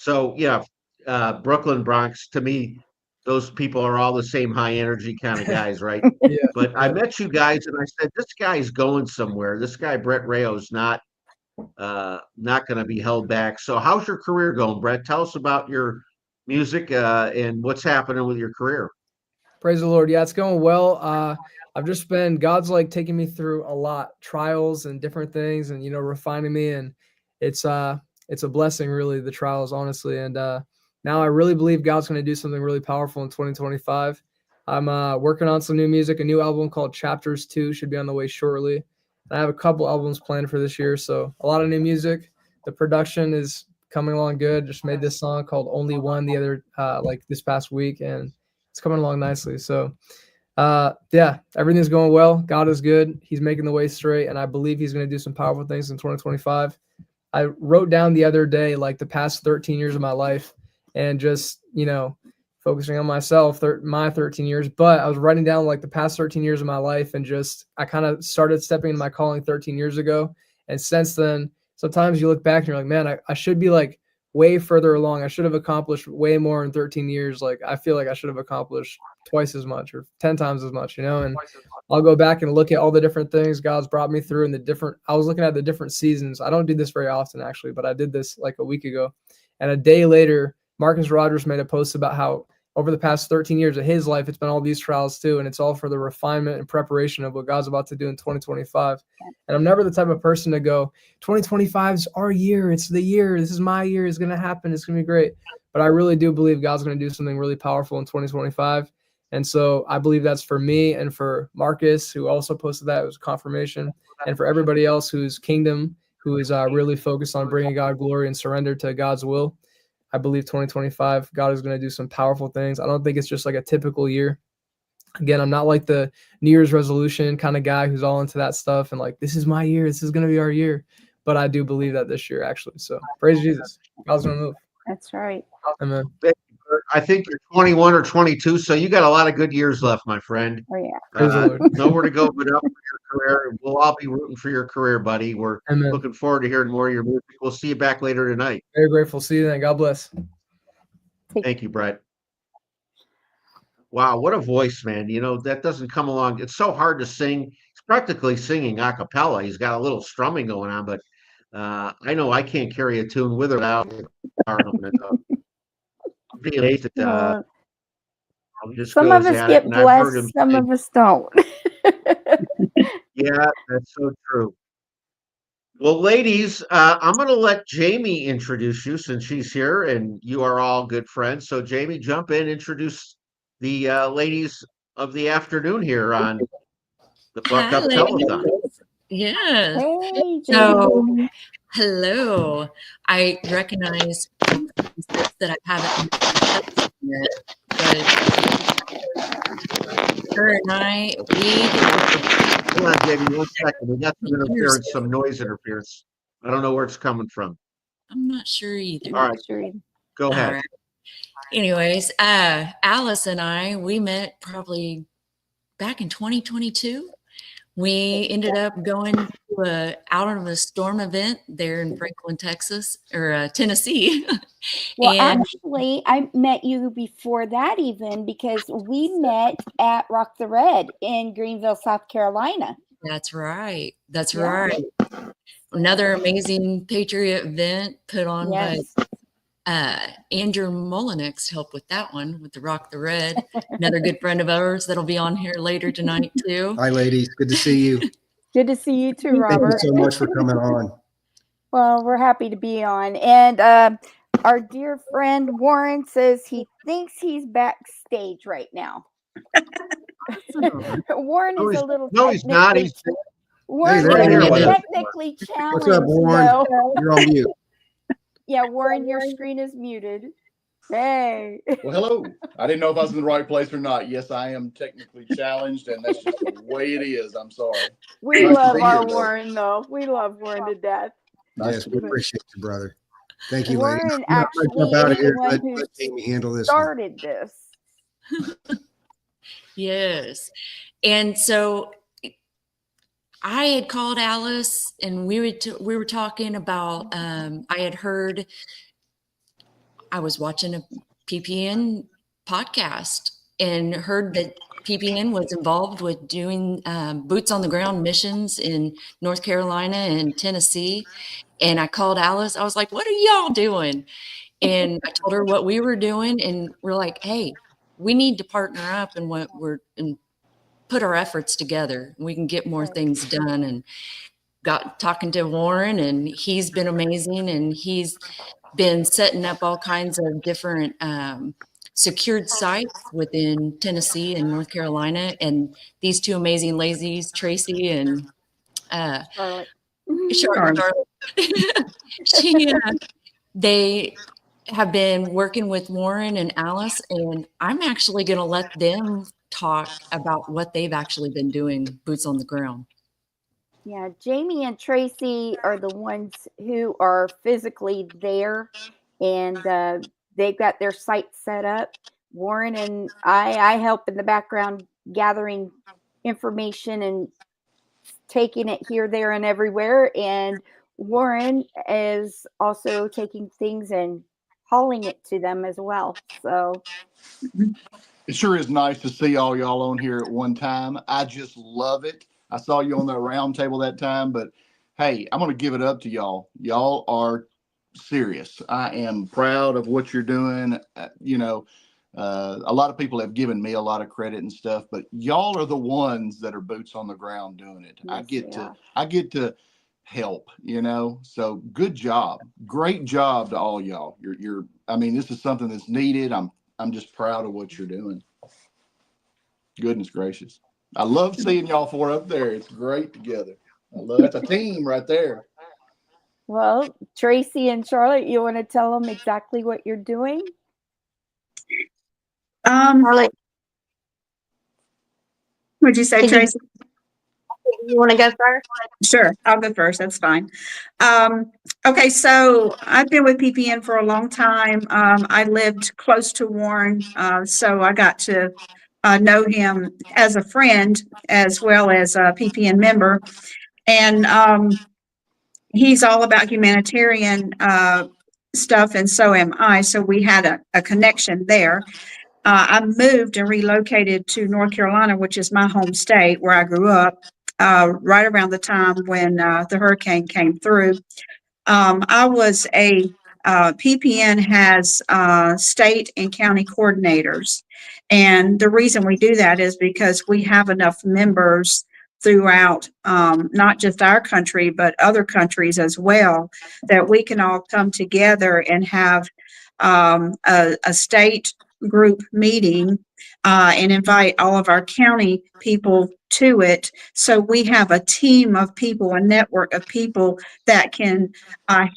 So yeah, Brooklyn, Bronx. To me, those people are all the same high energy kind of guys, right? Yeah. But I met you guys, and I said, this guy's going somewhere. This guy, Brett Rayo's not going to be held back. So, how's your career going, Brett? Tell us about your music and what's happening with your career. Praise the Lord. Yeah, it's going well. I've just been, God's like taking me through a lot, trials and different things, and refining me, and it's a blessing, really, the trials, honestly. And now I really believe God's going to do something really powerful in 2025. I'm working on some new music. A new album called Chapters 2 should be on the way shortly. And I have a couple albums planned for this year, so a lot of new music. The production is coming along good. Just made this song called Only One the other like this past week, and it's coming along nicely. So, yeah, everything's going well. God is good. He's making the way straight, and I believe he's going to do some powerful things in 2025. I wrote down the other day, like the past 13 years of my life, and just, focusing on myself, my 13 years, but I was writing down like the past 13 years of my life, and just, I kind of started stepping into my calling 13 years ago. And since then, sometimes you look back and you're like, man, I should be like way further along. I should have accomplished way more in 13 years. Like, I feel like I should have accomplished twice as much or 10 times as much, and I'll go back and look at all the different things God's brought me through, and I was looking at the different seasons. I don't do this very often, actually, but I did this like a week ago. And a day later, Marcus Rogers made a post about how over the past 13 years of his life, it's been all these trials too. And it's all for the refinement and preparation of what God's about to do in 2025. And I'm never the type of person to go, 2025 is our year. It's the year. This is my year. It's going to happen. It's going to be great. But I really do believe God's going to do something really powerful in 2025. And so I believe that's for me and for Marcus, who also posted that. It was confirmation. And for everybody else whose kingdom, who is really focused on bringing God glory and surrender to God's will. I believe 2025, God is going to do some powerful things. I don't think it's just like a typical year. Again, I'm not like the New Year's resolution kind of guy who's all into that stuff and like, this is my year. This is going to be our year. But I do believe that this year, actually. So praise Jesus. God's going to move. That's right. Amen. I think you're 21 or 22, so you got a lot of good years left, my friend. Oh, yeah. Praise the Lord. Nowhere to go but up for your career. We'll all be rooting for your career, buddy. We're Amen. looking forward to hearing more of your music. We'll see you back later tonight. Very grateful. See you then. God bless. Thank you, Brett. Wow, what a voice, man. That doesn't come along. It's so hard to sing. He's practically singing a cappella. He's got a little strumming going on, but I know I can't carry a tune with or without a guitar. I'm being amazed at some of us get blessed, some of us don't. Yeah, that's so true. Well, ladies, I'm going to let Jamie introduce you since she's here and you are all good friends. So, Jamie, jump in, introduce the ladies of the afternoon here on the Buck Up Telethon. Yes. Hey, so, hello. I recognize that I haven't yet, but her and I, Hold on, Jamie, 1 second. We got some interference, some noise interference. I don't know where it's coming from. I'm not sure either. All right, go ahead. Right. Anyways, Alice and I, we met probably back in 2022. We ended up going to out of a storm event there in Franklin, Texas, or Tennessee. Well, actually, I met you before that even, because we met at Rock the Red in Greenville, South Carolina. That's right. That's right. Another amazing Patriot event put on by Andrew Mullenix helped with that one, with the Rock the Red. Another good friend of ours that'll be on here later tonight too. Hi, ladies. Good to see you. Good to see you too, Robert. Thank you so much for coming on. Well, we're happy to be on. And our dear friend Warren says he thinks he's backstage right now. Warren is a little. No, he's not. Warren is technically challenged. What's up, Warren? You're on mute. Yeah, Warren, your screen is muted. Hey. Well, hello. I didn't know if I was in the right place or not. Yes, I am technically challenged, and that's just the way it is. I'm sorry. We love our Warren, though. We love Warren to death. Yes, we appreciate you, brother. Thank you, Warren ladies. actually is the one who let Amy handle this. Started this. Yes. And so I had called Alice and we were talking about, I had heard I was watching a PPN podcast and heard that PPN was involved with doing boots on the ground missions in North Carolina and Tennessee. And I called Alice. I was like, what are y'all doing? And I told her what we were doing. And we're like, hey, we need to partner up and put our efforts together. We can get more things done. And got talking to Warren, and he's been amazing. And he's been setting up all kinds of different secured sites within Tennessee and North Carolina. And these two amazing ladies, Tracy and Charlotte. Charlotte. They have been working with Warren and Alice, and I'm actually going to let them talk about what they've actually been doing, boots on the ground. Yeah, Jamie and Tracy are the ones who are physically there, and they've got their site set up. Warren and I help in the background gathering information and taking it here, there, and everywhere. And Warren is also taking things and hauling it to them as well. So it sure is nice to see all y'all on here at one time. I just love it. I saw you on the round table that time, but hey, I'm going to give it up to y'all. Y'all are serious. I am proud of what you're doing. A lot of people have given me a lot of credit and stuff, but y'all are the ones that are boots on the ground doing it. Yes, I get to help, so good job. Great job to all y'all. This is something that's needed. I'm just proud of what you're doing. Goodness gracious. I love seeing y'all four up there. It's great together. That's a team right there. Well, Tracy and Charlotte, you want to tell them exactly what you're doing? Charlotte, Would you say, Tracy? you want to go first? Sure, I'll go first. That's fine. Okay, so I've been with PPN for a long time. I lived close to Warren, so I got to know him as a friend as well as a PPN member. And he's all about humanitarian stuff, and so am I. So we had a connection there. I moved and relocated to North Carolina, which is my home state where I grew up, right around the time when the hurricane came through. I was PPN has state and county coordinators. And the reason we do that is because we have enough members throughout not just our country, but other countries as well, that we can all come together and have a state group meeting and invite all of our county people to it. So we have a team of people, a network of people that can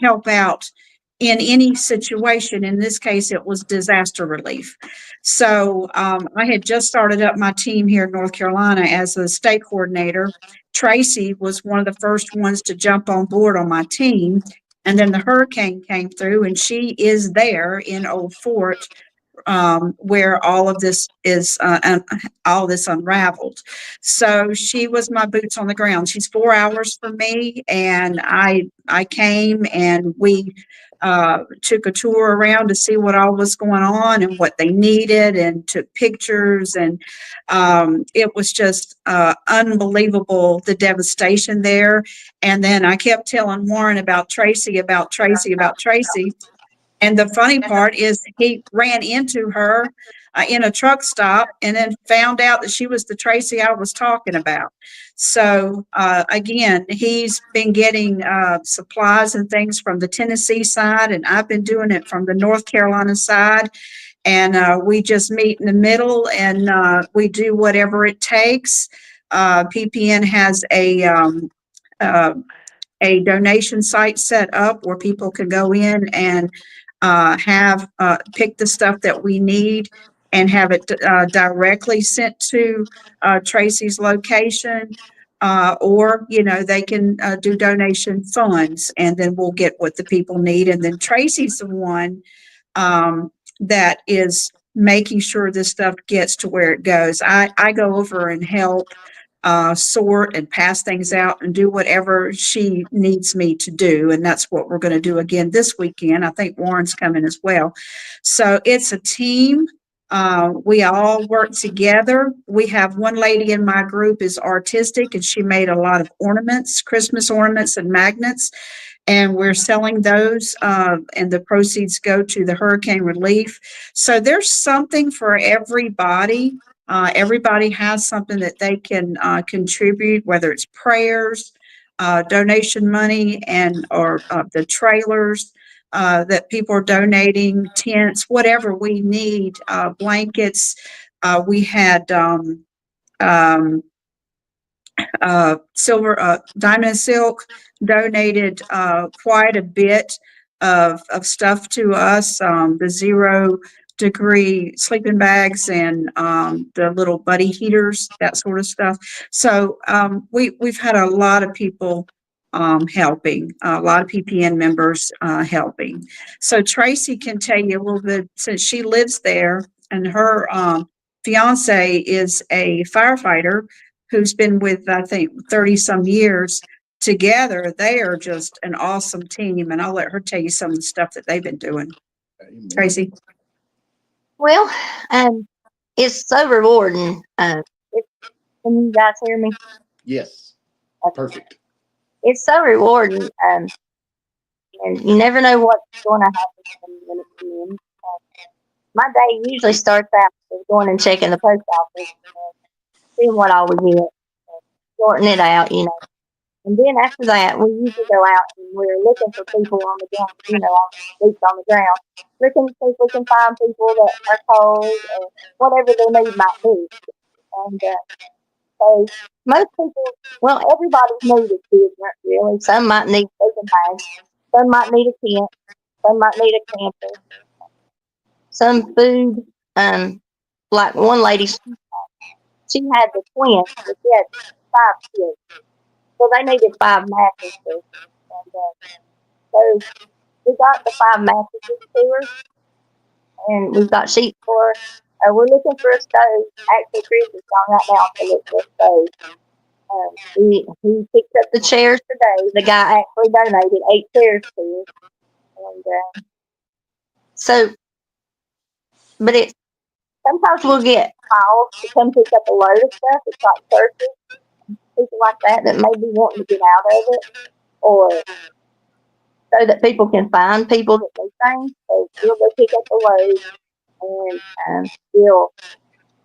help out in any situation. In this case, it was disaster relief. So I had just started up my team here in North Carolina as a state coordinator. Tracy was one of the first ones to jump on board on my team. And then the hurricane came through, and she is there in Old Fort where all of this is all this unraveled. So she was my boots on the ground. She's 4 hours from me, and I came and we took a tour around to see what all was going on and what they needed, and took pictures, and it was just unbelievable, the devastation there. And then I kept telling Warren about Tracy. And the funny part is he ran into her in a truck stop and then found out that she was the Tracy I was talking about. So again, he's been getting supplies and things from the Tennessee side, and I've been doing it from the North Carolina side. And we just meet in the middle, and we do whatever it takes. PPN has a donation site set up where people can go in and pick the stuff that we need and have it directly sent to Tracy's location, or they can do donation funds, and then we'll get what the people need. And then Tracy's the one that is making sure this stuff gets to where it goes. I go over and help sort and pass things out and do whatever she needs me to do. And that's what we're going to do again this weekend. I think Warren's coming as well. So it's a team. We all work together. We have one lady in my group is artistic, and she made a lot of ornaments, Christmas ornaments and magnets, and we're selling those, and the proceeds go to the hurricane relief. So there's something for everybody. Everybody has something that they can contribute, whether it's prayers, donation money, and or the trailers that people are donating, tents, whatever we need, blankets. We had Silver Diamond and Silk donated quite a bit of stuff to us, the 0-degree sleeping bags and the little buddy heaters, that sort of stuff. So we've had a lot of people helping, a lot of PPN members helping. So Tracy can tell you a little bit, since she lives there, and her fiance is a firefighter who's been with, I think, 30 some years together. They are just an awesome team. And I'll let her tell you some of the stuff that they've been doing. Amen. Tracy. Well, it's so rewarding. Can you guys hear me? Yes. Perfect. It's so rewarding. And you never know what's going to happen when it comes in. My day usually starts out with going and checking the post office, seeing what all we get, sorting it out, you know. And then after that, we usually go out and we're looking for people on the ground, you know, boots on the ground, looking to see if we can find people that are cold or whatever their need might be. And so most people, well, everybody's need is different, really. Some might need sleeping bags, some might need a tent, some might need a camper, some food. Like one lady, she had the twins, but she had 5 kids. So they needed 5 mattresses. And so we got the 5 mattresses to her, and we've got sheets for her. We're looking for a stove. Actually, Chris is gone right now to look for a stove. He picked up the chairs today. The guy actually donated 8 chairs to us. And so, but it's sometimes we'll get calls to come pick up a load of stuff. It's like churches, people like that that may be wanting to get out of it, or so that people can find people that need things. So we'll go pick up a load and we'll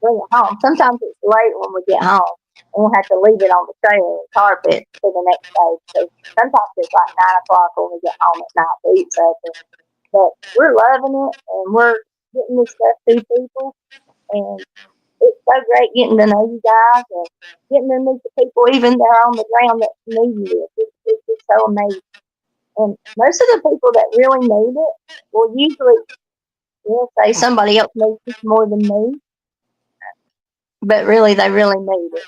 bring it home. Sometimes it's late when we get home, and we'll have to leave it on the trailer and carpet for the next day. So sometimes it's like 9 o'clock when we get home at night to eat supper. But we're loving it, and we're getting this stuff to people, and it's so great getting to know you guys and getting to meet the people even there on the ground that need it. It's just so amazing. And most of the people that really need it will usually say somebody else needs it more than me, but really they really need it.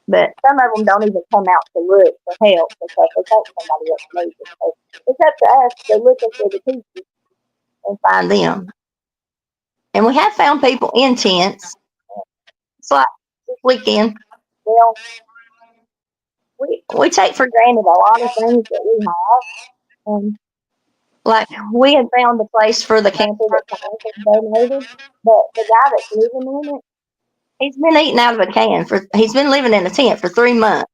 But some of them don't even come out to look for help because they think somebody else needs it. So it's up to us to look for the people and find them. And we have found people in tents. It's like this weekend. Well, we take for granted a lot of things that we have. And like we had found the place for the camper that donated, but the guy that's living in it, he's been eating out of a can he's been living in a tent for 3 months,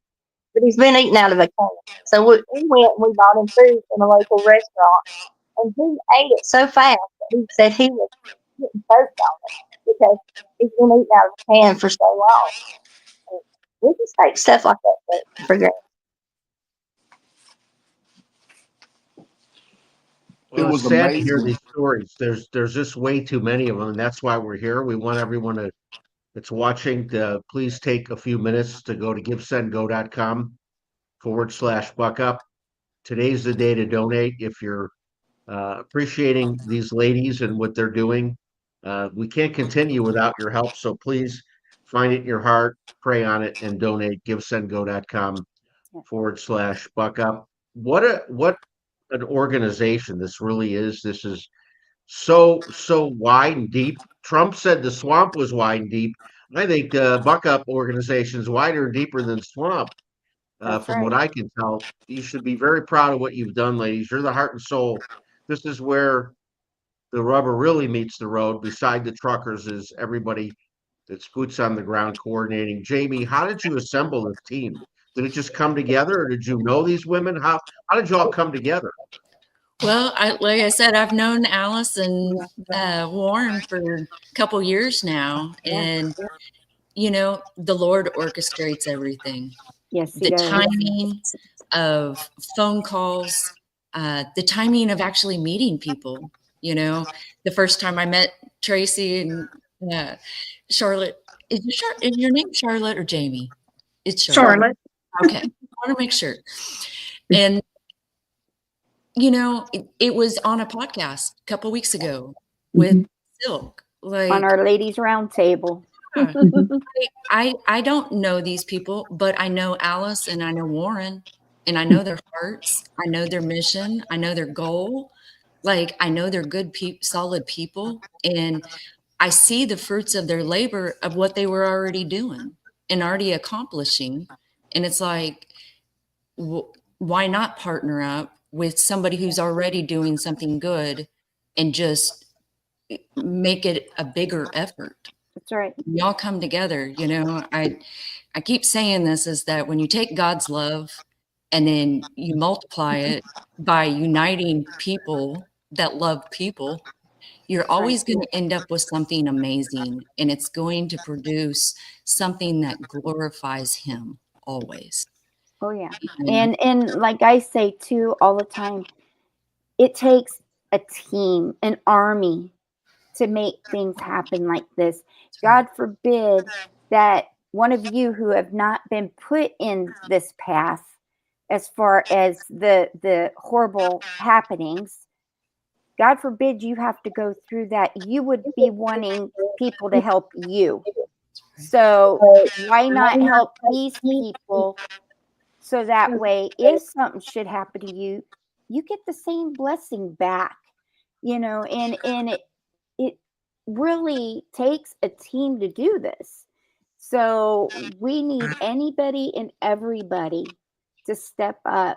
but he's been eating out of a can. So we went and we bought him food from a local restaurant, and he ate it so fast that he said he was getting choked on it because he's been eating out of a can for so long. And we just take stuff like that for granted. Well, It was it's sad to hear amazing. these stories. There's just way too many of them, and that's why we're here. We want everyone that's watching to please take a few minutes to go to givesendgo.com/buckup. Today's the day to donate. If you're appreciating these ladies and what they're doing, we can't continue without your help. So please find it in your heart, pray on it, and donate. givesendgo.com/buckup. What an organization this really is. This is so wide and deep. Trump said the swamp was wide and deep. I think Buck Up organization is wider and deeper than Swamp. From what I can tell, you should be very proud of what you've done, ladies. You're the heart and soul. This is where the rubber really meets the road. Beside the truckers is everybody that's boots on the ground coordinating. Jamie, how did you assemble this team? Did it just come together, or did you know these women? How did you all come together? Well, like I said, I've known Alice and Warren for a couple years now, and you know, the Lord orchestrates everything. Yes, the timing of phone calls, the timing of actually meeting people. You know, the first time I met Tracy and Charlotte, is your name Charlotte or Jamie? It's Charlotte. Okay, I want to make sure. And you know, it was on a podcast a couple weeks ago with Silk, like on our ladies round table. I don't know these people, but I know Alice and I know Warren, and I know their hearts. I know their mission. I know their goal. Like, I know they're good, solid people, and I see the fruits of their labor of what they were already doing and already accomplishing. And it's like, why not partner up with somebody who's already doing something good and just make it a bigger effort? That's right. Y'all come together. You know, I keep saying this, is that when you take God's love and then you multiply it by uniting people that love people, you're always going to end up with something amazing, and it's going to produce something that glorifies him always. Oh yeah. And like I say too all the time, it takes a team, an army to make things happen like this. God forbid that one of you who have not been put in this path as far as the horrible happenings, God forbid you have to go through that. You would be wanting people to help you. So why not help these people, so that way if something should happen to you, you get the same blessing back, you know, and it really takes a team to do this. So we need anybody and everybody to step up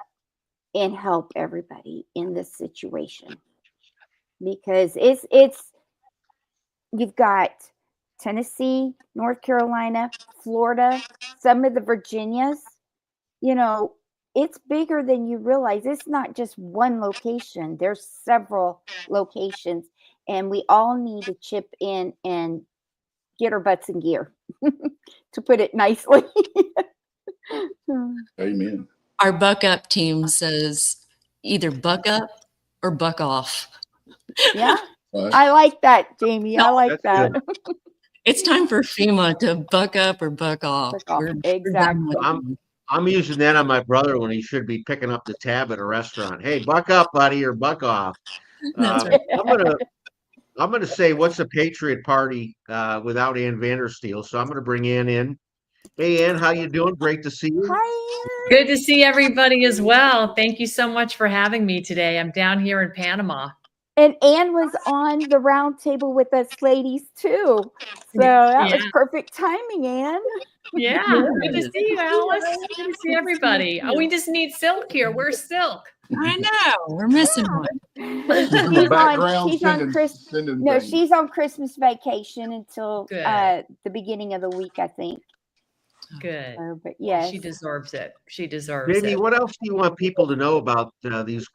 and help everybody in this situation, because it's you've got Tennessee, North Carolina, Florida, some of the Virginias, you know, it's bigger than you realize. It's not just one location. There's several locations, and we all need to chip in and get our butts in gear, to put it nicely. Amen. Our Buck Up team says either buck up or buck off. Yeah, I like that, Jamie. I like that. It's time for FEMA to buck up or buck off. Exactly. I'm using that on my brother when he should be picking up the tab at a restaurant. Hey, buck up, buddy, or buck off. Right. I'm gonna say, what's a Patriot Party without Ann Vandersteel? So I'm gonna bring Ann in. Hey, Ann, how you doing? Great to see you. Hi, Good to see everybody as well. Thank you so much for having me today. I'm down here in Panama. And Ann was on the round table with us ladies too. So that was perfect timing, Ann. Yeah, good to see you, Alice. Good to see everybody. Oh, we just need Silk here. Where's Silk? I know, we're missing one. She's on Christmas vacation until the beginning of the week, I think. Good. But yeah, she deserves it. She deserves it. Maybe what else do you want people to know about these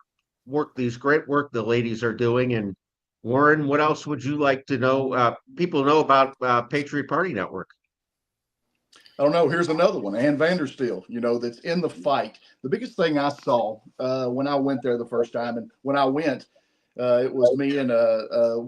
great work the ladies are doing? And Warren, what else would you like to know? People know about Patriot Party Network. I don't know. Here's another one, Ann Vandersteel, you know, that's in the fight. The biggest thing I saw when I went there the first time, and when I went, it was me and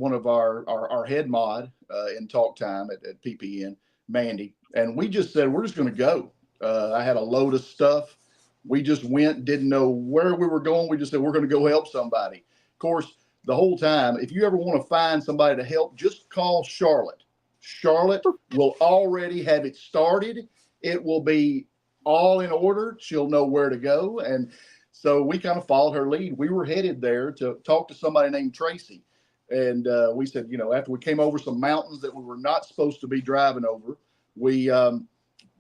one of our head mod in talk time at PPN, Mandy. And we just said, we're just going to go. I had a load of stuff. We just went, didn't know where we were going. We just said, we're going to go help somebody. Of course, the whole time, if you ever want to find somebody to help, just call Charlotte. Charlotte will already have it started. It will be all in order. She'll know where to go. And so we kind of followed her lead. We were headed there to talk to somebody named Tracy. And we said, you know, after we came over some mountains that we were not supposed to be driving over, we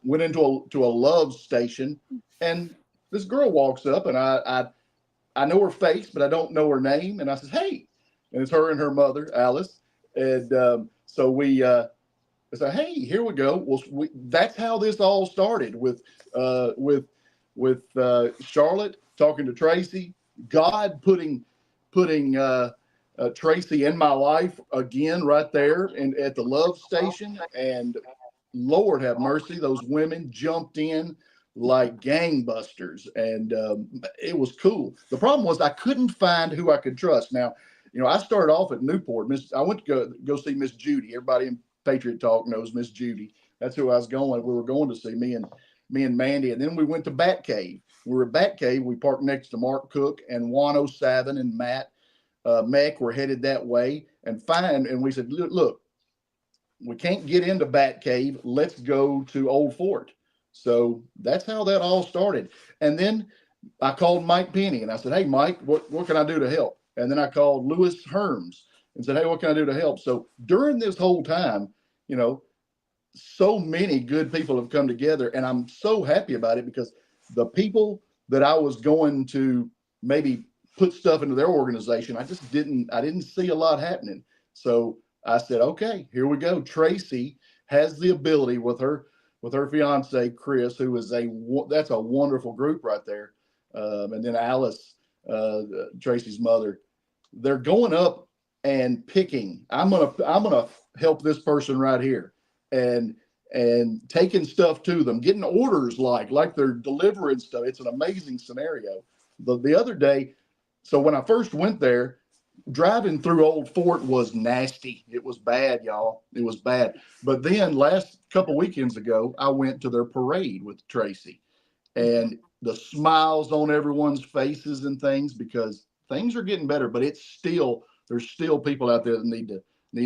went into a love station, and this girl walks up, and I know her face, but I don't know her name. And I said, "Hey," and it's her and her mother, Alice. And so we said, "Hey, here we go." Well, that's how this all started with Charlotte talking to Tracy, God putting Tracy in my life again right there and at the love station. And Lord have mercy, those women jumped in like gangbusters, and it was cool. The problem was I couldn't find who I could trust. Now, I started off at Newport. I went to go see Miss Judy. Everybody in Patriot Talk knows Miss Judy. That's who I was going. We were going to see, me and Mandy, and then we went to Bat Cave. We were at Bat Cave. We parked next to Mark Cook, and Juan 07 and Matt Meck were headed that way. And we said, look, we can't get into Bat Cave. Let's go to Old Fort. So that's how that all started. And then I called Mike Penny, and I said, "Hey, Mike, what can I do to help?" And then I called Lewis Herms and said, "Hey, what can I do to help?" So during this whole time, so many good people have come together, and I'm so happy about it, because the people that I was going to maybe put stuff into their organization, I didn't see a lot happening. So I said, okay, here we go. Tracy has the ability with her fiance, Chris, that's a wonderful group right there. And then Alice, Tracy's mother, they're going up and picking. I'm going to help this person right here. And taking stuff to them, getting orders like they're delivering stuff. It's an amazing scenario. The other day, so when I first went there, driving through Old Fort was nasty. It was bad, y'all. It was bad. But then last couple weekends ago, I went to their parade with Tracy, and the smiles on everyone's faces and things, because things are getting better, but there's still people out there that need to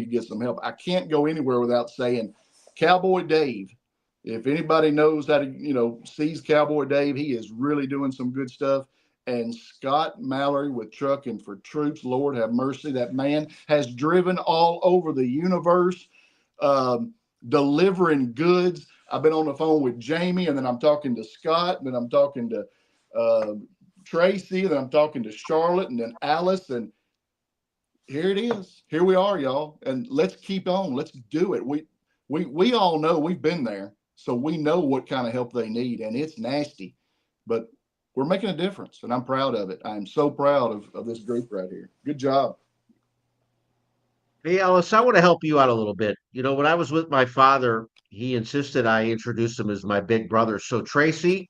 get some help. I can't go anywhere without saying Cowboy Dave. If anybody knows how to, sees Cowboy Dave, he is really doing some good stuff. And Scott Mallory with Trucking for Troops, Lord have mercy. That man has driven all over the universe, delivering goods. I've been on the phone with Jamie, and then I'm talking to Scott, and then I'm talking to Tracy, and then I'm talking to Charlotte, and then Alice, and here it is. Here we are, y'all. And let's keep on. Let's do it. We all know, we've been there, so we know what kind of help they need, and it's nasty, but we're making a difference, and I'm proud of it. I'm so proud of this group right here. Good job. Hey, Alice, I want to help you out a little bit. When I was with my father, he insisted I introduce him as my big brother. So Tracy,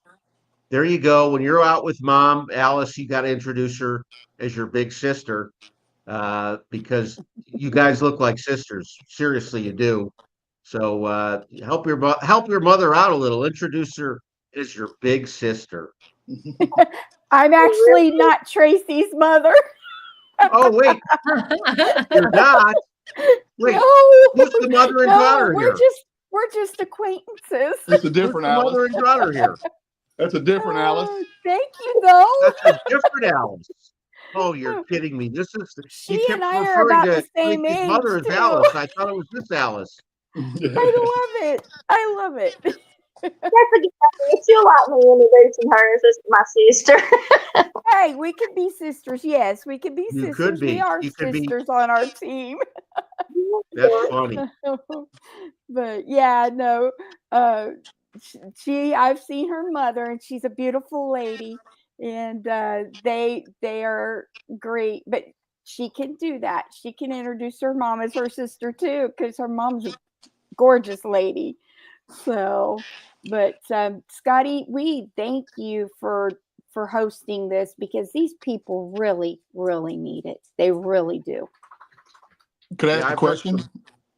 there you go. When you're out with Mom, Alice, you got to introduce her as your big sister, because you guys look like sisters. Seriously, you do. So help your mother out a little. Introduce her as your big sister. I'm actually not Tracy's mother. Oh, wait. You're not? Wait, No, who's the mother and daughter here? We're just acquaintances. It's a different Alice. Mother and daughter here. That's a different Alice. Thank you, though. That's a different Alice. Oh, you're kidding me. This is she and I are about the same age. Mother is Alice. I thought it was this Alice. I love it. That's a good idea. She'll like me introducing her as my sister. Hey, we can be sisters. Yes, we can be sisters. You could be. We are sisters on our team. That's funny. But yeah, no. I've seen her mother, and she's a beautiful lady, and they are great. But she can do that. She can introduce her mom as her sister too, because her mom's a gorgeous lady. So, but Scotty, we thank you for hosting this, because these people really, really need it. They really do. Could I ask a question?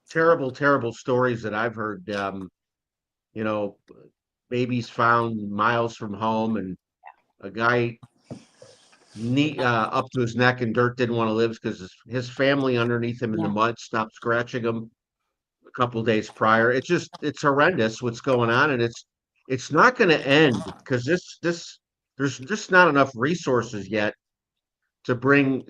Terrible stories that I've heard. Babies found miles from home, and a guy up to his neck in dirt didn't want to live because his family underneath him in the mud stopped scratching him a couple of days prior. It's horrendous what's going on, and it's not going to end, because there's just not enough resources yet to bring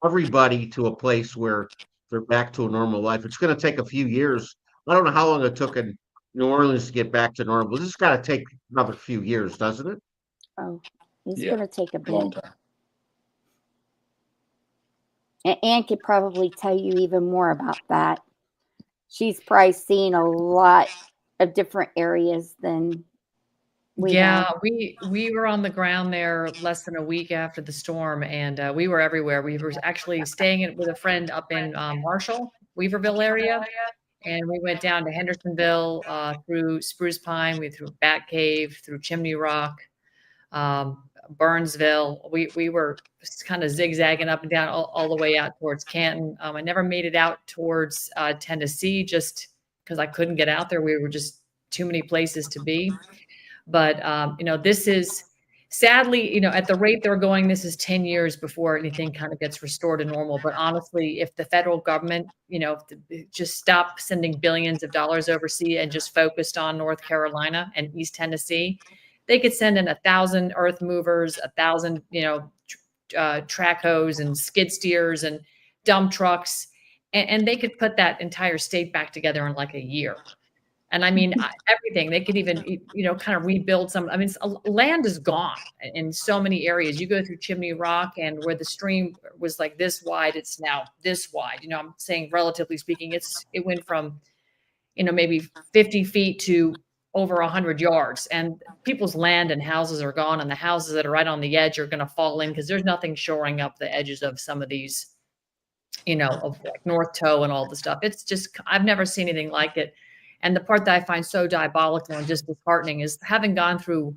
everybody to a place where they're back to a normal life. It's going to take a few years. I don't know how long it took in New Orleans to get back to normal. This has got to take another few years, doesn't it? Oh, it's Yeah. going to take a bit. Long time. And Ann could probably tell you even more about that. She's probably seen a lot of different areas than we have. we were on the ground there less than a week after the storm, and we were everywhere. We were actually staying with a friend up in Marshall, Weaverville area, and we went down to Hendersonville, through Spruce Pine, we through Bat Cave, through Chimney Rock, Burnsville. We were kind of zigzagging up and down all the way out towards Canton. I never made it out towards Tennessee just because I couldn't get out there. We were just too many places to be. But, this is sadly, at the rate they're going, this is 10 years before anything kind of gets restored to normal. But honestly, if the federal government, just stop sending billions of dollars overseas and just focused on North Carolina and East Tennessee, they could send in 1,000 earth movers, 1,000, track hoes and skid steers and dump trucks, and they could put that entire state back together in like a year. And I mean, everything. They could even, kind of rebuild some. I mean, land is gone in so many areas. You go through Chimney Rock, and where the stream was like this wide, it's now this wide. I'm saying, relatively speaking, it went from, maybe 50 feet to over 100 yards. And people's land and houses are gone, and the houses that are right on the edge are going to fall in because there's nothing shoring up the edges of some of these, of like North Toe and all the stuff. It's just, I've never seen anything like it. And the part that I find so diabolical and just disheartening is having gone through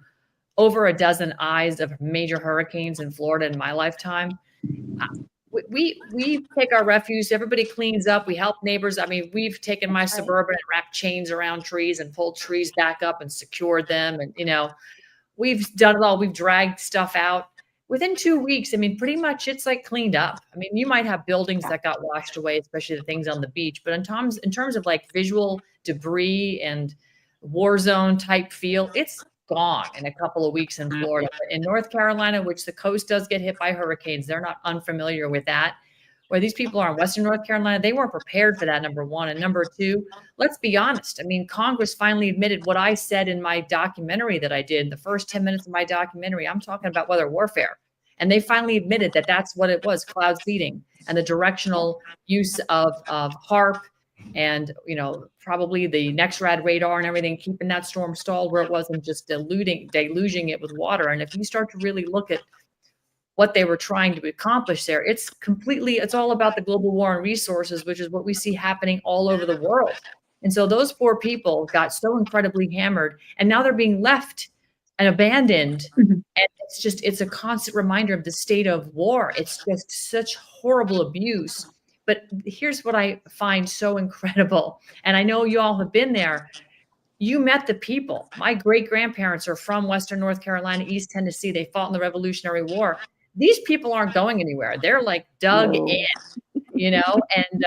over a dozen eyes of major hurricanes in Florida in my lifetime. We take our refuse. Everybody cleans up. We help neighbors. I mean, we've taken my Suburban and wrapped chains around trees and pulled trees back up and secured them. And, we've done it all. We've dragged stuff out. Within 2 weeks, I mean, pretty much it's like cleaned up. I mean, you might have buildings that got washed away, especially the things on the beach. But in terms of like visual debris and war zone type feel, it's gone in a couple of weeks in Florida. But in North Carolina, which the coast does get hit by hurricanes, they're not unfamiliar with that. Where these people are in Western North Carolina, they weren't prepared for that, number one. And number two, let's be honest. I mean, Congress finally admitted what I said in my documentary that I did, the first 10 minutes of my documentary. I'm talking about weather warfare. And they finally admitted that that's what it was, cloud seeding, and the directional use of HARP and, probably the NEXRAD radar and everything, keeping that storm stalled where it wasn't just deluging it with water. And if you start to really look at what they were trying to accomplish there, it's all about the global war on resources, which is what we see happening all over the world. And so those poor people got so incredibly hammered, and now they're being left and abandoned. Mm-hmm. And it's a constant reminder of the state of war. It's just such horrible abuse. But here's what I find so incredible. And I know you all have been there. You met the people. My great-grandparents are from Western North Carolina, East Tennessee. They fought in the Revolutionary War. These people aren't going anywhere. They're like dug in, and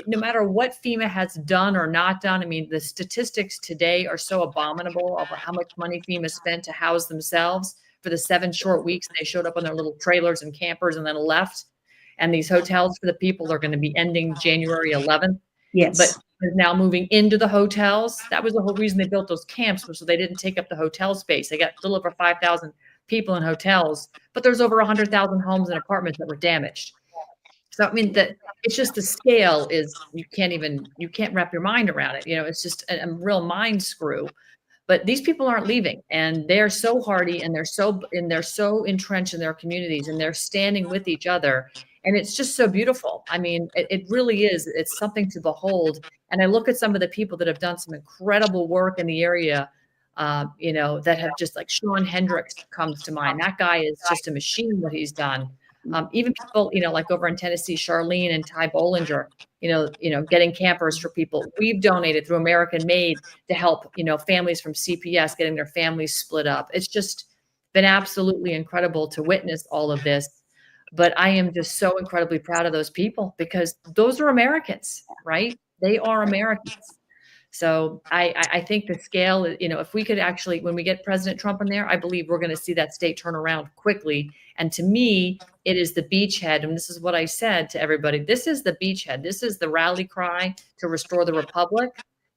no matter what FEMA has done or not done, I mean, the statistics today are so abominable of how much money FEMA spent to house themselves for the 7 short weeks they showed up on their little trailers and campers and then left. And these hotels for the people are going to be ending January 11th. Yes. But they're now moving into the hotels. That was the whole reason they built those camps, was so they didn't take up the hotel space. They got a little over 5,000 people in hotels, but there's over 100,000 homes and apartments that were damaged. So, I mean, it's just the scale is, you can't wrap your mind around it. It's just a real mind screw. But these people aren't leaving, and they're so hardy, and they're so entrenched in their communities, and they're standing with each other. And it's just so beautiful. I mean, it really is. It's something to behold. And I look at some of the people that have done some incredible work in the area, that have just, like Sean Hendricks comes to mind. That guy is just a machine, what he's done. Even people, like over in Tennessee, Charlene and Ty Bollinger, getting campers for people. We've donated through American Made to help, families from CPS getting their families split up. It's just been absolutely incredible to witness all of this. But I am just so incredibly proud of those people, because those are Americans, right? They are Americans. So I think the scale, if we could actually, when we get President Trump in there, I believe we're going to see that state turn around quickly. And to me, it is the beachhead. And this is what I said to everybody. This is the beachhead. This is the rally cry to restore the republic.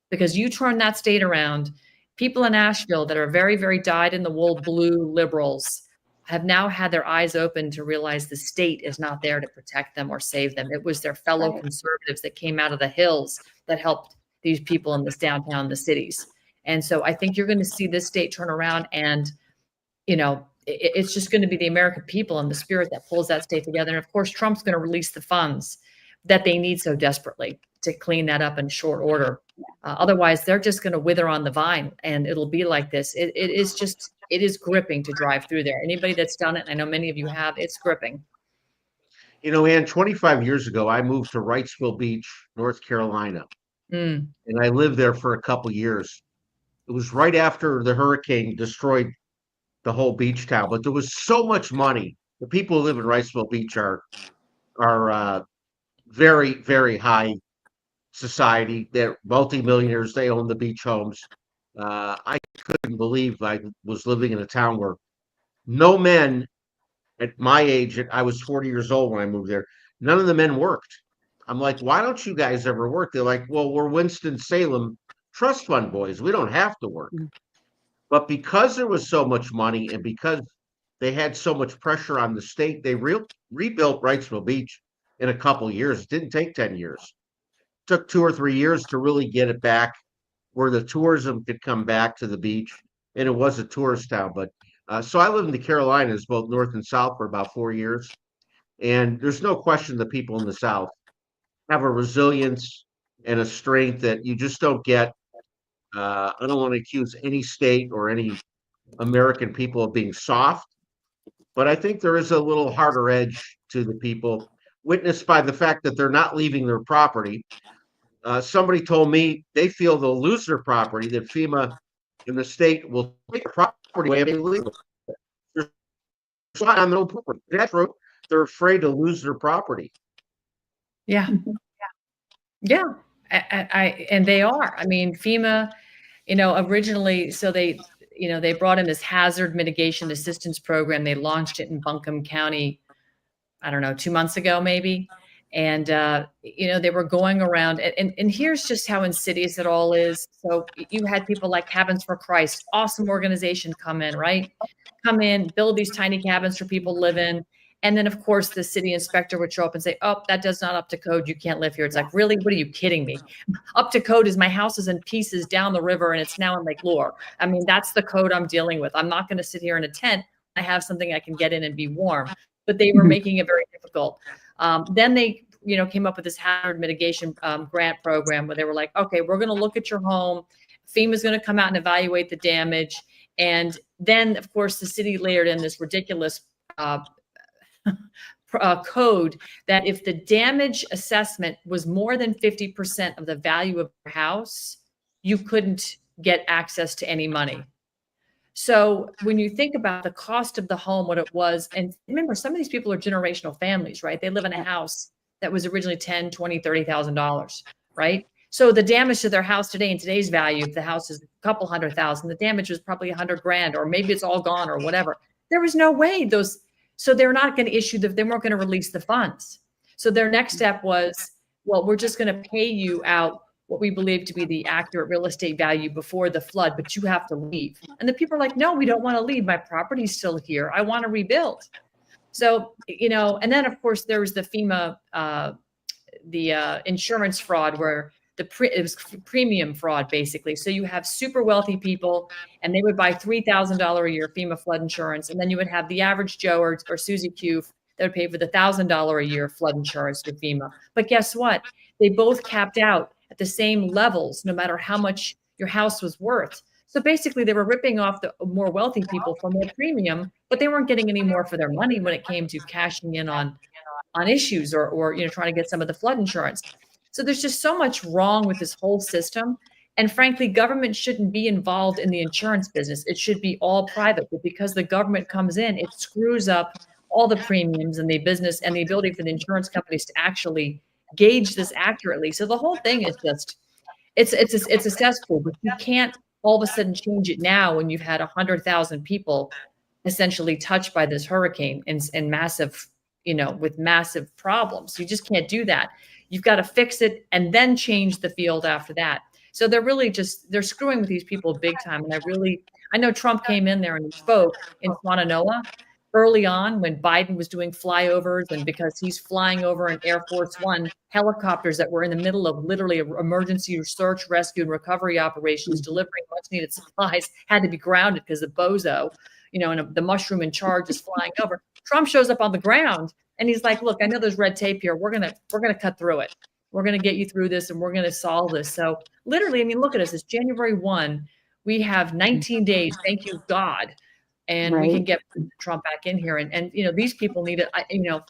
because you turn that state around. People in Asheville that are very, very dyed-in-the-wool blue liberals have now had their eyes open to realize the state is not there to protect them or save them. It was their fellow conservatives that came out of the hills that helped these people in this downtown, the cities. And so I think you're going to see this state turn around, and, you know, it's just going to be the American people and the spirit that pulls that state together. And of course, Trump's going to release the funds that they need so desperately to clean that up in short order. Otherwise, they're just going to wither on the vine, and it'll be like this. It is gripping to drive through there. Anybody that's done it, I know many of you have, it's gripping. You know, Ann, 25 years ago, I moved to Wrightsville Beach, North Carolina, and I lived there for a couple years. It was right after the hurricane destroyed the whole beach town, but there was so much money. The people who live in Wrightsville Beach are very, very high society. They're multimillionaires. They own the beach homes. I couldn't believe I was living in a town where no men at my age, I was 40 years old when I moved there, none of the men worked. I'm like, why don't you guys ever work? They're like, well, we're Winston-Salem trust fund boys. We don't have to work. But because there was so much money and because they had so much pressure on the state, they rebuilt Wrightsville Beach in a couple years. It didn't take 10 years. It took 2 or 3 years to really get it back where the tourism could come back to the beach. And it was a tourist town. But so I lived in the Carolinas, both north and south, for about 4 years. And there's no question the people in the South have a resilience and a strength that you just don't get. I don't want to accuse any state or any American people of being soft, but I think there is a little harder edge to the people, witnessed by the fact that they're not leaving their property. Somebody told me they feel they'll lose their property, that FEMA and the state will take the property away illegally. They're on their own property. That's true. They're afraid to lose their property. Yeah. Yeah. And they are. I mean, FEMA, you know, originally, so they, you know, they brought in this hazard mitigation assistance program. They launched it in Buncombe County, I don't know, 2 months ago, maybe. And, you know, they were going around, and here's just how insidious it all is. So you had people like Cabins for Christ, awesome organization, come in, build these tiny cabins for people to live in. And then, of course, the city inspector would show up and say, oh, that does not up to code. You can't live here. It's like, really? What are you kidding me? Up to code is my house is in pieces down the river and it's now in Lake Lure. I mean, that's the code I'm dealing with. I'm not going to sit here in a tent. I have something I can get in and be warm. But they were making it very difficult. Then they, you know, came up with this hazard mitigation grant program where they were like, okay, we're going to look at your home. FEMA's going to come out and evaluate the damage. And then, of course, the city layered in this ridiculous code that if the damage assessment was more than 50% of the value of your house, you couldn't get access to any money. So when you think about the cost of the home, what it was, and remember, some of these people are generational families, right? They live in a house that was originally $10,000, $20,000, $30,000, right? So the damage to their house today, in today's value, if the house is a couple $100,000, the damage was probably $100,000, or maybe it's all gone or whatever. There was no way those. So they're not going to issue they weren't going to release the funds. So their next step was, well, we're just going to pay you out what we believe to be the accurate real estate value before the flood, but you have to leave. And the people are like, no, we don't want to leave. My property's still here. I want to rebuild. So, you know, and then of course there was the FEMA, the insurance fraud where it was premium fraud, basically. So you have super wealthy people and they would buy $3,000 a year FEMA flood insurance. And then you would have the average Joe or Susie Q that would pay for the $1,000 a year flood insurance with FEMA. But guess what? They both capped out at the same levels, no matter how much your house was worth. So basically they were ripping off the more wealthy people for more premium, but they weren't getting any more for their money when it came to cashing in on issues or you know, trying to get some of the flood insurance. So there's just so much wrong with this whole system. And frankly, government shouldn't be involved in the insurance business. It should be all private. But because the government comes in, it screws up all the premiums and the business and the ability for the insurance companies to actually gauge this accurately. So the whole thing is just, it's a cesspool, but you can't all of a sudden change it now when you've had 100,000 people essentially touched by this hurricane and massive, you know, with massive problems. You just can't do that. You've got to fix it and then change the field after that. So they're really they're screwing with these people big time. And I know Trump came in there and he spoke in Swannanoa early on when Biden was doing flyovers, and because he's flying over in Air Force One helicopters that were in the middle of literally emergency search, rescue, and recovery operations, delivering much needed supplies, had to be grounded because the bozo, and the mushroom in charge is flying over. Trump shows up on the ground and he's like, look, I know there's red tape here. We're gonna cut through it. We're gonna get you through this and we're gonna solve this. So literally, I mean, look at us. It's January 1. We have 19 days, thank you God. And we can get Trump back in here. And these people need it.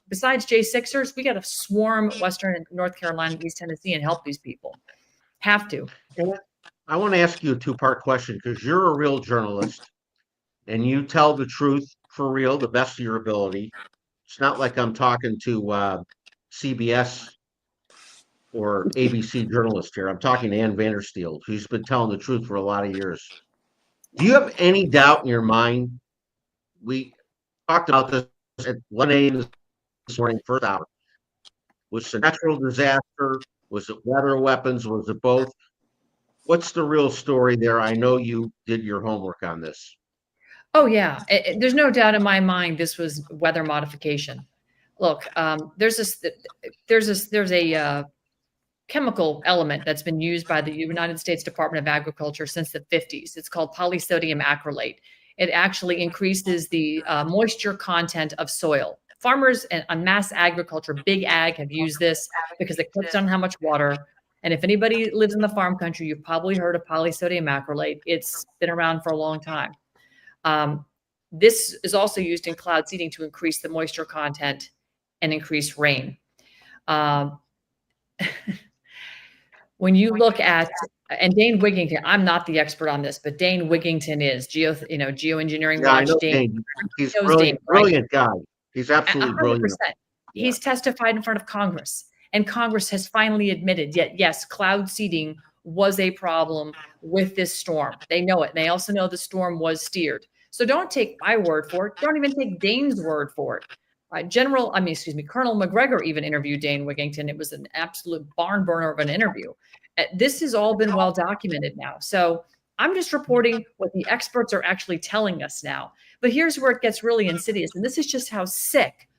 Besides J6ers, we got to swarm Western and North Carolina, East Tennessee, and help these people. Have to. I want to ask you a two-part question because you're a real journalist and you tell the truth for real, the best of your ability. It's not like I'm talking to CBS or ABC journalist here. I'm talking to Ann Vandersteel, who's been telling the truth for a lot of years. Do you have any doubt in your mind? We talked about this at 1 a.m. this morning, first hour. Was it a natural disaster? Was it weather weapons? Was it both? What's the real story there? I know you did your homework on this. Oh, yeah. There's no doubt in my mind this was weather modification. Look, there's a chemical element that's been used by the United States Department of Agriculture since the 50s. It's called polysodium acrylate. It actually increases the moisture content of soil. Farmers on mass agriculture, big ag, have used this because it cuts down how much water. And if anybody lives in the farm country, you've probably heard of polysodium acrylate. It's been around for a long time. This is also used in cloud seeding to increase the moisture content and increase rain. When you look at, and Dane Wigington, I'm not the expert on this, but Dane Wigington is geoengineering. Yeah, I know Dane. He's a brilliant guy. He's absolutely 100%. Brilliant. He's testified in front of Congress, and Congress has finally admitted, yes, cloud seeding was a problem with this storm. They know it. And they also know the storm was steered. So don't take my word for it. Don't even take Dane's word for it. Colonel McGregor even interviewed Dane Wigington. It was an absolute barn burner of an interview. This has all been well documented now. So I'm just reporting what the experts are actually telling us now. But here's where it gets really insidious. And this is just how sick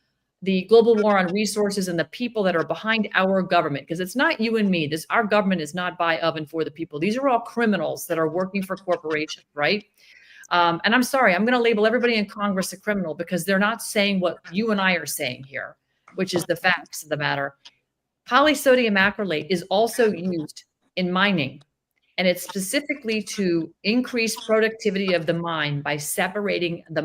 the global war on resources and the people that are behind our government, because it's not you and me. Our government is not by, of, and for the people. These are all criminals that are working for corporations, right? And I'm sorry, I'm going to label everybody in Congress a criminal because they're not saying what you and I are saying here, which is the facts of the matter. Polysodium acrylate is also used in mining, and it's specifically to increase productivity of the mine by separating the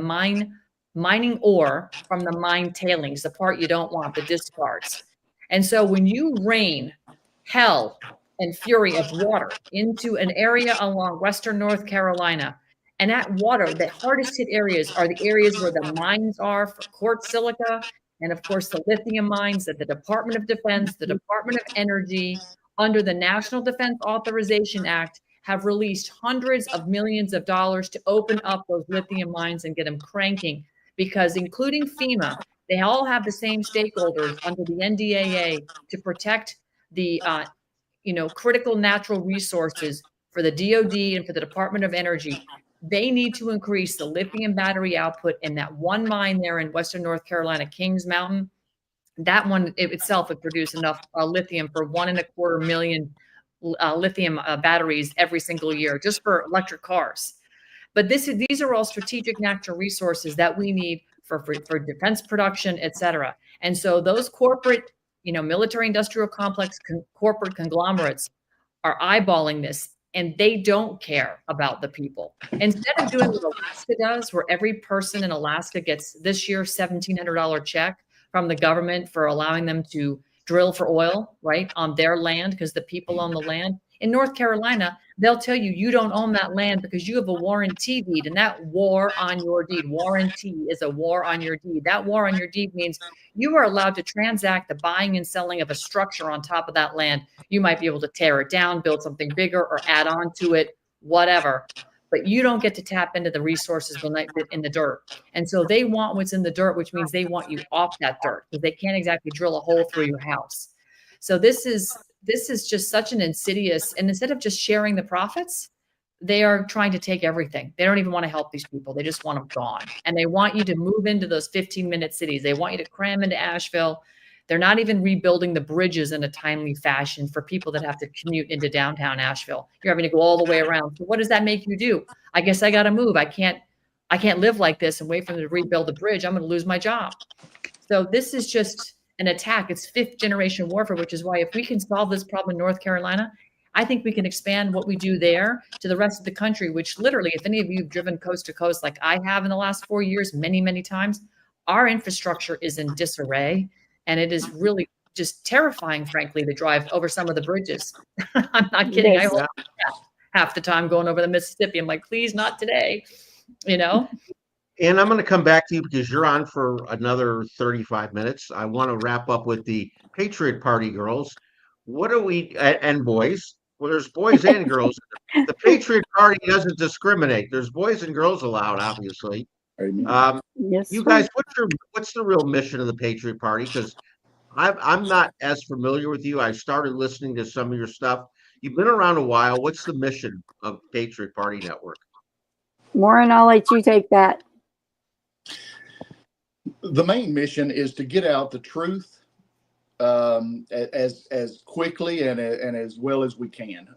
mining ore from the mine tailings, the part you don't want, the discards. And so when you rain hell and fury of water into an area along Western North Carolina, and that water, the hardest hit areas are the areas where the mines are for quartz silica, and of course the lithium mines that the Department of Defense, the Department of Energy, under the National Defense Authorization Act, have released hundreds of millions of dollars to open up those lithium mines and get them cranking, because including FEMA, they all have the same stakeholders under the NDAA to protect the critical natural resources for the DOD and for the Department of Energy. They need to increase the lithium battery output in that one mine there in Western North Carolina, Kings Mountain. That one itself would produce enough lithium for 1.25 million lithium batteries every single year, just for electric cars. But these are all strategic natural resources that we need for defense production, et cetera. And so those corporate, military industrial complex, corporate conglomerates are eyeballing this, and they don't care about the people. Instead of doing what Alaska does, where every person in Alaska gets this year $1,700 check from the government for allowing them to drill for oil, right, on their land, because the people own the land. In North Carolina, they'll tell you you don't own that land because you have a warranty deed, and that war on your deed, warranty is a war on your deed. That war on your deed means you are allowed to transact the buying and selling of a structure on top of that land. You might be able to tear it down, build something bigger, or add on to it, whatever. But you don't get to tap into the resources in the dirt. And so they want what's in the dirt, which means they want you off that dirt because they can't exactly drill a hole through your house. So this is this is just such an insidious, and instead of just sharing the profits, they are trying to take everything. They don't even want to help these people. They just want them gone. And they want you to move into those 15-minute cities. They want you to cram into Asheville. They're not even rebuilding the bridges in a timely fashion for people that have to commute into downtown Asheville. You're having to go all the way around. So what does that make you do? I guess I got to move. I can't live like this and wait for them to rebuild the bridge. I'm going to lose my job. So this is just an attack. It's 5th generation warfare, which is why if we can solve this problem in North Carolina, I think we can expand what we do there to the rest of the country, which literally, if any of you have driven coast to coast like I have in the last 4 years, many, many times, our infrastructure is in disarray. And it is really just terrifying, frankly, to drive over some of the bridges. I'm not kidding. Yes. I hold half the time going over the Mississippi. I'm like, please, not today, you know? And I'm going to come back to you because you're on for another 35 minutes. I want to wrap up with the Patriot Party girls. What are we, and boys? Well, there's boys and girls. The Patriot Party doesn't discriminate. There's boys and girls allowed, obviously. Yes, You sir. guys, what's the real mission of the Patriot Party? Because I'm not as familiar with you. I started listening to some of your stuff. You've been around a while. What's the mission of Patriot Party Network? Warren, I'll let you take that. The main mission is to get out the truth as quickly and as well as we can.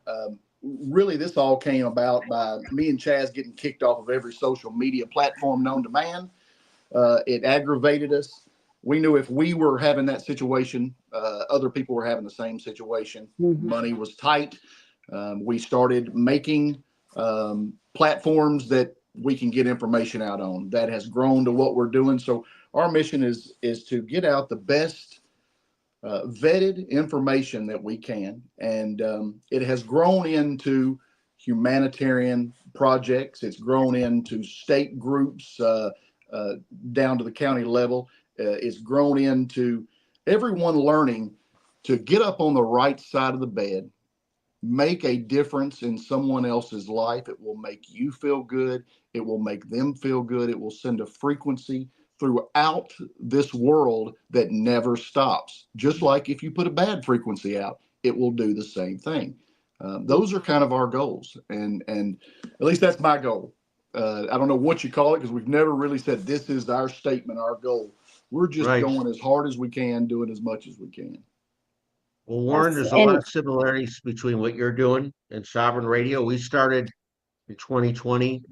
Really, this all came about by me and Chaz getting kicked off of every social media platform known to man. It aggravated us. We knew if we were having that situation, other people were having the same situation. Money was tight. We started making platforms that we can get information out on. That has grown to what we're doing. So our mission is to get out the best vetted information that we can. And it has grown into humanitarian projects. It's grown into state groups down to the county level. It's grown into everyone learning to get up on the right side of the bed, make a difference in someone else's life. It will make you feel good. It will make them feel good. It will send a frequency throughout this world that never stops. Just like if you put a bad frequency out, it will do the same thing. Those are kind of our goals. And at least that's my goal. I don't know what you call it because we've never really said this is our statement, our goal. We're just going as hard as we can, doing as much as we can. Well, Warren, there's a lot of similarities between what you're doing and Sovereign Radio. We started in 2020.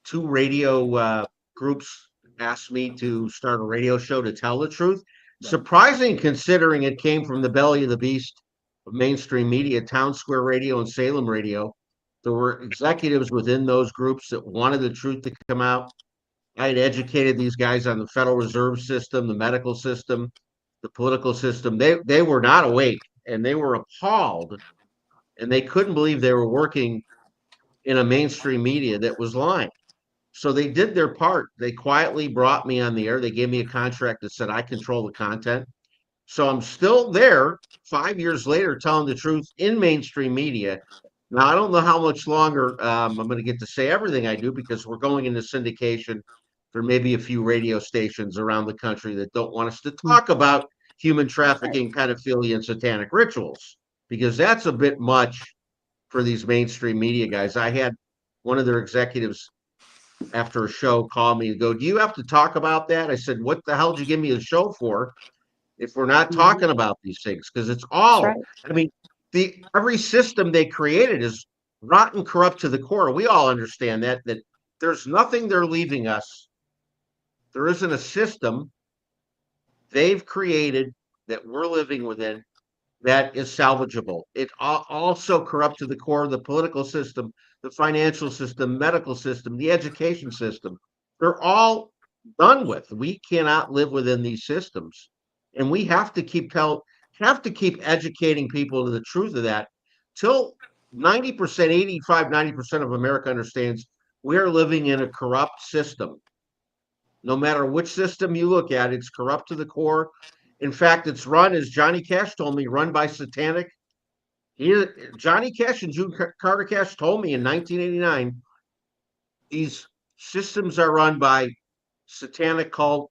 2 radio groups asked me to start a radio show to tell the truth. Right. Surprising considering it came from the belly of the beast of mainstream media, Town Square Radio and Salem Radio. There were executives within those groups that wanted the truth to come out. I had educated these guys on the Federal Reserve System, the medical system, the political system. They were not awake, and they were appalled, and they couldn't believe they were working in a mainstream media that was lying. So they did their part. They quietly brought me on the air. They gave me a contract that said I control the content. So I'm still there 5 years later telling the truth in mainstream media. Now, I don't know how much longer I'm going to get to say everything I do because we're going into syndication. There may be a few radio stations around the country that don't want us to talk about human trafficking, pedophilia, and satanic rituals because that's a bit much for these mainstream media guys. I had one of their executives after a show call me and go, "Do you have to talk about that?" I said, "What the hell did you give me a show for if we're not talking about these things?" Because it's all, right. I mean, every system they created is rotten, corrupt to the core. We all understand that there's nothing they're leaving us. There isn't a system they've created that we're living within that is salvageable. It also corrupt to the core of the political system, the financial system, medical system, the education system. They're all done with. We cannot live within these systems. And we have to keep educating people to the truth of that till 90%, 85, 90% of America understands we are living in a corrupt system. No matter which system you look at, it's corrupt to the core. In fact, it's run, as Johnny Cash told me, run by satanic. Johnny Cash and June Carter Cash told me in 1989, these systems are run by satanic cult,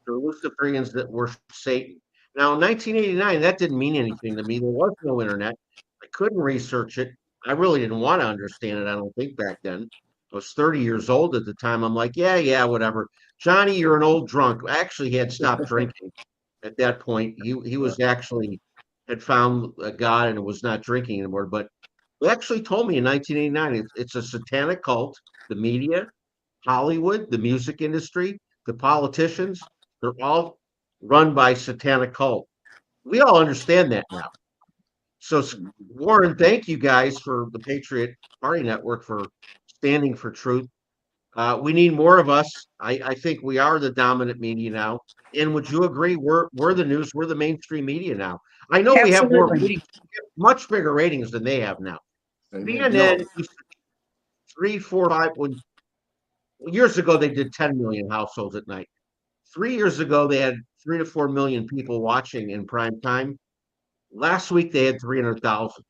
the Luciferians that worship Satan. Now, in 1989, that didn't mean anything to me. There was no internet. I couldn't research it. I really didn't want to understand it, I don't think, back then. I was 30 years old at the time. I'm like, yeah, whatever. Johnny, you're an old drunk. I actually had stopped drinking at that point. He was actually had found God and was not drinking anymore. But they actually told me in 1989 it's a satanic cult. The media, Hollywood, the music industry, the politicians, they're all run by satanic cult. We all understand that now. So, Warren, thank you guys for the Patriot Party Network for standing for truth. We need more of us. I think we are the dominant media now. And would you agree? We're the news. We're the mainstream media now. I know we have more Absolutely. ratings, much bigger ratings than they have now. Amen. CNN used to be 3, 4, 5. When years ago they did 10 million households at night. 3 years ago they had 3 to 4 million people watching in prime time. Last week they had 300,000.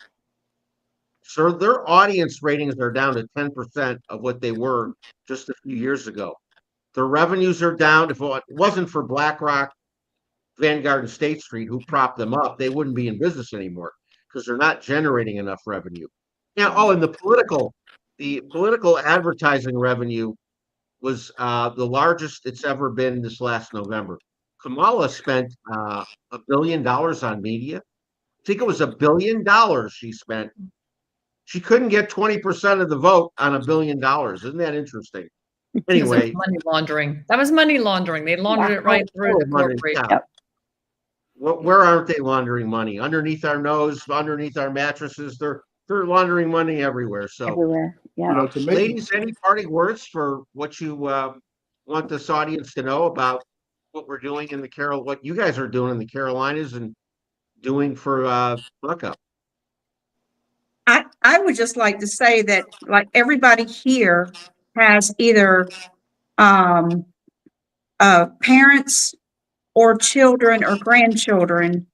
So their audience ratings are down to 10% of what they were just a few years ago. Their revenues are down. If it wasn't for BlackRock, Vanguard, and State Street, who propped them up, they wouldn't be in business anymore because they're not generating enough revenue. Now, and the political advertising revenue was the largest it's ever been this last November. Kamala spent $1 billion on media. I think it was $1 billion she spent. She couldn't get 20% of the vote on $1 billion. Isn't that interesting? Anyway, money laundering. That was money laundering. They laundered it right through the corporate. Yeah. Where aren't they laundering money? Underneath our nose, underneath our mattresses. They're laundering money everywhere. So, everywhere. Yeah. Ladies, any parting words for what you want this audience to know about what we're doing in what you guys are doing in the Carolinas and doing for Buckup? I would just like to say that, like, everybody here has either parents or children or grandchildren,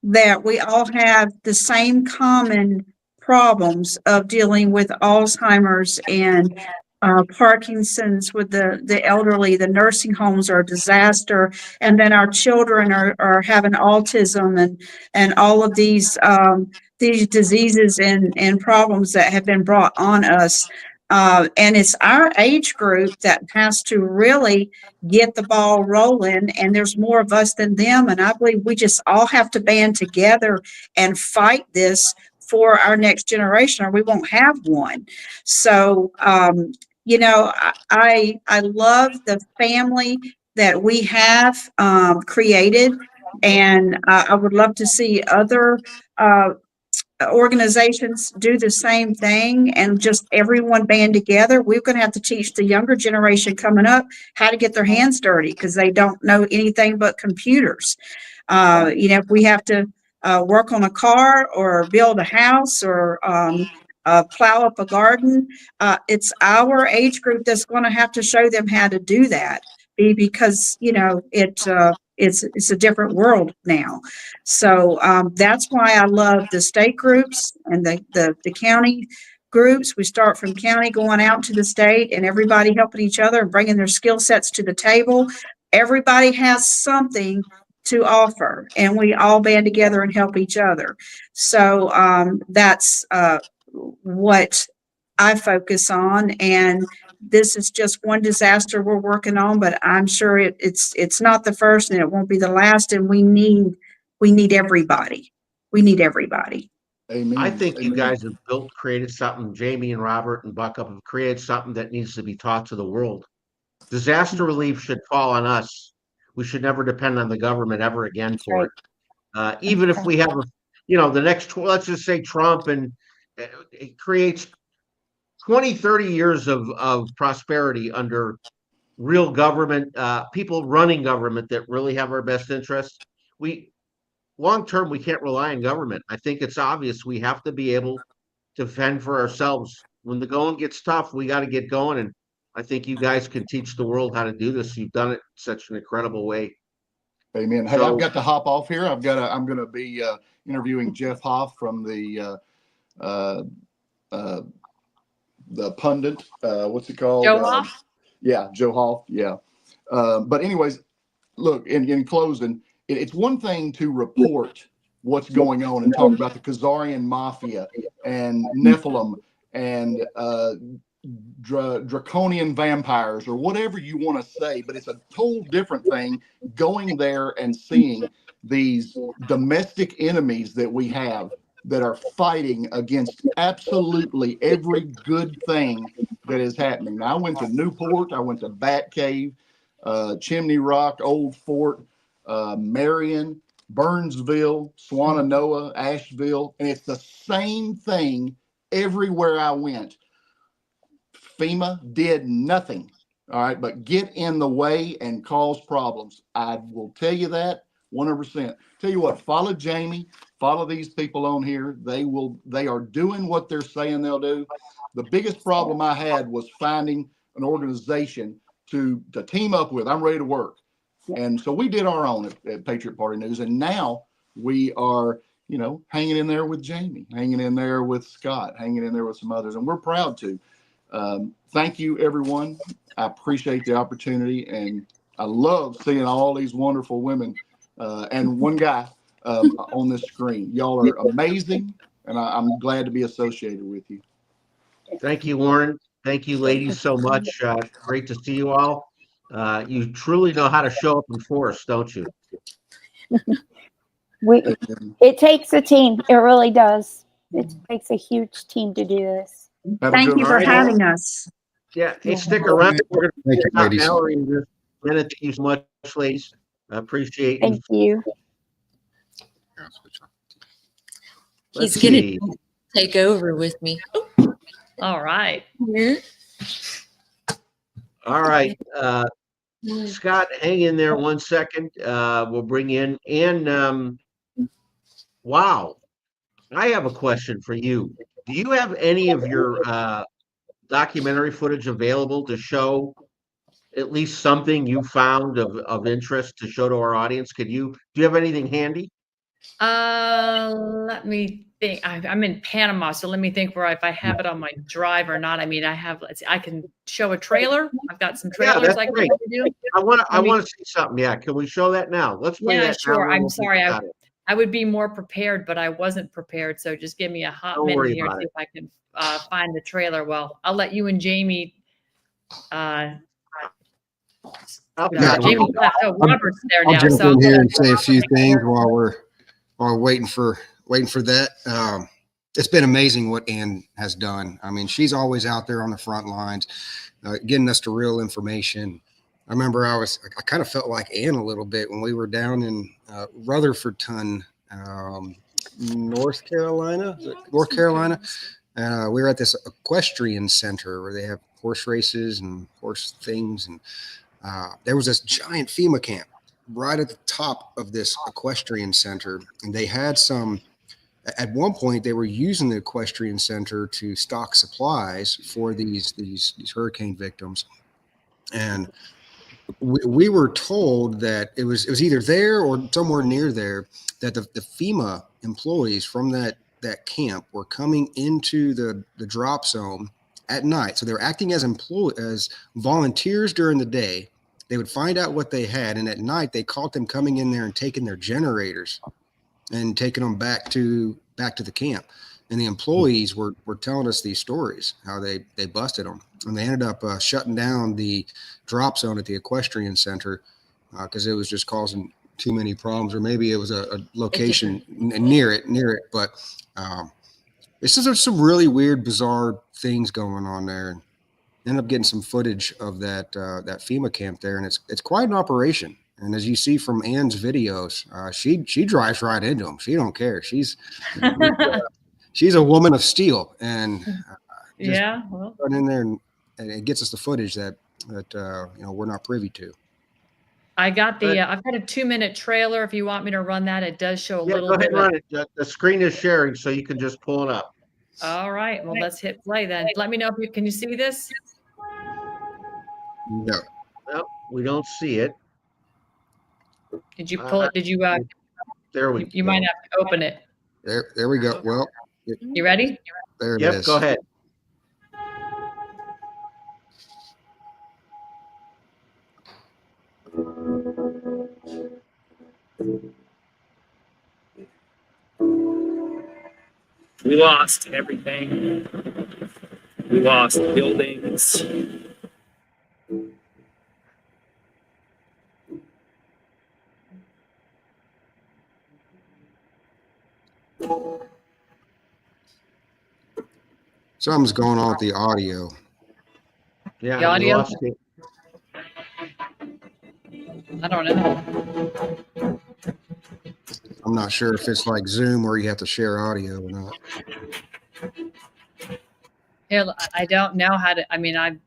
that we all have the same common problems of dealing with Alzheimer's and Parkinson's with the elderly. The nursing homes are a disaster, and then our children are having autism and all of these diseases and problems that have been brought on us. And it's our age group that has to really get the ball rolling, and there's more of us than them. And I believe we just all have to band together and fight this for our next generation, or we won't have one. So, I love the family that we have created, and I would love to see other organizations do the same thing, and just everyone band together. We're going to have to teach the younger generation coming up how to get their hands dirty, because they don't know anything but computers. If we have to work on a car or build a house or plow up a garden, it's our age group that's going to have to show them how to do that, because it's a different world now. So that's why I love the state groups and the county groups. We start from county going out to the state, and everybody helping each other and bringing their skill sets to the table. Everybody has something to offer, and we all band together and help each other. So that's what I focus on. And this is just one disaster we're working on, but I'm sure it's not the first, and it won't be the last. And we need everybody. We need everybody. Amen. I think you guys have created something. Jamie and Robert and Buckup have created something that needs to be taught to the world. Disaster relief should fall on us. We should never depend on the government ever again for it. Even if we have, the next, let's just say Trump, and it creates 20, 30 years of prosperity under real government, people running government that really have our best interests. Long term, we can't rely on government. I think it's obvious we have to be able to fend for ourselves. When the going gets tough, we got to get going. And I think you guys can teach the world how to do this. You've done it in such an incredible way. Amen. Hey, I've got to hop off here. I'm going to be interviewing Jeff Hoff from the pundit. What's it called? Joe Hoff? Yeah, Joe Hoff. Yeah. But anyways, look, in closing, it's one thing to report what's going on and talk about the Khazarian mafia and Nephilim and draconian vampires or whatever you want to say, but it's a total different thing going there and seeing these domestic enemies that we have that are fighting against absolutely every good thing that is happening. Now, I went to Newport, I went to Bat Cave, Chimney Rock, Old Fort, Marion, Burnsville, Swannanoa, Asheville, and it's the same thing everywhere I went. FEMA did nothing, all right, but get in the way and cause problems. I will tell you that 100%. Tell you what, follow Jamie, follow these people on here. They are doing what they're saying they'll do. The biggest problem I had was finding an organization to team up with. I'm ready to work. And so we did our own at Patriot Party News. And now we are, you know, hanging in there with Jamie, hanging in there with Scott, hanging in there with some others. And we're proud to. Thank you, everyone. I appreciate the opportunity. And I love seeing all these wonderful women and one guy on this screen. Y'all are amazing. And I'm glad to be associated with you. Thank you, Warren. Thank you, ladies, so much. Great to see you all. You truly know how to show up in force, don't you? It takes a team. It really does. It takes a huge team to do this. Thank you for having us. Yeah, hey, stick around. We're Thank you, ladies. Mallory in just a minute. Thank you so much, ladies. I appreciate Thank you. Let's He's going see. to take over with me. All right. Here. All right. Scott, hang in there 1 second. We'll bring in. And wow, I have a question for you. Do you have any of your documentary footage available to show at least something you found of interest to show to our audience? Do you have anything handy? Let me think. I'm in Panama, so let me think if I have it on my drive or not. I mean, I can show a trailer. I've got some trailers. Yeah, that's I can great. do. I want to see something. Yeah, can we show that now? Let's play Yeah, that sure. now. I'm sorry. I would be more prepared, but I wasn't prepared. So just give me a hot Don't minute worry here to about see it. if I can find the trailer. Well, I'll let you and Jamie. Jamie left. Oh, Robert's there I'll now. jump So in here and say a few things while we're waiting for that. It's been amazing what Ann has done. I mean, she's always out there on the front lines, getting us the real information. I remember I kind of felt like Ann a little bit when we were down in Rutherfordton, North Carolina. We were at this equestrian center where they have horse races and horse things. And there was this giant FEMA camp right at the top of this equestrian center. And they had at one point they were using the equestrian center to stock supplies for these hurricane victims. And we were told that it was either there or somewhere near there that the FEMA employees from that camp were coming into the drop zone at night. So they were acting as volunteers during the day. They would find out what they had, and at night they caught them coming in there and taking their generators and taking them back to the camp. And the employees were telling us these stories, how they busted them. And they ended up shutting down the drop zone at the equestrian center because it was just causing too many problems, or maybe it was a location near it. But it's just there's some really weird, bizarre things going on there. And ended up getting some footage of that FEMA camp there, and it's quite an operation. And as you see from Ann's videos, she drives right into them. She don't care. She's a woman of steel, and run in there and it gets us the footage that we're not privy to. I've got a 2-minute trailer. If you want me to run that, it does show a little bit. Go ahead and run it. The screen is sharing, so you can just pull it up. All right. Well, let's hit play then. Let me know if can you see this? No. Well, we don't see it. Did you pull it? Did you? There we go. You might have to open it. There we go. Well, you ready? There it is. Go ahead. We lost everything. We lost buildings. Something's going on with the audio. Yeah, The audio? we lost it. I don't know. I'm not sure if it's like Zoom where you have to share audio or not. Here, I don't know how to. I mean,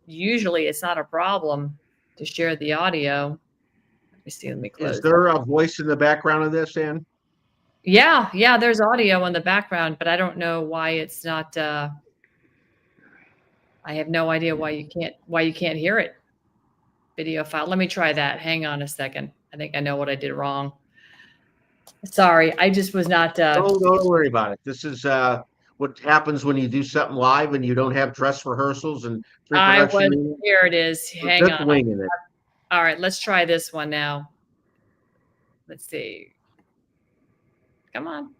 usually it's not a problem to share the audio. Let me see. Let me close. Is there a voice in the background of this, Ann? Yeah, there's audio in the background, but I don't know why it's not. I have no idea why you can't hear it. Video file. Let me try that. Hang on a second. I think I know what I did wrong. Sorry, I just was not. Don't worry about it. This is what happens when you do something live and you don't have dress rehearsals and pre-production. Here it is. Hang just on. winging it. All right, let's try this one now. Let's see. Come on.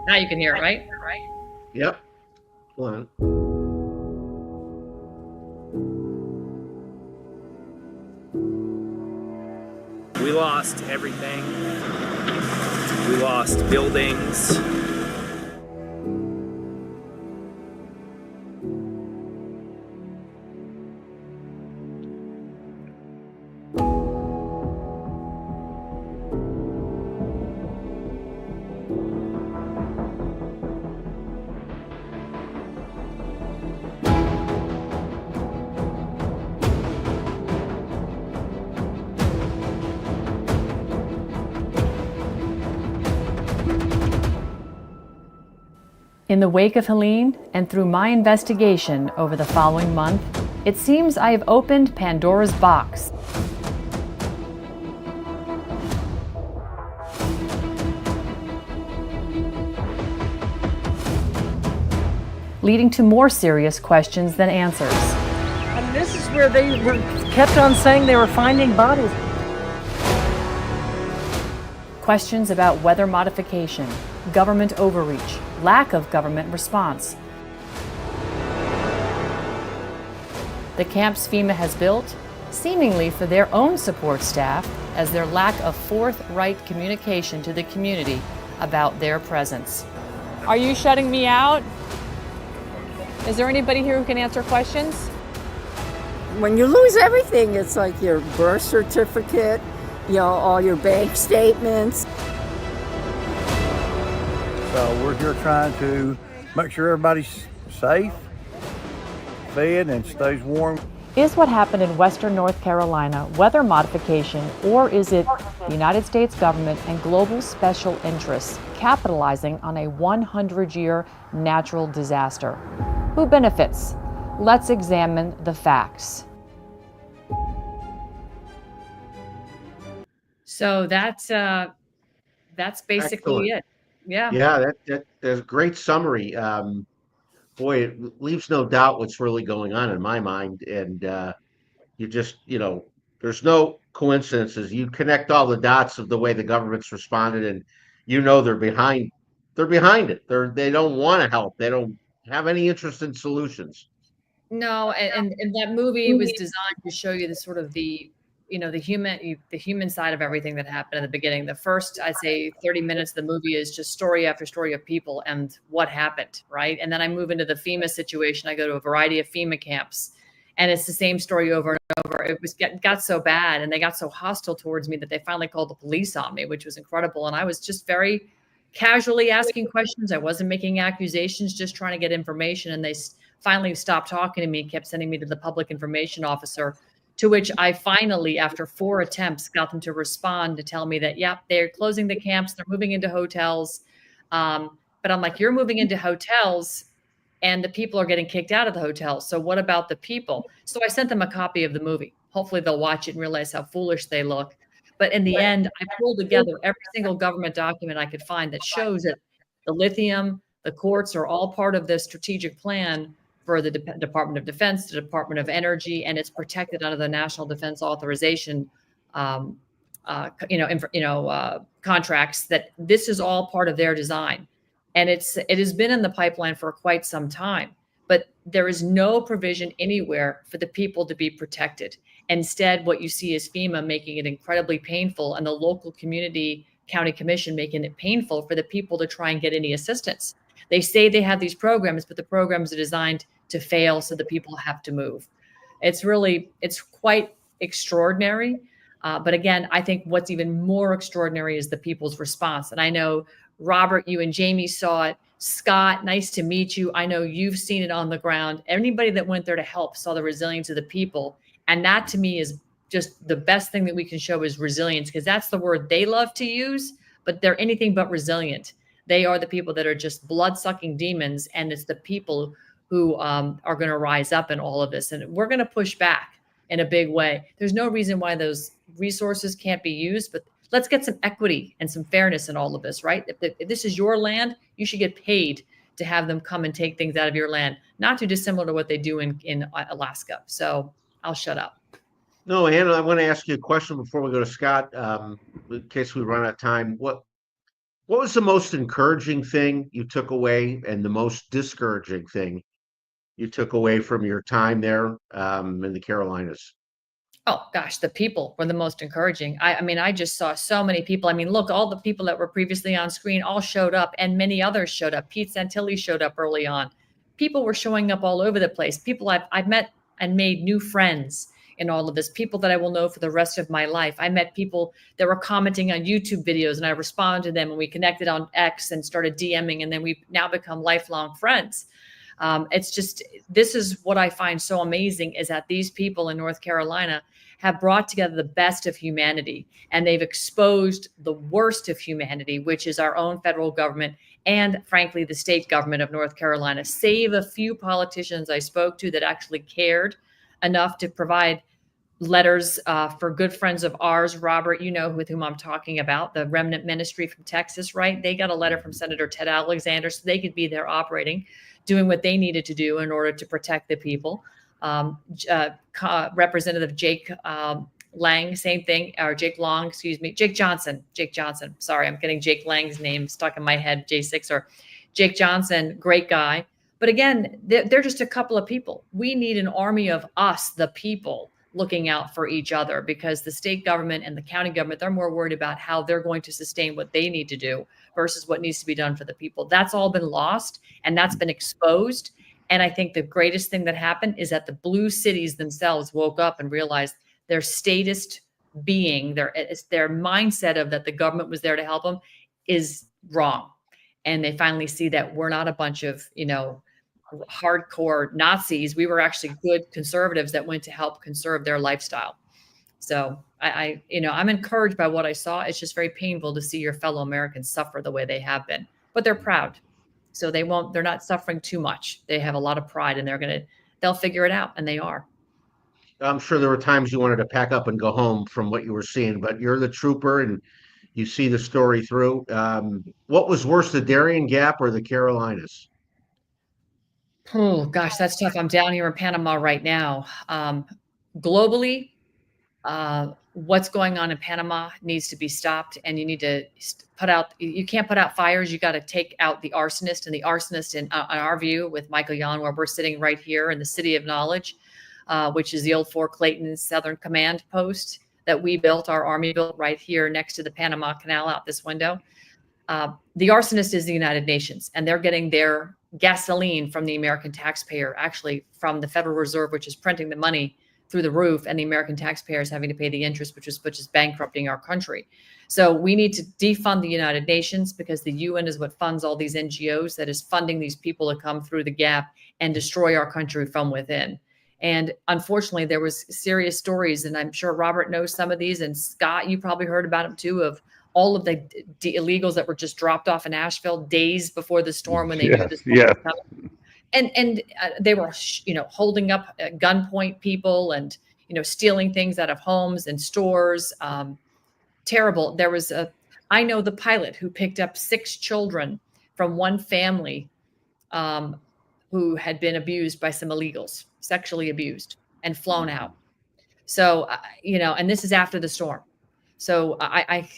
Now you can hear it, right? Yep. Go on. We lost everything. We lost buildings. In the wake of Helene, and through my investigation over the following month, it seems I have opened Pandora's box. Leading to more serious questions than answers. And this is where they were kept on saying they were finding bodies. Questions about weather modification, government overreach, lack of government response. The camps FEMA has built, seemingly for their own support staff, as their lack of forthright communication to the community about their presence. Are you shutting me out? Is there anybody here who can answer questions? When you lose everything, it's like your birth certificate, you know, all your bank statements. So we're here trying to make sure everybody's safe, fed, and stays warm. Is what happened in Western North Carolina weather modification, or is it the United States government and global special interests capitalizing on a 100-year natural disaster? Who benefits? Let's examine the facts. So that's basically it. Yeah. Yeah, that's a great summary. Boy, it leaves no doubt what's really going on in my mind. And you just, there's no coincidences. You connect all the dots of the way the government's responded, and they're behind it. They don't want to help. They don't have any interest in solutions. No, and that movie was designed to show you the sort of the human side of everything that happened in the beginning. The first, I'd say 30 minutes of the movie is just story after story of people and what happened, right? And then I move into the FEMA situation. I go to a variety of FEMA camps, and it's the same story over and over. It got so bad, and they got so hostile towards me that they finally called the police on me, which was incredible. And I was just very casually asking questions. I wasn't making accusations, just trying to get information. And they finally stopped talking to me, kept sending me to the public information officer, to which I finally, after 4 attempts, got them to respond to tell me that, yep, they're closing the camps, they're moving into hotels. But I'm like, you're moving into hotels and the people are getting kicked out of the hotels. So what about the people? So I sent them a copy of the movie. Hopefully they'll watch it and realize how foolish they look. But in the end, I pulled together every single government document I could find that shows that the lithium, the quartz are all part of the strategic plan for the Department of Defense, the Department of Energy, and it's protected under the National Defense Authorization contracts, that this is all part of their design. And it has been in the pipeline for quite some time, but there is no provision anywhere for the people to be protected. Instead, what you see is FEMA making it incredibly painful, and the local community county commission making it painful for the people to try and get any assistance. They say they have these programs, but the programs are designed to fail, so the people have to move. It's quite extraordinary. But again, I think what's even more extraordinary is the people's response. And I know, Robert, you and Jamie saw it. Scott, nice to meet you. I know you've seen it on the ground. Anybody that went there to help saw the resilience of the people. And that, to me, is just the best thing that we can show is resilience, because that's the word they love to use, but they're anything but resilient. They are the people that are just blood-sucking demons, and it's the people who are going to rise up in all of this. And we're going to push back in a big way. There's no reason why those resources can't be used, but let's get some equity and some fairness in all of this, right? If this is your land, you should get paid to have them come and take things out of your land, not too dissimilar to what they do in Alaska. So I'll shut up. No, Anna, I want to ask you a question before we go to Scott, in case we run out of time. What was the most encouraging thing you took away, and the most discouraging thing you took away from your time there in the Carolinas? Oh gosh, the people were the most encouraging. I mean, I just saw so many people. I mean, look, all the people that were previously on screen all showed up, and many others showed up. Pete Santilli showed up early on. People were showing up all over the place. People I've met and made new friends in all of this, people that I will know for the rest of my life. I met people that were commenting on YouTube videos, and I responded to them, and we connected on X and started DMing, and then we've now become lifelong friends. It's just, this is what I find so amazing, is that these people in North Carolina have brought together the best of humanity, and they've exposed the worst of humanity, which is our own federal government and, frankly, the state government of North Carolina, save a few politicians I spoke to that actually cared enough to provide letters for good friends of ours. Robert, you know with whom I'm talking about, the Remnant Ministry from Texas, right? They got a letter from Senator Ted Alexander so they could be there operating, doing what they needed to do in order to protect the people. Representative Jake Lang, same thing, or Jake Long, excuse me, Jake Johnson. Sorry, I'm getting Jake Lang's name stuck in my head, J6, or Jake Johnson, great guy. But again, they're just a couple of people. We need an army of us, the people, looking out for each other, because the state government and the county government, they're more worried about how they're going to sustain what they need to do versus what needs to be done for the people. That's all been lost, and that's been exposed. And I think the greatest thing that happened is that the blue cities themselves woke up and realized their statist being, their mindset of that the government was there to help them is wrong. And they finally see that we're not a bunch of, hardcore Nazis. We were actually good conservatives that went to help conserve their lifestyle. So I'm encouraged by what I saw. It's just very painful to see your fellow Americans suffer the way they have been, but they're proud. So they're not suffering too much. They have a lot of pride, and they'll figure it out, and they are. I'm sure there were times you wanted to pack up and go home from what you were seeing, but you're the trooper and you see the story through. What was worse, the Darien Gap or the Carolinas? Oh gosh, that's tough. I'm down here in Panama right now. Globally, what's going on in Panama needs to be stopped, and you need to you can't put out fires. You got to take out the arsonist, and the arsonist, in our view, with Michael Yon, where we're sitting right here in the City of Knowledge, which is the old Fort Clayton Southern Command post that we built, our Army built right here next to the Panama Canal out this window. The arsonist is the United Nations, and they're getting their gasoline from the American taxpayer, actually from the Federal Reserve, which is printing the money through the roof, and the American taxpayers having to pay the interest, which is bankrupting our country. So we need to defund the United Nations, because the UN is what funds all these NGOs, that is funding these people to come through the gap and destroy our country from within. And unfortunately, there was serious stories, and I'm sure Robert knows some of these, and Scott, you probably heard about them too, of all of the illegals that were just dropped off in Asheville days before the storm, when they knew the storm was coming. And they were, holding up at gunpoint people and, stealing things out of homes and stores. Terrible. I know the pilot who picked up 6 children from one family who had been abused by some illegals, sexually abused, and flown out. So, and this is after the storm. So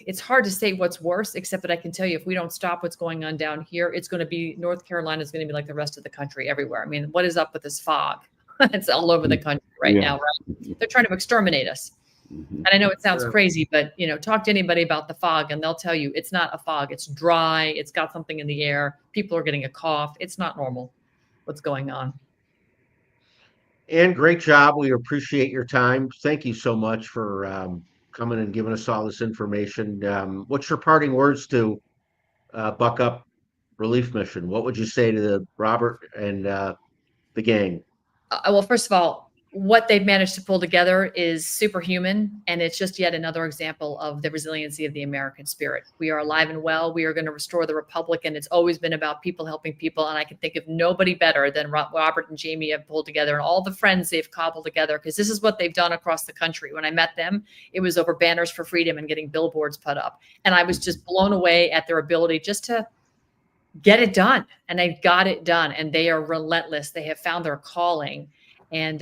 it's hard to say what's worse, except that I can tell you, if we don't stop what's going on down here, it's going to be, North Carolina is going to be like the rest of the country everywhere. I mean, what is up with this fog? It's all over the country right now, right? They're trying to exterminate us. And I know it sounds crazy, but talk to anybody about the fog and they'll tell you it's not a fog. It's dry. It's got something in the air. People are getting a cough. It's not normal what's going on. And great job. We appreciate your time. Thank you so much for coming and giving us all this information. What's your parting words to Buck Up Relief Mission? What would you say to Robert and the gang? Well, first of all, what they've managed to pull together is superhuman, and it's just yet another example of the resiliency of the American spirit. We are alive and well. We are going to restore the Republic, and it's always been about people helping people, and I can think of nobody better than Robert and Jamie have pulled together, and all the friends they've cobbled together, because this is what they've done across the country. When I met them, it was over banners for freedom and getting billboards put up, and I was just blown away at their ability just to get it done, and they got it done, and they are relentless. They have found their calling. And,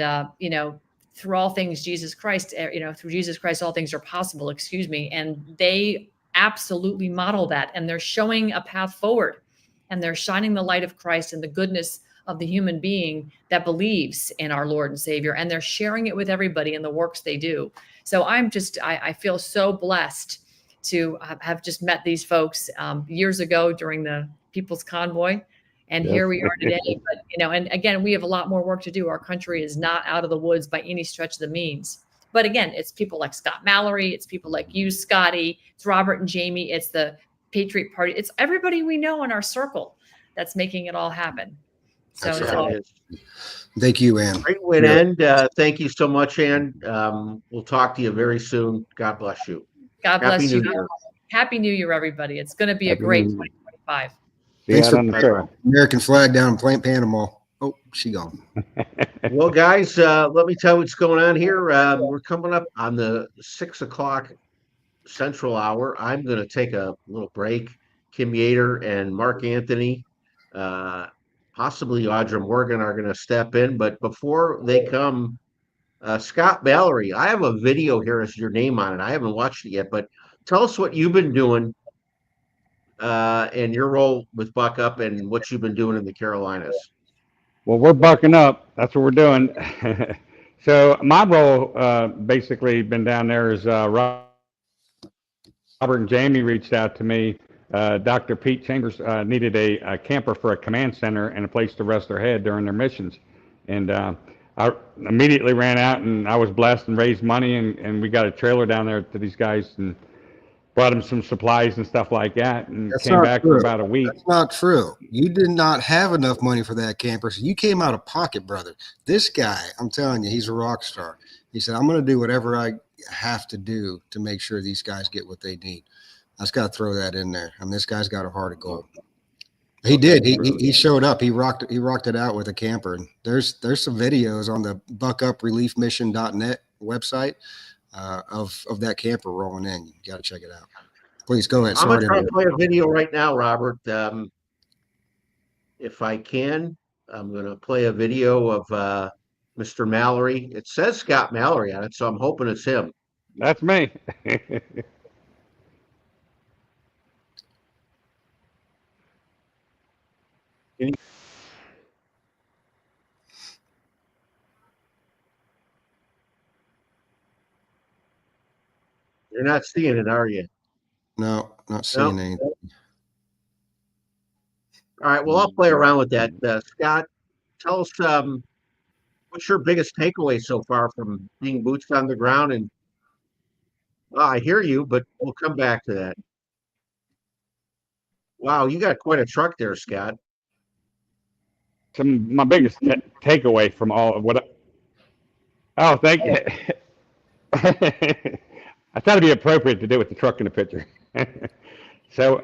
through all things, Jesus Christ, through Jesus Christ, all things are possible, And they absolutely model that. And they're showing a path forward, and they're shining the light of Christ and the goodness of the human being that believes in our Lord and Savior. And they're sharing it with everybody in the works they do. So I feel so blessed to have just met these folks years ago during the People's Convoy. And here we are today. But, and again, we have a lot more work to do. Our country is not out of the woods by any stretch of the means. But again, it's people like Scott Mallory. It's people like you, Scotty. It's Robert and Jamie. It's the Patriot Party. It's everybody we know in our circle that's making it all happen. So thank you, Ann. Great way to end. Thank you so much, Ann. We'll talk to you very soon. God bless you. God bless you. Happy New Year, everybody. It's going to be a great 2025. Thanks for the American flag down in Panama. Oh, she gone. Well, guys, let me tell you what's going on here. We're coming up on the 6 o'clock Central Hour. I'm going to take a little break. Kim Yater and Mark Anthony, possibly Audra Morgan, are going to step in. But before they come, Scott Mallory, I have a video here as your name on it. I haven't watched it yet, but tell us what you've been doing and your role with Buck Up and what you've been doing in the Carolinas. Well, we're bucking up. That's what we're doing. So my role basically been down there is Robert and Jamie reached out to me. Dr. Pete Chambers needed a camper for a command center and a place to rest their head during their missions. And I immediately ran out, and I was blessed and raised money, and we got a trailer down there to these guys and brought them some supplies and stuff like that, and came back for about a week. That's not true. You did not have enough money for that camper, so you came out of pocket, brother. This guy, I'm telling you, he's a rock star. He said, I'm going to do whatever I have to do to make sure these guys get what they need. I just got to throw that in there. I mean, this guy's got a heart of gold. He did. He showed up. He rocked it out with a camper. And there's some videos on the buckupreliefmission.net website of that camper rolling in. You got to check it out. Please go ahead. I'm going to try to play a video right now, Robert. If I can, I'm going to play a video of Mr. Mallory. It says Scott Mallory on it, so I'm hoping it's him. That's me. You're not seeing it, are you? No, not seeing anything. All right, well, I'll play around with that. Scott, tell us what's your biggest takeaway so far from being boots on the ground? And I hear you, but we'll come back to that. Wow, you got quite a truck there, Scott. My biggest takeaway from all of what thank you. I thought it'd be appropriate to do with the truck in the picture. So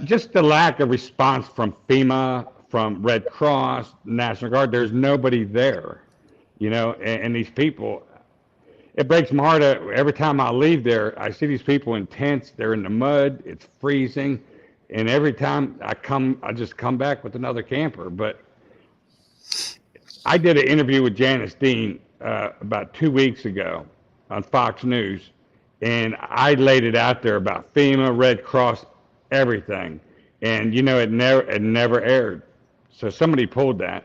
just the lack of response from FEMA, from Red Cross, National Guard. There's nobody there, and these people, it breaks my heart. Every time I leave there, I see these people in tents. They're in the mud. It's freezing. And every time I just come back with another camper. But I did an interview with Janice Dean about 2 weeks ago on Fox News. And I laid it out there about FEMA, Red Cross, everything. And it never aired. So somebody pulled that.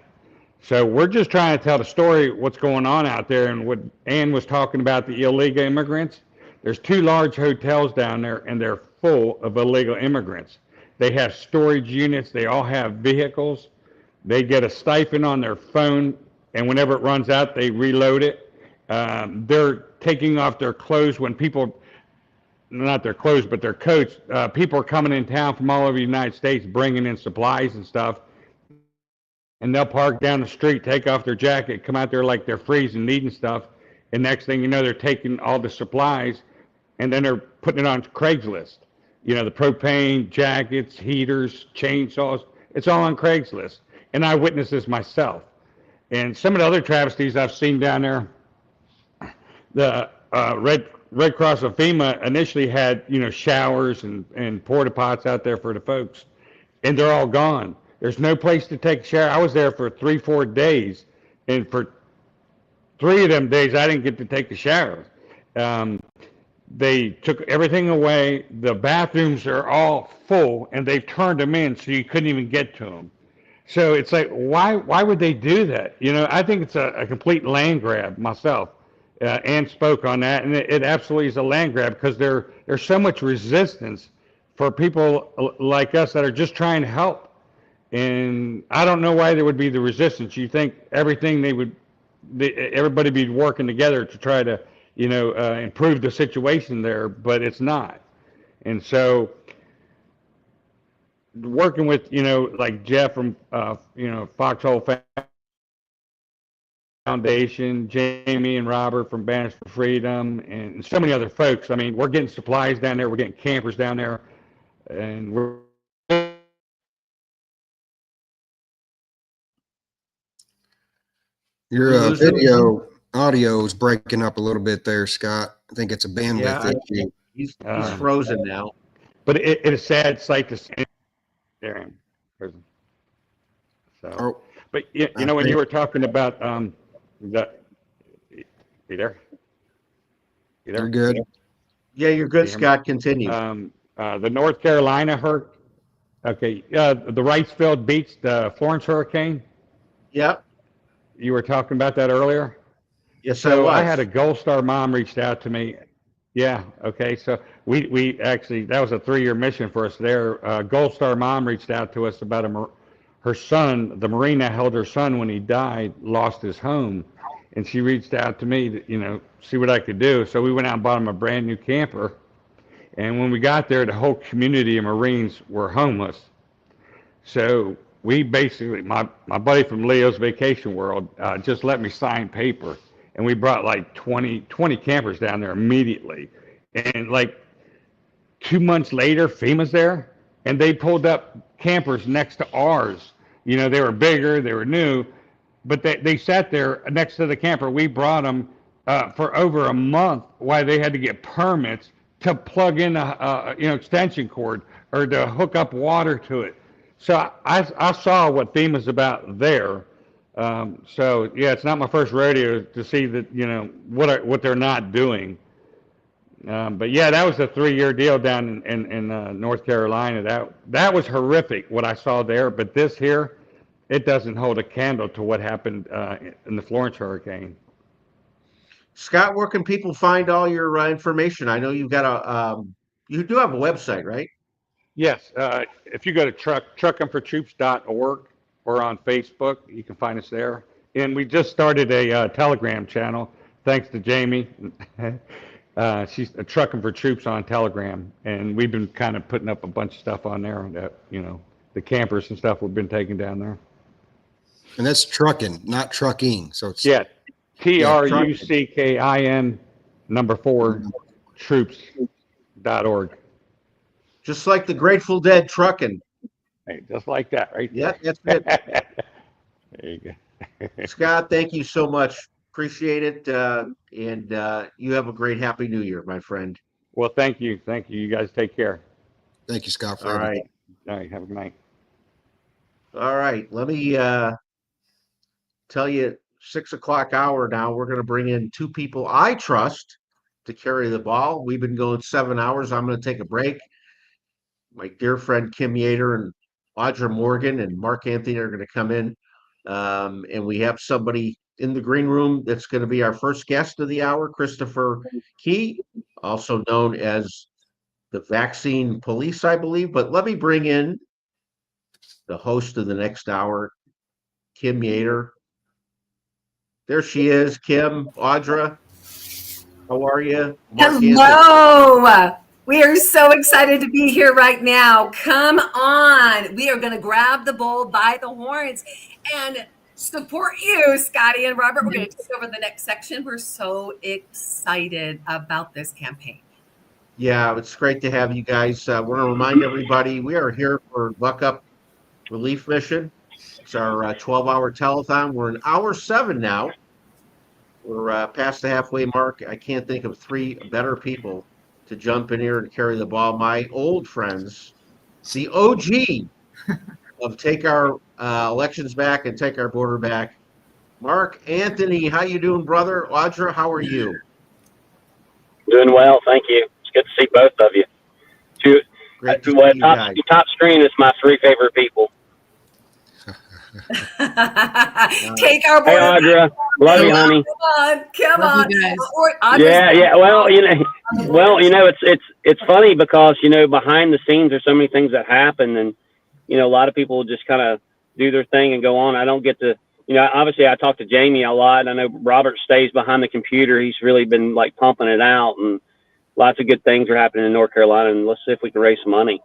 So we're just trying to tell the story, what's going on out there, and what Ann was talking about, the illegal immigrants. There's 2 large hotels down there, and they're full of illegal immigrants. They have storage units. They all have vehicles. They get a stipend on their phone, and whenever it runs out, they reload it. They're taking off their clothes when people, not their clothes, but their coats. People are coming in town from all over the United States, bringing in supplies and stuff, and they'll park down the street, take off their jacket, come out there like they're freezing, needing stuff, and next thing you know, they're taking all the supplies, and then they're putting it on Craigslist. The propane, jackets, heaters, chainsaws, it's all on Craigslist. And I witnessed this myself. And some of the other travesties I've seen down there, the Red Cross of FEMA initially had, showers and porta pots out there for the folks, and they're all gone. There's no place to take a shower. I was there for 3-4 days, and for 3 of them days, I didn't get to take a shower. They took everything away. The bathrooms are all full, and they've turned them in so you couldn't even get to them. So it's like, why would they do that? I think it's a complete land grab myself. Ann spoke on that, and it absolutely is a land grab, because there's so much resistance for people like us that are just trying to help. And I don't know why there would be the resistance. You think everybody be working together to try to, improve the situation there, but it's not. And so working with, like Jeff from, Foxhole Foundation, Jamie and Robert from Banners for Freedom, and so many other folks. I mean, we're getting supplies down there. We're getting campers down there, and we're Your video audio is breaking up a little bit there, Scott. I think it's a bandwidth issue. He's frozen now. But it's a sad sight to see there in prison. So, but when you were talking about you there? You're good. Yeah, you're good, Scott. Continue. The North Carolina hurt. Okay, the Wrightsville beats the Florence hurricane. Yep. You were talking about that earlier? Yes, so I had a Gold Star mom reached out to me. Yeah, okay. So we actually, that was a 3-year mission for us there. Gold Star mom reached out to us about her son, the Marine that held her son when he died, lost his home. And she reached out to me to, see what I could do. So we went out and bought him a brand new camper. And when we got there, the whole community of Marines were homeless. So we basically, my buddy from Leo's Vacation World just let me sign paper, and we brought like 20 campers down there immediately. And like 2 months later, FEMA's there, and they pulled up campers next to ours. They were bigger, they were new, but they sat there next to the camper. We brought them for over a month while they had to get permits to plug in a extension cord or to hook up water to it. So I saw what FEMA's about there. So yeah, it's not my first rodeo to see that what they're not doing. But yeah, that was a 3-year deal down in North Carolina. That was horrific what I saw there. But this here, it doesn't hold a candle to what happened in the Florence hurricane. Scott, where can people find all your information? I know you've got you do have a website, right? Yes, if you go to truckingfortroops.org or on Facebook, you can find us there. And we just started a Telegram channel, thanks to Jamie. She's Trucking for Troops on Telegram, and we've been kind of putting up a bunch of stuff on there that, the campers and stuff we've been taking down there. And that's trucking, not trucking. So it's TRUCKIN 4 troops.org. Just like the Grateful Dead trucking. Hey, just like that, right? Yeah, that's good. There you go. Scott, thank you so much. Appreciate it. And you have a great Happy New Year, my friend. Well, thank you. Thank you. You guys take care. Thank you, Scott. All right. All right. Have a good night. All right. Let me tell you, 6 o'clock hour now, we're going to bring in 2 people I trust to carry the ball. We've been going 7 hours. I'm going to take a break. My dear friend Kim Yater and Audra Morgan and Mark Anthony are going to come in. And we have somebody in the green room that's going to be our first guest of the hour, Christopher Key, also known as the vaccine police, I believe. But let me bring in the host of the next hour, Kim Yater. There she is, Kim, Audra. How are you? Mark Hello. Anthony. We are so excited to be here right now. Come on. We are going to grab the bull by the horns and support you, Scotty and Robert. We're going to take over the next section. We're so excited about this campaign. Yeah, it's great to have you guys. We're going to remind everybody we are here for Buck Up Relief Mission. It's our 12-hour telethon. We're in hour 7 now. We're past the halfway mark. I can't think of 3 better people to jump in here and carry the ball. My old friends, the OG of Take Our Elections Back and Take Our Border Back. Mark Anthony, how you doing, brother? Audra, how are you? Doing well, thank you. It's good to see both of you. Top screen is my 3 favorite people. Take our border. Hey, Audra. Love you, honey. Come on. Yeah. Well, it's funny because, behind the scenes, there's so many things that happen, and, a lot of people just kind of do their thing and go on. I don't get to, obviously I talk to Jamie a lot. I know Robert stays behind the computer. He's really been pumping it out, and lots of good things are happening in North Carolina, and let's see if we can raise some money.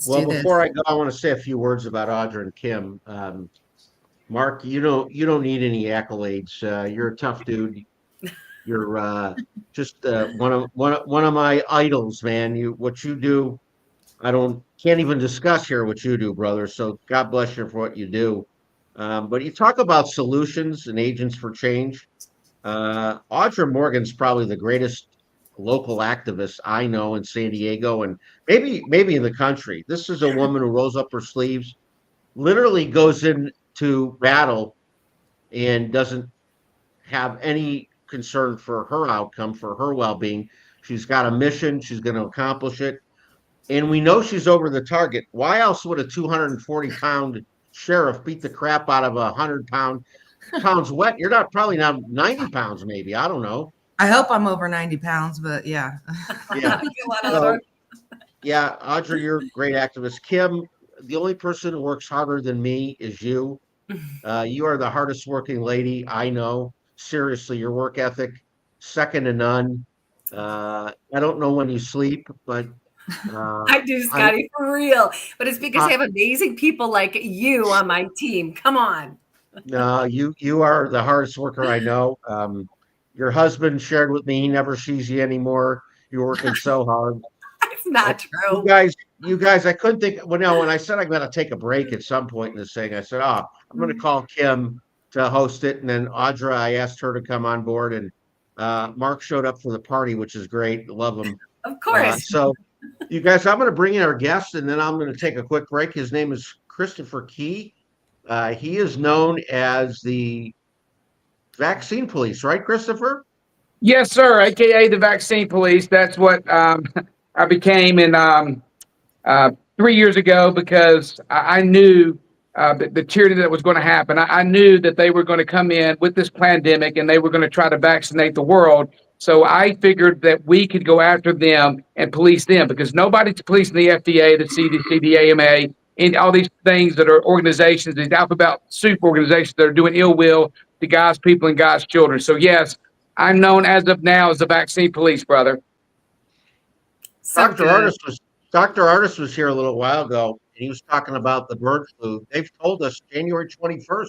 Well, before I go, I want to say a few words about Audra and Kim. Mark, you don't need any accolades. You're a tough dude. You're just one of my idols, man. What you do, can't even discuss here what you do, brother. So God bless you for what you do. But you talk about solutions and agents for change. Audra Morgan's probably the greatest local activist I know in San Diego and maybe in the country. This is a woman who rolls up her sleeves, literally goes into battle and doesn't have any concern for her outcome, for her well-being. She's got a mission. She's going to accomplish it. And we know she's over the target. Why else would a 240-pound sheriff beat the crap out of a 100-pounds wet? You're probably not 90 pounds, maybe. I don't know. I hope I'm over 90 pounds, but yeah. Yeah. Audra, you're a great activist. Kim, the only person who works harder than me is you. You are the hardest working lady I know. Seriously, your work ethic, second to none. I don't know when you sleep, but I do, Scotty, for real. But it's because I have amazing people like you on my team. Come on. No, you are the hardest worker I know. Your husband shared with me he never sees you anymore. You're working so hard. It's not true. You guys, I couldn't think. Well, no, when I said I'm going to take a break at some point in this thing, I said, I'm going to call Kim to host it. And then Audra, I asked her to come on board. And Mark showed up for the party, which is great. Love him. Of course. So you guys, I'm going to bring in our guest, and then I'm going to take a quick break. His name is Christopher Key. He is known as the vaccine police, right, Christopher? Yes, sir. AKA the vaccine police. That's what I became in 3 years ago because I knew the tyranny that was going to happen. I knew that they were going to come in with this pandemic and they were going to try to vaccinate the world. So I figured that we could go after them and police them because nobody's policing the FDA, the CDC, the AMA, and all these things that are organizations, these alphabet soup organizations that are doing ill will to God's people and God's children. So yes, I'm known as of now as the vaccine police, brother. Dr. Artis was here a little while ago, and he was talking about the bird flu. They've told us January 21st,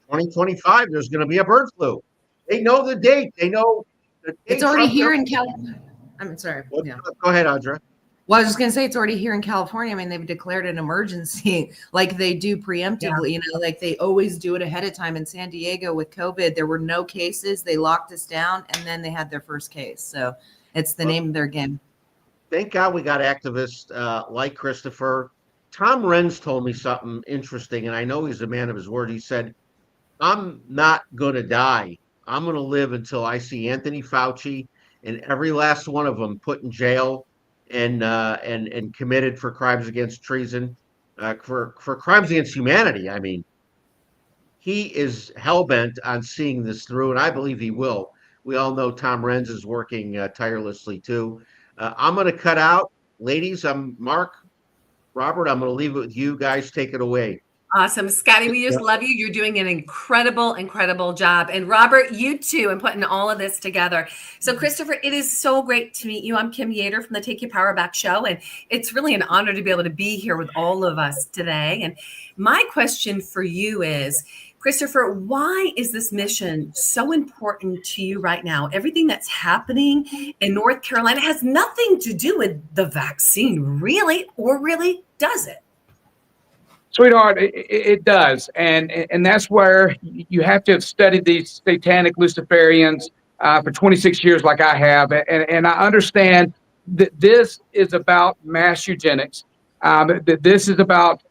2025, there's going to be a bird flu. They know the date. They know the date. It's already here in California. I'm sorry. Yeah. Go ahead, Audra. Well, I was just going to say it's already here in California. I mean, they've declared an emergency like they do preemptively, like they always do it ahead of time. In San Diego with COVID, there were no cases. They locked us down and then they had their first case. So it's the name of their game. Thank God we got activists like Christopher. Tom Renz told me something interesting, and I know he's a man of his word. He said, I'm not going to die I'm going to live until I see Anthony Fauci and every last one of them put in jail and committed for crimes against treason, for crimes against humanity. I mean, he is hell bent on seeing this through, and I believe he will. We all know Tom Renz is working tirelessly too. I'm going to cut out, ladies. I'm Mark, Robert. I'm going to leave it with you guys. Take it away. Awesome. Scotty, we just love you. You're doing an incredible job. And Robert, you too, and putting all of this together. So Christopher, it is so great to meet you. I'm Kim Yater from the Take Your Power Back show. And it's really an honor to be able to be here with all of us today. And my question for you is, Christopher, why is this mission so important to you right now? Everything that's happening in North Carolina has nothing to do with the vaccine, really, or really does it? Sweetheart, it does. And that's where you have to have studied these satanic Luciferians for 26 years like I have. And I understand that this is about mass eugenics. That this is about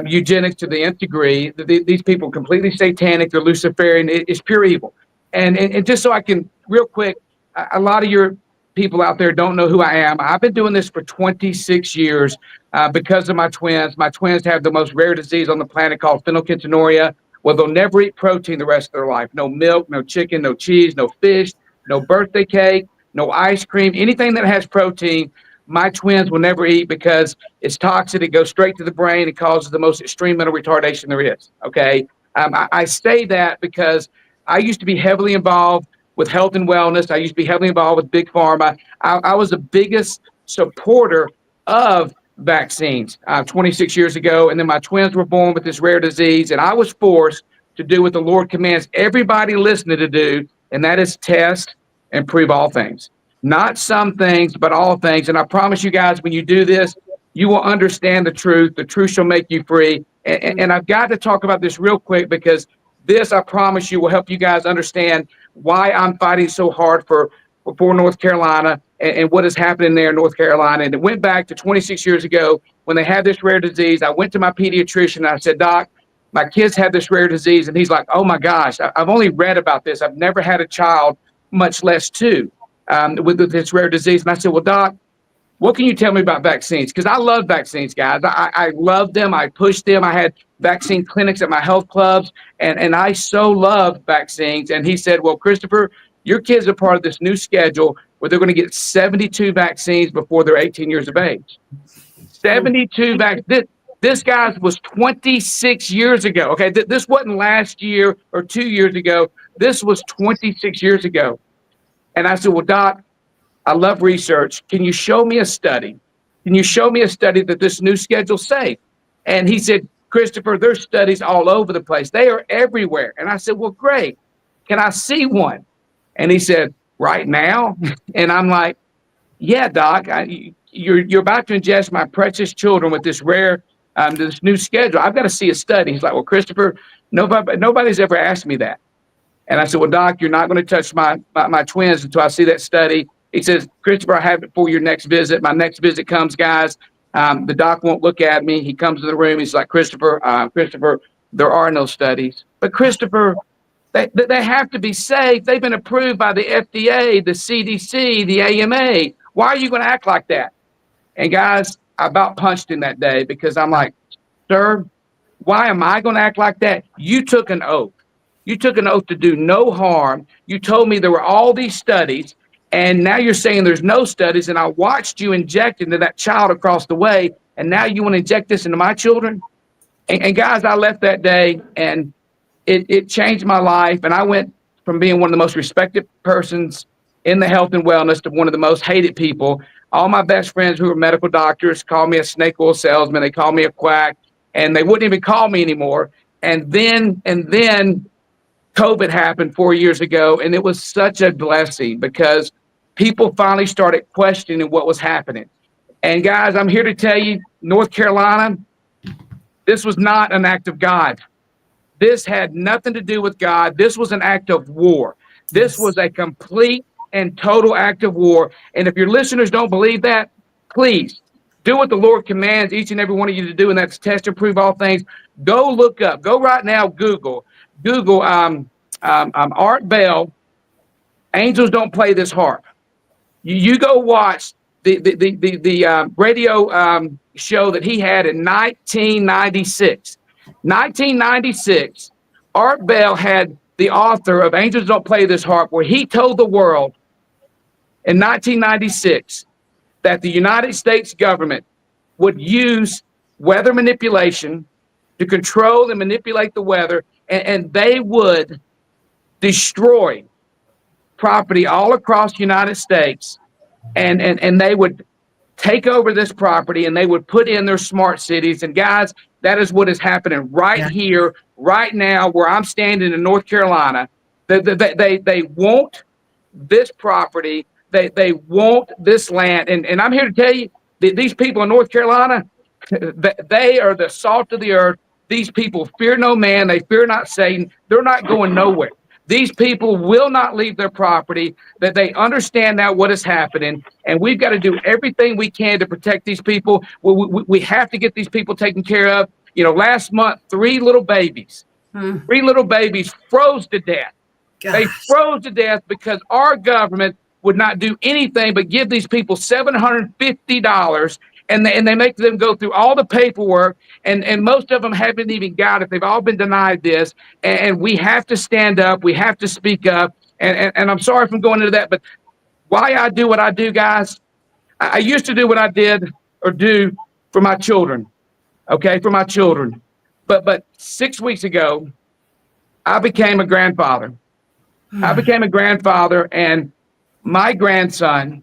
eugenics to the nth degree. These people are completely satanic. They're Luciferian. It's pure evil. And just so I can, real quick, a lot of your people out there don't know who I am. I've been doing this for 26 years because of my twins. My twins have the most rare disease on the planet called phenylketonuria, where they'll never eat protein the rest of their life. No milk, no chicken, no cheese, no fish, no birthday cake, no ice cream, anything that has protein. My twins will never eat because it's toxic. It goes straight to the brain. It causes the most extreme mental retardation there is. Okay. I say that because I used to be heavily involved with health and wellness. I used to be heavily involved with big pharma. I was the biggest supporter of vaccines 26 years ago. And then my twins were born with this rare disease. And I was forced to do what the Lord commands everybody listening to do. And that is test and prove all things. Not some things, but all things. And I promise you guys, when you do this, you will understand the truth. The truth shall make you free. And I've got to talk about this real quick because this, I promise you, will help you guys understand why I'm fighting so hard for North Carolina and what is happening there in North Carolina. And it went back to 26 years ago when they had this rare disease. I went to my pediatrician and I said, Doc, my kids have this rare disease. And he's like, oh my gosh, I've only read about this. I've never had a child, much less two, with this rare disease. And I said, well, Doc, what can you tell me about vaccines? Because I love vaccines, guys. I love them. I push them. I had vaccine clinics at my health clubs, and I so love vaccines. And he said, well, Christopher, your kids are part of this new schedule where they're going to get 72 vaccines before they're 18 years of age. 72 vaccines. This guy was 26 years ago. Okay, this wasn't last year or 2 years ago. This was 26 years ago. And I said, well, Doc, I love research. Can you show me a study? Can you show me a study that this new schedule's safe? And he said, Christopher, there's studies all over the place. They are everywhere. And I said, well, great. Can I see one? And he said, right now? And I'm like, yeah, Doc, you're about to ingest my precious children with this rare, this new schedule. I've got to see a study. He's like, well, Christopher, nobody's ever asked me that. And I said, well, Doc, you're not going to touch my twins until I see that study. He says, Christopher, I have it for your next visit. My next visit comes, guys. The doc won't look at me. He comes to the room. He's like, Christopher, there are no studies. But Christopher, they have to be safe. They've been approved by the FDA, the CDC, the AMA. Why are you going to act like that? And guys, I about punched him that day because I'm like, sir, why am I going to act like that? You took an oath. You took an oath to do no harm. You told me there were all these studies. And now you're saying there's no studies, and I watched you inject into that child across the way, and now you want to inject this into my children? And guys, I left that day, and it changed my life, and I went from being one of the most respected persons in the health and wellness to one of the most hated people. All my best friends who were medical doctors called me a snake oil salesman. They called me a quack, and they wouldn't even call me anymore. And then COVID happened 4 years ago, and it was such a blessing because people finally started questioning what was happening. And guys, I'm here to tell you, North Carolina, this was not an act of God. This had nothing to do with God. This was an act of war. This was a complete and total act of war. And if your listeners don't believe that, please do what the Lord commands each and every one of you to do, and that's test and prove all things. Go look up. Go right now, Google Art Bell, Angels Don't Play This Harp. You go watch the radio show that he had in 1996. 1996, Art Bell had the author of Angels Don't Play This Harp, where he told the world in 1996 that the United States government would use weather manipulation to control and manipulate the weather, and they would destroy property all across the United States, and they would take over this property and they would put in their smart cities. And guys, that is what is happening right here, right now, where I'm standing in North Carolina. They want this property. They want this land. And I'm here to tell you that these people in North Carolina, they are the salt of the earth. These people fear no man. They fear not Satan. They're not going nowhere. These people will not leave their property, that they understand now what is happening, and we've got to do everything we can to protect these people. We have to get these people taken care of. You know, last month, 3 little babies froze to death. Gosh. They froze to death because our government would not do anything but give these people $750, and they make them go through all the paperwork, and most of them haven't even got it. They've all been denied this, and we have to stand up. We have to speak up, and I'm sorry for going into that, but why I do what I do, guys, I used to do what I did or do for my children, okay, for my children. But 6 weeks ago, I became a grandfather. I became a grandfather, and my grandson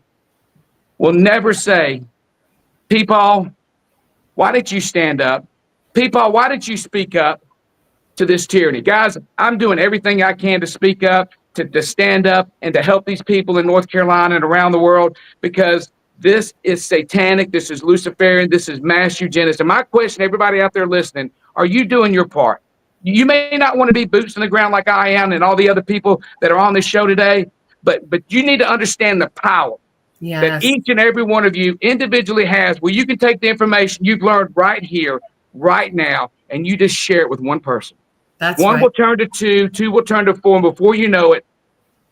will never say, Peepaw, why did you stand up? Peepaw, why did you speak up to this tyranny? Guys, I'm doing everything I can to speak up, to stand up, and to help these people in North Carolina and around the world, because this is satanic, this is Luciferian, this is mass eugenics. And my question, everybody out there listening, are you doing your part? You may not want to be boots on the ground like I am and all the other people that are on this show today, but you need to understand the power that each and every one of you individually has, where you can take the information you've learned right here, right now, and you just share it with one person. One will turn to 2, 2 will turn to 4, and before you know it,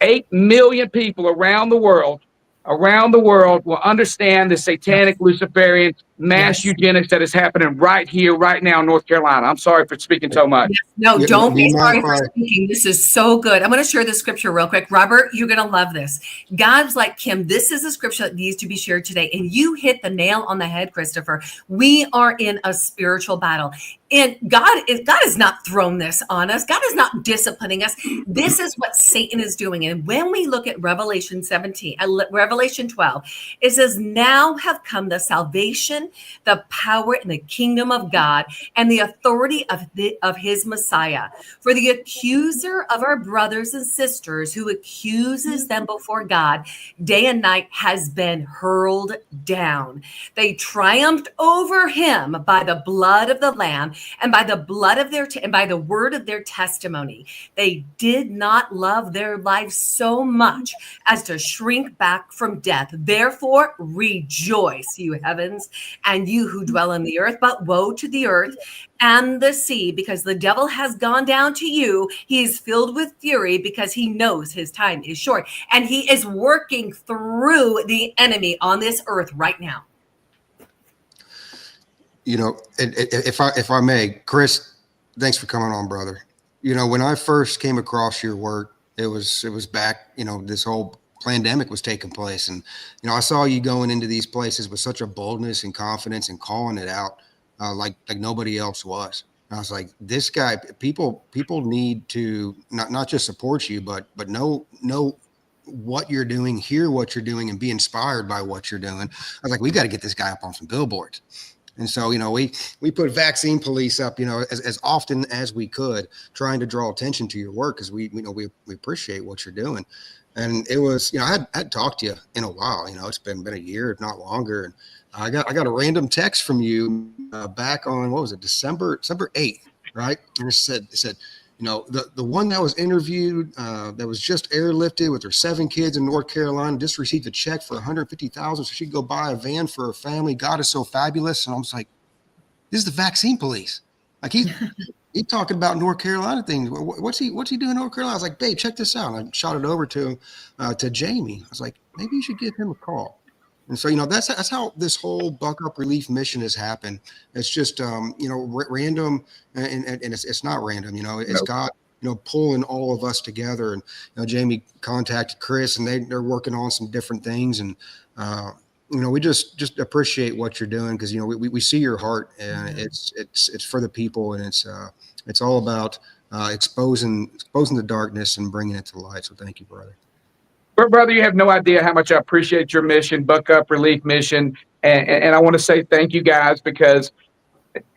8 million people around the world will understand the satanic Luciferian mass eugenics that is happening right here, right now in North Carolina. I'm sorry for speaking so much. No, don't be sorry for speaking. This is so good. I'm going to share the scripture real quick. Robert, you're going to love this. God's like, Kim, this is a scripture that needs to be shared today. And you hit the nail on the head, Christopher. We are in a spiritual battle. And God has not thrown this on us. God is not disciplining us. This is what Satan is doing. And when we look at Revelation 12, it says, now have come the salvation, the power, and the kingdom of God, and the authority of his Messiah. For the accuser of our brothers and sisters, who accuses them before God day and night, has been hurled down. They triumphed over him by the blood of the Lamb and by the blood of and by the word of their testimony. They did not love their lives so much as to shrink back from death. Therefore, rejoice, you heavens, and you who dwell on the earth. But woe to the earth and the sea, because the devil has gone down to you. He is filled with fury because he knows his time is short, and he is working through the enemy on this earth right now. You know, if I may, Chris, thanks for coming on, brother. You know, when I first came across your work, it was back, you know, this whole pandemic was taking place. And, you know, I saw you going into these places with such a boldness and confidence and calling it out like nobody else was. And I was like, this guy, people need to not just support you, but know what you're doing, hear what you're doing, and be inspired by what you're doing. I was like, we got to get this guy up on some billboards. And so, you know, we put vaccine police up, you know, as often as we could, trying to draw attention to your work, because we appreciate what you're doing. And it was, you know, I hadn't talked to you in a while. You know, it's been a year, if not longer. And I got a random text from you back on, what was it, December 8th, right? And it said, you know, the one that was interviewed that was just airlifted with her 7 kids in North Carolina just received a check for $150,000 so she could go buy a van for her family. God is so fabulous. And I was like, this is the vaccine police. Like he talking about North Carolina things. What's he doing in North Carolina? I was like, babe, check this out. And I shot it over to Jamie. I was like, maybe you should give him a call. And so, that's how this whole Buck Up Relief mission has happened. It's just, random, and it's not random. It's God, pulling all of us together. And Jamie contacted Chris, and they're working on some different things. And we just appreciate what you're doing, because we see your heart, and it's for the people, and it's all about exposing the darkness and bringing it to light. So thank you, brother. Brother, you have no idea how much I appreciate your mission, Buck Up Relief mission, and I want to say thank you guys, because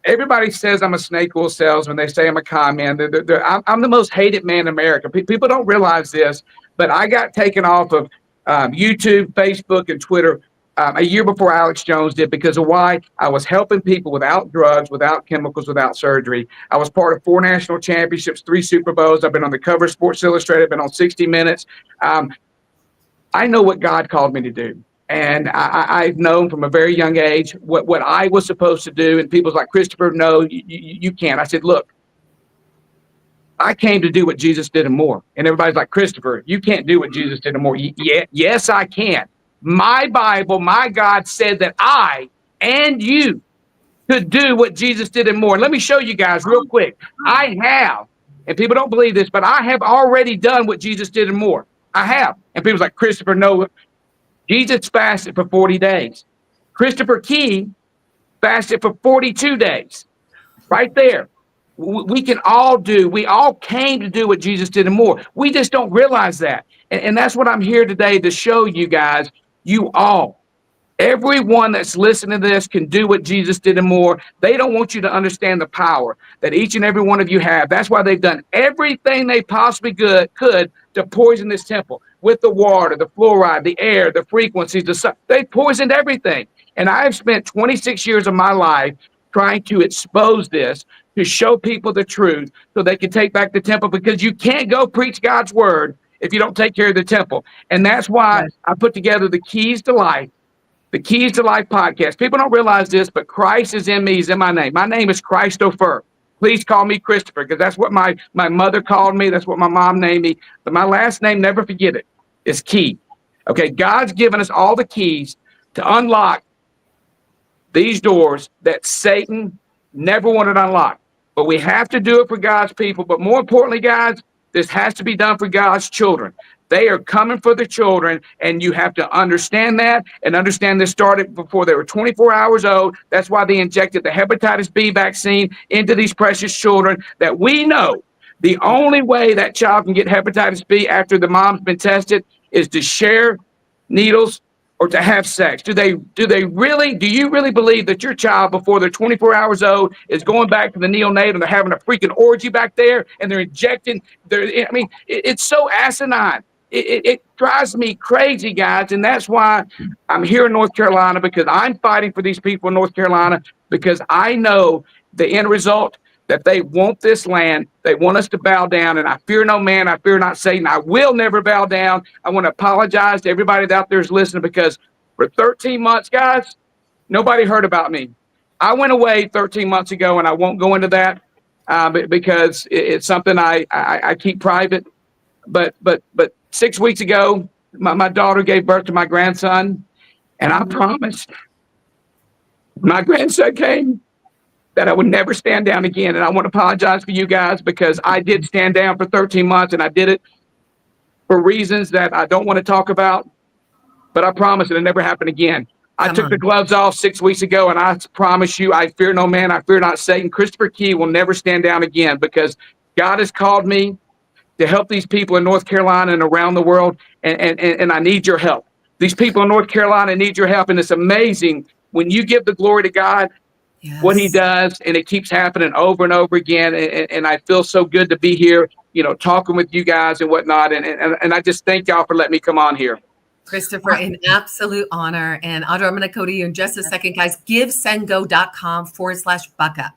everybody says I'm a snake oil salesman. They say I'm a con man. I'm the most hated man in America. People don't realize this, but I got taken off of YouTube, Facebook, and Twitter a year before Alex Jones did, because of why? I was helping people without drugs, without chemicals, without surgery. I was part of 4 national championships, 3 Super Bowls. I've been on the cover of Sports Illustrated. I've been on 60 Minutes. I know what God called me to do. And I've known from a very young age what I was supposed to do. And people's like, Christopher, no, you can't. I said, look, I came to do what Jesus did and more. And everybody's like, Christopher, you can't do what Jesus did and more. Yes, I can. My Bible, my God said that I and you could do what Jesus did and more. And let me show you guys real quick. I have, and people don't believe this, but I have already done what Jesus did and more. I have. And people's like, Christopher, no, Jesus fasted for 40 days. Christopher Key fasted for 42 days. Right there. We all came to do what Jesus did and more. We just don't realize that. And that's what I'm here today to show you guys. Everyone that's listening to this can do what Jesus did and more. They don't want you to understand the power that each and every one of you have. That's why they've done everything they possibly could to poison this temple with the water, the fluoride, the air, the frequencies, the sun. They poisoned everything. And I've spent 26 years of my life trying to expose this, to show people the truth so they can take back the temple, because you can't go preach God's word if you don't take care of the temple. And that's why I put together the Keys to Life. The Keys to Life podcast. People don't realize this, but Christ is in me. He's in my name. My name is Christopher. Please call me Christopher, because that's what my mother called me. That's what my mom named me. But my last name, never forget it, is Key. Okay, God's given us all the keys to unlock these doors that Satan never wanted unlocked. But we have to do it for God's people. But more importantly, guys, this has to be done for God's children. They are coming for the children, and you have to understand that, and understand this started before they were 24 hours old. That's why they injected the hepatitis B vaccine into these precious children, that we know the only way that child can get hepatitis B after the mom's been tested is to share needles or to have sex. Do you really believe that your child, before they're 24 hours old, is going back to the neonatal and they're having a freaking orgy back there and they're injecting it's so asinine. It drives me crazy, guys. And that's why I'm here in North Carolina, because I'm fighting for these people in North Carolina, because I know the end result, that they want this land. They want us to bow down. And I fear no man. I fear not Satan. I will never bow down. I want to apologize to everybody out there who's listening, because for 13 months, guys, nobody heard about me. I went away 13 months ago, and I won't go into that because it's something I keep private. But 6 weeks ago, my daughter gave birth to my grandson, and I promised my grandson came that I would never stand down again. And I want to apologize for you guys, because I did stand down for 13 months, and I did it for reasons that I don't want to talk about, but I promise it'll never happen again. I took the gloves off 6 weeks ago, and I promise you, I fear no man, I fear not Satan. Christopher Key will never stand down again, because God has called me to help these people in North Carolina and around the world, and I need your help. These people in North Carolina need your help, and it's amazing when you give the glory to God, what he does, and it keeps happening over and over again. And I feel so good to be here, talking with you guys and whatnot. And I just thank y'all for letting me come on here. Christopher, an absolute honor. And Audra, I'm going to go to you in just a second, guys. GiveSendGo.com/buckup.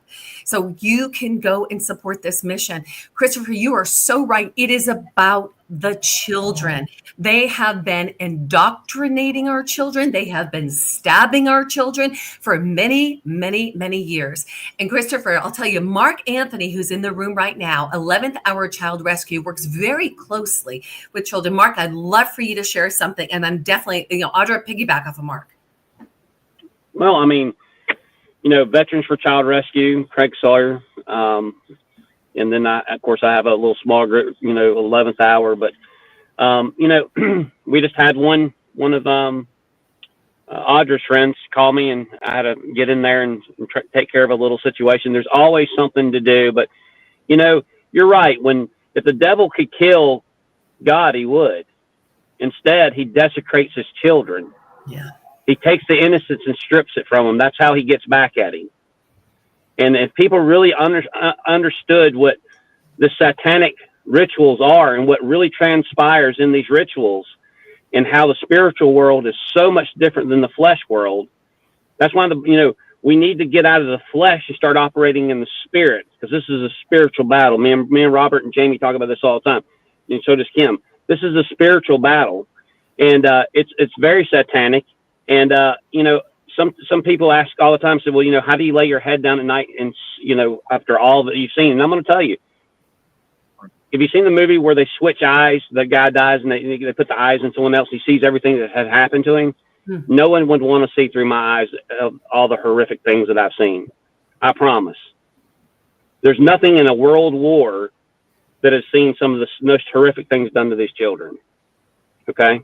So you can go and support this mission. Christopher, you are so right. It is about the children. They have been indoctrinating our children. They have been stabbing our children for many, many, many years. And Christopher, I'll tell you, Mark Anthony, who's in the room right now, 11th Hour Child Rescue, works very closely with children. Mark, I'd love for you to share something. And I'm definitely, Audra, piggyback off of Mark. Well, I mean, Veterans for Child Rescue, Craig Sawyer. And then of course I have a little small group, 11th Hour, but, we just had one of, Audra's friends call me, and I had to get in there and take care of a little situation. There's always something to do, but you're right. If the devil could kill God, he would. Instead, he desecrates his children. Yeah. He takes the innocence and strips it from him. That's how he gets back at him. And if people really understood what the satanic rituals are and what really transpires in these rituals and how the spiritual world is so much different than the flesh world, that's why we need to get out of the flesh and start operating in the spirit, because this is a spiritual battle. Me and Robert and Jamie talk about this all the time, and so does Kim. This is a spiritual battle, and it's very satanic. And some people ask all the time, say, well, how do you lay your head down at night and, after all that you've seen? And I'm going to tell you, have you seen the movie where they switch eyes? The guy dies and they put the eyes in someone else. He sees everything that had happened to him. No one would want to see through my eyes of all the horrific things that I've seen. I promise. There's nothing in a world war that has seen some of the most horrific things done to these children. Okay.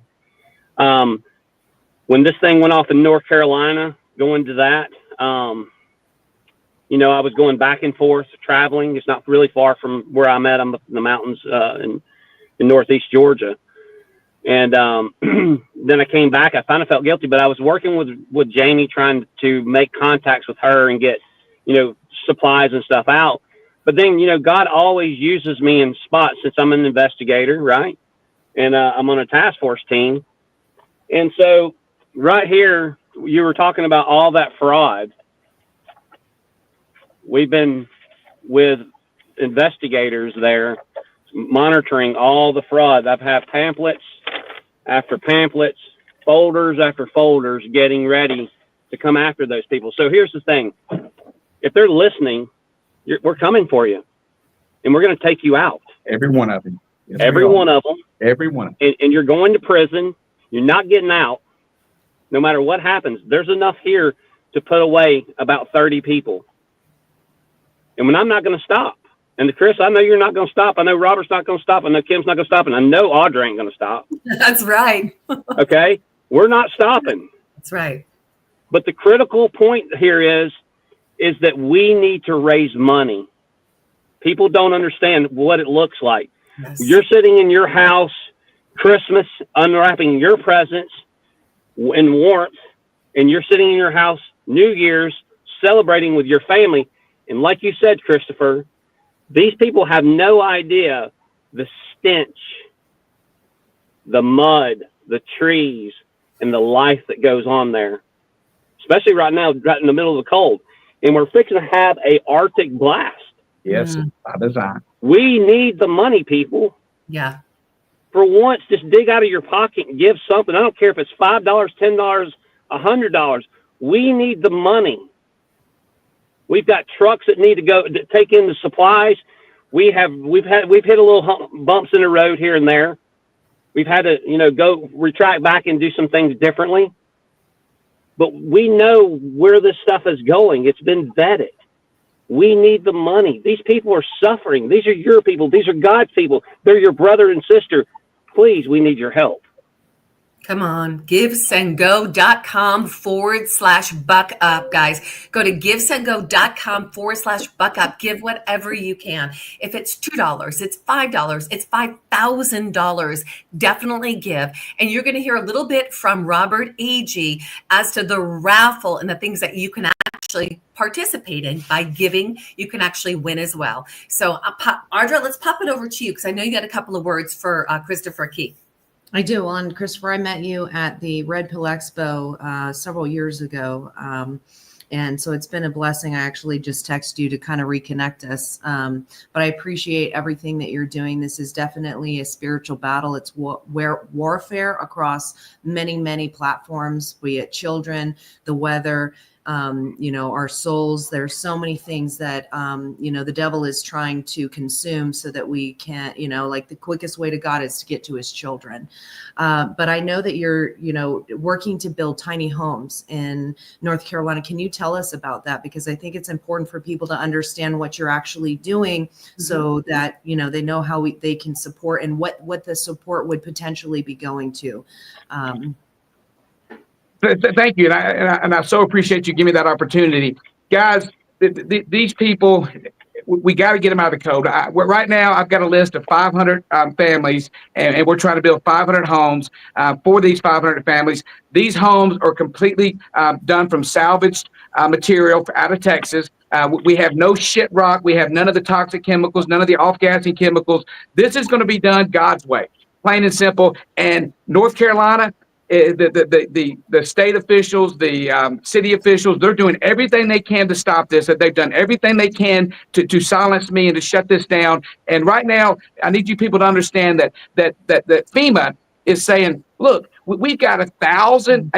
When this thing went off in North Carolina, going to that, I was going back and forth traveling. It's not really far from where I'm at. I'm up in the mountains in Northeast Georgia. And then I came back. I kind of felt guilty, but I was working with Jamie, trying to make contacts with her and get, supplies and stuff out. But then, God always uses me in spots, since I'm an investigator, right? And I'm on a task force team. And so right here, you were talking about all that fraud. We've been with investigators there monitoring all the fraud. I've had pamphlets after pamphlets, folders after folders, getting ready to come after those people. So here's the thing. If they're listening, we're coming for you, and we're going to take you out. Every one of them. Yes, every one of them. Every one. And you're going to prison. You're not getting out. No matter what happens, there's enough here to put away about 30 people. And when I'm not going to stop. And Chris, I know you're not going to stop. I know Robert's not going to stop. I know Kim's not going to stop. And I know Audra ain't going to stop. That's right. Okay? We're not stopping. That's right. But the critical point here is that we need to raise money. People don't understand what it looks like. Yes. You're sitting in your house, Christmas, unwrapping your presents in warmth, and you're sitting in your house, New Year's, celebrating with your family. And like you said, Christopher, these people have no idea the stench, the mud, the trees, and the life that goes on there, especially right now, right in the middle of the cold. And we're fixing to have a Arctic blast. Yes, by design. We need the money, people. Yeah. For once, just dig out of your pocket and give something. I don't care if it's $5, $10, $100. We need the money. We've got trucks that need to go to take in the supplies. We've hit a little bumps in the road here and there. We've had to, go retract back and do some things differently. But we know where this stuff is going. It's been vetted. We need the money. These people are suffering. These are your people. These are God's people. They're your brother and sister. Please, we need your help. Come on, givesendgo.com/buck up, guys. Go to givesendgo.com/buck up. Give whatever you can. If it's $2, it's $5, it's $5,000. Definitely give. And you're going to hear a little bit from Robert Agee as to the raffle and the things that you can actually participate in. By giving, you can actually win as well. So, Audra, let's pop it over to you, because I know you got a couple of words for Christopher Keith. I do. Well, and Christopher, I met you at the Red Pill Expo several years ago. And so it's been a blessing. I actually just texted you to kind of reconnect us. But I appreciate everything that you're doing. This is definitely a spiritual battle. It's warfare across many, many platforms, be it children, the weather, our souls. There's so many things that, the devil is trying to consume so that we can't, like the quickest way to God is to get to his children. But I know that you're, working to build tiny homes in North Carolina. Can you tell us about that? Because I think it's important for people to understand what you're actually doing so that, they know how they can support and what the support would potentially be going to. Thank you, and I so appreciate you giving me that opportunity, guys. These people, we got to get them out of the code. Right now, I've got a list of 500 families, and we're trying to build 500 homes for these 500 families. These homes are completely done from salvaged material out of Texas. We have no shit rock. We have none of the toxic chemicals, none of the off-gassing chemicals. This is going to be done God's way, plain and simple. And North Carolina, the state officials, the city officials, they're doing everything they can to stop this. That they've done everything they can to silence me and to shut this down. And right now, I need you people to understand that FEMA is saying, look, we've got 1,000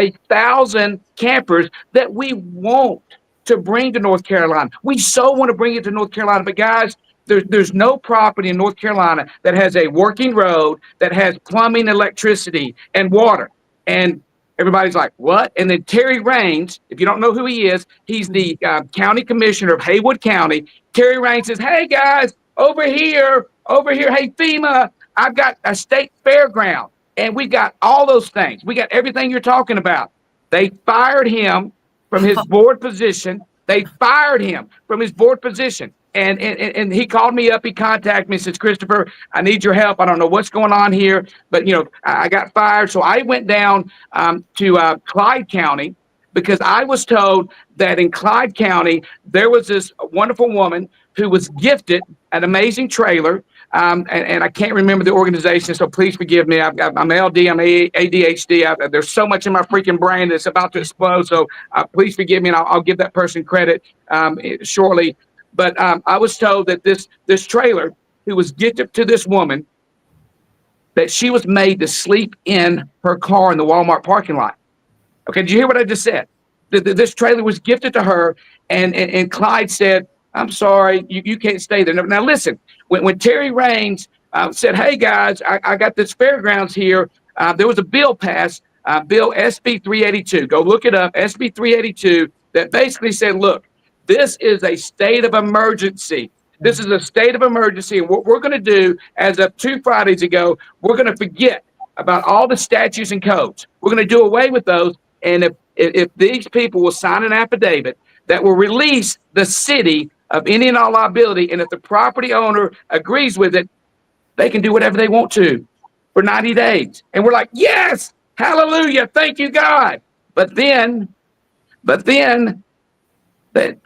campers that we want to bring to North Carolina. We so want to bring it to North Carolina, but guys, there's no property in North Carolina that has a working road, that has plumbing, electricity, and water. And everybody's like, what? And then Terry Raines, if you don't know who he is, he's the county commissioner of Haywood County. Terry Raines says, hey, guys, over here, hey, FEMA, I've got a state fairground, and we got all those things. We got everything you're talking about. They fired him from his board position. And he called me up, he contacted me and says, Christopher, I need your help. I don't know what's going on here, but I got fired. So I went down to Clyde County, because I was told that in Clyde County, there was this wonderful woman who was gifted an amazing trailer. And I can't remember the organization, so please forgive me. I'm LD, I'm ADHD. There's so much in my freaking brain that's about to explode. So please forgive me, and I'll give that person credit shortly. But I was told that this trailer, who was gifted to this woman, that she was made to sleep in her car in the Walmart parking lot. Okay, did you hear what I just said? This trailer was gifted to her, and Clyde said, I'm sorry, you can't stay there. Now listen, when Terry Raines said, hey guys, I got this fairgrounds here, there was a bill passed, Bill SB 382. Go look it up, SB 382, that basically said, look, this is a state of emergency. This is a state of emergency. And what we're going to do, as of 2 Fridays ago, we're going to forget about all the statutes and codes. We're going to do away with those. And if these people will sign an affidavit that will release the city of any and all liability, and if the property owner agrees with it, they can do whatever they want to for 90 days. And we're like, yes, hallelujah, thank you, God. But then that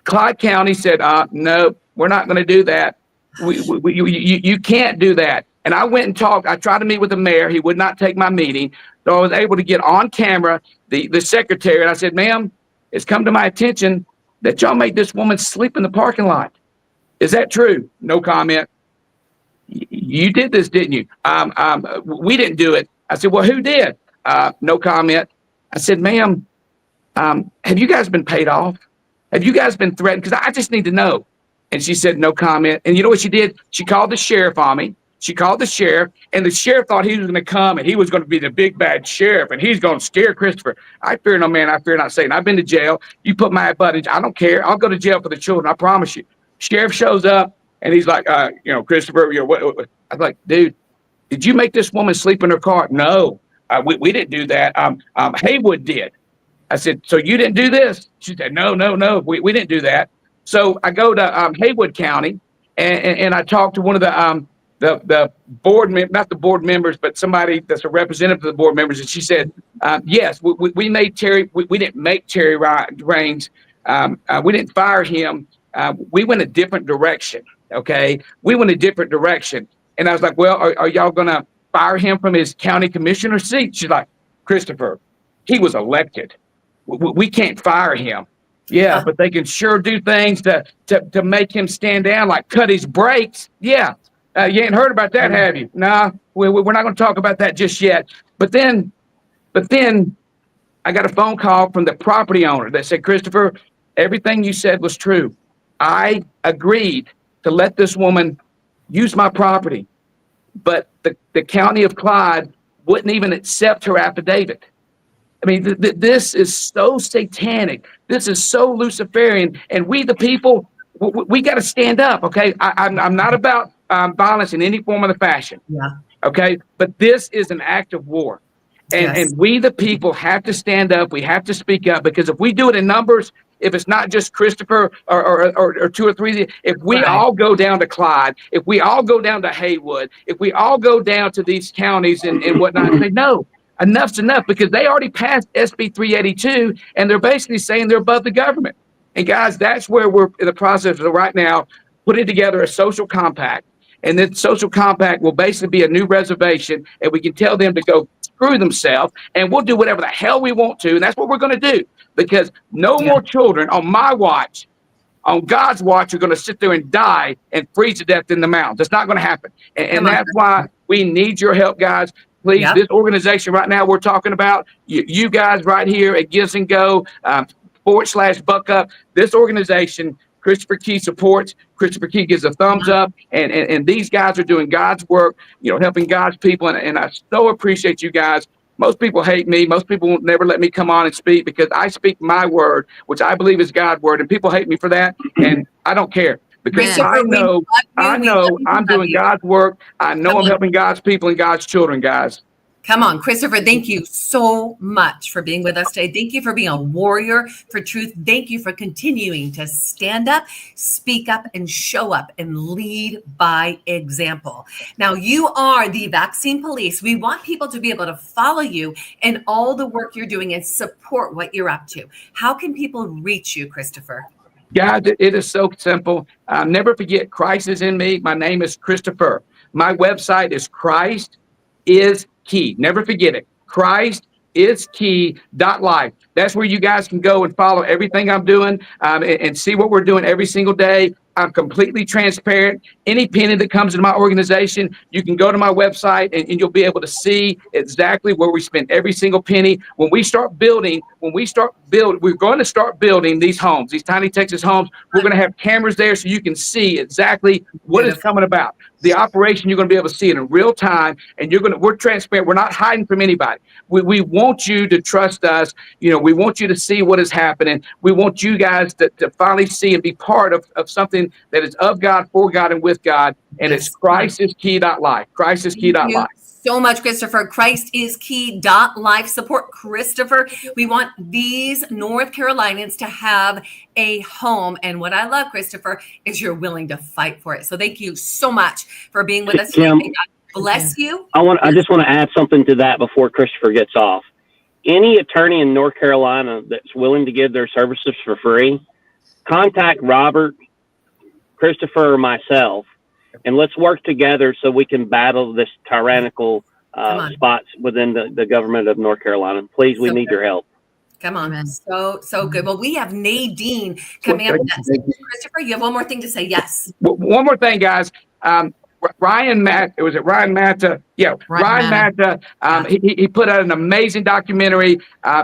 Clyde County said, no, we're not going to do that. You can't do that. And I went and talked. I tried to meet with the mayor. He would not take my meeting. So I was able to get on camera the secretary. And I said, ma'am, it's come to my attention that y'all made this woman sleep in the parking lot. Is that true? No comment. You did this, didn't you? We didn't do it. I said, well, who did? No comment. I said, ma'am, have you guys been paid off? Have you guys been threatened? Because I just need to know. And she said, no comment. And you know what she did? She called the sheriff on me. She called the sheriff, and the sheriff thought he was going to come, and he was going to be the big bad sheriff, and he's going to scare Christopher. I fear no man, I fear not Satan. I've been to jail. You put my butt in, I don't care. I'll go to jail for the children, I promise you. Sheriff shows up, and he's like, Christopher, what? I was like, dude, did you make this woman sleep in her car? No, we didn't do that. Haywood did. I said, so you didn't do this? She said, no, we didn't do that. So I go to Haywood County, and I talked to one of the board, not the board members, but somebody that's a representative of the board members. And she said, yes, we made Terry, we didn't make Terry Raines. We didn't fire him. We went a different direction. Okay. We went a different direction. And I was like, well, are y'all going to fire him from his county commissioner seat? She's like, Christopher, he was elected. We can't fire him. Yeah, but they can sure do things to make him stand down, like cut his brakes. Yeah. You ain't heard about that, have you? Nah, we're not going to talk about that just yet. But then I got a phone call from the property owner that said, Christopher, everything you said was true. I agreed to let this woman use my property, but the county of Clyde wouldn't even accept her affidavit. I mean, this is so satanic. This is so Luciferian. And we, the people, we got to stand up, okay? I'm not about violence in any form of the fashion, okay? But this is an act of war. And we, the people, have to stand up. We have to speak up, because if we do it in numbers, if it's not just Christopher or two or three, if we all go down to Clyde, if we all go down to Haywood, if we all go down to these counties and whatnot, and say, no, enough's enough, because they already passed SB 382, and they're basically saying they're above the government. And guys, that's where we're in the process of right now, putting together a social compact. And this social compact will basically be a new reservation, and we can tell them to go screw themselves, and we'll do whatever the hell we want to. And that's what we're going to do, because no more children on my watch, on God's watch, are going to sit there and die and freeze to death in the mountains. It's not going to happen. And that's why we need your help, guys. Please, this organization right now we're talking about, you guys right here at Gives and Go, /Buck Up, this organization, Christopher Key supports. Christopher Key gives a thumbs up, and these guys are doing God's work, helping God's people, and I so appreciate you guys. Most people hate me. Most people won't never let me come on and speak, because I speak my word, which I believe is God's word, and people hate me for that, and I don't care, because I know I'm doing God's work. I know I'm helping God's people and God's children, guys. Come on, Christopher, thank you so much for being with us today. Thank you for being a warrior for truth. Thank you for continuing to stand up, speak up, and show up and lead by example. Now, you are the vaccine police. We want people to be able to follow you and all the work you're doing and support what you're up to. How can people reach you, Christopher? Guys, it is so simple. Never forget, Christ is in me. My name is Christopher. My website is Christ is Key. Never forget it. ChristIsKey.life. That's where you guys can go and follow everything I'm doing and see what we're doing every single day. I'm completely transparent. Any penny that comes into my organization, you can go to my website and you'll be able to see exactly where we spend every single penny. When we start building, we're going to start building these homes, these tiny Texas homes. We're going to have cameras there so you can see exactly what is coming about. The operation, you're going to be able to see it in real time, and we're transparent. We're not hiding from anybody. We want you to trust us. We want you to see what is happening. We want you guys to finally see and be part of something that is of God, for God, and with God. And it's ChristIsKey.life. ChristIsKey.life. So much, Christopher. ChristIsKey.life. Support Christopher. We want these North Carolinians to have a home. And what I love, Christopher, is you're willing to fight for it. So thank you so much for being with us today. God bless you. I just want to add something to that before Christopher gets off. Any attorney in North Carolina that's willing to give their services for free, contact Robert, Christopher, or myself, and let's work together so we can battle this tyrannical spots within the government of North Carolina. Please, we need your help. Come on. So good. Well, we have Nadine coming up next. Christopher, you have one more thing to say. Yes. One more thing, guys. Ryan Matta? Yeah, Ryan Matta. He put out an amazing documentary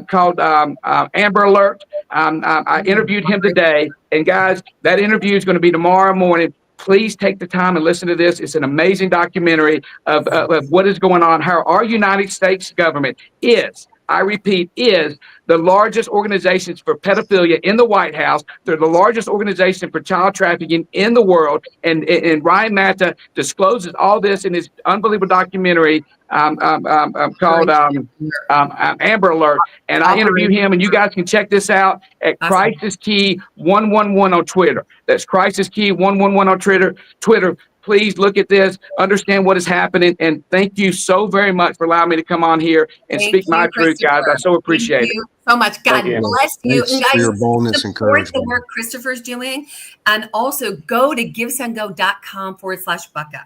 called Amber Alert. I interviewed him today, and guys, that interview is going to be tomorrow morning. Please take the time and listen to this. It's an amazing documentary of what is going on, how our United States government is, I repeat, is the largest organizations for pedophilia in the White House. They're the largest organization for child trafficking in the world. And Ryan Matta discloses all this in his unbelievable documentary called Amber Alert. And I interview him, and you guys can check this out at Crisis Key 111 on Twitter. That's Crisis Key 111 on Twitter. Please look at this, understand what is happening, and thank you so very much for allowing me to come on here and speak my truth, guys. I so appreciate it. So much. God bless you. Thanks and guys, for your boldness and support courage. the work Christopher's doing, and also go to givesandgo.com /buckup.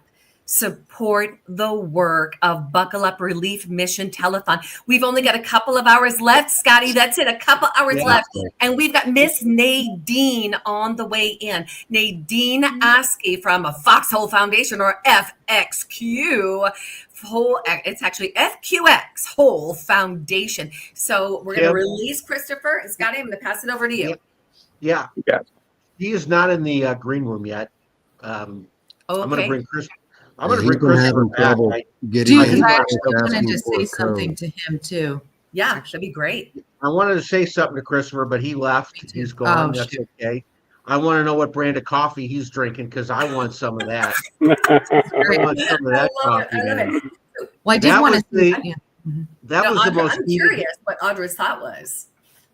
support the work of Buckle Up Relief Mission Telethon. We've only got a couple of hours left, Scotty. That's it, a couple hours left. And we've got Miss Nadine on the way in. Nadine Askey from a Foxhole Foundation, or FXQ. It's actually FQX Whole Foundation. So we're going to release Christopher. And Scotty, I'm going to pass it over to you. Yeah. He is not in the green room yet. I'm going to bring Chris. I'm going to bring Christopher back. Dude, I actually wanted to say something to him too. Yeah, that'd be great. I wanted to say something to Christopher, but he left. He's gone. That's okay. I want to know what brand of coffee he's drinking because I want some of that. I want some of that coffee. Well, I did want to say that was the most. I'm curious what Audra's thought was.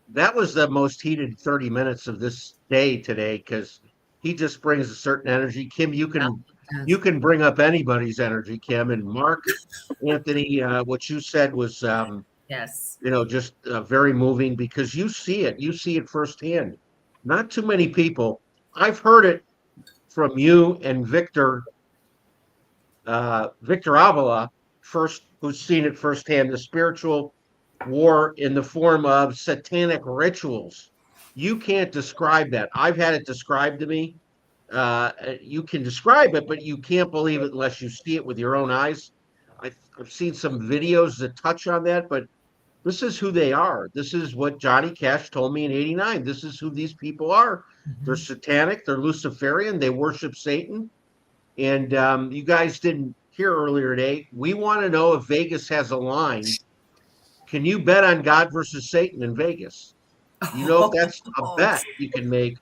That was the most heated 30 minutes of this day today because he just brings a certain energy. Kim, you can bring up anybody's energy, Kim. And Mark, Anthony, what you said was yes, just very moving because you see it firsthand. Not too many people. I've heard it from you and Victor Avila first, who's seen it firsthand, the spiritual war in the form of satanic rituals. You can't describe that. I've had it described to me. You can describe it, but you can't believe it unless you see it with your own eyes. I've seen some videos that touch on that, but this is who they are. This is what Johnny Cash told me in '89. This is who these people are. They're satanic. They're Luciferian. They worship Satan. And you guys didn't hear earlier today. We want to know if Vegas has a line. Can you bet on God versus Satan in Vegas? You know, if that's a bet you can make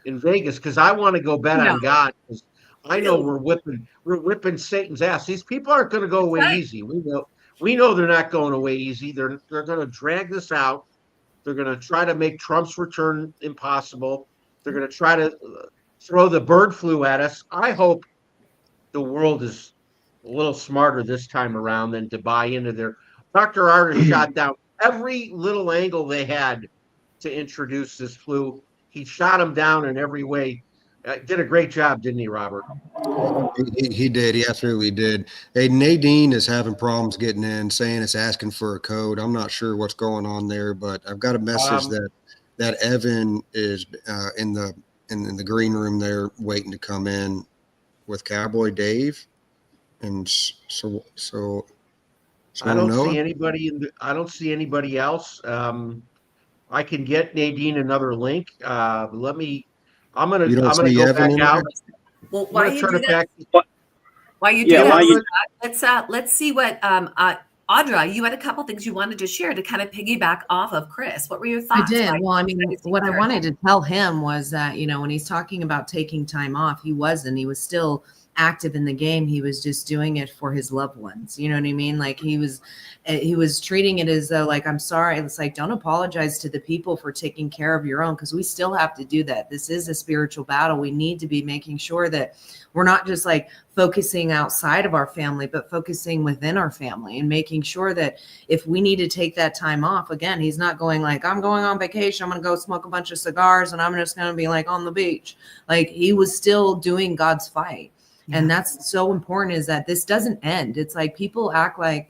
in Vegas, because I want to go bet on God, because I know we're whipping Satan's ass. These people aren't going to go away easy. We know they're not going away easy. They're going to drag this out. They're going to try to make Trump's return impossible. They're going to try to throw the bird flu at us. I hope the world is a little smarter this time around than to buy into their. Dr. Artis shot down every little angle they had to introduce this flu. He shot them down in every way. Did a great job, didn't he, Robert? He did. He absolutely did. Hey, Nadine is having problems getting in, saying it's asking for a code. I'm not sure what's going on there, but I've got a message that Evan is in the green room there waiting to come in with Cowboy Dave, and so I don't see anybody I don't see anybody else. I can get Nadine another link. I'm gonna go back out. Well, why you do that? Why you do that? Let's see what Audra, you had a couple things you wanted to share to kind of piggyback off of Chris. What were your thoughts? I did. Well, I mean, what I wanted to tell him was that, when he's talking about taking time off, he was still active in the game. He was just doing it for his loved ones. You know what I mean? Like he was treating it as though, like, I'm sorry. It's like, don't apologize to the people for taking care of your own, because we still have to do that. This is a spiritual battle. We need to be making sure that we're not just like focusing outside of our family, but focusing within our family and making sure that if we need to take that time off, again, he's not going like, I'm going on vacation, I'm going to go smoke a bunch of cigars and I'm just going to be like on the beach. Like he was still doing God's fight. And that's so important, is that this doesn't end. It's like people act like,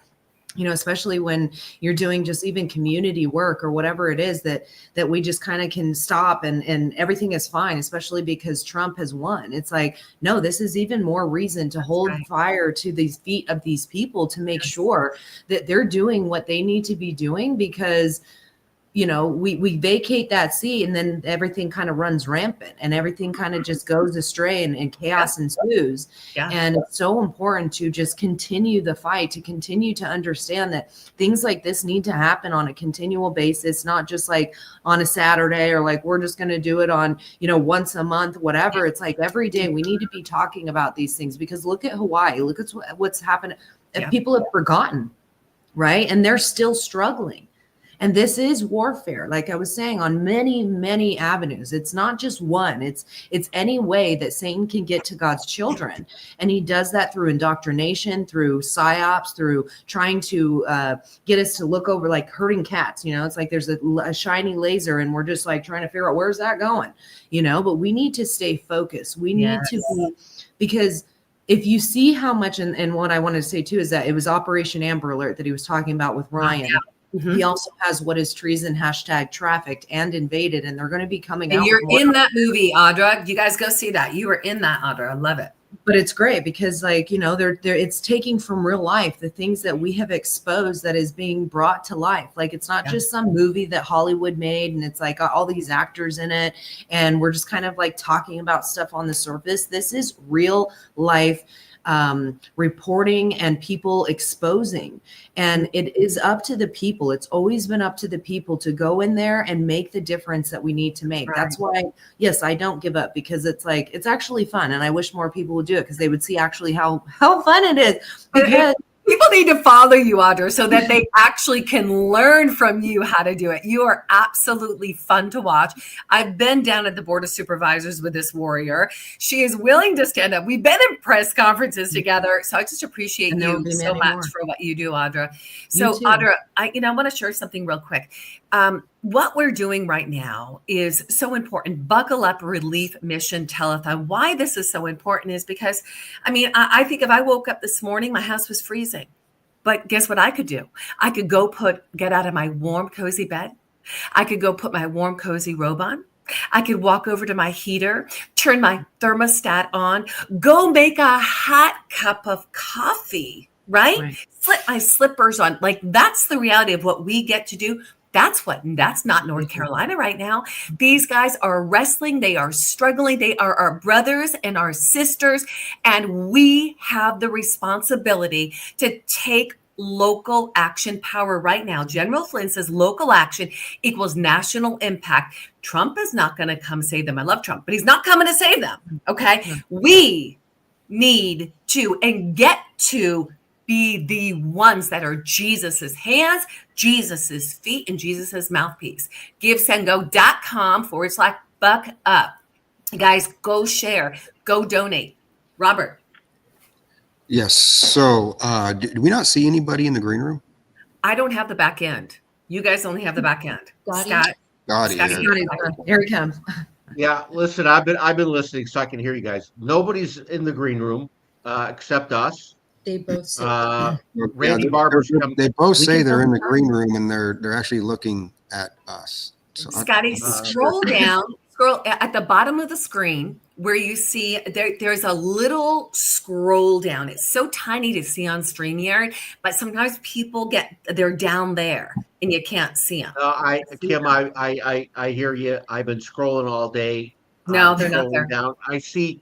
especially when you're doing just even community work or whatever it is, that we just kind of can stop and everything is fine, especially because Trump has won. It's like, no, this is even more reason to hold fire to these feet of these people to make sure that they're doing what they need to be doing, because we vacate that seat and then everything kind of runs rampant and everything kind of just goes astray and chaos ensues. And it's so important to just continue the fight, to continue to understand that things like this need to happen on a continual basis, not just like on a Saturday or like we're just going to do it on, once a month, whatever. It's like every day we need to be talking about these things, because look at Hawaii, look at what's happened. People have forgotten, right? And they're still struggling. And this is warfare, like I was saying, on many, many avenues. It's not just one. It's any way that Satan can get to God's children. And he does that through indoctrination, through psyops, through trying to get us to look over, like herding cats. It's like there's a shiny laser and we're just like trying to figure out where's that going, but we need to stay focused. We need to be, because if you see how much, and what I wanted to say too is that it was Operation Amber Alert that he was talking about with Ryan. He also has What is Treason #trafficked and invaded, and they're going to be coming out. And you're in that movie, Audra. You guys go see that. You were in that, Audra. I love it. But it's great because, like, you know, they're it's taking from real life the things that we have exposed that is being brought to life. Like, it's not just some movie that Hollywood made and it's like all these actors in it and we're just kind of like talking about stuff on the surface. This is real life reporting and people exposing, and it is up to the people. It's always been up to the people to go in there and make the difference that we need to make. That's why, yes, I don't give up, because it's like, it's actually fun, and I wish more people would do it because they would see actually how fun it is. Because people need to follow you, Audra, so that they actually can learn from you how to do it. You are absolutely fun to watch. I've been down at the Board of Supervisors with this warrior. She is willing to stand up. We've been in press conferences together, so I just appreciate you so much for what you do, Audra. So, Audra, I want to share something real quick. What we're doing right now is so important. Buckle Up Relief Mission Telethon. Why this is so important is because, I mean, I think if I woke up this morning, my house was freezing. But guess what I could do? I could go get out of my warm, cozy bed. I could go put my warm, cozy robe on. I could walk over to my heater, turn my thermostat on, go make a hot cup of coffee, right? Slip my slippers on. Like, that's the reality of what we get to do. That's not North Carolina right now. These guys are wrestling. They are struggling. They are our brothers and our sisters. And we have the responsibility to take local action power right now. General Flynn says local action equals national impact. Trump is not going to come save them. I love Trump, but he's not coming to save them. Okay. We need to and get to be the ones that are Jesus's hands, Jesus's feet, and Jesus's mouthpiece. GiveSendGo.com/buck up. Guys, go share, go donate. Robert. Yes. So do we not see anybody in the green room? I don't have the back end. You guys only have the back end. Scott. Here he comes. Yeah, listen, I've been listening so I can hear you guys. Nobody's in the green room except us. They both say Randy Barber's coming. They both say they're in the green room and they're actually looking at us. So Scotty, scroll down, scroll at the bottom of the screen where you see there's a little scroll down. It's so tiny to see on StreamYard, but sometimes people they're down there and you can't see them. Kim, I hear you. I've been scrolling all day. No, they're not there. Down. I see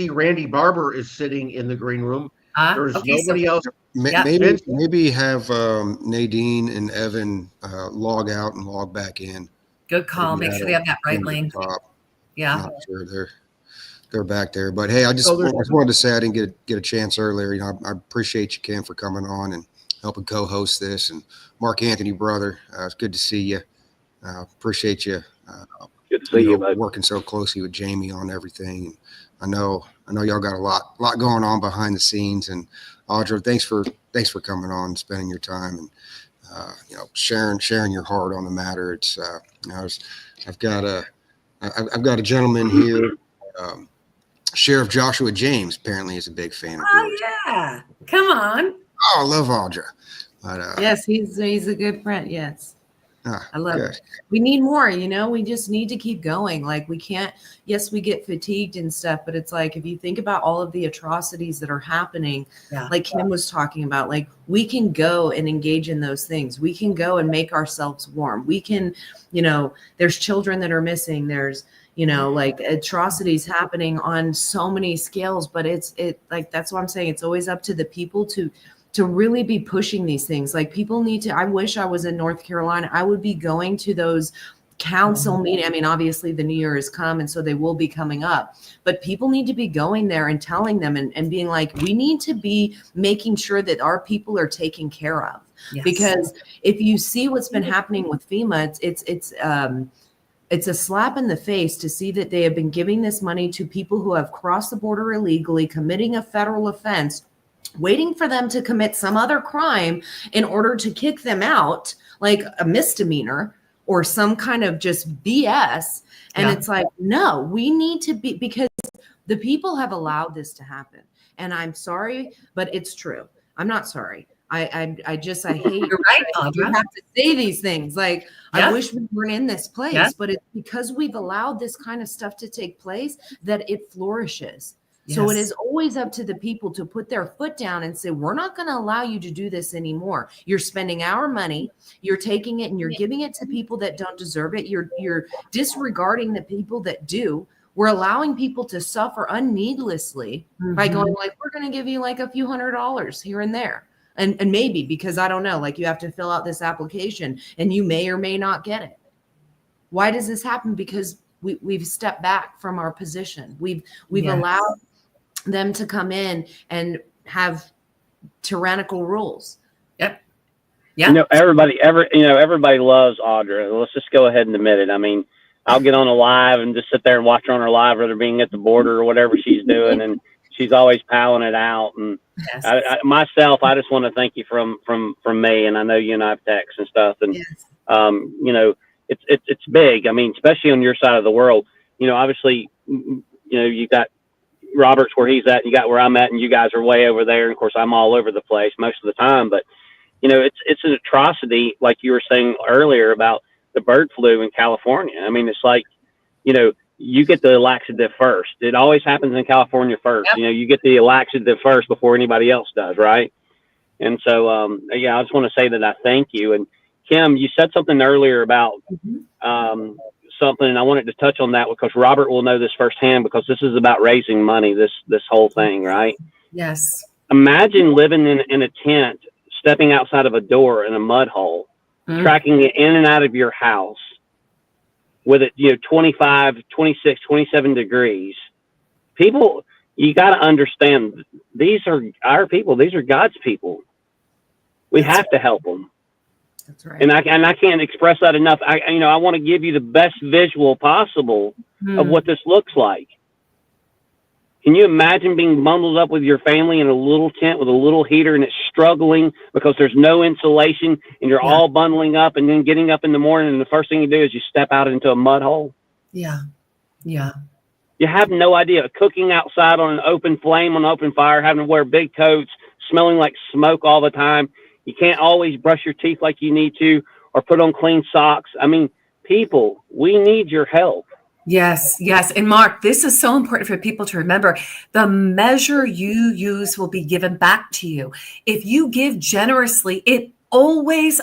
Randy Barber is sitting in the green room. There's nobody else. Maybe have Nadine and Evan log out and log back in. Good call. Make sure they have that right link. Yeah. I'm not sure they're back there. But hey, I just wanted to say I didn't get a chance earlier. You know, I appreciate you, Kim, for coming on and helping co-host this. And Mark Anthony, brother, it's good to see you. Appreciate you. Good to see you, bud. Working so closely with Jamie on everything. I know y'all got a lot going on behind the scenes. And Audra, thanks for coming on and spending your time and sharing your heart on the matter. It's I've got a gentleman here, Sheriff Joshua James. Apparently, is a big fan of yours. Yeah, come on. Oh, I love Audra. But, yes, he's a good friend. Yes. I love it. We need more, we just need to keep going. Like, we can't, yes, we get fatigued and stuff, but it's like, if you think about all of the atrocities that are happening, like Kim was talking about, like, we can go and engage in those things. We can go and make ourselves warm. We can, there's children that are missing. There's, like atrocities happening on so many scales, but it's that's what I'm saying. It's always up to the people to really be pushing these things. Like, people need to, I wish I was in North Carolina. I would be going to those council meetings. I mean, obviously the new year has come, and so they will be coming up, but people need to be going there and telling them and being like, we need to be making sure that our people are taken care of. Yes. Because if you see what's been happening with FEMA, it's a slap in the face to see that they have been giving this money to people who have crossed the border illegally, committing a federal offense, waiting for them to commit some other crime in order to kick them out, like a misdemeanor or some kind of just BS. And it's like, no, we need to be, because The people have allowed this to happen. And I'm sorry, but it's true. I'm not sorry. I hate You're right, you Audra. have to say these things. Like, Yeah. I wish we weren't in this place, Yeah. but it's because we've allowed this kind of stuff to take place that it flourishes. So it Yes. is always up to the people to put their foot down and say, we're not going to allow you to do this anymore. You're spending our money. You're taking it and you're giving it to people that don't deserve it. You're disregarding the people that do. We're allowing people to suffer unneedlessly by going like, we're going to give you like a few $100s here and there. And maybe, because I don't know, like you have to fill out this application and you may or may not get it. Why does this happen? Because we've stepped back from our position. We've Yes. allowed them to come in and have tyrannical rules. Yep. You know, everybody loves Audra. Let's just go ahead and admit it. I mean, I'll get on a live and just sit there and watch her on her live, whether being at the border or whatever she's doing, and she's always palling it out. And Yes. I just want to thank you from me, and I know you and I have texts and stuff, and you know, it's big. I mean, especially on your side of the world. You know, obviously, you know, you got Robert's where he's at, you got where I'm at, and you guys are way over there. And of course, I'm all over the place most of the time, but you know, it's an atrocity, like you were saying earlier about the bird flu in California. I mean, it's like, you know, you get the laxative first. It always happens in California first. Yep. You know, you get the laxative first before anybody else does, right? And so, yeah, I just want to say that I thank you. And Kim, you said something earlier about something, and I wanted to touch on that because Robert will know this firsthand, because this is about raising money, this whole thing, right? Yes. Imagine living in a tent, stepping outside of a door in a mud hole, tracking it in and out of your house with it, you know, 25, 26, 27 degrees. People, you got to understand, these are our people. These are God's people. We have to help them. That's right. And I can't express that enough. I want to give you the best visual possible of what this looks like. Can you imagine being bundled up with your family in a little tent with a little heater, and it's struggling because there's no insulation, and you're all bundling up, and then getting up in the morning, and the first thing you do is you step out into a mud hole? Yeah. Yeah. You have no idea. Cooking outside on an open flame, on an open fire, having to wear big coats, smelling like smoke all the time. You can't always brush your teeth like you need to, or put on clean socks. I mean, people, we need your help. Yes, yes. And Mark, this is so important for people to remember. The measure you use will be given back to you. If you give generously, it always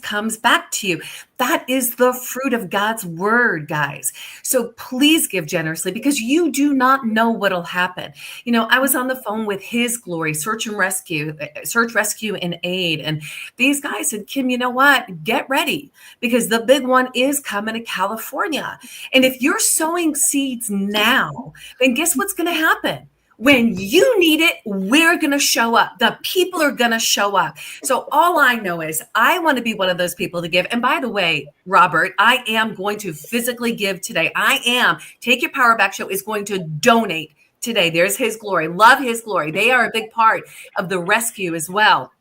comes back to you. That is the fruit of God's word, guys. So please give generously, because you do not know what'll happen. You know, I was on the phone with His Glory, Search, Rescue, and Aid. And these guys said, Kim, you know what? Get ready, because the big one is coming to California. And if you're sowing seeds now, then guess what's going to happen? When you need it, we're going to show up. The people are going to show up. So all I know is I want to be one of those people to give. And by the way, Robert, I am going to physically give today. Take Your Power Back Show is going to donate today. There's His Glory. Love His Glory. They are a big part of the rescue as well.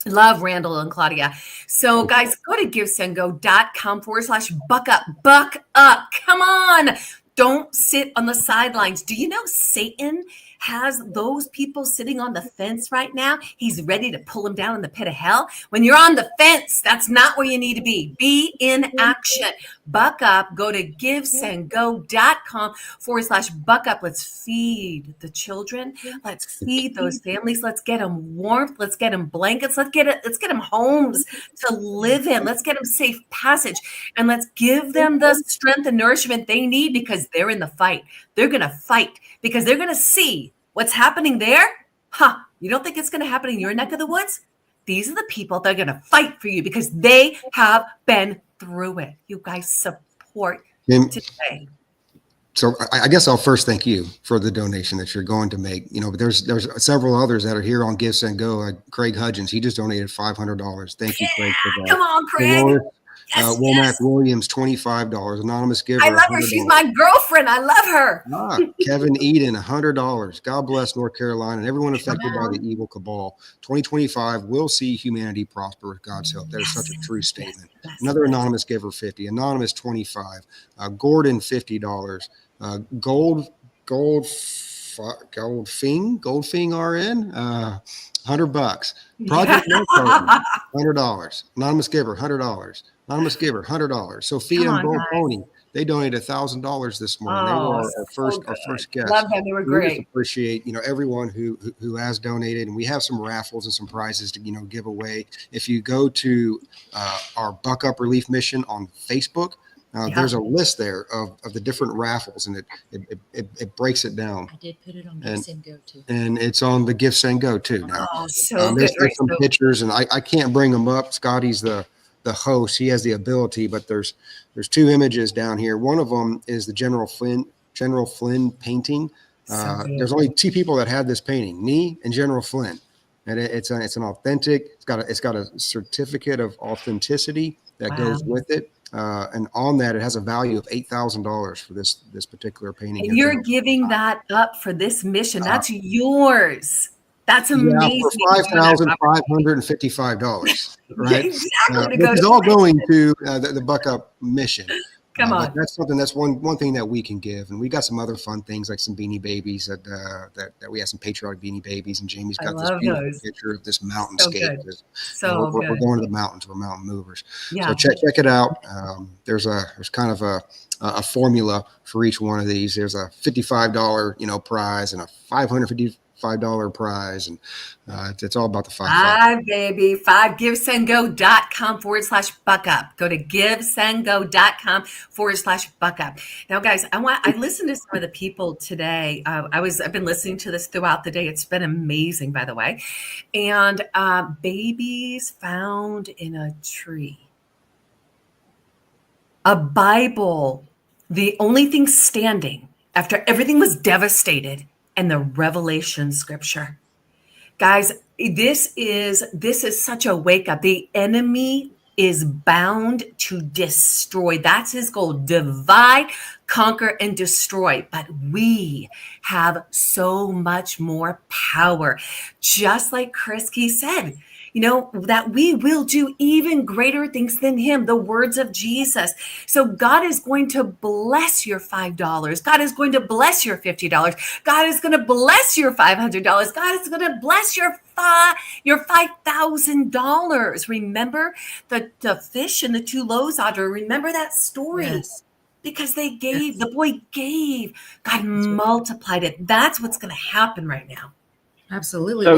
Love Randall and Claudia. So guys, go to givesendgo.com/buck up. Buck up. Come on. Don't sit on the sidelines. Do you know Satan has those people sitting on the fence right now? He's ready to pull them down in the pit of hell. When you're on the fence, that's not where you need to be. Be in action. Buck up. Go to givesendgo.com/buck up. Let's feed the children. Let's feed those families. Let's get them warmth. Let's get them blankets. Let's get them homes to live in. Let's get them safe passage. And let's give them the strength and nourishment they need, because they're in the fight. They're going to fight because they're going to see what's happening there. You don't think it's going to happen in your neck of the woods? These are the people that are going to fight for you, because they have been through it. You guys support today. So I guess I'll first thank you for the donation that you're going to make. You know, but there's several others that are here on Give, Send, Go. Craig Hudgens, he just donated $500. Thank you, Craig, for that. Come on, Craig. Womack Williams, $25. Anonymous giver, I love her. She's my girlfriend. I love her. Kevin Eden, $100. God bless North Carolina and everyone affected by the evil cabal. 2025 will see humanity prosper with God's help. That is such a true statement. Another anonymous giver, $50. Anonymous, $25. Gordon, $50. Gold Goldfing RN, $100. Project Milk Carton, $100. Anonymous giver, $100. Anonymous giver, $100. Sophia and Bull Pony, they donated $1,000 this morning. They were our first guest. Love them. They were We just great. appreciate, everyone who has donated, and we have some raffles and some prizes to, give away. If you go to our Buck Up Relief Mission on Facebook, there's a list there of the different raffles, and it breaks it down. I did put it on Give Send Go too. And it's on the Give Send Go too. Now, good. There's some pictures, and I can't bring them up. Scotty's the host. He has the ability, but there's two images down here. One of them is the General Flynn painting. There's only two people that had this painting, me and General Flynn. And it's an authentic. It's got a certificate of authenticity that goes with it. And on that, it has a value of $8,000 for this particular painting. And you're giving that up for this mission. That's yours. That's amazing. Yeah, for $5,555, right? Exactly. This is all going to the Buck Up mission. Come on. That's one thing that we can give, and we got some other fun things like some Beanie Babies that we have some patriotic Beanie Babies, and Jamie's got this beautiful picture of this mountainscape. We're going to the mountains. We're mountain movers. Yeah. So check it out. There's kind of a formula for each one of these. There's a $55 prize and a $555 prize, and it's all about the five, baby. 5givesendgo.com/buckup. Go to givesendgo.com/buckup. Now, guys, I listened to some of the people today. I've been listening to this throughout the day. It's been amazing, by the way. And babies found in a tree, a Bible, the only thing standing after everything was devastated, and the Revelation scripture. Guys, this is such a wake up. The enemy is bound to destroy. That's his goal. Divide, conquer, and destroy. But we have so much more power. Just like Chris Key said, that we will do even greater things than him, the words of Jesus. So God is going to bless your $5. God is going to bless your $50. God is going to bless your $500. God is going to bless your $5,000. Remember the fish and the 2 loaves, Audrey? Remember that story? Yes. Because the boy gave, God multiplied it. That's what's going to happen right now. Absolutely. So,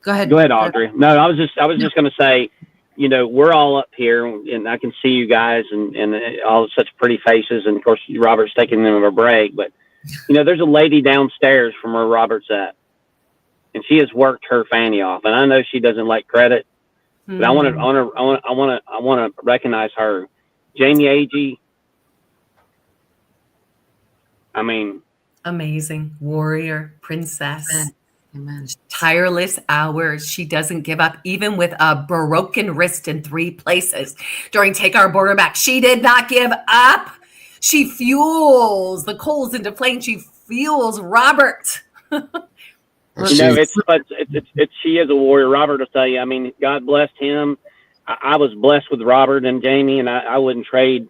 Go ahead. Go ahead, Audrey. No, I was just going to say, we're all up here, and I can see you guys and all such pretty faces. And of course, Robert's taking them a break. But there's a lady downstairs from where Robert's at, and she has worked her fanny off. And I know she doesn't like credit, but I want to recognize her, Jamie Agee. I mean, amazing warrior, princess. Amen. Tireless hours. She doesn't give up, even with a broken wrist in 3 places during Take Our Border Back. She did not give up. She fuels the coals into flame. She fuels Robert. She is a warrior. Robert will tell you. I mean, God blessed him. I was blessed with Robert and Jamie, and I wouldn't trade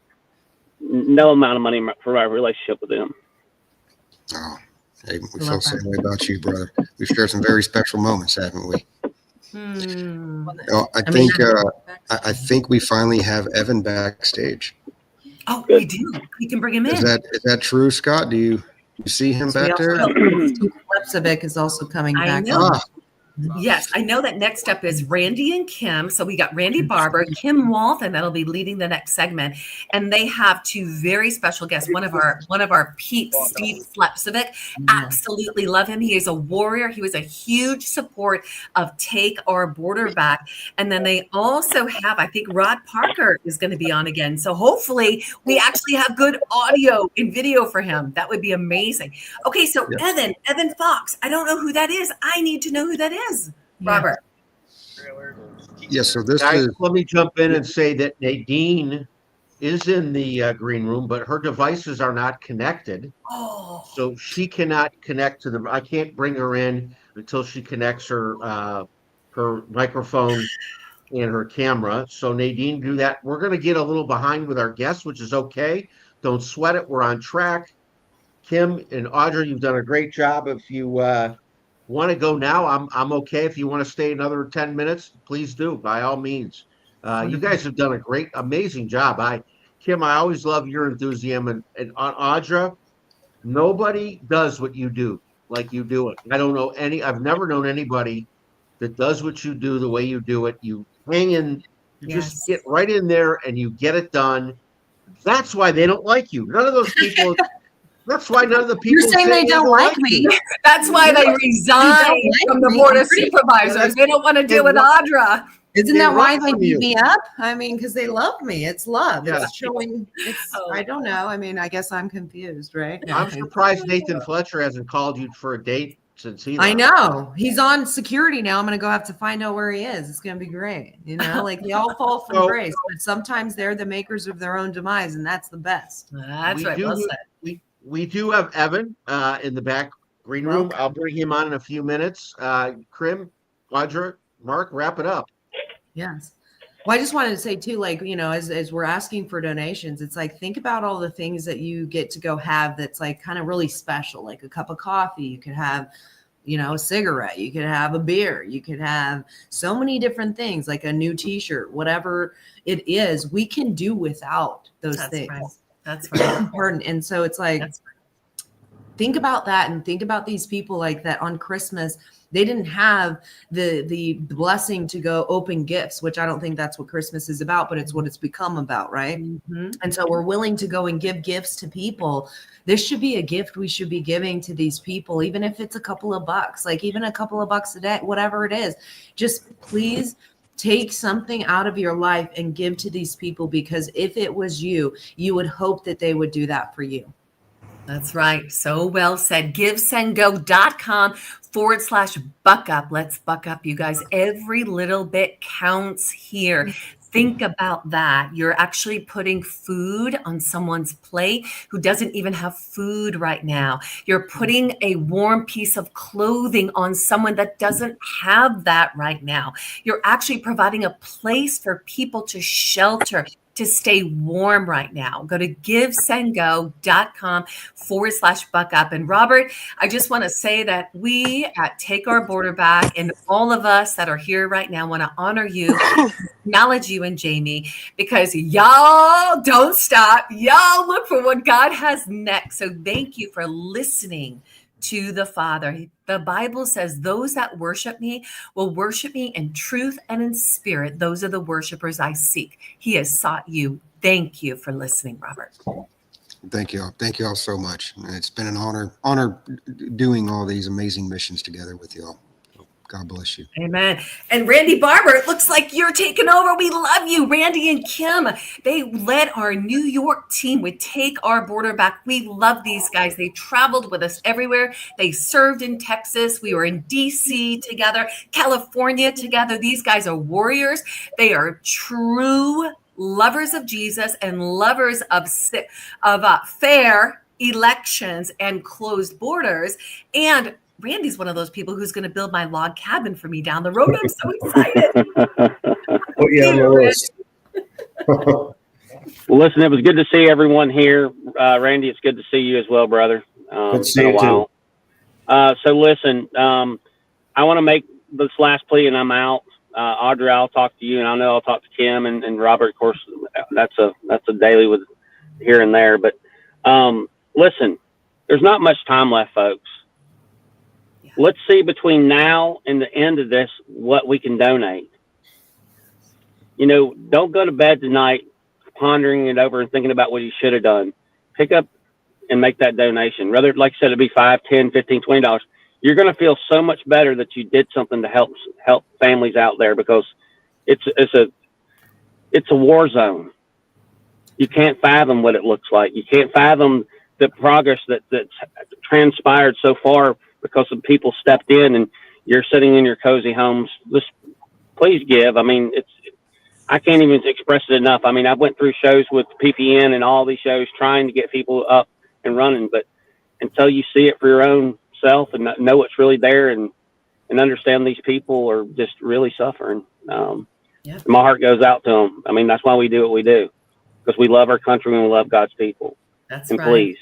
no amount of money for my relationship with them. Oh. Hey, we feel the same way about you, brother. We've shared some very special moments, haven't we? I think we finally have Evan backstage. Oh, we do. We can bring him in. Is that true, Scott? Do you see him back there? CIVICS is also coming back. Yes, I know that next up is Randy and Kim. So we got Randy Barber, Kim Walton, that'll be leading the next segment, and they have 2 very special guests. One of our peeps, Steve Slepcevic. Absolutely love him. He is a warrior. He was a huge support of Take Our Border Back. And then they also have, I think, Rod Parker is going to be on again. So hopefully we actually have good audio and video for him. That would be amazing. Okay, so Evan Fox. I don't know who that is. I need to know who that is. Robert. Yes, so this Guys, is. Let me jump in and say that Nadine is in the green room, but her devices are not connected. Oh. So she cannot connect to them. I can't bring her in until she connects her microphone and her camera. So Nadine, do that. We're going to get a little behind with our guests, which is okay. Don't sweat it. We're on track. Kim and Audra, you've done a great job. If you want to go now, I'm okay. If you want to stay another 10 minutes, please do, by all means. You guys have done a great, amazing job. Kim, I always love your enthusiasm, and Audra, nobody does what you do like you do it. I've never known anybody that does what you do the way you do it. You hang in, you just get right in there and you get it done. That's why they don't like you. None of those people. That's why none of the people. You're saying they don't like me. That's why they resigned from the board of supervisors. They don't want to deal with Audra. Isn't that why they beat me up? I mean, because they love me. It's love. Yeah. It's showing. I don't know. I mean, I guess I'm confused, right? I'm surprised Nathan Fletcher hasn't called you for a date since he left. I know. He's on security now. I'm going to go have to find out where he is. It's going to be great. Like they all fall from grace, but sometimes they're the makers of their own demise, and that's the best. That's right. Well said. We do have Evan in the back green room. Okay. I'll bring him on in a few minutes. Krim, Audra, Mark, wrap it up. Yes. Well, I just wanted to say too, like, as we're asking for donations, it's like, think about all the things that you get to go have that's like kind of really special, like a cup of coffee. You could have, a cigarette, you could have a beer, you could have so many different things, like a new t-shirt, whatever it is, we can do without those things. Right. That's right. Pardon. And so it's like, think about that and think about these people like that on Christmas. They didn't have the blessing to go open gifts, which I don't think that's what Christmas is about, but it's what it's become about, right? Mm-hmm. And so we're willing to go and give gifts to people. This should be a gift we should be giving to these people, even if it's a couple of bucks, like even a couple of bucks a day, whatever it is. Just please take something out of your life and give to these people, because if it was you, you would hope that they would do that for you. That's right. So well said. GiveSendGo.com/buck up. Let's buck up, you guys. Every little bit counts here. Think about that. You're actually putting food on someone's plate who doesn't even have food right now. You're putting a warm piece of clothing on someone that doesn't have that right now. You're actually providing a place for people to shelter, to stay warm right now. Go to GiveSendGo.com/buck up. And Robert, I just want to say that we at Take Our Border Back and all of us that are here right now want to honor you, acknowledge you and Jamie, because y'all don't stop. Y'all look for what God has next. So thank you for listening to the Father. The Bible says those that worship me will worship me in truth and in spirit. Those are the worshipers I seek. He has sought you. Thank you for listening, Robert. Thank you all. Thank you all so much. It's been an honor doing all these amazing missions together with you all. God bless you. Amen. And Randy Barber, it looks like you're taking over. We love you. Randy and Kim, they led our New York team with Take Our Border Back. We love these guys. They traveled with us everywhere. They served in Texas. We were in DC together, California together. These guys are warriors. They are true lovers of Jesus and lovers of fair elections and closed borders. And Randy's one of those people who's going to build my log cabin for me down the road. I'm so excited. Oh, yeah, Well, listen, it was good to see everyone here. Randy, it's good to see you as well, brother. It's been a while. So listen, I want to make this last plea and I'm out. Audrey, I'll talk to you, and I know I'll talk to Kim and Robert. Of course, that's a daily with here and there. But listen, there's not much time left, folks. Let's see between now and the end of this what we can donate. Don't go to bed tonight pondering it over and thinking about what you should have done. Pick up and make that donation. Rather, like I said, it'd be $5, $10, $15, $20. You're going to feel so much better that you did something to help families out there, because it's a war zone. You can't fathom what it looks like. You can't fathom the progress that's transpired so far, because some people stepped in, and you're sitting in your cozy homes. Just please give. I mean, I can't even express it enough. I mean, I went through shows with PPN and all these shows trying to get people up and running, but until you see it for your own self and know what's really there and understand these people are just really suffering. My heart goes out to them. I mean, that's why we do what we do, because we love our country and we love God's people. That's and right. Please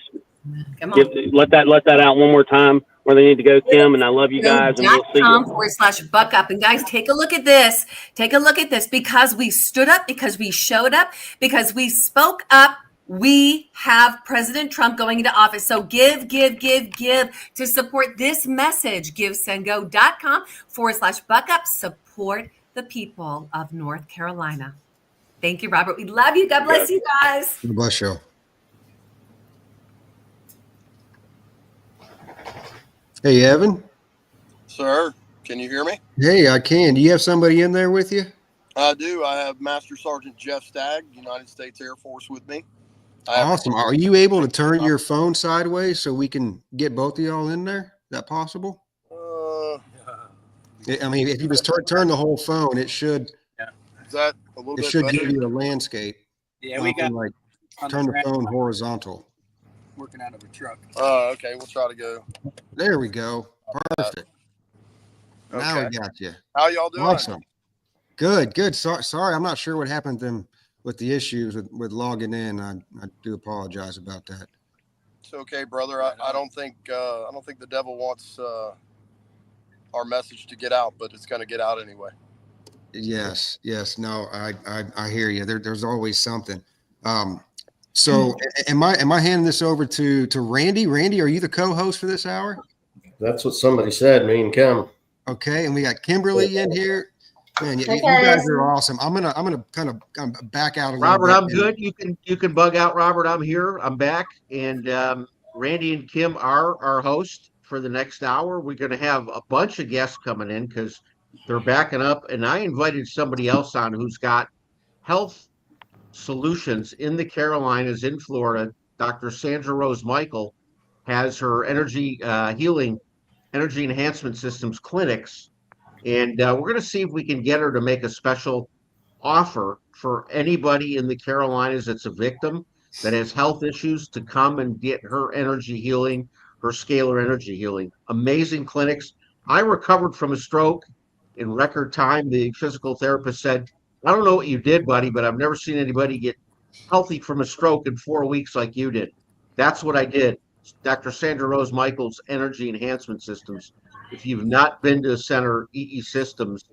Come on. Let that out one more time where they need to go, Kim. And I love you guys, and we'll see you. .com/buck-up. And guys, take a look at this. Take a look at this. Because we stood up, because we showed up, because we spoke up, we have President Trump going into office. So give to support this message. GiveSendGo.com/buck-up. Support the people of North Carolina. Thank you, Robert. We love you. God bless you guys. God bless you. Hey, Evan. Sir, can you hear me? Hey, I can. Do you have somebody in there with you? I do. I have Master Sergeant Jeff Stagg, United States Air Force, with me. Awesome. Are you able to turn your phone sideways so we can get both of y'all in there? Is that possible? I mean, if you just turn the whole phone, it should. Yeah. Is that a little it bit should better? give you a landscape. Yeah, we got like turn the phone horizontal. Working out of a truck. Okay, we'll try to go. There we go. Perfect. Now we got you. How y'all doing? Awesome. Good. Sorry, I'm not sure what happened to them with the issues with logging in. I do apologize about that. It's okay, brother. I don't think the devil wants our message to get out, but it's going to get out anyway. Yes. No, I hear you. There's always something. So am I handing this over to Randy? Randy, are you the co-host for this hour? That's what somebody said, me and Kim. Okay, and we got Kimberly in here. Man, you guys are awesome. I'm gonna kind of back out a little Robert, bit. I'm good. You can bug out, Robert. I'm here. I'm back. And Randy and Kim are our host for the next hour. We're gonna have a bunch of guests coming in because they're backing up. And I invited somebody else on who's got health solutions in the Carolinas, in Florida. Dr. Sandra Rose Michael has her energy healing, energy enhancement systems clinics. And we're going to see if we can get her to make a special offer for anybody in the Carolinas that's a victim that has health issues to come and get her energy healing, her scalar energy healing. Amazing clinics. I recovered from a stroke in record time. The physical therapist said, I don't know what you did, buddy, but I've never seen anybody get healthy from a stroke in 4 weeks like you did. That's what I did. Dr. Sandra Rose Michael's Energy Enhancement Systems. If you've not been to the center, EE Systems,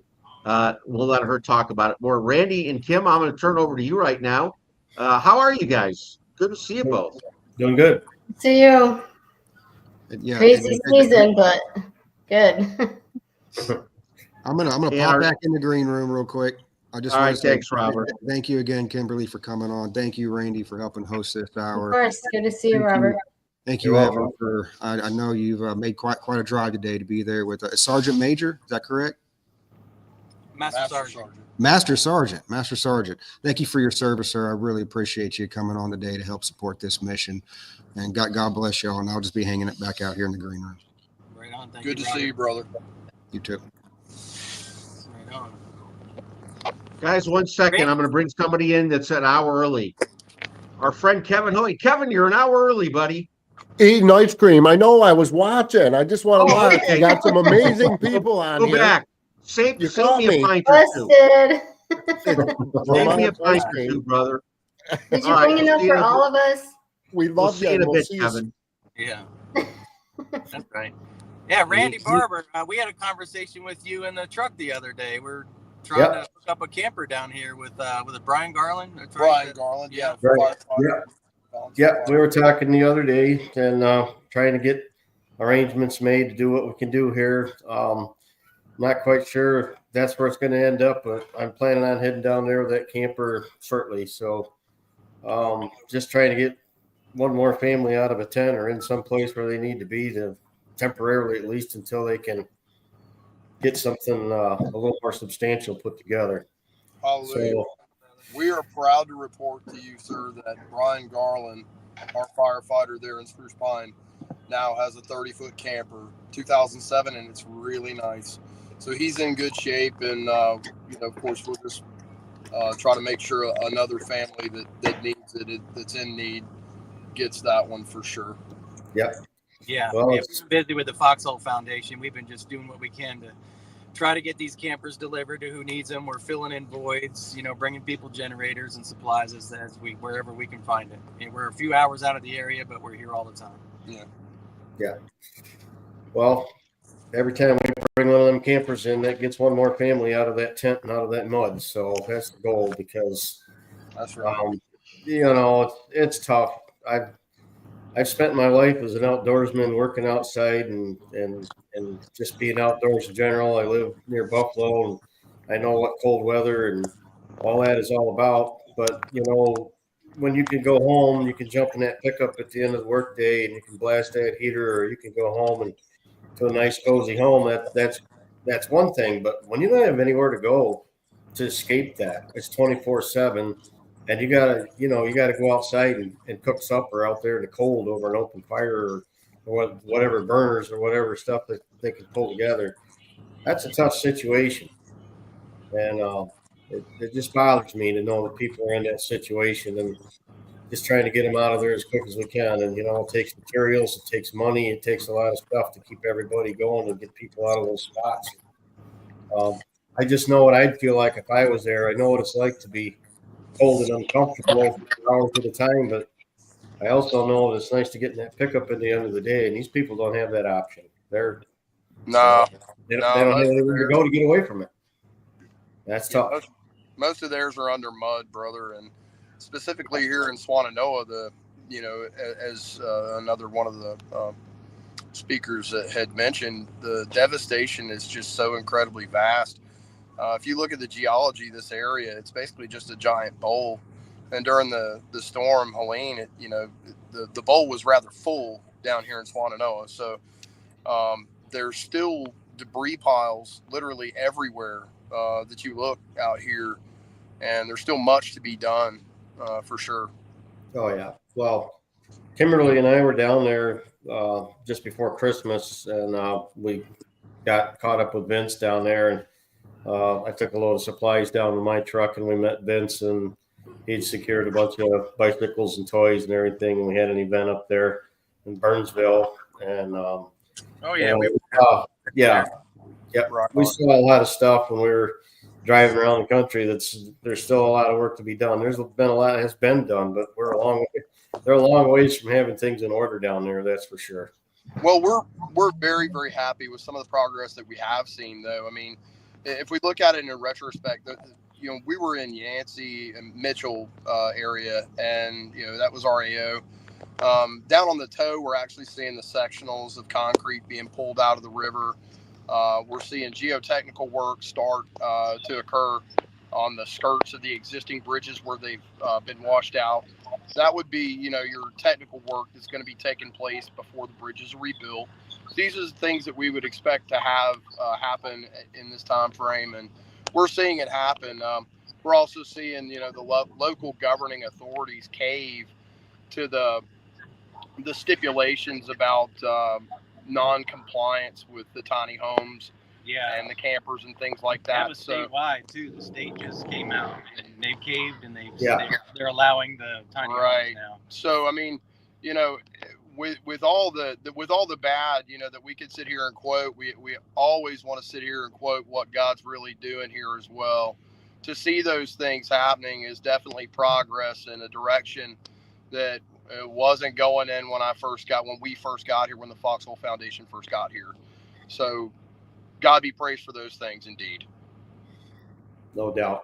we'll let her talk about it more. Randy and Kim, I'm going to turn over to you right now. How are you guys? Good to see you both. Doing good. See you. Yeah, crazy season, but good. I'm gonna pop back in the green room real quick. I just all want right, to say thanks, Robert. Thank you again, Kimberly, for coming on. Thank you, Randy, for helping host this hour. Of course, good to see you, Robert. Thank you, Evan, for I know you've made quite a drive today to be there with Sergeant Major. Is that correct? Master Sergeant. Thank you for your service, sir. I really appreciate you coming on today to help support this mission. And God bless y'all. And I'll just be hanging it back out here in the green room. Right on. Good to see you, brother. You too. Right on. Guys, 1 second. I'm going to bring somebody in that's an hour early. Our friend Kevin Hoy. Kevin, you're an hour early, buddy. Eating ice cream. I know I was watching. I just want to watch. Okay. You got some amazing people on Go here. back. Save me a pint or two. Busted. Save me a pint or two, brother. Did you bring enough for all of us? We We'll love see you. you in a We'll bit, see you. Kevin. Yeah. That's right. Yeah, Randy Barber, we had a conversation with you in the truck the other day. We're trying to hook up a camper down here with Brian Garland. Garland, yeah. Right. Yeah, we were talking the other day and trying to get arrangements made to do what we can do here. Not quite sure if that's where it's going to end up, but I'm planning on heading down there with that camper shortly. So just trying to get one more family out of a tent or in some place where they need to be to temporarily, at least until they can get something a little more substantial put together. Hallelujah. So, we are proud to report to you, sir, that Brian Garland, our firefighter there in Spruce Pine, now has a 30-foot camper, 2007, and it's really nice. So he's in good shape, and of course, we'll just try to make sure another family that needs it, that's in need, gets that one for sure. Yep. Yeah, Well, we've been busy with the Foxhole Foundation. We've been just doing what we can to try to get these campers delivered to who needs them. We're filling in voids, bringing people generators and supplies as wherever we can find it. And we're a few hours out of the area, but we're here all the time. Yeah. Well, every time we bring one of them campers in, that gets one more family out of that tent and out of that mud. So that's the goal, because that's right. It's tough. I've spent my life as an outdoorsman, working outside and just being outdoors in general. I live near Buffalo, and I know what cold weather and all that is all about. But when you can go home, you can jump in that pickup at the end of the workday, and you can blast that heater, or you can go home and to a nice cozy home. That's one thing. But when you don't have anywhere to go to escape that, it's 24/7. And you gotta go outside and cook supper out there in the cold over an open fire, or whatever burners or whatever stuff that they can pull together. That's a tough situation, and it just bothers me to know that people are in that situation, and just trying to get them out of there as quick as we can. And it takes materials, it takes money, it takes a lot of stuff to keep everybody going and get people out of those spots. I just know what I'd feel like if I was there. I know what it's like to be cold and uncomfortable for hours at a time, but I also know that it's nice to get in that pickup at the end of the day, and these people don't have that option. They don't have anywhere to go to get away from it. That's tough. Most of theirs are under mud, brother, and specifically here in Swannanoa, as another one of the speakers that had mentioned, the devastation is just so incredibly vast. If you look at the geology of this area, it's basically just a giant bowl. And during the storm Helene, the bowl was rather full down here in Swannanoa. So there's still debris piles literally everywhere that you look out here, and there's still much to be done for sure. Oh yeah. Well, Kimberly and I were down there just before Christmas, and we got caught up with Vince down there, and I took a load of supplies down to my truck, and we met Vince, and he'd secured a bunch of bicycles and toys and everything. And we had an event up there in Burnsville, and we saw a lot of stuff when we were driving around the country. There's still a lot of work to be done. There's been a lot that has been done, but they're a long ways from having things in order down there. That's for sure. Well, we're very, very happy with some of the progress that we have seen, though. I mean, if we look at it in a retrospect, we were in Yancey and Mitchell area, and that was RAO. Down on the toe, we're actually seeing the sectionals of concrete being pulled out of the river. We're seeing geotechnical work start to occur on the skirts of the existing bridges where they've been washed out. That would be, your technical work that's going to be taking place before the bridges are rebuilt. These are the things that we would expect to have happen in this time frame, and we're seeing it happen. We're also seeing, the local governing authorities cave to the stipulations about non-compliance with the tiny homes and the campers and things like that. That was statewide too. The state just came out and they've caved, and they're allowing the tiny homes now. So I mean, with all the bad, that we could sit here and quote, we always want to sit here and quote what God's really doing here as well. To see those things happening is definitely progress in a direction that wasn't going in when we first got here, when the Foxhole Foundation first got here. So God be praised for those things indeed. No doubt.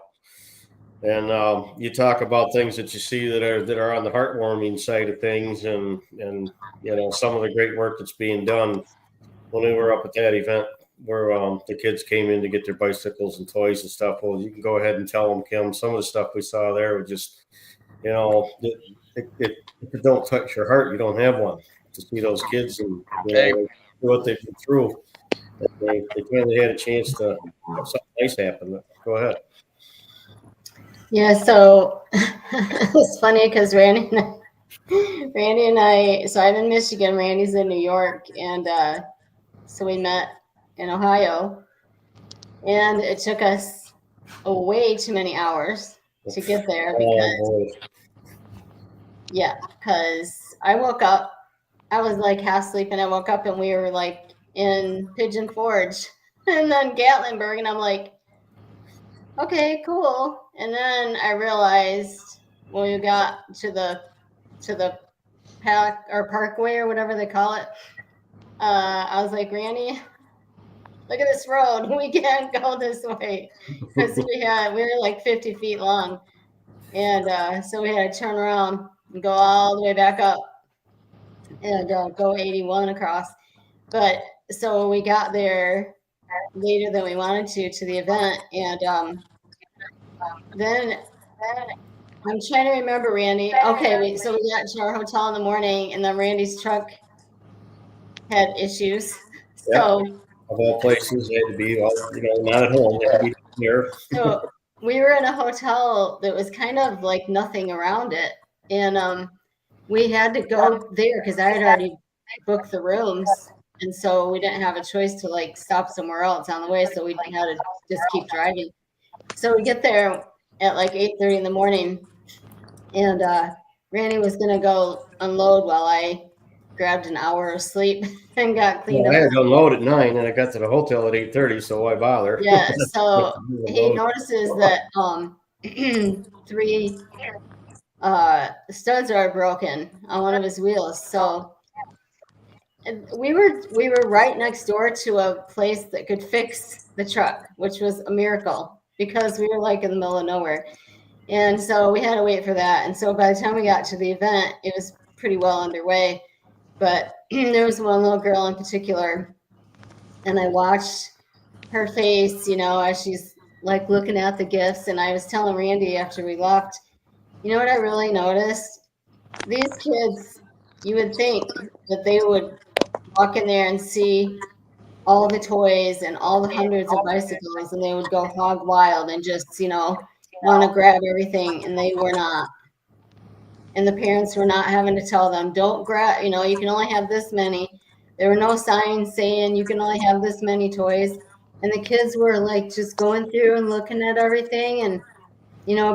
And you talk about things that you see that are on the heartwarming side of things, and some of the great work that's being done. When we were up at that event where the kids came in to get their bicycles and toys and stuff, well, you can go ahead and tell them, Kim, some of the stuff we saw there was just, if it don't touch your heart, you don't have one. To see those kids and what they've been through, they finally had a chance to have something nice happen. Go ahead. Yeah, so it's funny because Randy and I, so I'm in Michigan, Randy's in New York, and so we met in Ohio, and it took us way too many hours to get there because I woke up, I was like half asleep, and I woke up and we were like in Pigeon Forge. and then Gatlinburg, and I'm like, okay, cool. And then I realized when we got to the parkway or whatever they call it, I was like, Randy, look at this road. We can't go this way because we were like 50 feet long, and so we had to turn around and go all the way back up and go 81 across. But so we got there later than we wanted to the event, and then I'm trying to remember, Randy. Okay, so we got to our hotel in the morning, and then Randy's truck had issues. So of all places, they had to be, not at home. They had to be there. So we were in a hotel that was kind of like nothing around it, and we had to go there because I had already booked the rooms, and so we didn't have a choice to like stop somewhere else on the way. So we had to just keep driving. So we get there at like 8:30 in the morning, and Randy was gonna go unload while I grabbed an hour of sleep and got cleaned up. I had to unload at 9, and I got to the hotel at 8:30. So why bother? Yeah. So he notices that 3 studs are broken on one of his wheels. So we were right next door to a place that could fix the truck, which was a miracle because we were like in the middle of nowhere. And so we had to wait for that. And so by the time we got to the event, it was pretty well underway. But there was one little girl in particular, and I watched her face, as she's like looking at the gifts. And I was telling Randy after we left, you know what I really noticed? These kids, you would think that they would walk in there and see all the toys and all the hundreds of bicycles, and they would go hog wild and just, want to grab everything, and they were not. And the parents were not having to tell them, don't grab, you can only have this many. There were no signs saying you can only have this many toys. And the kids were like just going through and looking at everything and,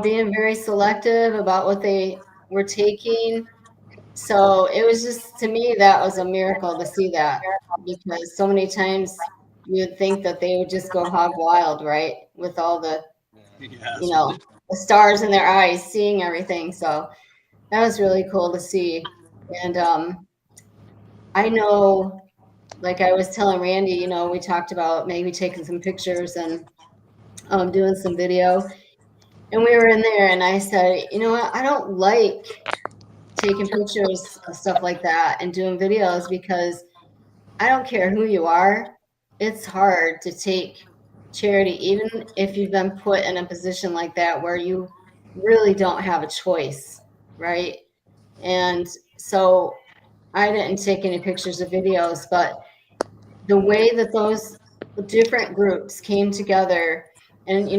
being very selective about what they were taking. So it was just, to me, that was a miracle to see that, because so many times you would think that they would just go hog wild, right? With all the, the stars in their eyes, seeing everything. So that was really cool to see. And I know, like I was telling Randy, we talked about maybe taking some pictures and doing some video. And we were in there, and I said, you know what? I don't like taking pictures of stuff like that and doing videos because I don't care who you are. It's hard to take charity, even if you've been put in a position like that where you really don't have a choice, right? And so I didn't take any pictures or videos, but the way that those different groups came together, and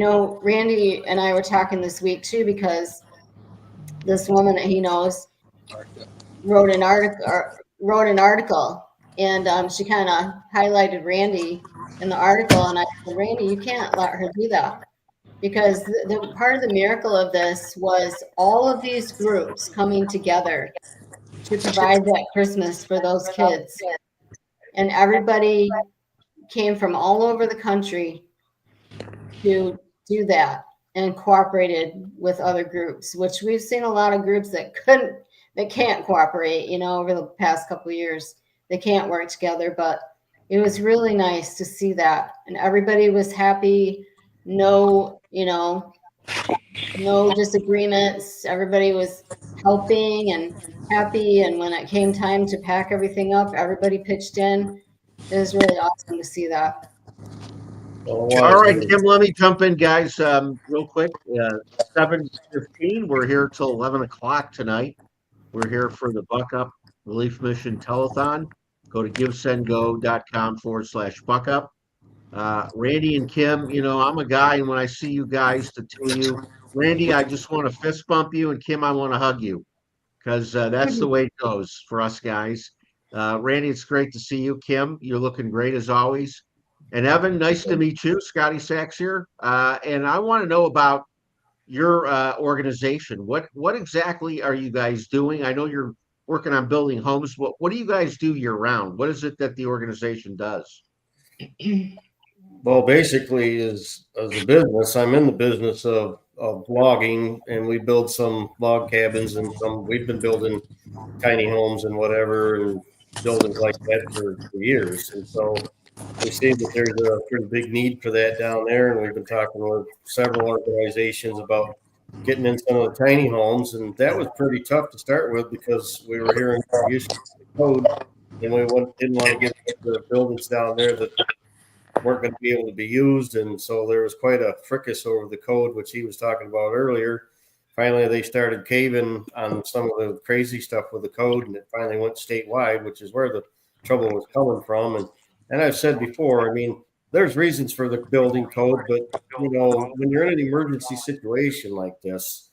Randy and I were talking this week too, because this woman that he knows wrote an article, and she kind of highlighted Randy in the article, and I said, Randy, you can't let her do that, because the part of the miracle of this was all of these groups coming together to provide that Christmas for those kids, and everybody came from all over the country to do that and cooperated with other groups, which we've seen a lot of groups that can't cooperate, over the past couple of years. They can't work together, but it was really nice to see that. And everybody was happy. No disagreements. Everybody was helping and happy. And when it came time to pack everything up, everybody pitched in. It was really awesome to see that. All right, Kim, let me jump in, guys, real quick. 7:15. We're here till 11 o'clock tonight. We're here for the Buck Up Relief Mission Telethon. Go to givesendgo.com/buckup. Randy and Kim, I'm a guy, and when I see you guys, to tell you, Randy, I just want to fist bump you, and Kim, I want to hug you, because that's the way it goes for us guys. Randy, it's great to see you. Kim, you're looking great as always. And Evan, nice to meet you. Scotty Sachs here. And I want to know about your organization. What exactly are you guys doing? I know you're working on building homes. What do you guys do year round? What is it that the organization does? Well, basically, as a business, I'm in the business of logging, and we build some log cabins, and we've been building tiny homes and whatever, and buildings like that for years. And so we see that there's a pretty big need for that down there, and we've been talking with several organizations about getting in some of the tiny homes, and that was pretty tough to start with because we were hearing the issue with the code, and we didn't want to get the buildings down there that weren't going to be able to be used. And so there was quite a fracas over the code, which he was talking about earlier. Finally, they started caving on some of the crazy stuff with the code, and it finally went statewide, which is where the trouble was coming from. And I've said before, I mean, there's reasons for the building code, but you know, when you're in an emergency situation like this,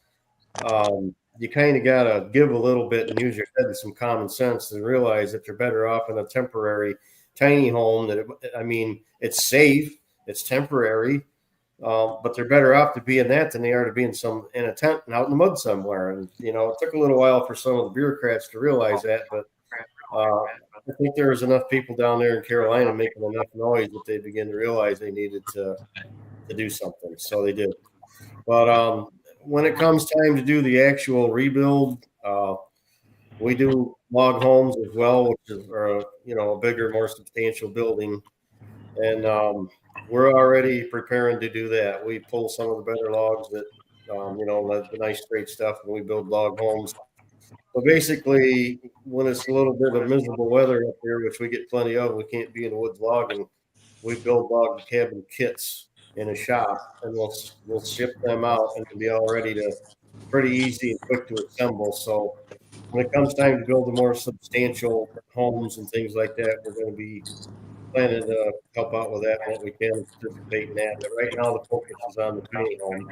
you kind of got to give a little bit and use your head and some common sense and realize that you're better off in a temporary tiny home. I mean, it's safe, it's temporary, but they're better off to be in that than they are to be in a tent and out in the mud somewhere. And you know, it took a little while for some of the bureaucrats to realize that, but I think there was enough people down there in Carolina making enough noise that they began to realize they needed to do something. So they did. But when it comes time to do the actual rebuild, we do log homes as well, which is a bigger, more substantial building, and we're already preparing to do that. We pull some of the better logs that the nice straight stuff, and we build log homes. So basically, when it's a little bit of miserable weather up here, which we get plenty of, we can't be in the woods logging. We build log cabin kits in a shop, and we'll ship them out, and it'll be all ready to, pretty easy and quick to assemble. So when it comes time to build the more substantial homes and things like that, we're going to be planning to help out with that what we can, participate in that. But right now, the focus is on the tiny home,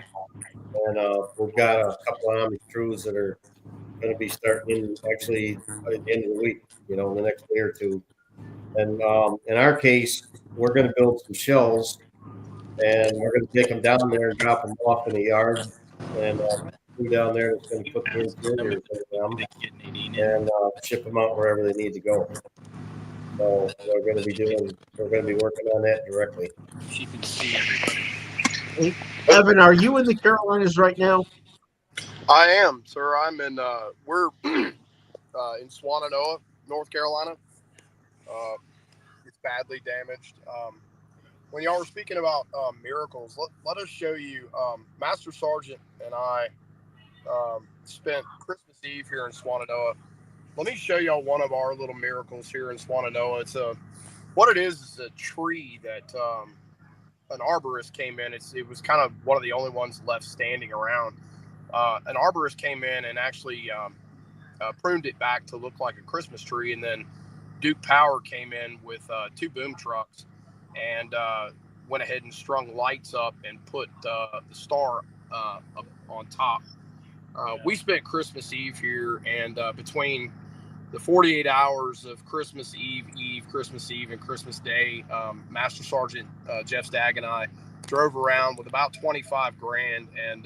and we've got a couple of Amish crews that are going to be starting actually at the end of the week, in the next day or two. And in our case, we're going to build some shells, and we're going to take them down there and drop them off in the yard. And down there that's going to put the interiors in them and ship them out wherever they need to go. So we're going to be working on that directly. She can see everybody. Hey, Evan, are you in the Carolinas right now? I am, sir. I'm in. We're in Swannanoa, North Carolina. It's badly damaged. When y'all were speaking about miracles, let us show you. Master Sergeant and I spent Christmas Eve here in Swannanoa. Let me show y'all one of our little miracles here in Swannanoa. It's what it is a tree that an arborist came in. It was kind of one of the only ones left standing around. An arborist came in and actually pruned it back to look like a Christmas tree, and then Duke Power came in with 2 boom trucks and went ahead and strung lights up and put the star up on top. We spent Christmas Eve here, and between the 48 hours of Christmas Eve, Christmas Eve, and Christmas Day, Master Sergeant Jeff Stagg and I drove around with about 25 grand, and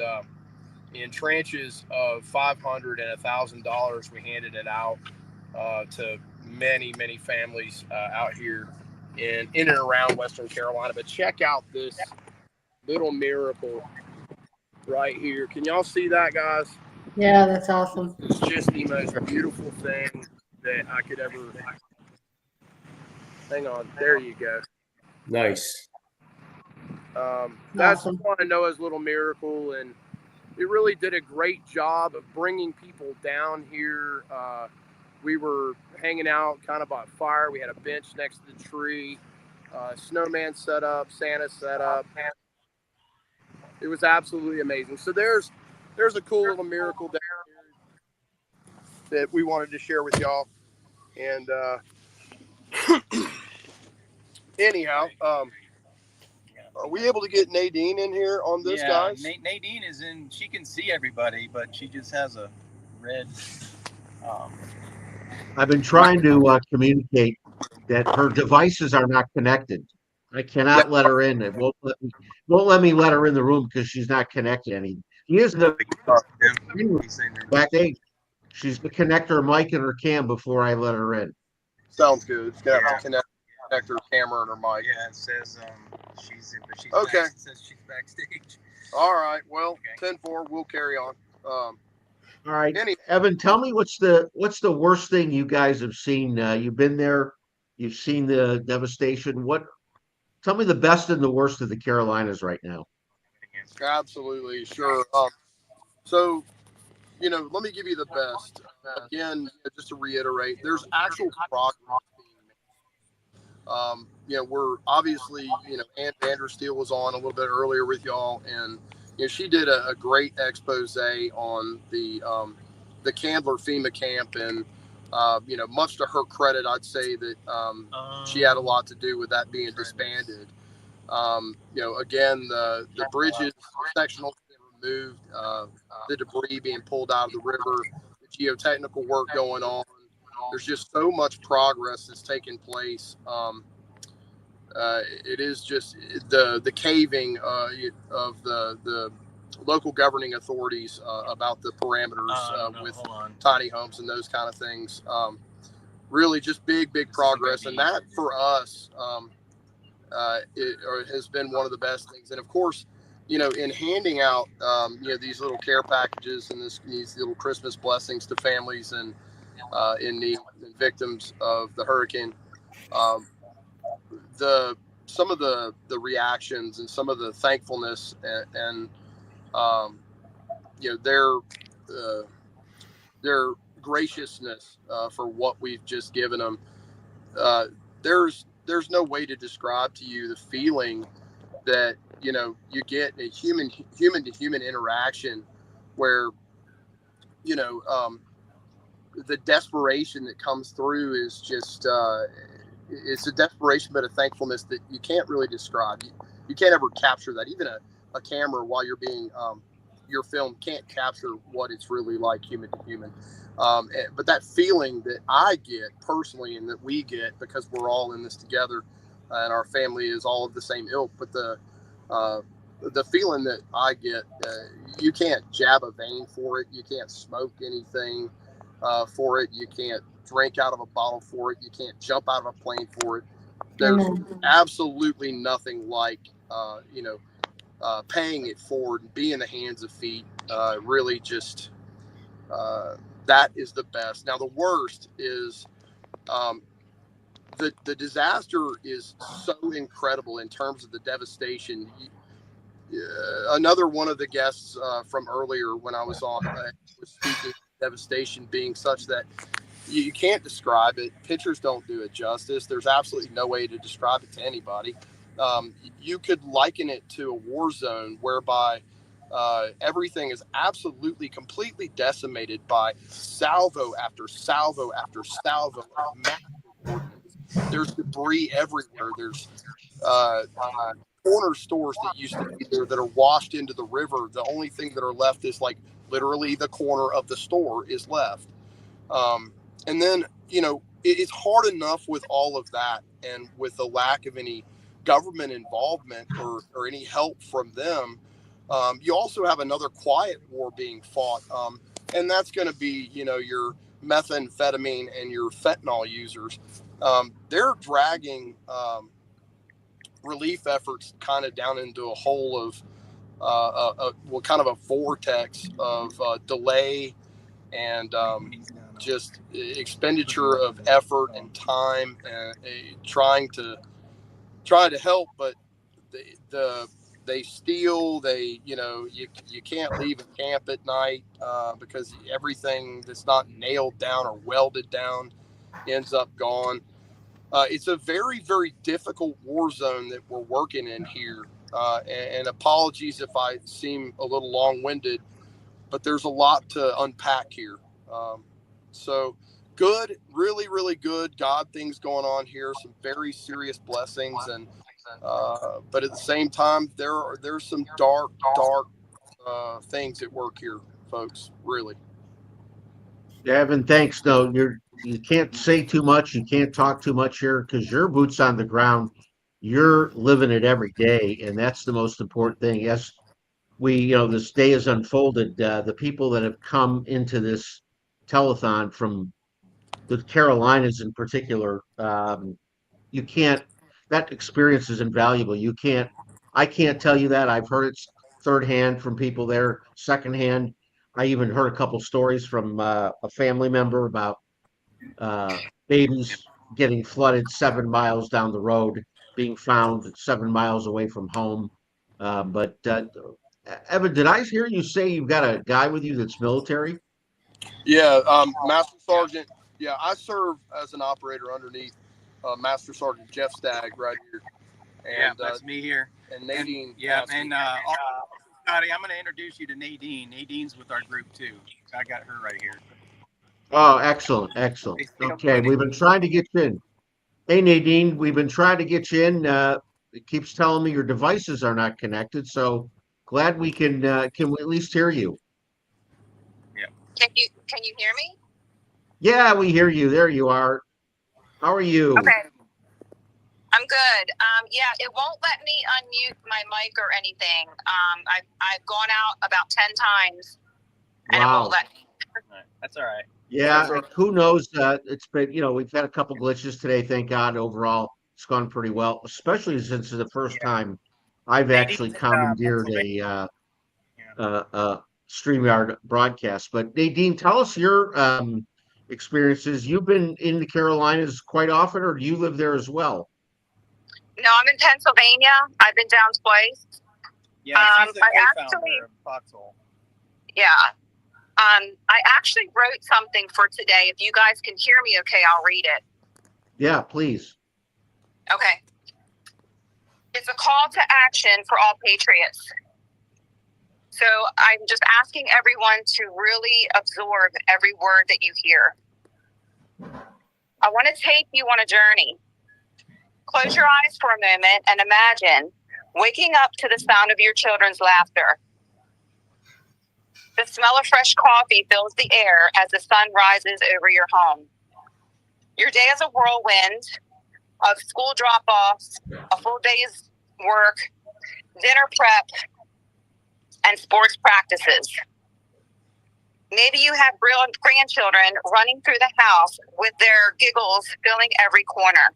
in tranches of $500 and $1,000, we handed it out to many families out here in and around Western Carolina. But check out this little miracle right here. Can y'all see that, guys? Yeah, that's awesome. It's just the most beautiful thing that I could ever. Hang on, there you go. Nice. That's Swannanoa's little miracle, and it really did a great job of bringing people down here. We were hanging out kind of by a fire. We had a bench next to the tree, snowman set up, Santa set up. It was absolutely amazing. So there's a cool little miracle down here that we wanted to share with y'all. And anyhow, are we able to get Nadine in here on this, guys? Nadine is in. She can see everybody, but she just has a red. I've been trying to communicate that her devices are not connected. I cannot let her in. It won't let me let her in the room because she's not connected. She is the backstage. She's to connect her mic and her cam before I let her in. Sounds good. It's gonna have to connect. connect her camera and her mic. Yeah, it says she's Okay. It says she's backstage. All right. Well, 10-4, we'll carry on. All right, Any- Evan, tell me what's the worst thing you guys have seen? You've been there, you've seen the devastation. Tell me the best and the worst of the Carolinas right now. Absolutely, sure. So, let me give you the best. Again, just to reiterate, there's actual progress being made. We're obviously, Ann VANDERSTEEL was on a little bit earlier with y'all, and she did a great expose on the Candler FEMA camp, and much to her credit, I'd say that she had a lot to do with that being disbanded. Again, the bridges, sectionals being removed, the debris being pulled out of the river, the geotechnical work going on. There's just so much progress that's taking place. It is just the caving of the local governing authorities about the parameters with tiny homes and those kind of things. Really just big progress. And that for us, it has been one of the best things. And of course, in handing out, these little care packages and these little Christmas blessings to families and in need and victims of the hurricane, some of the reactions and some of the thankfulness and their graciousness for what we've just given them. There's no way to describe to you the feeling that you get a human to human interaction where the desperation that comes through is just it's a desperation but a thankfulness that you can't really describe. You can't ever capture that. Even a camera while you're being your film can't capture what it's really like human to human. But that feeling that I get personally and that we get because we're all in this together and our family is all of the same ilk, but the feeling that I get, you can't jab a vein for it. You can't smoke anything for it. You can't drink out of a bottle for it. You can't jump out of a plane for it. There's absolutely nothing like, paying it forward and be in the hands of feet. Really just, that is the best. Now, the worst is the disaster is so incredible in terms of the devastation. Another one of the guests from earlier when I was on was speaking of devastation being such that you can't describe it. Pictures don't do it justice. There's absolutely no way to describe it to anybody. You could liken it to a war zone whereby everything is absolutely, completely decimated by salvo after salvo after salvo of massive ordnance. There's debris everywhere. There's corner stores that used to be there that are washed into the river. The only thing that are left is like literally the corner of the store is left. And then, it's hard enough with all of that and with the lack of any government involvement or any help from them. You also have another quiet war being fought. And that's going to be, your methamphetamine and your fentanyl users. They're dragging relief efforts kind of down into a hole of kind of a vortex of delay and just expenditure of effort and time and trying to help, but they steal. You can't leave a camp at night because everything that's not nailed down or welded down ends up gone. It's a very, very difficult war zone that we're working in here. And apologies if I seem a little long-winded, but there's a lot to unpack here. So good, really, really good God things going on here. Some very serious blessings. And but at the same time, there's some dark things at work here, folks. Really. Evan, thanks. No, you can't say too much. You can't talk too much here because your boots on the ground. You're living it every day, and that's the most important thing. As this day has unfolded, the people that have come into this telethon from the Carolinas in particular, you can't, that experience is invaluable. I can't tell you that. I've heard it third hand from people there, second hand. I even heard a couple stories from a family member about babies getting flooded 7 miles down the road, being found 7 miles away from home. But Evan, did I hear you say you've got a guy with you that's military? Yeah, Master Sergeant. Yeah, I serve as an operator underneath Master Sergeant Jeff Stagg right here. And, that's me here. And Nadine. Scotty, I'm going to introduce you to Nadine. Nadine's with our group too. I got her right here. Oh, excellent, excellent. Okay, we've been trying to get you in. Hey, Nadine, we've been trying to get you in. It keeps telling me your devices are not connected, so glad we can we at least hear you? Yeah. Can you hear me? Yeah, we hear you. There you are. How are you? Okay. I'm good. Yeah, it won't let me unmute my mic or anything. I've gone out about 10 times and it won't let me. That's all right. Yeah, who knows? It's been, we've had a couple glitches today. Thank God. Overall, it's gone pretty well, especially since it's the first time I've actually commandeered a StreamYard broadcast. But Nadine, tell us your experiences. You've been in the Carolinas quite often, or do you live there as well? No, I'm in Pennsylvania. I've been down twice. Yeah, she's the co-founder of Foxhole. Yeah. I actually wrote something for today. If you guys can hear me okay, I'll read it. Yeah, please. Okay. It's a call to action for all patriots. So I'm just asking everyone to really absorb every word that you hear. I want to take you on a journey. Close your eyes for a moment and imagine waking up to the sound of your children's laughter. The smell of fresh coffee fills the air as the sun rises over your home. Your day is a whirlwind of school drop-offs, a full day's work, dinner prep, and sports practices. Maybe you have brilliant grandchildren running through the house with their giggles filling every corner.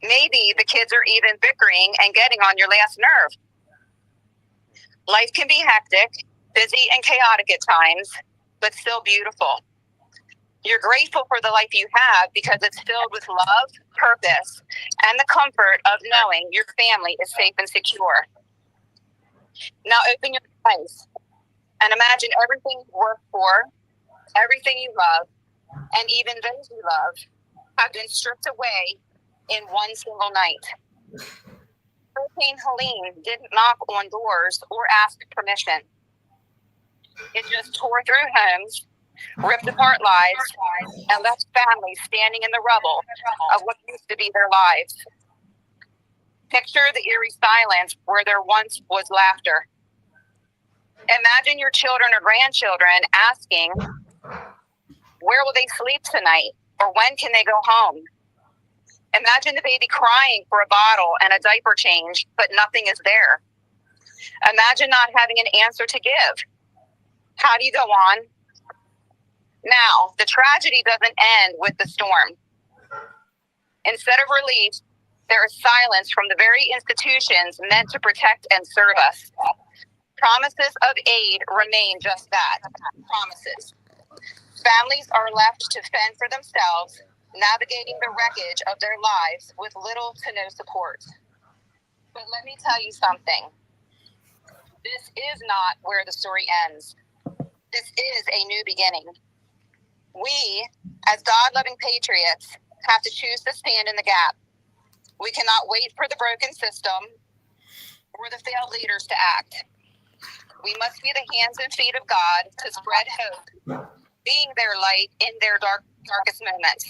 Maybe the kids are even bickering and getting on your last nerve. Life can be hectic, busy and chaotic at times, but still beautiful. You're grateful for the life you have because it's filled with love, purpose, and the comfort of knowing your family is safe and secure. Now open your eyes and imagine everything you work for, everything you love, and even those you love have been stripped away in one single night. Hurricane Helene didn't knock on doors or ask permission. It just tore through homes, ripped apart lives, and left families standing in the rubble of what used to be their lives. Picture the eerie silence where there once was laughter. Imagine your children or grandchildren asking, where will they sleep tonight? Or when can they go home? Imagine the baby crying for a bottle and a diaper change, but nothing is there. Imagine not having an answer to give. How do you go on? Now, the tragedy doesn't end with the storm. Instead of relief, there is silence from the very institutions meant to protect and serve us. Promises of aid remain just that, promises. Families are left to fend for themselves, navigating the wreckage of their lives with little to no support. But let me tell you something. This is not where the story ends. This is a new beginning. We, as God-loving patriots, have to choose to stand in the gap. We cannot wait for the broken system or the failed leaders to act. We must be the hands and feet of God to spread hope, being their light in their darkest moments,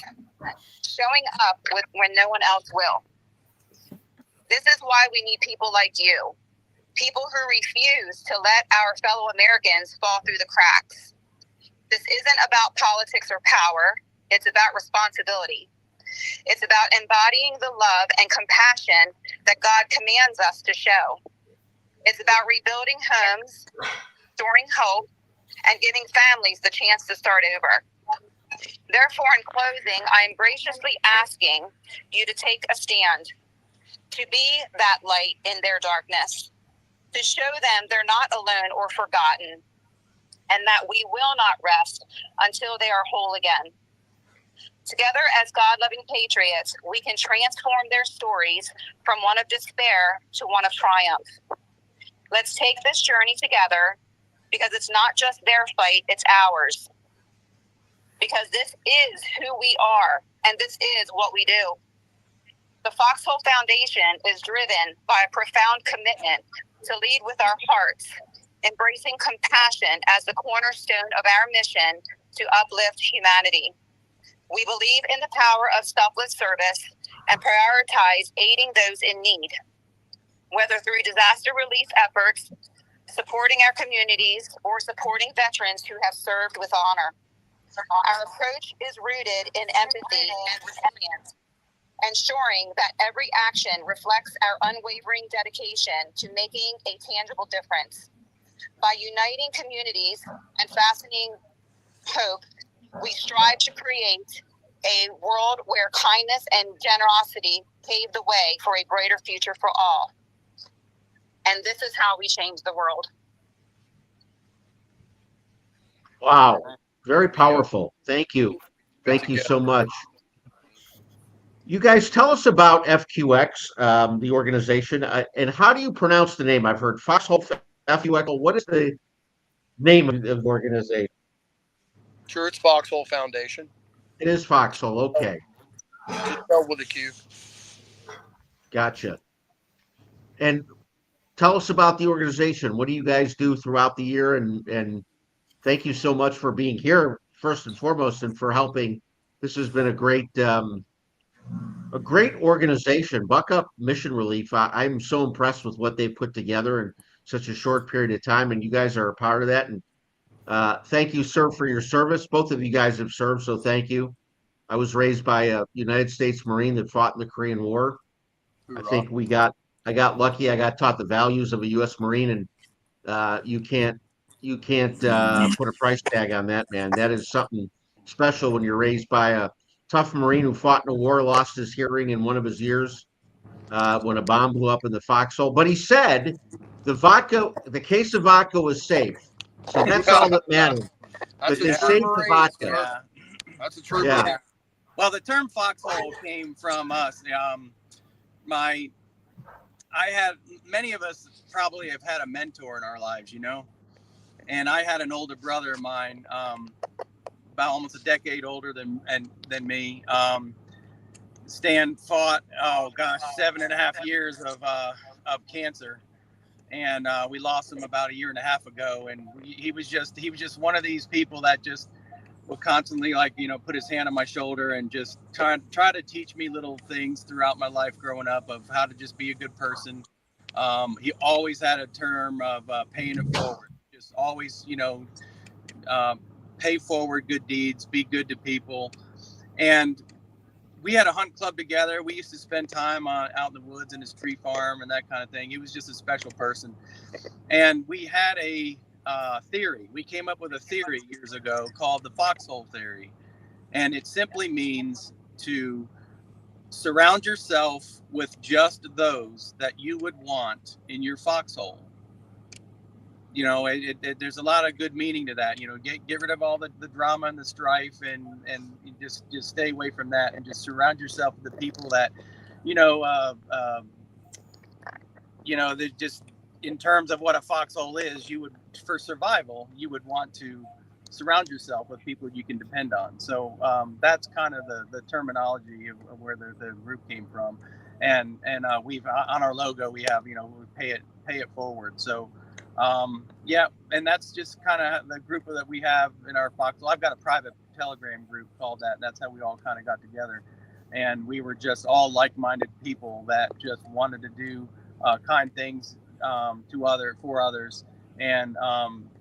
showing up when no one else will. This is why we need people like you, people who refuse to let our fellow Americans fall through the cracks. This isn't about politics or power. It's about responsibility. It's about embodying the love and compassion that God commands us to show. It's about rebuilding homes, storing hope, and giving families the chance to start over. Therefore, in closing, I am graciously asking you to take a stand, to be that light in their darkness, to show them they're not alone or forgotten, and that we will not rest until they are whole again. Together as God-loving patriots, we can transform their stories from one of despair to one of triumph. Let's take this journey together, because it's not just their fight, it's ours. Because this is who we are, and this is what we do. The Foxhole Foundation is driven by a profound commitment to lead with our hearts, embracing compassion as the cornerstone of our mission to uplift humanity. We believe in the power of selfless service and prioritize aiding those in need, whether through disaster relief efforts, supporting our communities, or supporting veterans who have served with honor. Our approach is rooted in empathy and resilience, ensuring that every action reflects our unwavering dedication to making a tangible difference. By uniting communities and fastening hope, we strive to create a world where kindness and generosity pave the way for a brighter future for all. And this is how we change the world. Wow. Very powerful. Thank you. Thank you so much. You guys tell us about FQX, the organization, and how do you pronounce the name? I've heard Foxhole FQX. What is the name of the organization? Sure, it's Foxhole Foundation. It is Foxhole. Okay. Just spelled with a Q. Gotcha. And tell us about the organization. What do you guys do throughout the year? And thank you so much for being here, first and foremost, and for helping. This has been a great organization. Buck Up Mission Relief. I'm so impressed with what they've put together in such a short period of time, and you guys are a part of that. And thank you, sir, for your service. Both of you guys have served, so thank you. I was raised by a United States Marine that fought in the Korean War. I think I got lucky. I got taught the values of a U.S. Marine, and you can't put a price tag on that, man. That is something special when you're raised by a tough Marine who fought in a war, lost his hearing in one of his ears when a bomb blew up in the foxhole. But he said the case of vodka was safe. So that's all that mattered. That they saved the vodka. Yeah. That's a true Yeah. Well, the term foxhole came from us. Many of us probably have had a mentor in our lives, and I had an older brother of mine, about almost a decade older than me. Stan fought 7.5 years of cancer, and we lost him about 1.5 years ago. And he was just one of these people that just would constantly put his hand on my shoulder and just try to teach me little things throughout my life growing up of how to just be a good person. He always had a term of paying it forward, just always, pay forward good deeds, be good to people. And we had a hunt club together. We used to spend time out in the woods in his tree farm and that kind of thing. He was just a special person. And we had a theory. We came up with a theory years ago called the foxhole theory. And it simply means to surround yourself with just those that you would want in your foxhole. There's a lot of good meaning to that. Get rid of all the drama and the strife, and just stay away from that, and just surround yourself with the people that, that just in terms of what a foxhole is, for survival, you would want to surround yourself with people you can depend on. So that's kind of the terminology of where the group came from, and we've on our logo we have we pay it forward. So. And that's just kind of the group that we have in our foxhole. I've got a private Telegram group called that. That's how we all kind of got together, and we were just all like-minded people that just wanted to do kind things for others, and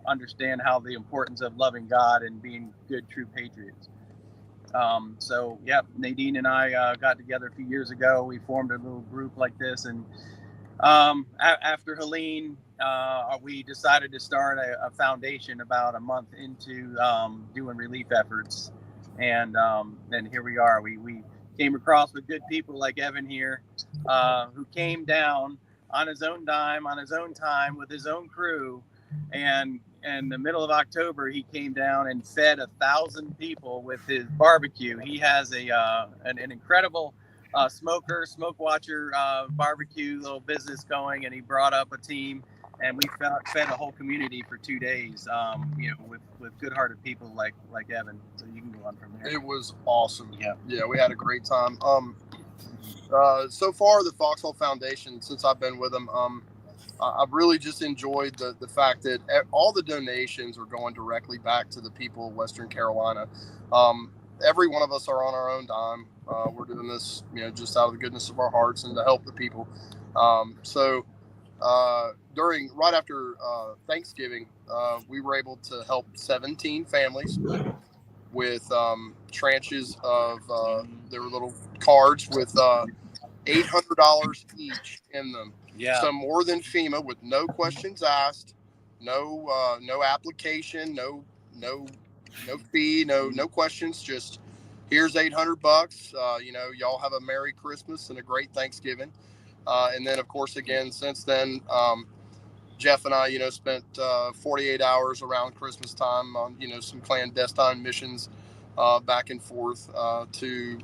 understand how the importance of loving God and being good, true patriots. Nadine and I got together a few years ago. We formed a little group like this, and after Helene, we decided to start a foundation about a month into doing relief efforts. And here we are. We came across with good people like Evan here, who came down on his own dime, on his own time, with his own crew, and in the middle of October, he came down and fed 1,000 people with his barbecue. He has an incredible smoke watcher barbecue little business going, and he brought up a team, and we fed a whole community for 2 days, with good-hearted people like Evan. So you can go on from there. It was awesome. Yeah, we had a great time. So far, the Foxhole Foundation, since I've been with them, I've really just enjoyed the fact that all the donations are going directly back to the people of Western Carolina. Every one of us are on our own dime. We're doing this, just out of the goodness of our hearts and to help the people. Right after Thanksgiving, we were able to help 17 families with tranches of their little cards with $800 each in them. Yeah. Some more than FEMA, with no questions asked, no application, no fee, no questions. Just here's $800. Y'all have a Merry Christmas and a great Thanksgiving. And then, of course, again, since then, Jeff and I, spent 48 hours around Christmas time on, some clandestine missions back and forth to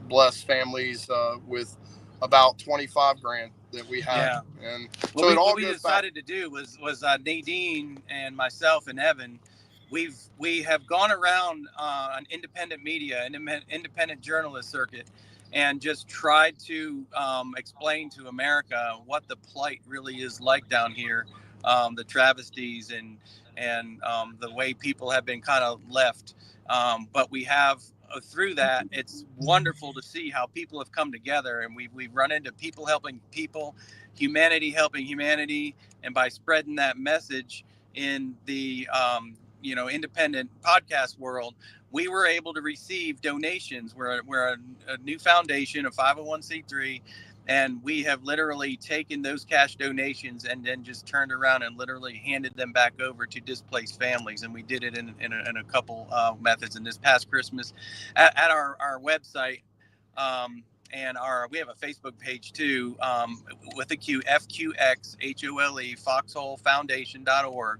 bless families with about 25 grand that we had. Yeah. And so it all what we goes decided back. to do was Nadine and myself and Evan, we have gone around an independent media, independent journalist circuit, and just tried to explain to America what the plight really is like down here, the travesties and the way people have been kind of left. But we have, through that, it's wonderful to see how people have come together, and we've run into people helping people, humanity helping humanity, and by spreading that message in the independent podcast world, we were able to receive donations. We're a new foundation, a 501c3, and we have literally taken those cash donations and then just turned around and literally handed them back over to displaced families. And we did it in a couple methods. And this past Christmas at our website, and we have a Facebook page too, with the Q, FQXHOLE, foxholefoundation.org.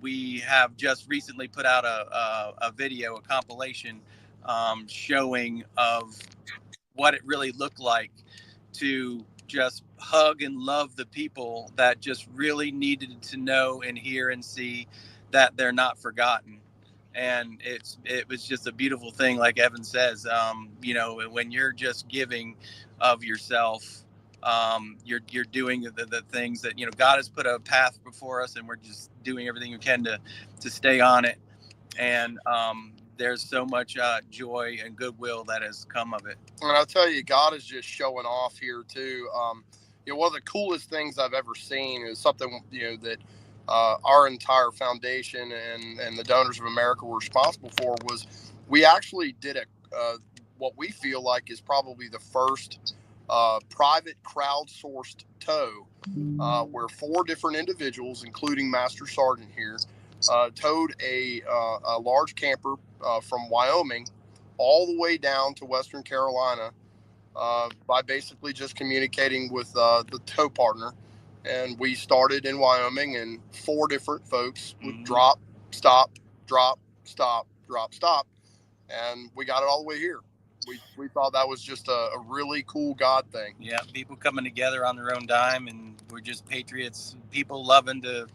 We have just recently put out a video, a compilation, showing of what it really looked like to just hug and love the people that just really needed to know and hear and see that they're not forgotten. And it was just a beautiful thing, like Evan says. When you're just giving of yourself, you're doing the things that God has put a path before us, and we're just doing everything we can to stay on it. And there's so much joy and goodwill that has come of it. And I'll tell you, God is just showing off here too. One of the coolest things I've ever seen is something that our entire foundation and the Donors of America were responsible for. Was we actually did what we feel like is probably the first private crowdsourced tow, where 4 different individuals, including Master Sergeant here, towed a large camper from Wyoming all the way down to Western Carolina by basically just communicating with the tow partner. And we started in Wyoming, and 4 different folks would drop, stop, drop, stop, drop, stop. And we got it all the way here. We thought that was just a really cool God thing. Yeah, people coming together on their own dime, and we're just patriots, people loving to,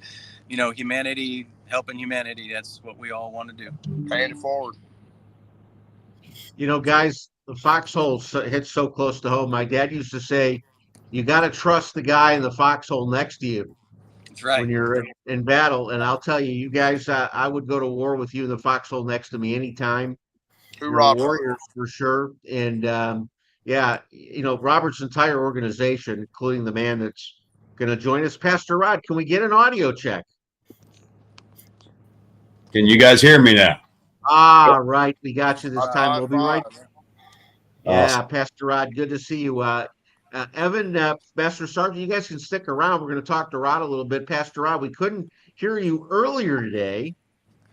humanity, helping humanity. That's what we all want to do. Paying it forward. Guys, the foxhole hits so close to home. My dad used to say, you got to trust the guy in the foxhole next to you. That's right. When you're in battle. And I'll tell you, you guys, I would go to war with you in the foxhole next to me anytime. Hoorah, warriors for sure. And Robert's entire organization, including the man that's going to join us, Pastor Rod, can we get an audio check? Can you guys hear me now? Right. We got you this time. We'll be right. Yeah, awesome. Pastor Rod, good to see you. Evan, Master Sergeant, you guys can stick around. We're going to talk to Rod a little bit. Pastor Rod, we couldn't hear you earlier today.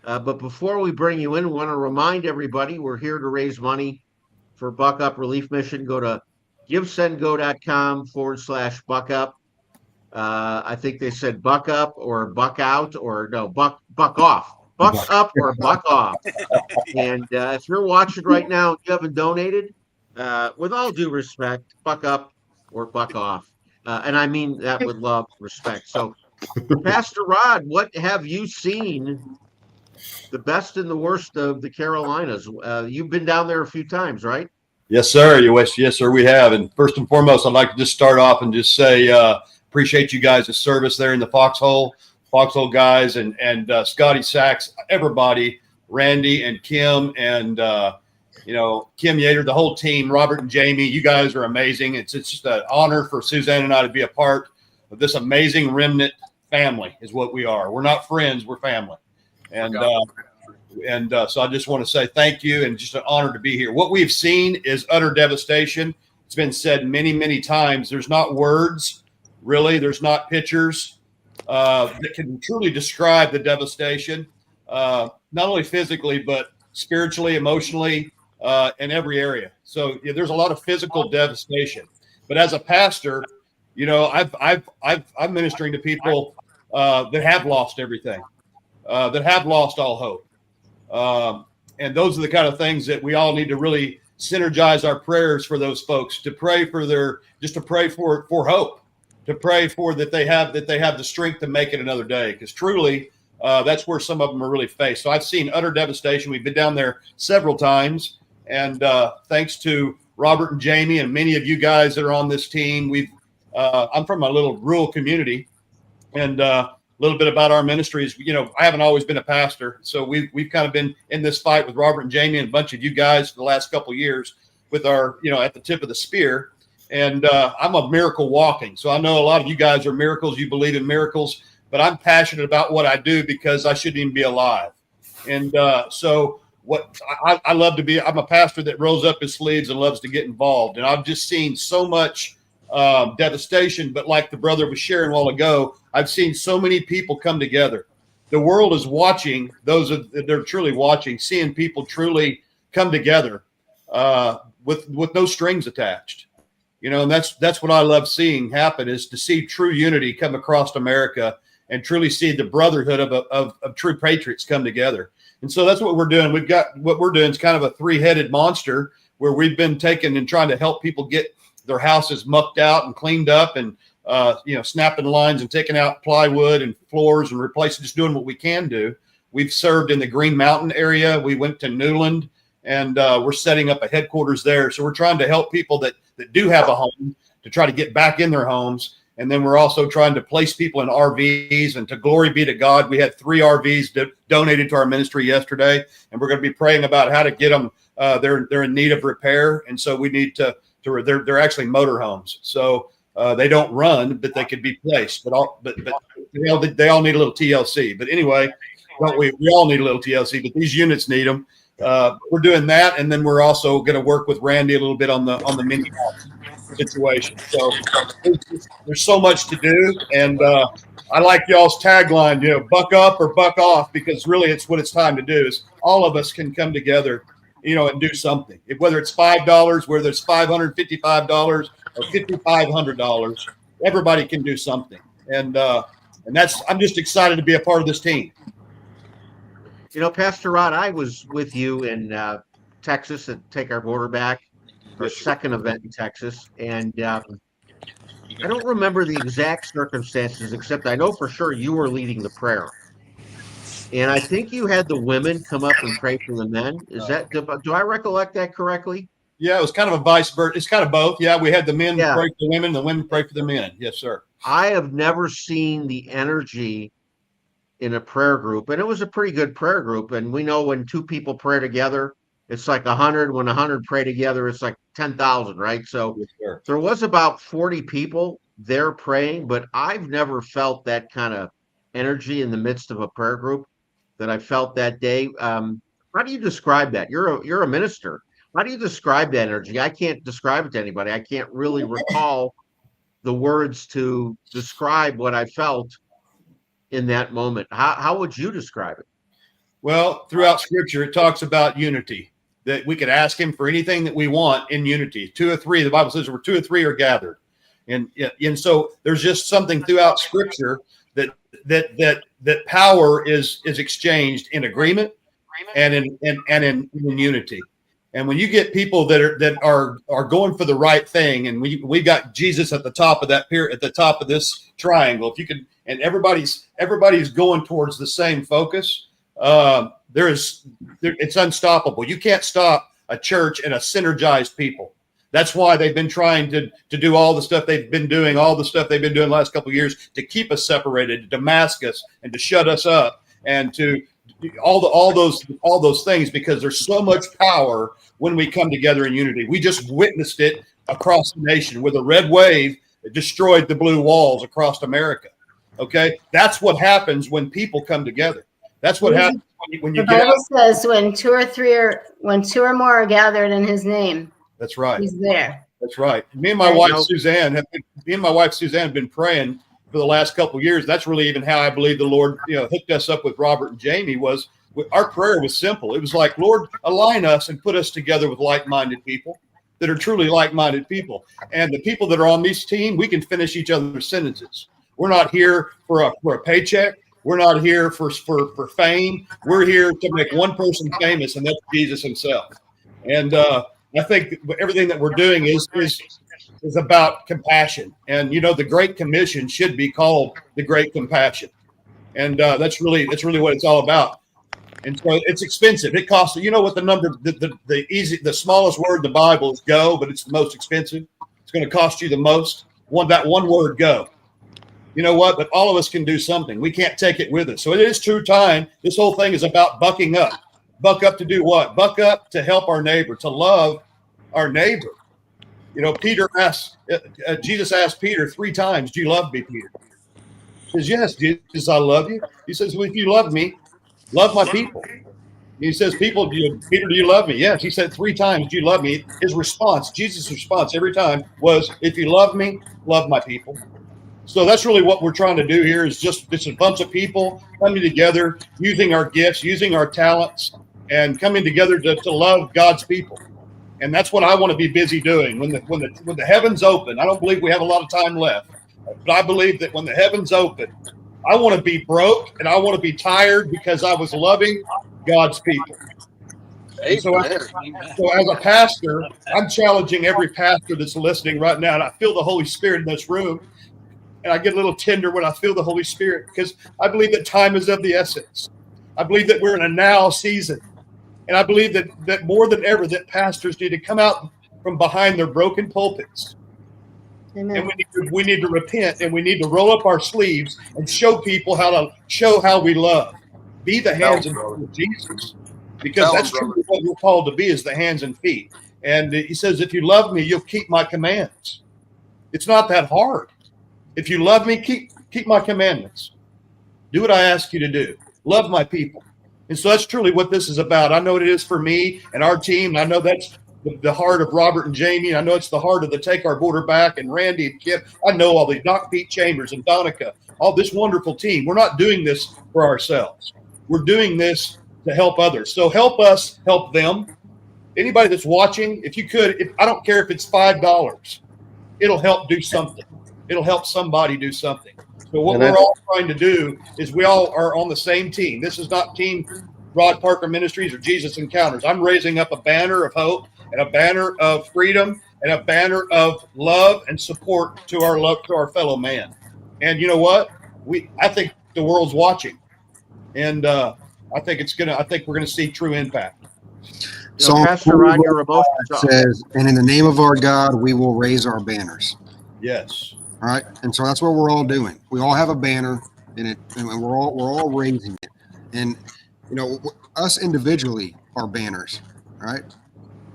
But before we bring you in, we want to remind everybody we're here to raise money for Buck Up Relief Mission. Go to givesendgo.com/Buck Up. I think they said buck up or buck out, or no, buck off. Buck up or buck off. And if you're watching right now and you haven't donated, with all due respect, buck up or buck off. And I mean that with love, respect. So, Pastor Rod, what have you seen, the best and the worst of the Carolinas? You've been down there a few times, right? Yes, sir. Yes, sir. We have. And first and foremost, I'd like to just start off and just say appreciate you guys' service there in the foxhole guys, and Scotty Sachs, everybody, Randy and Kim, and Kim Yater, the whole team, Robert and Jamie. You guys are amazing. It's just an honor for Suzanne and I to be a part of this amazing remnant family. Is what we are. We're not friends. We're family. And so I just want to say thank you, and just an honor to be here. What we've seen is utter devastation. It's been said many, many times. There's not words, really. There's not pictures that can truly describe the devastation, not only physically, but spiritually, emotionally, in every area. So there's a lot of physical devastation. But as a pastor, I'm ministering to people that have lost everything, that have lost all hope. And those are the kind of things that we all need to really synergize our prayers for those folks, to pray for for hope, to pray for that they have the strength to make it another day. Because truly, that's where some of them are really faced. So I've seen utter devastation. We've been down there several times, and thanks to Robert and Jamie and many of you guys that are on this team, I'm from a little rural community, and a little bit about our ministries. I haven't always been a pastor, so we've kind of been in this fight with Robert and Jamie and a bunch of you guys for the last couple of years with our, at the tip of the spear. And I'm a miracle walking, so I know a lot of you guys are miracles. You believe in miracles, but I'm passionate about what I do because I shouldn't even be alive. And so what I love to be, I'm a pastor that rolls up his sleeves and loves to get involved. And I've just seen so much devastation, but like the brother was sharing a while ago, I've seen so many people come together. The world is watching, they're truly watching, seeing people truly come together with no strings attached. And that's what I love seeing happen, is to see true unity come across America and truly see the brotherhood of true patriots come together. And so that's what we're doing. What we're doing is kind of a three-headed monster, where we've been taking and trying to help people get their houses mucked out and cleaned up, and snapping lines and taking out plywood and floors and replacing, just doing what we can do. We've served in the Green Mountain area. We went to Newland, and we're setting up a headquarters there. So we're trying to help people that do have a home to try to get back in their homes. And then we're also trying to place people in RVs, and to glory be to God, we had 3 RVs donated to our ministry yesterday, and we're going to be praying about how to get them. They're in need of repair. And so we need they're actually motorhomes. So they don't run, but they could be placed. But they all need a little TLC. But anyway, we all need a little TLC, but these units need them. We're doing that, and then we're also going to work with Randy a little bit on the mini situation. So there's so much to do, and I like y'all's tagline, buck up or buck off, because really it's what it's time to do. Is all of us can come together, and do something. Whether it's $5, whether it's $555 or $5,500, everybody can do something, and I'm just excited to be a part of this team. Pastor Rod, I was with you in Texas at Take Our Border Back, our second event in Texas, and I don't remember the exact circumstances, except I know for sure you were leading the prayer. And I think you had the women come up and pray for the men. Do I recollect that correctly? Yeah, it was kind of a vice versa. It's kind of both. Yeah, we had the men pray for the women, the women pray for the men. Yes, sir. I have never seen the energy in a prayer group, and it was a pretty good prayer group. And we know when 2 people pray together, it's like 100. When 100 pray together, it's like 10,000, right? So yes, there was about 40 people there praying, but I've never felt that kind of energy in the midst of a prayer group that I felt that day. How do you describe that? You're a minister. How do you describe that energy? I can't describe it to anybody. I can't really recall the words to describe what I felt in that moment. How would you describe it? Well, throughout Scripture, it talks about unity, that we could ask Him for anything that we want in unity. 2 or 3, the Bible says, where 2 or 3 are gathered, and so there's just something throughout Scripture that power is exchanged in agreement and in unity. And when you get people that are going for the right thing, and we got Jesus at the top of that at the top of this triangle, if you could, and everybody's going towards the same focus, it's unstoppable. You can't stop a church and a synergized people. That's why they've been trying to do all the stuff they've been doing, the last couple of years to keep us separated, to mask us, and to shut us up, and to all those things, because there's so much power when we come together in unity. We just witnessed it across the nation with a red wave that destroyed the blue walls across America. Okay, that's what happens when people come together. That's what happens when you the get Bible out. says when two or more are gathered in His name. That's right. He's there. That's right. Me and my wife Suzanne have been praying for the last couple of years. That's really even how I believe the Lord, hooked us up with Robert and Jamie. Was our prayer was simple. It was like, Lord, align us and put us together with like-minded people that are truly like-minded people. And the people that are on this team, we can finish each other's sentences. We're not here for a paycheck. We're not here for fame. We're here to make one person famous, and that's Jesus Himself. And I think everything that we're doing is about compassion. And the Great Commission should be called the Great Compassion. And that's really what it's all about. And so it's expensive. It costs. You know what the number, the smallest word in the Bible is go, but it's the most expensive. It's going to cost you the most. That one word, go. You know what? But all of us can do something. We can't take it with us. So it is true time. This whole thing is about bucking up. Buck up to do what? Buck up to help our neighbor, to love our neighbor. Jesus asked Peter 3 times, "Do you love me, Peter?" He says, "Yes, Jesus, I love you." He says, "Well, if you love me, love my people." He says, Peter, do you love me? Yes. He said 3 times, "Do you love me?" His response, Jesus' response every time was, "If you love me, love my people." So that's really what we're trying to do here, is just a bunch of people coming together, using our gifts, using our talents, and coming together to love God's people. And that's what I want to be busy doing. When the heavens open, I don't believe we have a lot of time left, but I believe that when the heavens open, I want to be broke and I want to be tired because I was loving God's people. So as a pastor, I'm challenging every pastor that's listening right now, and I feel the Holy Spirit in this room. And I get a little tender when I feel the Holy Spirit, because I believe that time is of the essence. I believe that we're in a now season. And I believe that more than ever, that pastors need to come out from behind their broken pulpits. Amen. And we need to repent, and we need to roll up our sleeves and show people how we love. Be the hands and feet of Jesus. Because that's truly what we're called to be, is the hands and feet. And He says, if you love me, you'll keep my commands. It's not that hard. If you love me, keep my commandments. Do what I ask you to do. Love my people. And so that's truly what this is about. I know it is for me and our team. I know that's the heart of Robert and Jamie. I know it's the heart of the Take Our Border Back and Randy and Kip. I know all the Doc Pete Chambers and Donica, all this wonderful team. We're not doing this for ourselves. We're doing this to help others. So help us help them. Anybody that's watching, if you could, I don't care if it's $5. It'll help do something. It'll help somebody do something. So what we're all trying to do is we all are on the same team. This is not Team Rod Parker Ministries or Jesus Encounters. I'm raising up a banner of hope and a banner of freedom and a banner of love and support to our fellow man. And you know what? I think the world's watching, and I think we're gonna see true impact. So Pastor Rod, your emotions says, "And in the name of our God, we will raise our banners." Yes. All right, and so that's what we're all doing. We all have a banner in it, and we're all raising it. And us individually are banners, all right.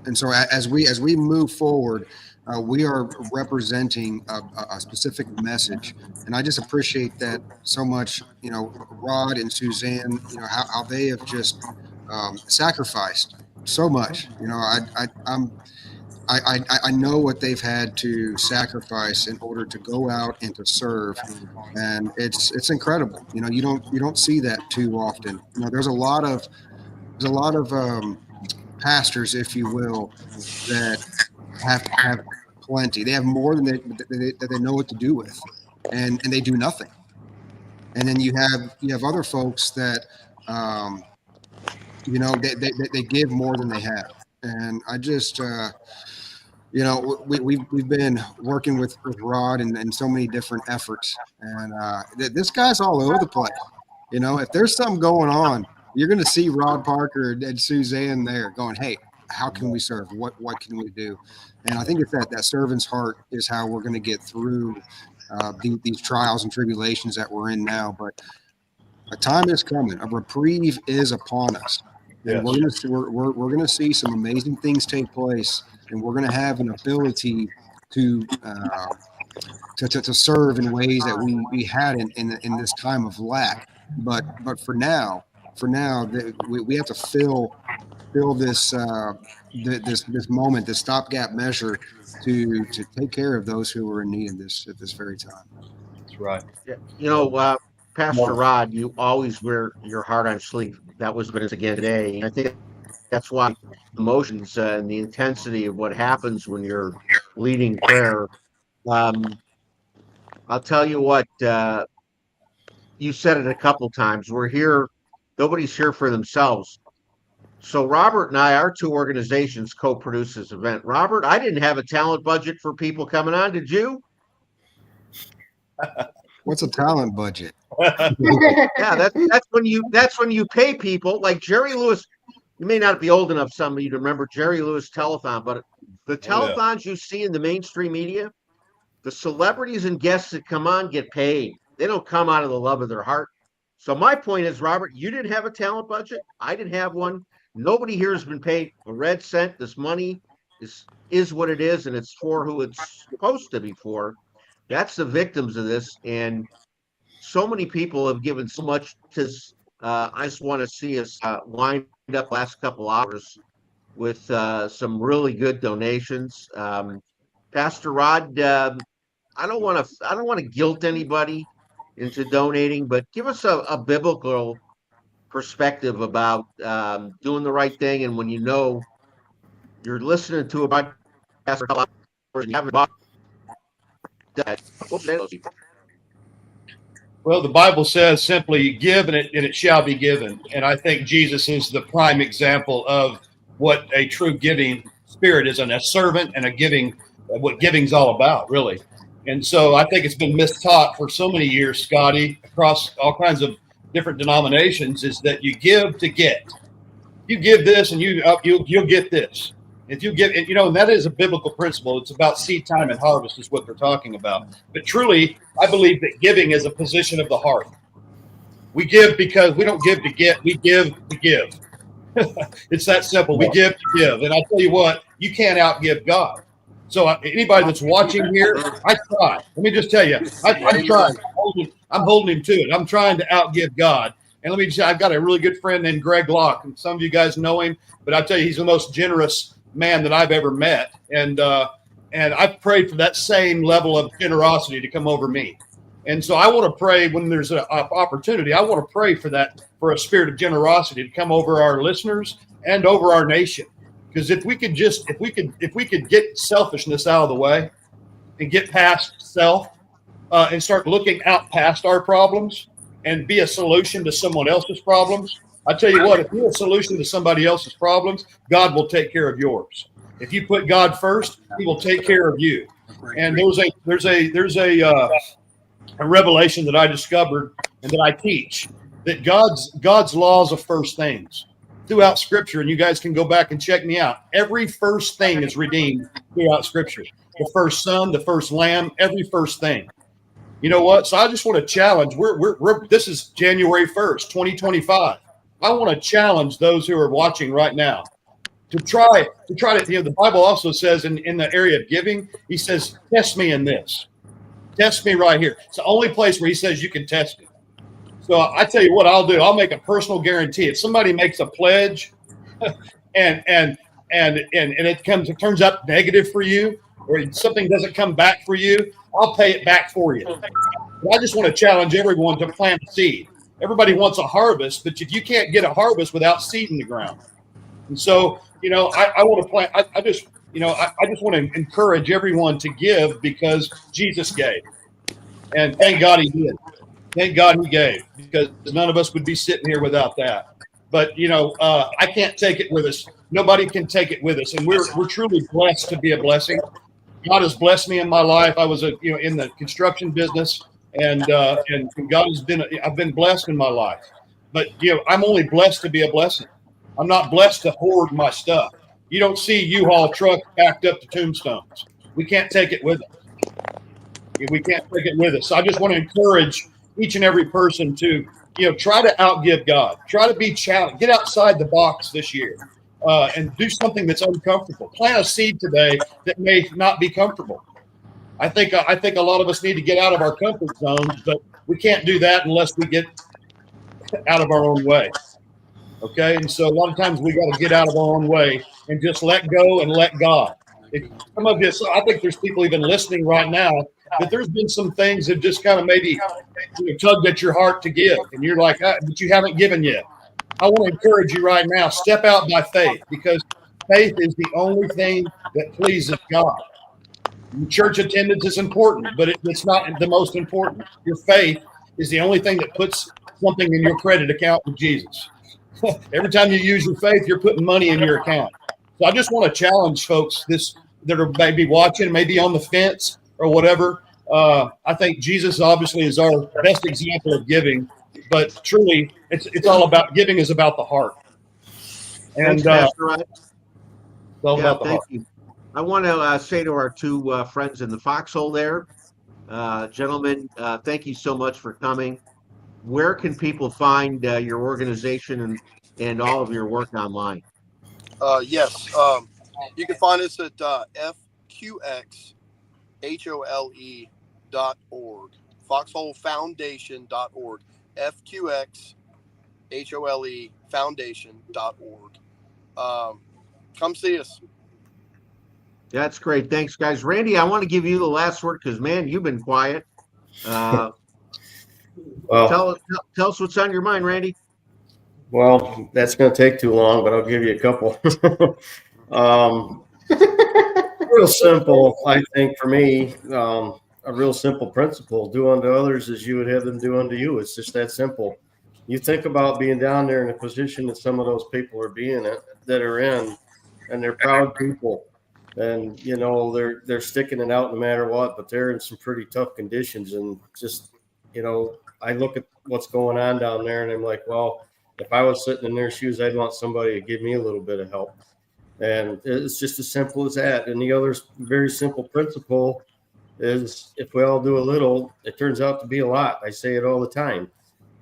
And so as we move forward, we are representing a specific message, and I just appreciate that so much. Rod and Suzanne, how they have just sacrificed so much. I know what they've had to sacrifice in order to go out and to serve, and it's incredible. You know, you don't see that too often. You know, there's a lot of pastors, if you will, that have plenty. They have more than they know what to do with, and they do nothing. And then you have other folks that you know, they give more than they have. And I just you know, we've been working with Rod and so many different efforts, and this guy's all over the place. You know, if there's something going on, you're going to see Rod Parker and Suzanne there going, "Hey, how can we serve? What can we do?" And I think it's that servant's heart is how we're going to get through these trials and tribulations that we're in now. But a time is coming. A reprieve is upon us. And Yes. we're going to see some amazing things take place, and we're going to have an ability to serve in ways that we hadn't in this time of lack. But for now, we have to fill this this moment, this stopgap measure, to take care of those who are in need of this at this very time. That's right. Yeah, you know, Pastor Rod, you always wear your heart on your sleeve. That was evidence again today. And I think that's why emotions and the intensity of what happens when you're leading prayer. I'll tell you what, you said it a couple times. We're here, nobody's here for themselves. So Robert and I, our two organizations co-produce this event. Robert, I didn't have a talent budget for people coming on. Did you? What's a talent budget? Yeah, that's when you pay people like Jerry Lewis. You may not be old enough, some of you, to remember Jerry Lewis telethon, but the telethons you see in the mainstream media, the celebrities and guests that come on get paid. They don't come out of the love of their heart. So my point is, Robert, you didn't have a talent budget. I didn't have one. Nobody here has been paid a red cent. This money is what it is, and it's for who it's supposed to be for. That's the victims of this, and so many people have given so much to I just want to see us wind up last couple hours with some really good donations. Pastor Rod, I don't want to guilt anybody into donating, but give us a biblical perspective about doing the right thing, and when you know you're listening to a podcast for a couple hours and you haven't bought that, what say those people? Well, the Bible says simply, give and it shall be given. And I think Jesus is the prime example of what a true giving spirit is, and a servant and a giving, what giving's all about, really. And so I think it's been mistaught for so many years, Scotty, across all kinds of different denominations, is that you give to get. You give this and you'll get this. If you give, you know, and that is a biblical principle. It's about seed time and harvest is what they're talking about. But truly, I believe that giving is a position of the heart. We give because we don't give to get. We give to give. It's that simple. We give to give. And I tell you what, you can't outgive God. So anybody that's watching here, I try. Let me just tell you, I'm trying. I'm holding him to it. I'm trying to outgive God. And let me just, I've got a really good friend named Greg Locke, and some of you guys know him, but I tell you, he's the most generous man that I've ever met. And I've prayed for that same level of generosity to come over me. And so I want to pray when there's an opportunity. I want to pray for that, for a spirit of generosity to come over our listeners and over our nation. Because if we could get selfishness out of the way and get past self and start looking out past our problems and be a solution to someone else's problems, I tell you what, if you're a solution to somebody else's problems, God will take care of yours. If you put God first, He will take care of you. And there's a revelation that I discovered and that I teach, that God's laws of first things throughout Scripture, and you guys can go back and check me out. Every first thing is redeemed throughout Scripture. The first son, the first lamb, every first thing. You know what? So I just want to challenge. This is January 1st, 2025. I want to challenge those who are watching right now to try to, you know, the Bible also says in the area of giving, He says, test me in this. Test me right here. It's the only place where He says you can test me. So I tell you what I'll do. I'll make a personal guarantee. If somebody makes a pledge and and it turns out negative for you, or something doesn't come back for you, I'll pay it back for you. But I just want to challenge everyone to plant a seed. Everybody wants a harvest, but if you can't get a harvest without seed in the ground. And so, I want to plant. I just want to encourage everyone to give because Jesus gave, and thank God he did. Thank God he gave, because none of us would be sitting here without that. But I can't take it with us. Nobody can take it with us, and we're truly blessed to be a blessing. God has blessed me in my life. I was in the construction business, and God has been. I've been blessed in my life, but I'm only blessed to be a blessing. I'm not blessed to hoard my stuff. You don't see U-Haul trucks backed up to Tombstones. We can't take it with us. We can't take it with us. So I just want to encourage each and every person to try to outgive God. Try to be challenged. Get outside the box this year. And do something that's uncomfortable. Plant a seed today that may not be comfortable. I think a lot of us need to get out of our comfort zones, but we can't do that unless we get out of our own way. Okay, and so a lot of times we got to get out of our own way and just let go and let God. Some of this, I think there's people even listening right now that there's been some things that just kind of maybe tugged at your heart to give, and you're like, but you haven't given yet. I want to encourage you right now, step out by faith, because faith is the only thing that pleases God. Church attendance is important, but it's not the most important. Your faith is the only thing that puts something in your credit account with Jesus. Every time you use your faith, you're putting money in your account. So I just want to challenge folks that are maybe watching, maybe on the fence or whatever. I think Jesus obviously is our best example of giving. But truly, it's all about giving is about the heart. And Thanks, Pastor Ryan. it's all about the thank heart. you. I want to say to our two friends in the foxhole there, gentlemen, thank you so much for coming. Where can people find your organization and all of your work online? Yes. You can find us at FQXHOLE.org, foxholefoundation.org, FQXHOLE foundation.org. Come see us. That's great. Thanks, guys. Randy, I want to give you the last word because, man, you've been quiet. Tell us what's on your mind, Randy. Well, that's going to take too long, but I'll give you a couple. Real simple, I think, for me, a real simple principle: do unto others as you would have them do unto you. It's just that simple. You think about being down there in a position that some of those people are that are in, and they're proud people, and they're sticking it out no matter what, but they're in some pretty tough conditions, and just I look at what's going on down there, and I'm like, well, if I was sitting in their shoes, I'd want somebody to give me a little bit of help. And it's just as simple as that. And the other very simple principle is if we all do a little, it turns out to be a lot. I say it all the time.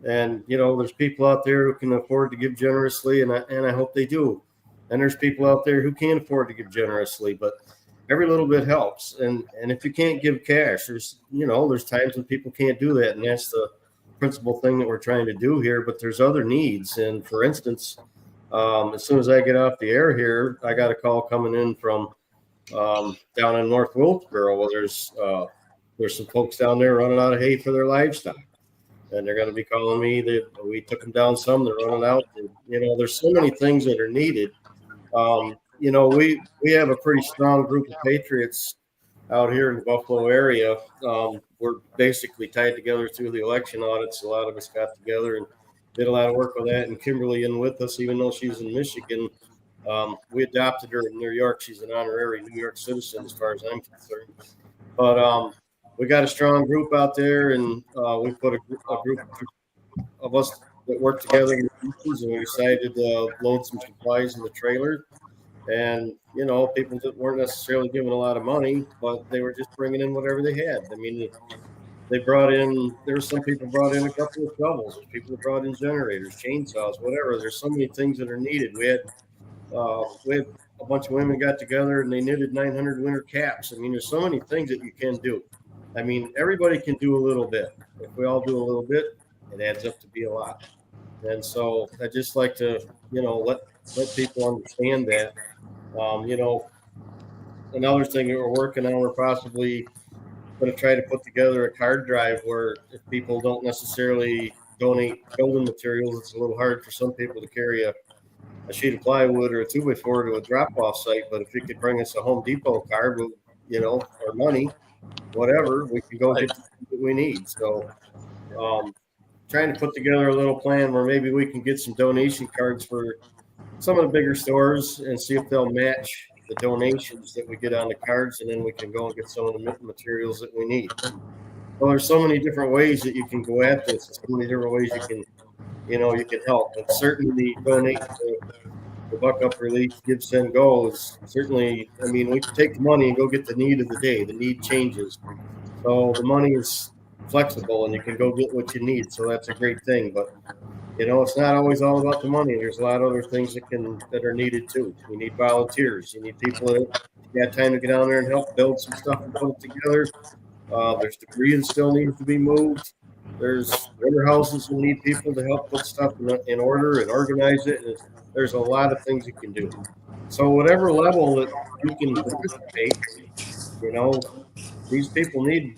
And, there's people out there who can afford to give generously, and I hope they do. And there's people out there who can't afford to give generously, but every little bit helps. And if you can't give cash, there's times when people can't do that. And that's the principal thing that we're trying to do here. But there's other needs. And for instance, as soon as I get off the air here, I got a call coming in from down in North Wilkesboro. Well, there's some folks down there running out of hay for their livestock, and they're going to be calling me. We took them down some. They're running out. And, there's so many things that are needed. We have a pretty strong group of patriots out here in the Buffalo area. We're basically tied together through the election audits. A lot of us got together and did a lot of work on that, and Kimberly in with us, even though she's in Michigan. We adopted her in New York. She's an honorary New York citizen as far as I'm concerned. But we got a strong group out there, and we put a group of us that work together in the groups, and we decided to load some supplies in the trailer. And, people that weren't necessarily giving a lot of money, but they were just bringing in whatever they had. I mean, there were some people brought in a couple of shovels, people that brought in generators, chainsaws, whatever. There's so many things that are needed. We had a bunch of women got together and they knitted 900 winter caps. I mean, there's so many things that you can do. I mean, everybody can do a little bit. If we all do a little bit, it adds up to be a lot. And so I just like to, let people understand that. Another thing that we're working on, we're possibly going to try to put together a card drive where if people don't necessarily donate building materials, it's a little hard for some people to carry a sheet of plywood or a 2x4 to a drop-off site. But if you could bring us a Home Depot card with, our money, whatever, we can go get the things that we need. So trying to put together a little plan where maybe we can get some donation cards for some of the bigger stores and see if they'll match the donations that we get on the cards, and then we can go and get some of the materials that we need. Well, there's so many different ways that you can go at this, so many different ways you can help. And certainly donate to the Buck Up Relief Give Send Go is certainly, we can take the money and go get the need of the day. The need changes. So the money is flexible and you can go get what you need. So that's a great thing. But it's not always all about the money. There's a lot of other things that are needed too. We need volunteers. You need people that got time to get down there and help build some stuff and put it together. There's debris that still needs to be moved. There's warehouses that need people to help put stuff in order and organize it. And there's a lot of things you can do. So whatever level that you can participate, these people need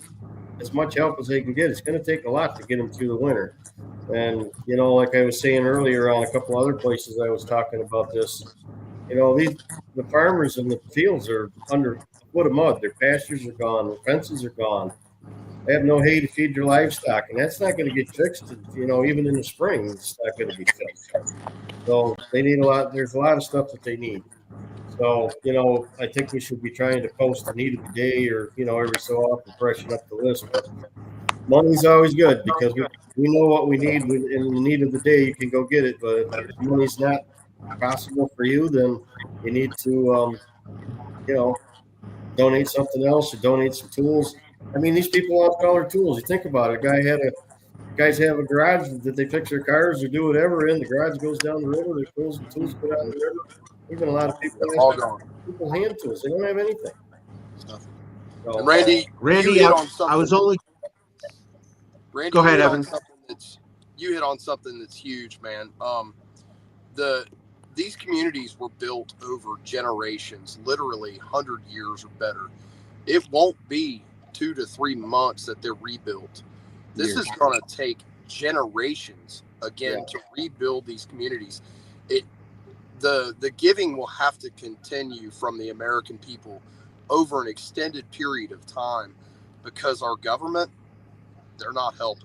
as much help as they can get. It's going to take a lot to get them through the winter. And, like I was saying earlier on a couple other places I was talking about this, the farmers in the fields are under a foot of mud. Their pastures are gone. Their fences are gone. They have no hay to feed their livestock. And that's not going to get fixed, even in the spring. It's not going to be fixed. So they need a lot. There's a lot of stuff that they need. So, I think we should be trying to post the need of the day or, every so often freshen up the list. But money's always good because we know what we need. In the need of the day, you can go get it. But if money's not possible for you, then you need to, donate something else or donate some tools. These people want all their tools. You think about it. Guys have a garage that they fix their cars or do whatever in. The garage goes down the river. Their tools go down the river. Even a lot of people hand tools. They don't have anything. So, Randy, I was only. Randy, go ahead, Evan. You hit on something that's huge, man. These communities were built over generations, literally 100 years or better. It won't be 2 to 3 months that they're rebuilt. This is going to take generations again to rebuild these communities. The giving will have to continue from the American people over an extended period of time because our government, they're not helping.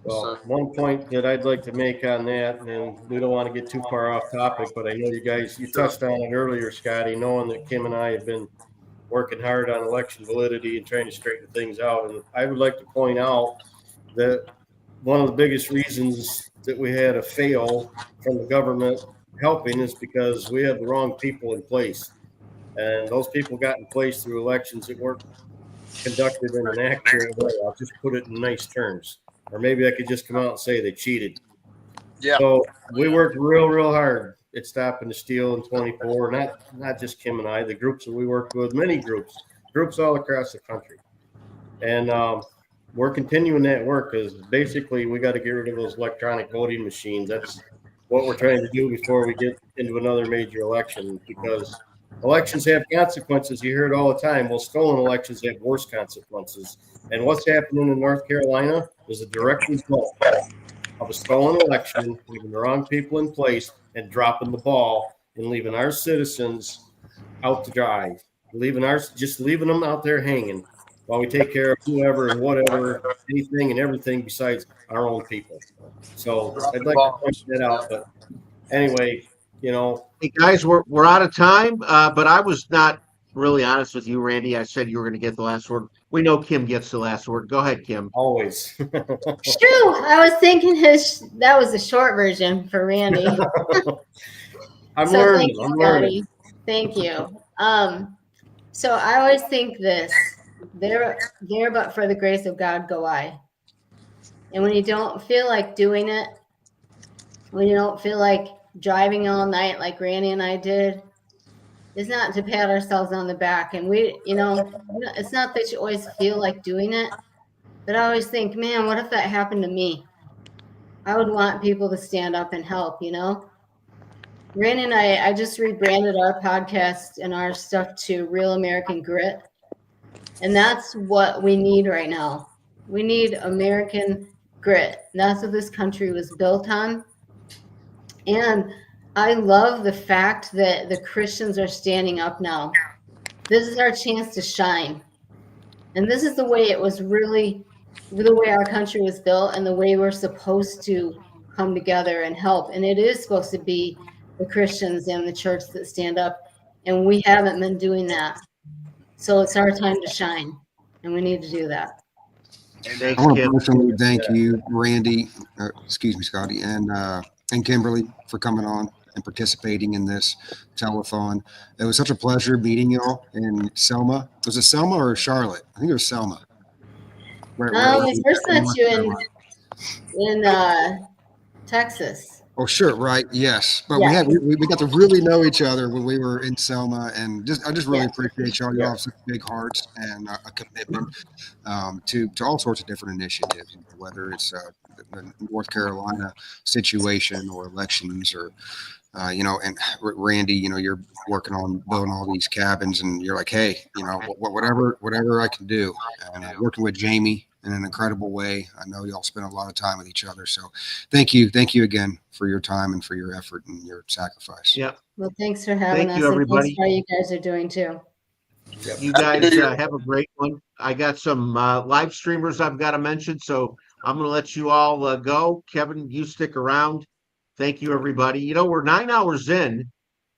Well, one point that I'd like to make on that, and we don't want to get too far off topic, but I know you touched on it earlier, Scotty, knowing that Kim and I have been working hard on election validity and trying to straighten things out. And I would like to point out that one of the biggest reasons that we had a fail from the government helping is because we had the wrong people in place. And those people got in place through elections that weren't conducted in an accurate way. I'll just put it in nice terms. Or maybe I could just come out and say they cheated. Yeah. So we worked real hard at stopping the steal in 24. Not just Kim and I, the groups that we worked with, many groups all across the country. And we're continuing that work because basically we got to get rid of those electronic voting machines. That's what we're trying to do before we get into another major election, because elections have consequences. You hear it all the time. Well, stolen elections have worse consequences. And what's happening in North Carolina is a direct result of a stolen election, leaving the wrong people in place and dropping the ball and leaving our citizens out to dry, just leaving them out there hanging while we take care of whoever and whatever, anything and everything besides our own people. So I'd like to point that out. But anyway, Hey guys, we're out of time. But I was not really honest with you, Randy. I said you were going to get the last word. We know Kim gets the last word. Go ahead, Kim. Always. True. I was thinking that was the short version for Randy. I'm learning. I'm learning. Thank you. So I always think this: there, but for the grace of God, go I. And when you don't feel like doing it, when you don't feel like driving all night like Randy and I did, it's not to pat ourselves on the back. And it's not that you always feel like doing it, but I always think, man, what if that happened to me? I would want people to stand up and help, Randy and I just rebranded our podcast and our stuff to Real American Grit. And that's what we need right now. We need American grit. That's what this country was built on. And I love the fact that the Christians are standing up now. This is our chance to shine. And this is the way it was really, the way our country was built and the way we're supposed to come together and help. And it is supposed to be the Christians and the church that stand up. And we haven't been doing that. So it's our time to shine. And we need to do that. I want to personally thank you, Randy, excuse me, Scotty, and Kimberly for coming on and participating in this telethon. It was such a pleasure meeting y'all in Selma. Was it Selma or Charlotte? I think it was Selma. I first met you in Texas. Oh, sure, right, yes. But Yeah. we got to really know each other when we were in Selma, and I just really appreciate y'all. Y'all have such big hearts and a commitment to all sorts of different initiatives, whether it's the North Carolina situation or elections or and Randy, you're working on building all these cabins, and you're like, hey, whatever I can do, and working with Jamie in an incredible way. I know y'all spend a lot of time with each other, so thank you again for your time and for your effort and your sacrifice. Yeah. Well, thanks for having us. Thank you, everybody. And thanks for all you guys are doing too. You guys have a great one. I got some live streamers I've got to mention, so I'm going to let you all go. Kevin, you stick around. Thank you, everybody. We're 9 hours in,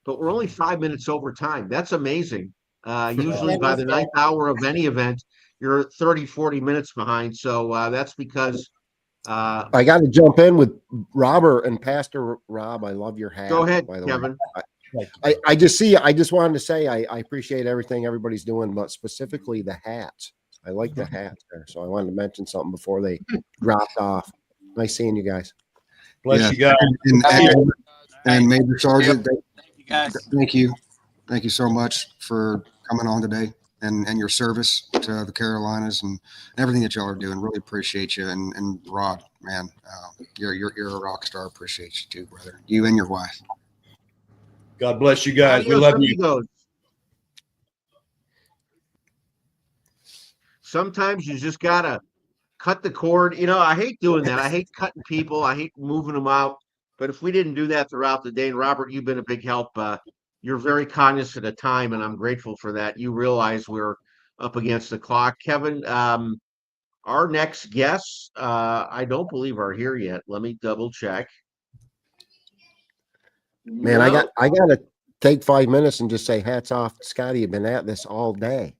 but we're only 5 minutes over time. That's amazing. Usually by the 9th hour of any event, you're 30, 40 minutes behind. So that's because I got to jump in with Robert and Pastor Rob. I love your hat. Go ahead, by the Kevin. Way. I just wanted to say I appreciate everything everybody's doing, but specifically the hats. I like the hats there. So I wanted to mention something before they dropped off. Nice seeing you guys. Bless you guys. And Major Sergeant, Thank you guys. Thank you so much for coming on today and your service to the Carolinas and everything that y'all are doing. Really appreciate you. And Rod, man, you're a rock star. Appreciate you too, brother. You and your wife. God bless you guys. We love you. Sometimes you just gotta cut the cord. I hate doing that. I hate cutting people. I hate moving them out. But if we didn't do that throughout the day, and Robert, you've been a big help. You're very cognizant of time, and I'm grateful for that. You realize we're up against the clock. Kevin, our next guests, I don't believe are here yet. Let me double check. Man, I got to take 5 minutes and just say hats off to Scotty. You've been at this all day.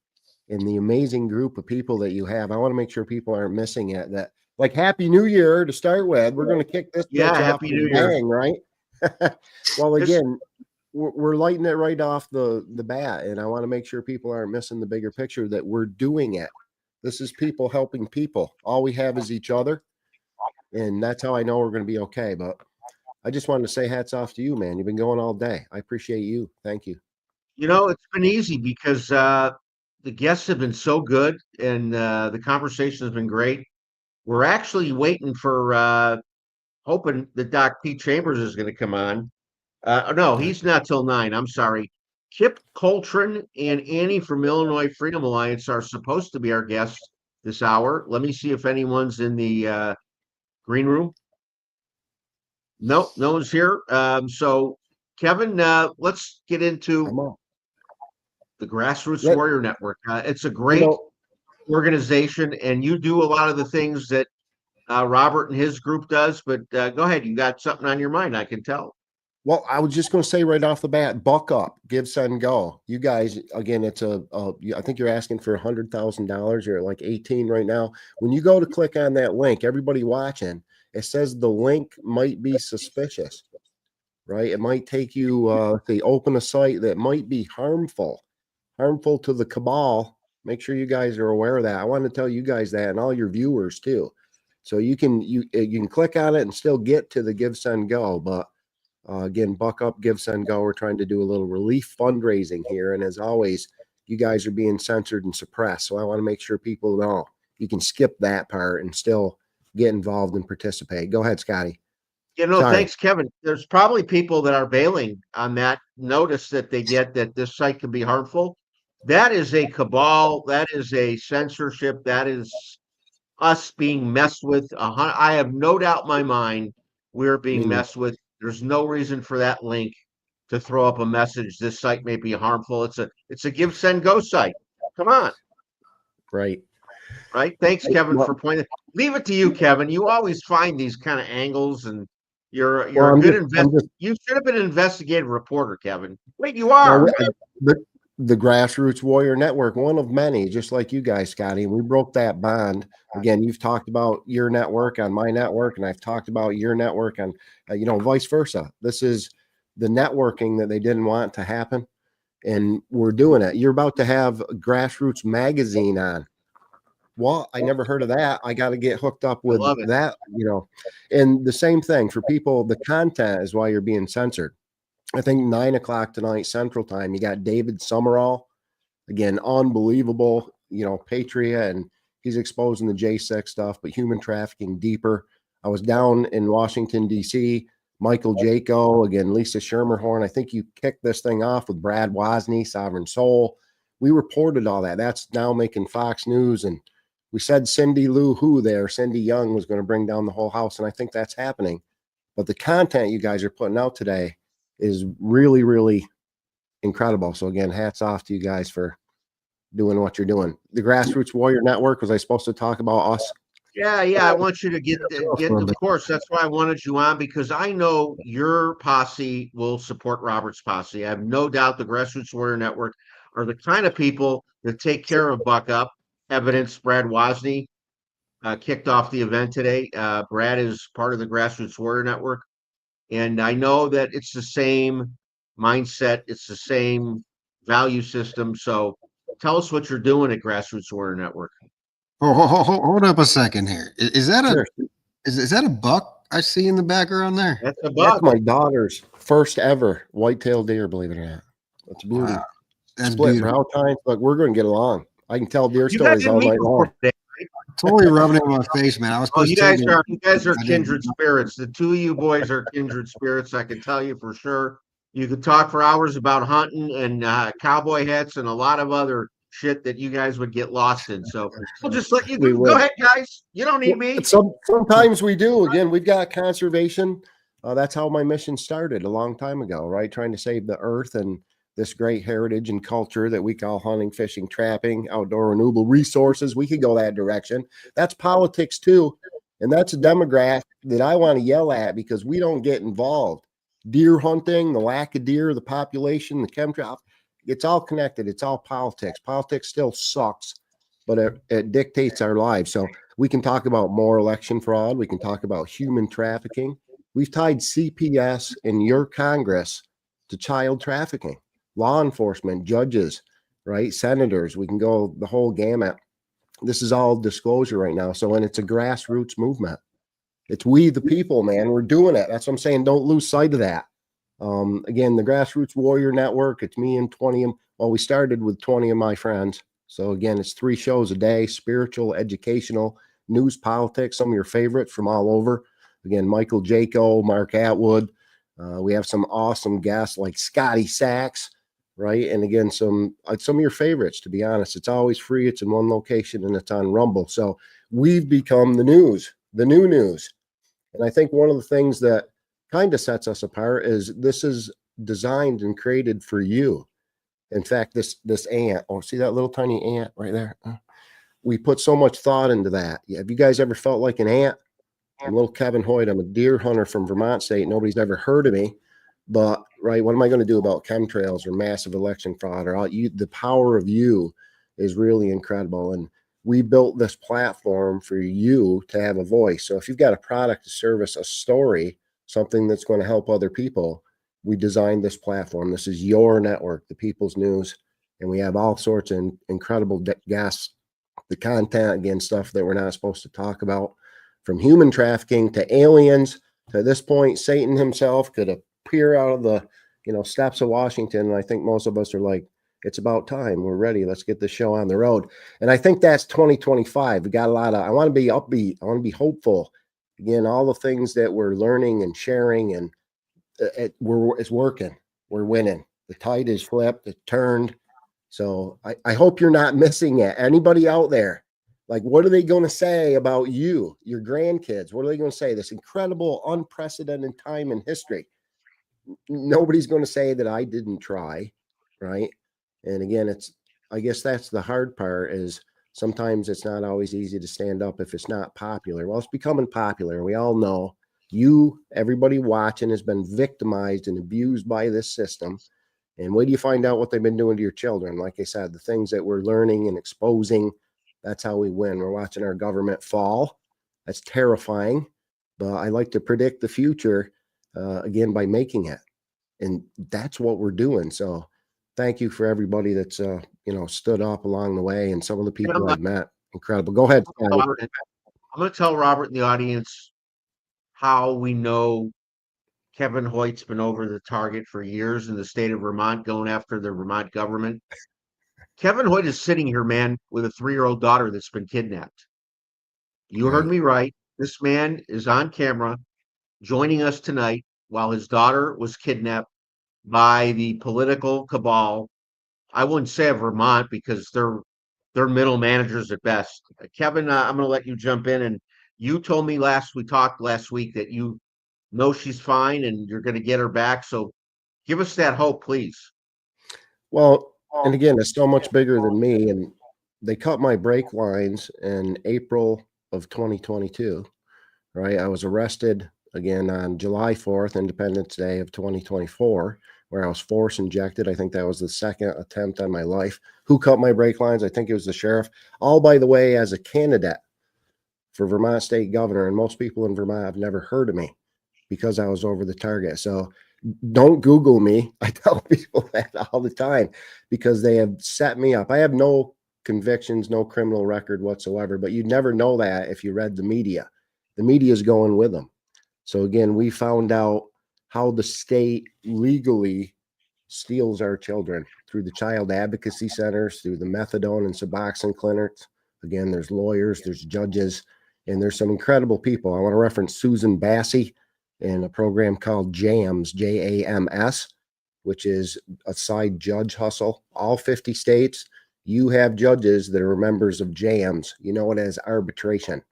And the amazing group of people that you have. I want to make sure people aren't missing it. That, like, Happy New Year to start with. We're going to kick this bitch off Happy New Year. bang, right? Well, again, we're lighting it right off the bat, and I want to make sure people aren't missing the bigger picture that we're doing it. This is people helping people. All we have is each other, and that's how I know we're going to be okay. But I just wanted to say hats off to you, man. You've been going all day. I appreciate you. Thank you. It's been easy because the guests have been so good, and the conversation has been great. We're actually waiting for hoping that Doc Pete Chambers is going to come on. No, he's not till 9. I'm sorry. Kip Coltrane and Annie from Illinois Freedom Alliance are supposed to be our guests this hour. Let me see if anyone's in the green room. Nope, no one's here. So, Kevin, let's get into the Grassroots Warrior Network. It's a great organization, and you do a lot of the things that Robert and his group does. But go ahead, you got something on your mind, I can tell. Well, I was just going to say right off the bat, buck up, give, send, go. You guys, again, it's I think you're asking for $100,000. You're at like 18 right now. When you go to click on that link, everybody watching, it says the link might be suspicious, right? It might take you, they open a site that might be harmful to the cabal. Make sure you guys are aware of that. I want to tell you guys that, and all your viewers too. So you can click on it and still get to the give, send, go, but again, buck up, give, send, go. We're trying to do a little relief fundraising here. And as always, you guys are being censored and suppressed. So I want to make sure people know you can skip that part and still get involved and participate. Go ahead, Scotty. Sorry. Thanks, Kevin. There's probably people that are bailing on that notice that they get that this site can be harmful. That is a cabal. That is a censorship. That is us being messed with. I have no doubt in my mind we're being messed with. There's no reason for that link to throw up a message. This site may be harmful. It's a give, send, go site. Come on. Right. Thanks, Kevin, for pointing. Leave it to you, Kevin. You always find these kind of angles, and you're a good investor. You should have been an investigative reporter, Kevin. Wait, you are. The Grassroots Warrior Network, one of many, just like you guys, Scotty. We broke that bond. Again, you've talked about your network on my network, and I've talked about your network on, vice versa. This is the networking that they didn't want to happen, and we're doing it. You're about to have Grassroots Magazine on. Well, I never heard of that. I got to get hooked up with that, and the same thing for people. The content is why you're being censored. I think 9 o'clock tonight, Central Time, you got David Summerall, again, unbelievable, patriot, and he's exposing the J6 stuff, but human trafficking deeper. I was down in Washington, D.C., Michael Jaco, again, Lisa Schermerhorn. I think you kicked this thing off with Brad Wozny, Sovereign Soul. We reported all that. That's now making Fox News, and we said Cindy Lou Who there, Cindy Young, was going to bring down the whole house, and I think that's happening. But the content you guys are putting out today is really, really incredible. So again, hats off to you guys for doing what you're doing. The Grassroots Warrior Network, was I supposed to talk about us? Yeah. I want you to get of course, that's why I wanted you on, because I know your posse will support Robert's posse. I have no doubt the Grassroots Warrior Network are the kind of people that take care of Buck Up. Evidence Brad Wozny kicked off the event today. Brad is part of the Grassroots Warrior Network. And I know that it's the same mindset. It's the same value system. So tell us what you're doing at Grassroots Warrior Network. Hold up a second here. Is that a buck I see in the background there? That's a buck. That's my daughter's first ever white-tailed deer, believe it or not. That's a beauty. Wow. That's split beautiful. brow tines. Look, we're going to get along. I can tell deer stories all night long. Totally rubbing it in my face, man. I was supposed you guys are kindred spirits. The two of you boys are kindred spirits. I can tell you for sure. You could talk for hours about hunting and cowboy hats and a lot of other shit that you guys would get lost in. So we'll just let you go ahead, guys. You don't need me. Sometimes we do. Again, we've got conservation. That's how my mission started a long time ago, right? Trying to save the earth and this great heritage and culture that we call hunting, fishing, trapping, outdoor renewable resources. We could go that direction. That's politics too. And that's a demographic that I want to yell at because we don't get involved. Deer hunting, the lack of deer, the population, the chemtrail, it's all connected. It's all politics. Politics still sucks, but it dictates our lives. So we can talk about more election fraud. We can talk about human trafficking. We've tied CPS in your Congress to child trafficking. Law enforcement, judges, right? Senators, we can go the whole gamut. This is all disclosure right now. So, and it's a grassroots movement. It's we the people, man. We're doing it. That's what I'm saying. Don't lose sight of that. Again, the Grassroots Warrior Network, it's me and 20 of them. Well, we started with 20 of my friends. So again, it's 3 shows a day, spiritual, educational, news, politics, some of your favorites from all over. Again, Michael Jaco, Mark Atwood. We have some awesome guests like Scotty Sachs, right? And again, some of your favorites, to be honest. It's always free. It's in one location and it's on Rumble. So we've become the news, the new news. And I think one of the things that kind of sets us apart is this is designed and created for you. In fact, this ant, see that little tiny ant right there? We put so much thought into that. Have you guys ever felt like an ant? I'm little Kevin Hoyt. I'm a deer hunter from Vermont State. Nobody's ever heard of me, but right, what am I going to do about chemtrails or massive election fraud or the power of you is really incredible. And we built this platform for you to have a voice. So if you've got a product, a service, a story, something that's going to help other people, we designed this platform. This is your network, the People's News, and we have all sorts of incredible guests. The content, again, stuff that we're not supposed to talk about, from human trafficking to aliens. To this point, Satan himself could appear out of the steps of Washington. And I think most of us are like, it's about time. We're ready. Let's get the show on the road. And I think that's 2025. We got a lot of, I want to be upbeat. I want to be hopeful. Again, all the things that we're learning and sharing, and it's working. We're winning. The tide is flipped. It turned. So I hope you're not missing it. Anybody out there, like, what are they going to say about you, your grandkids? What are they going to say? This incredible, unprecedented time in history. Nobody's going to say that I didn't try, right? And again, I guess that's the hard part, is sometimes it's not always easy to stand up if it's not popular. Well, it's becoming popular. We all know everybody watching has been victimized and abused by this system. And wait do you find out what they've been doing to your children? Like I said, the things that we're learning and exposing, that's how we win. We're watching our government fall. That's terrifying. But I like to predict the future, again, by making it. And that's what we're doing. So thank you for everybody that's, stood up along the way, and some of the people I've met. Incredible. Go ahead. I'm going to tell Robert and the audience how we know Kevin Hoyt's been over the target for years in the state of Vermont, going after the Vermont government. Kevin Hoyt is sitting here, man, with a 3-year-old daughter that's been kidnapped. You heard me right. This man is on camera joining us tonight while his daughter was kidnapped by the political cabal. I wouldn't say of Vermont, because they're middle managers at best. Kevin, I'm going to let you jump in. And you told me we talked last week that you know she's fine and you're going to get her back. So give us that hope, please. Well, and again, it's so much bigger than me. And they cut my brake lines in April of 2022, right? I was arrested again on July 4th, Independence Day of 2024, where I was force injected. I think that was the second attempt on my life. Who cut my brake lines? I think it was the sheriff. All, by the way, as a candidate for Vermont state governor. And most people in Vermont have never heard of me because I was over the target. So don't Google me. I tell people that all the time because they have set me up. I have no convictions, no criminal record whatsoever, but you'd never know that if you read the media. The media is going with them. So again, we found out how the state legally steals our children through the child advocacy centers, through the methadone and Suboxone clinics. Again, there's lawyers, there's judges, and there's some incredible people. I want to reference Susan Bassey in a program called JAMS, JAMS, which is a side judge hustle. All 50 states, you have judges that are members of JAMS. You know it as arbitration.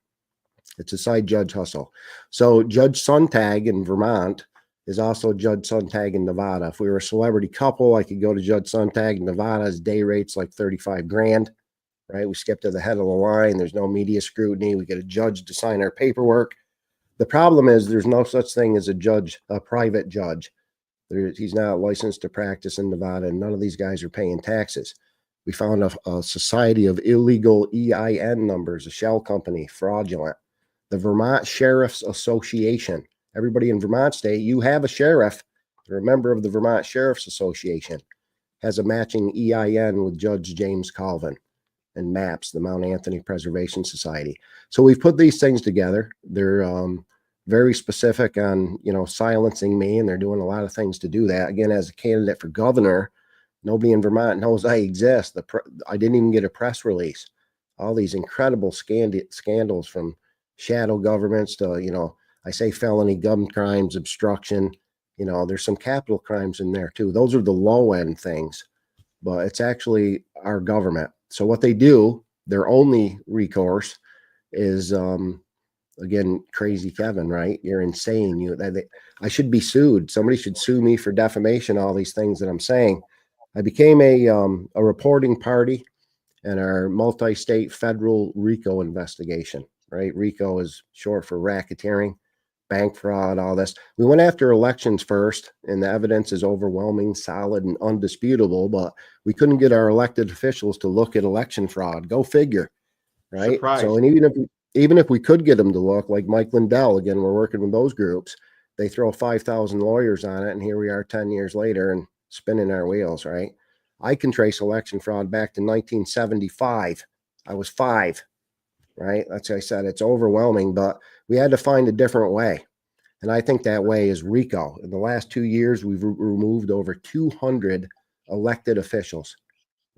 It's a side judge hustle. So Judge Sontag in Vermont is also Judge Sontag in Nevada. If we were a celebrity couple, I could go to Judge Sontag in Nevada. His day rate's like 35 grand, right? We skip to the head of the line. There's no media scrutiny. We get a judge to sign our paperwork. The problem is there's no such thing as a judge, a private judge. He's not licensed to practice in Nevada, and none of these guys are paying taxes. We found a society of illegal EIN numbers, a shell company, fraudulent. The Vermont Sheriff's Association. Everybody in Vermont state, you have a sheriff, or a member of the Vermont Sheriff's Association, has a matching EIN with Judge James Colvin and MAPS, the Mount Anthony Preservation Society. So we've put these things together. They're very specific on, silencing me, and they're doing a lot of things to do that. Again, as a candidate for governor, nobody in Vermont knows I exist. I didn't even get a press release. All these incredible scandals from shadow governments to, I say felony gun crimes, obstruction, there's some capital crimes in there too. Those are the low end things, but it's actually our government. So what they do, their only recourse is, again, crazy Kevin, right? You're insane. I should be sued. Somebody should sue me for defamation, all these things that I'm saying. I became a reporting party in our multi-state federal RICO investigation, right? RICO is short for racketeering, bank fraud, all this. We went after elections first, and the evidence is overwhelming, solid, and undisputable, but we couldn't get our elected officials to look at election fraud. Go figure, right? Surprise. So, and even if we could get them to look, like Mike Lindell, again, we're working with those groups, they throw 5,000 lawyers on it, and here we are 10 years later and spinning our wheels, right? I can trace election fraud back to 1975. I was 5, right? That's what I said. It's overwhelming, but we had to find a different way. And I think that way is RICO. In the last 2 years, we've removed over 200 elected officials.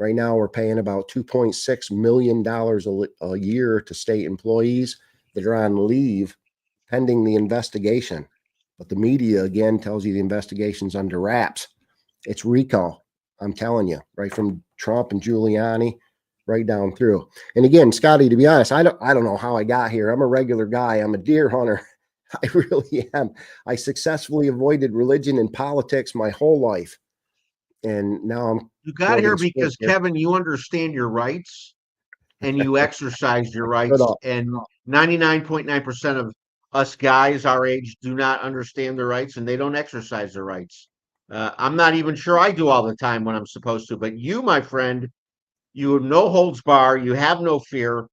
Right now, we're paying about $2.6 million a year to state employees that are on leave pending the investigation. But the media, again, tells you the investigation's under wraps. It's RICO, I'm telling you, right from Trump and Giuliani right down through. And again, Scotty, to be honest, I don't know how I got here. I'm a regular guy. I'm a deer hunter. I really am. I successfully avoided religion and politics my whole life. And now you got here because Kevin, you understand your rights and you exercise your rights. And 99.9% of us guys our age do not understand their rights and they don't exercise their rights. I'm not even sure I do all the time when I'm supposed to, but you, my friend, you have no holds bar, you have no fear,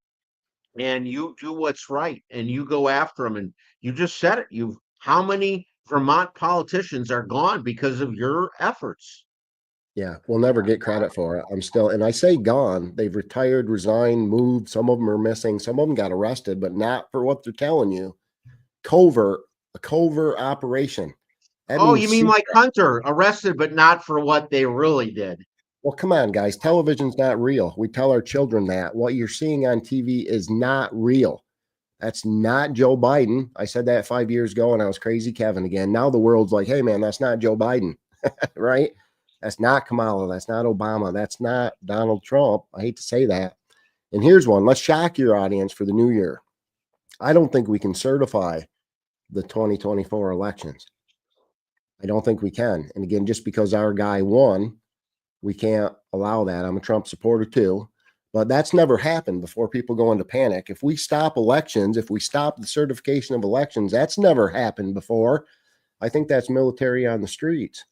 and you do what's right and you go after them. And you just said it. How many Vermont politicians are gone because of your efforts? Yeah, we'll never get credit for it. I'm still, and I say gone, they've retired, resigned, moved. Some of them are missing. Some of them got arrested, but not for what they're telling you. A covert operation. Oh, you mean like Hunter, arrested, but not for what they really did. Well, come on, guys. Television's not real. We tell our children that. What you're seeing on TV is not real. That's not Joe Biden. I said that 5 years ago, and I was crazy Kevin again. Now the world's like, hey, man, that's not Joe Biden, right? That's not Kamala. That's not Obama. That's not Donald Trump. I hate to say that. And here's one. Let's shock your audience for the new year. I don't think we can certify the 2024 elections. I don't think we can. And again, just because our guy won, we can't allow that. I'm a Trump supporter too, but that's never happened before people go into panic. If we stop elections, if we stop the certification of elections, that's never happened before. I think that's military on the streets.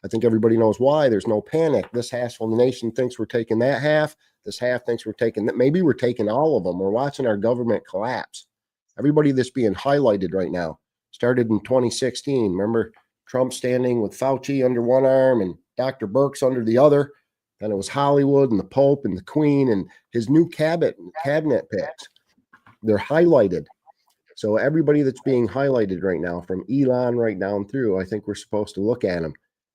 I think everybody knows why. There's no panic. This half of the nation thinks we're taking that half. This half thinks we're taking that. Maybe we're taking all of them. We're watching our government collapse. Everybody that's being highlighted right now started in 2016. Remember Trump standing with Fauci under one arm and Dr. Birx under the other. And it was Hollywood and the Pope and the Queen and his new cabinet picks. They're highlighted. So everybody that's being highlighted right now, from Elon right down through, I think we're supposed to look at them.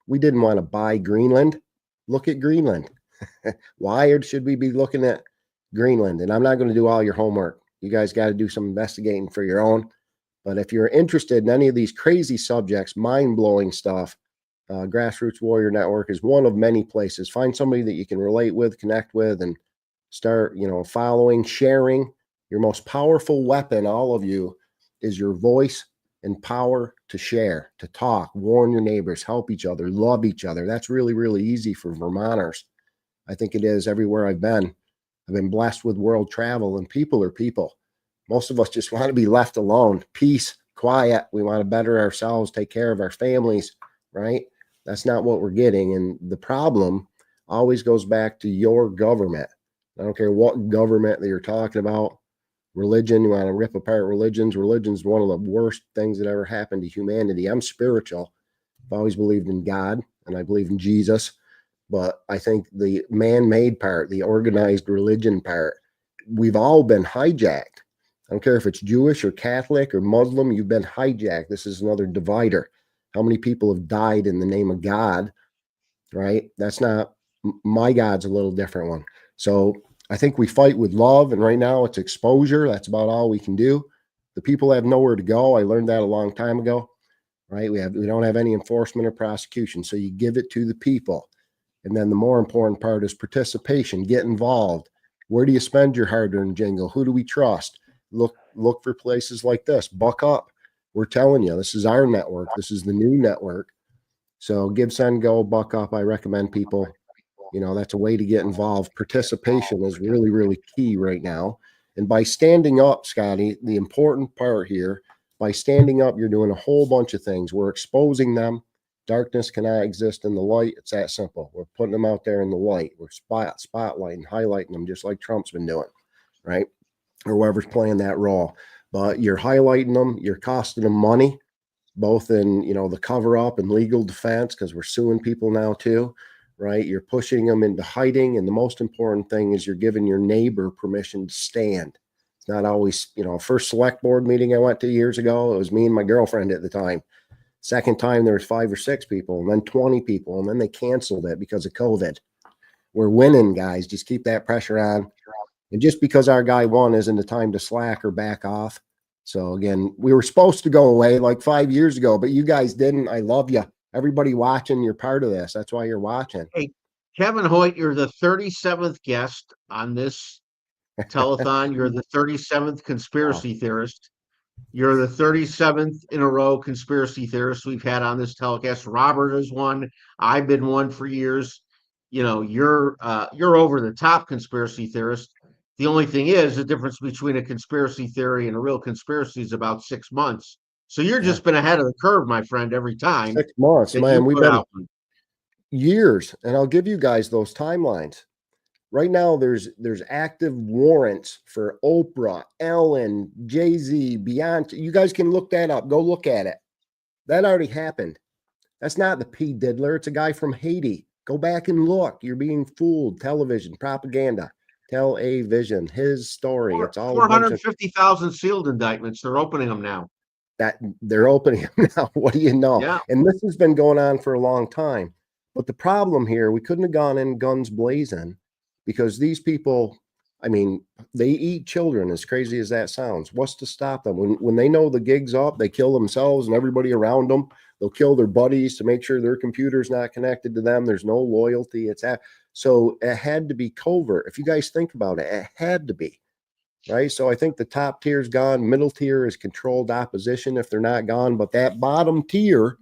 We didn't want to buy Greenland. Look at Greenland. Why should we be looking at Greenland? And I'm not going to do all your homework. You guys got to do some investigating for your own. But if you're interested in any of these crazy subjects, mind-blowing stuff, Grassroots Warrior Network is one of many places. Find somebody that you can relate with, connect with, and start, following, sharing. Your most powerful weapon, all of you, is your voice and power to share, to talk, warn your neighbors, help each other, love each other. That's really, really easy for Vermonters. I think it is everywhere I've been. I've been blessed with world travel, and people are people. Most of us just want to be left alone, peace, quiet. We want to better ourselves, take care of our families, right? That's not what we're getting. And the problem always goes back to your government. I don't care what government that you're talking about. Religion, you want to rip apart religions. Religion's one of the worst things that ever happened to humanity. I'm spiritual. I've always believed in God, and I believe in Jesus. But I think the man-made part, the organized religion part, we've all been hijacked. I don't care if it's Jewish or Catholic or Muslim, you've been hijacked. This is another divider. How many people have died in the name of God, right? That's not, my God's a little different one. So I think we fight with love, and right now it's exposure. That's about all we can do. The people have nowhere to go. I learned that a long time ago, right? We don't have any enforcement or prosecution. So you give it to the people. And then the more important part is participation. Get involved. Where do you spend your hard-earned jingle? Who do we trust? Look for places like this. Buck up. We're telling you, this is our network. This is the new network. So give, send, go, buck up. I recommend people, that's a way to get involved. Participation is really, really key right now. And by standing up, Scotty, the important part here, by standing up, you're doing a whole bunch of things. We're exposing them. Darkness cannot exist in the light. It's that simple. We're putting them out there in the light. We're spotlighting, highlighting them, just like Trump's been doing, right? Or whoever's playing that role. But you're highlighting them. You're costing them money, both in, the cover up and legal defense, because we're suing people now too, right? You're pushing them into hiding. And the most important thing is you're giving your neighbor permission to stand. It's not always, first select board meeting I went to years ago, it was me and my girlfriend at the time. Second time there was 5 or 6 people, and then 20 people, and then they canceled it because of COVID, we're winning, guys. Just keep that pressure on. And just because our guy won isn't the time to slack or back off. So again, we were supposed to go away like 5 years ago, but you guys didn't. I love you. Everybody watching, you're part of this. That's why you're watching. Hey, Kevin Hoyt, you're the 37th guest on this telethon. You're the 37th conspiracy theorist. You're the 37th in a row conspiracy theorist we've had on this telecast. Robert is one. I've been one for years. You know, you're over the top conspiracy theorist. The only thing is the difference between a conspiracy theory and a real conspiracy is about 6 months. So you're just been ahead of the curve, my friend, every time. 6 months, that man. you We've put been out one. years, and I'll give you guys those timelines. Right now, there's active warrants for Oprah, Ellen, Jay-Z, Beyonce. You guys can look that up. Go look at it. That already happened. That's not the P. Diddler. It's a guy from Haiti. Go back and look. You're being fooled. Television, propaganda, television, his story. It's all a bunch of 450,000 sealed indictments. They're opening them now. that they're opening them now. What do you know? Yeah. And this has been going on for a long time. But the problem here, we couldn't have gone in guns blazing because these people, I mean, they eat children, as crazy as that sounds. What's to stop them? When they know the gig's up, they kill themselves and everybody around them. They'll kill their buddies to make sure their computer's not connected to them. There's no loyalty. So it had to be covert. If you guys think about it, it had to be. Right. So I think the top tier is gone. Middle tier is controlled opposition if they're not gone. But that bottom tier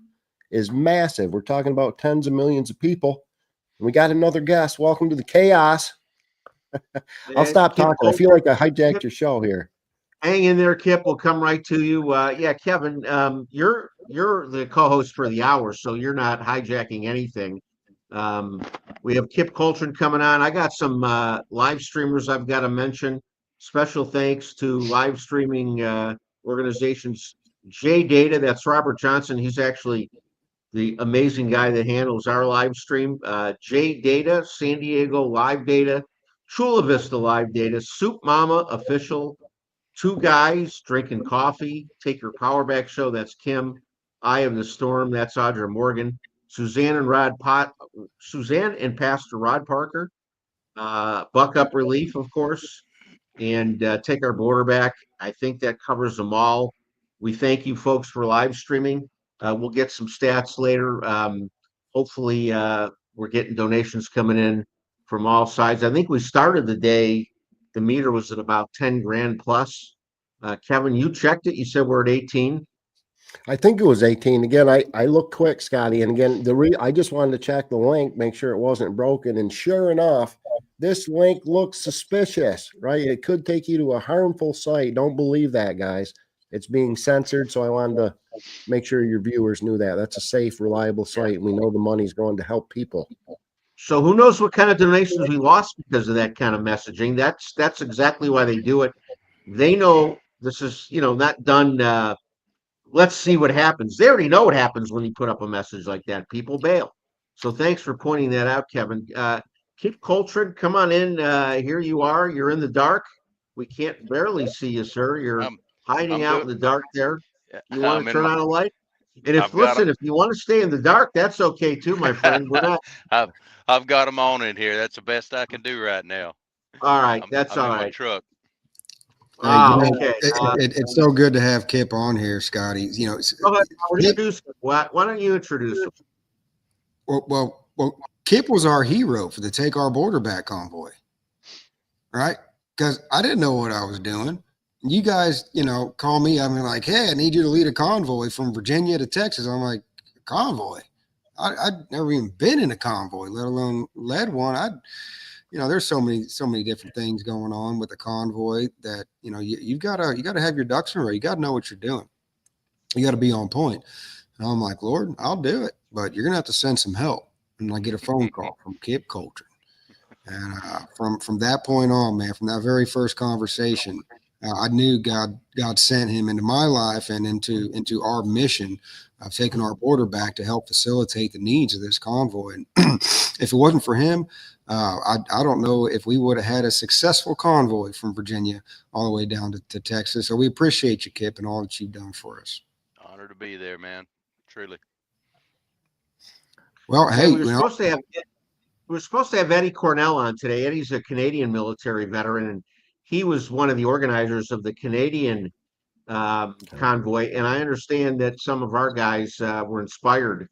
is massive. We're talking about tens of millions of people. And we got another guest. Welcome to the chaos. I'll stop talking. I feel like I hijacked your show here. Hang in there, Kip. We'll come right to you. Yeah, Kevin, you're the co-host for the hour, so you're not hijacking anything. We have Kip Coltrane coming on. I got some live streamers I've got to mention. Special thanks to live streaming organizations. J Data, that's Robert Johnson. He's actually the amazing guy that handles our live stream. J Data, San Diego Live Data, Chula Vista Live Data, Soup Mama Official, Two Guys Drinking Coffee, Take Your Power Back Show, that's Kim. Eye of the Storm, that's Audra Morgan. Suzanne and Pastor Rod Parker. Buck Up Relief, of course, and Take Our Border Back. I think that covers them all. We thank you folks for live streaming. We'll get some stats later. Hopefully, we're getting donations coming in from all sides. I think we started the day, the meter was at about 10 grand plus. Kevin, you checked it. You said we're at 18. I think it was 18. Again, I looked quick, Scotty. And again, I just wanted to check the link, make sure it wasn't broken. And sure enough, this link looks suspicious, right? It could take you to a harmful site. Don't believe that, guys. It's being censored. So I wanted to make sure your viewers knew that. That's a safe, reliable site. And we know the money's going to help people. So who knows what kind of donations we lost because of that kind of messaging. That's exactly why they do it. They know this is, not done. Let's see what happens. They already know what happens when you put up a message like that. People bail. So thanks for pointing that out, Kevin. Kip Coltrane, come on in. Here you are. You're in the dark. We can't barely see you, sir. You're hiding out in the dark there. You want to turn on a light? And if you want to stay in the dark, that's okay too, my friend. We're not. I've got them on in here. That's the best I can do right now. All right, I'm all in right. my truck. Okay. It's so good to have Kip on here, Scotty. Go ahead, introduce him. Why don't you introduce him? Well, Kip was our hero for the Take Our Border Back convoy, right? Because I didn't know what I was doing. You guys, call me. I'm like, hey, I need you to lead a convoy from Virginia to Texas. I'm like, convoy? I'd never even been in a convoy, let alone led one. There's so many different things going on with the convoy that, you gotta have your ducks in a row. You gotta know what you're doing. You gotta be on point. And I'm like, Lord, I'll do it, but you're gonna have to send some help. And I get a phone call from Kip Coltrane. And from that point on, man, from that very first conversation, I knew God sent him into my life and into our mission of taking our border back to help facilitate the needs of this convoy. And if it wasn't for him, I don't know if we would have had a successful convoy from Virginia all the way down to Texas. So we appreciate you, Kip, and all that you've done for us. Honor to be there, man. Truly. Well, hey, we were supposed to have. we're supposed to have Eddie Cornell on today. Eddie's a Canadian military veteran, and he was one of the organizers of the Canadian convoy. And I understand that some of our guys were inspired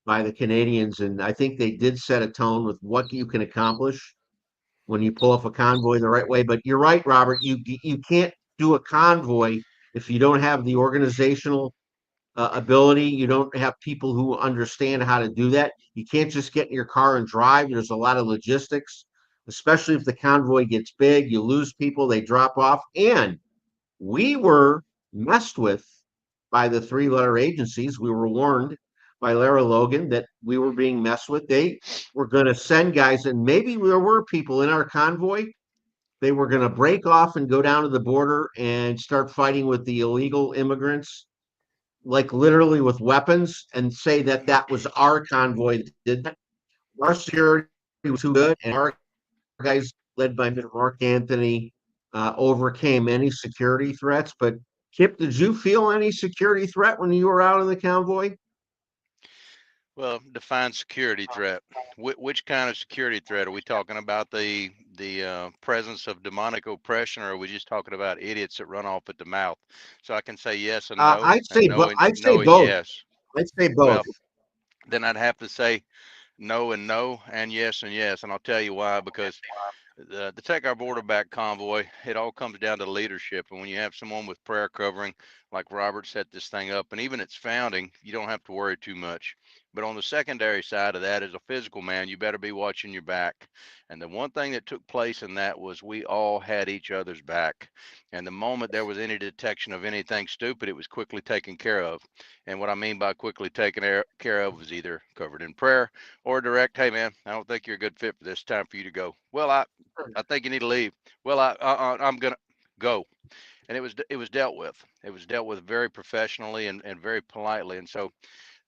by the Canadians, and I think they did set a tone with what you can accomplish when you pull off a convoy the right way. But you're right, Robert. You can't do a convoy if you don't have the organizational ability. You don't have people who understand how to do that. You can't just get in your car and drive. There's a lot of logistics, especially if the convoy gets big. You lose people, they drop off. And we were messed with by the three-letter agencies. We were warned by Lara Logan that we were being messed with. They were going to send guys, and maybe there were people in our convoy. They were going to break off and go down to the border and start fighting with the illegal immigrants, like literally with weapons, and say that that was our convoy that did that. Our security was too good, and our guys, led by Mark Anthony, overcame any security threats. But Kip, did you feel any security threat when you were out in the convoy? Well, define security threat. Which kind of security threat are we talking about? The presence of demonic oppression, or are we just talking about idiots that run off at the mouth? So I can say yes and no, I'd say I'd say no and both. yes. I'd say Well, both. then I'd have to say no and no and yes, and I'll tell you why. Because the Take Our Border Back convoy, it all comes down to leadership. And when you have someone with prayer covering, like Robert set this thing up, and even its founding, you don't have to worry too much. But on the secondary side of that, as a physical man, you better be watching your back. And the one thing that took place in that was we all had each other's back. And the moment there was any detection of anything stupid, it was quickly taken care of. And what I mean by quickly taken care of was either covered in prayer or direct, hey man, I don't think you're a good fit for this. Time for you to go. Well, I think you need to leave. Well, I'm gonna go. And it was dealt with. It was dealt with very professionally and very politely. And so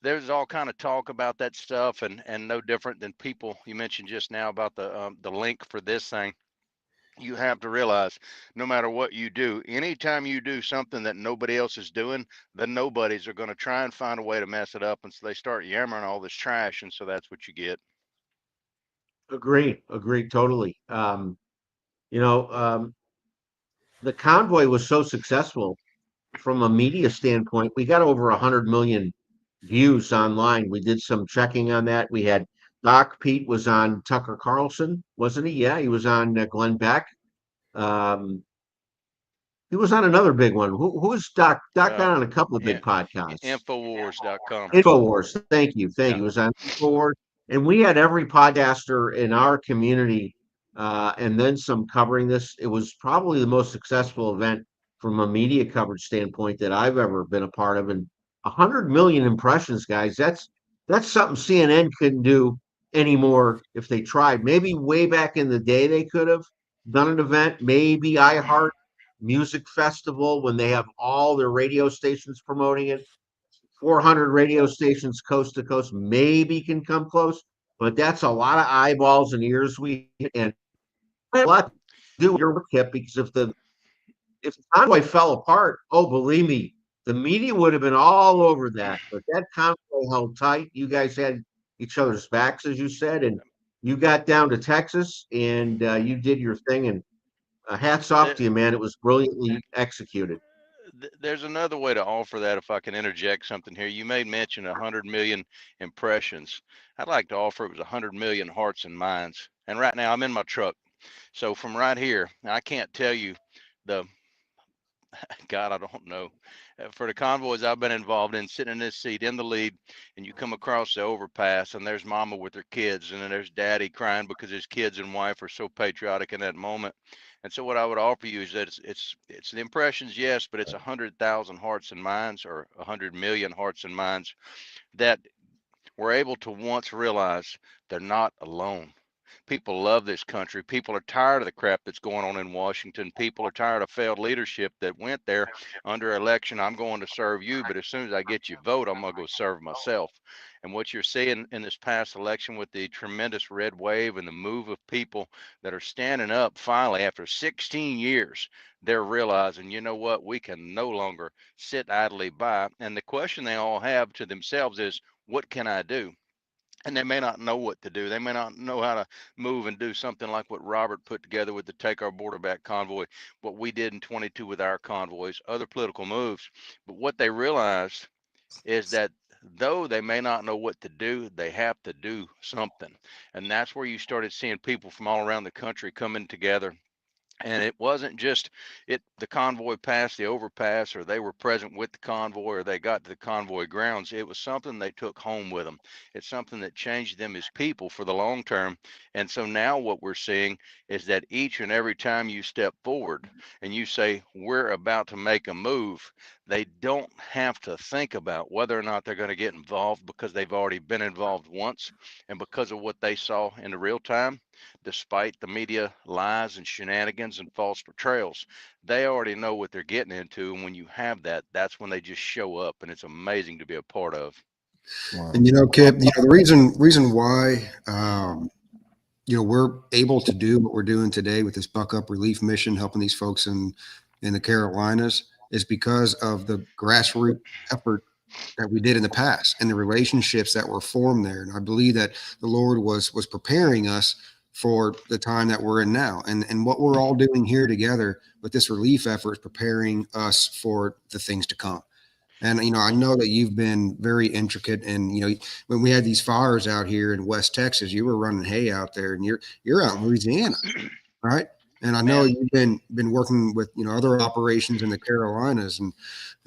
there's all kind of talk about that stuff, and no different than people you mentioned just now about the link for this thing. You have to realize no matter what you do, anytime you do something that nobody else is doing, the nobodies are going to try and find a way to mess it up. And so they start yammering all this trash. And so that's what you get. Agree totally. You know, the convoy was so successful from a media standpoint. We got over 100 million views online. We did some checking on that. We had Doc Pete was on Tucker Carlson, wasn't he? Yeah, he was on Glenn Beck. Um, he was on another big one. Who was Doc? Doc got on a couple of big podcasts. Infowars.com. Infowars. Thank you. Yeah. He was on Infowars. And we had every podcaster in our community and then some covering this. It was probably the most successful event from a media coverage standpoint that I've ever been a part of. And 100 million impressions, guys. That's something CNN couldn't do anymore if they tried. Maybe way back in the day they could have done an event. Maybe iHeart Music Festival when they have all their radio stations promoting it. 400 radio stations coast to coast maybe can come close, but that's a lot of eyeballs and ears and a lot to do with your work, Kip, because if the convoy fell apart, oh, believe me, the media would have been all over that. But that convoy held tight. You guys had each other's backs, as you said, and you got down to Texas and you did your thing. And hats off to you, man. It was brilliantly executed. There's another way to offer that, if I can interject something here. You made mention 100 million impressions. I'd like to offer it was 100 million hearts and minds. And right now I'm in my truck. So from right here, I can't tell you the, God, I don't know. For the convoys I've been involved in, sitting in this seat in the lead, and you come across the overpass, and there's mama with her kids, and then there's daddy crying because his kids and wife are so patriotic in that moment. And so what I would offer you is that it's the impressions, yes, but it's 100,000 hearts and minds, or 100 million hearts and minds that were able to once realize they're not alone. People love this country. People are tired of the crap that's going on in Washington. People are tired of failed leadership that went there under election. I'm going to serve you, but as soon as I get you vote, I'm going to go serve myself. And what you're seeing in this past election with the tremendous red wave and the move of people that are standing up finally after 16 years, they're realizing, you know what, we can no longer sit idly by. And the question they all have to themselves is, what can I do? and they may not know what to do. They may not know how to move and do something like what Robert put together with the Take Our Border Back convoy, what we did in 22 with our convoys, other political moves. But what they realized is that though they may not know what to do, they have to do something. And that's where you started seeing people from all around the country coming together. And it wasn't just the convoy passed the overpass, or they were present with the convoy, or they got to the convoy grounds. It was something they took home with them. It's something that changed them as people for the long term. And so now what we're seeing is that each and every time you step forward and you say, we're about to make a move, they don't have to think about whether or not they're going to get involved, because they've already been involved once. And because of what they saw in the real time, despite the media lies and shenanigans and false portrayals, they already know what they're getting into. And when you have that, that's when they just show up, and it's amazing to be a part of. And Kip, the reason why we're able to do what we're doing today with this Buck Up Relief mission, helping these folks in the Carolinas, is because of the grassroots effort that we did in the past and the relationships that were formed there. And I believe that the Lord was preparing us for the time that we're in now. And what we're all doing here together with this relief effort is preparing us for the things to come. And, I know that you've been very intricate, and, when we had these fires out here in West Texas, you were running hay out there, and you're out in Louisiana, right? And I know you've been working with, other operations in the Carolinas, and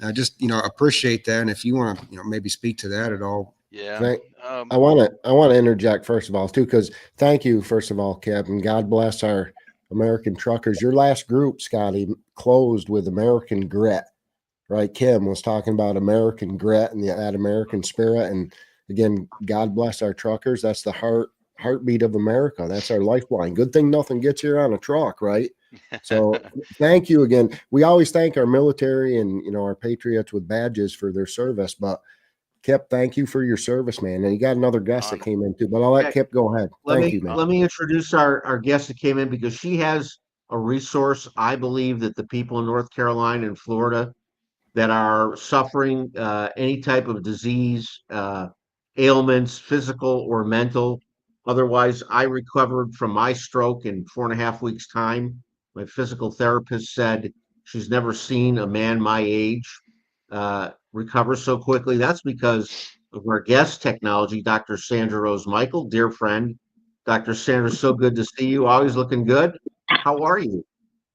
I just, appreciate that. And if you want to, maybe speak to that at all. Yeah. I want to interject first of all too, because thank you first of all, Kevin. God bless our American truckers. Your last group, Scotty, closed with American grit, right? Kim was talking about American grit and that American spirit. And again, God bless our truckers. That's the heartbeat of America. That's our lifeline. Good thing nothing gets here on a truck, right? So thank you again. We always thank our military and our patriots with badges for their service, but Kip, thank you for your service, man. And you got another guest that came in too, but I'll let Kip go ahead. Thank you, man. Let me introduce our guest that came in, because she has a resource, I believe, that the people in North Carolina and Florida that are suffering any type of disease, ailments, physical or mental. Otherwise, I recovered from my stroke in 4.5 weeks' time. My physical therapist said she's never seen a man my age recover so quickly. That's because of our guest technology, Dr. Sandra Rose Michael, dear friend. Dr. Sandra, so good to see you. Always looking good. How are you?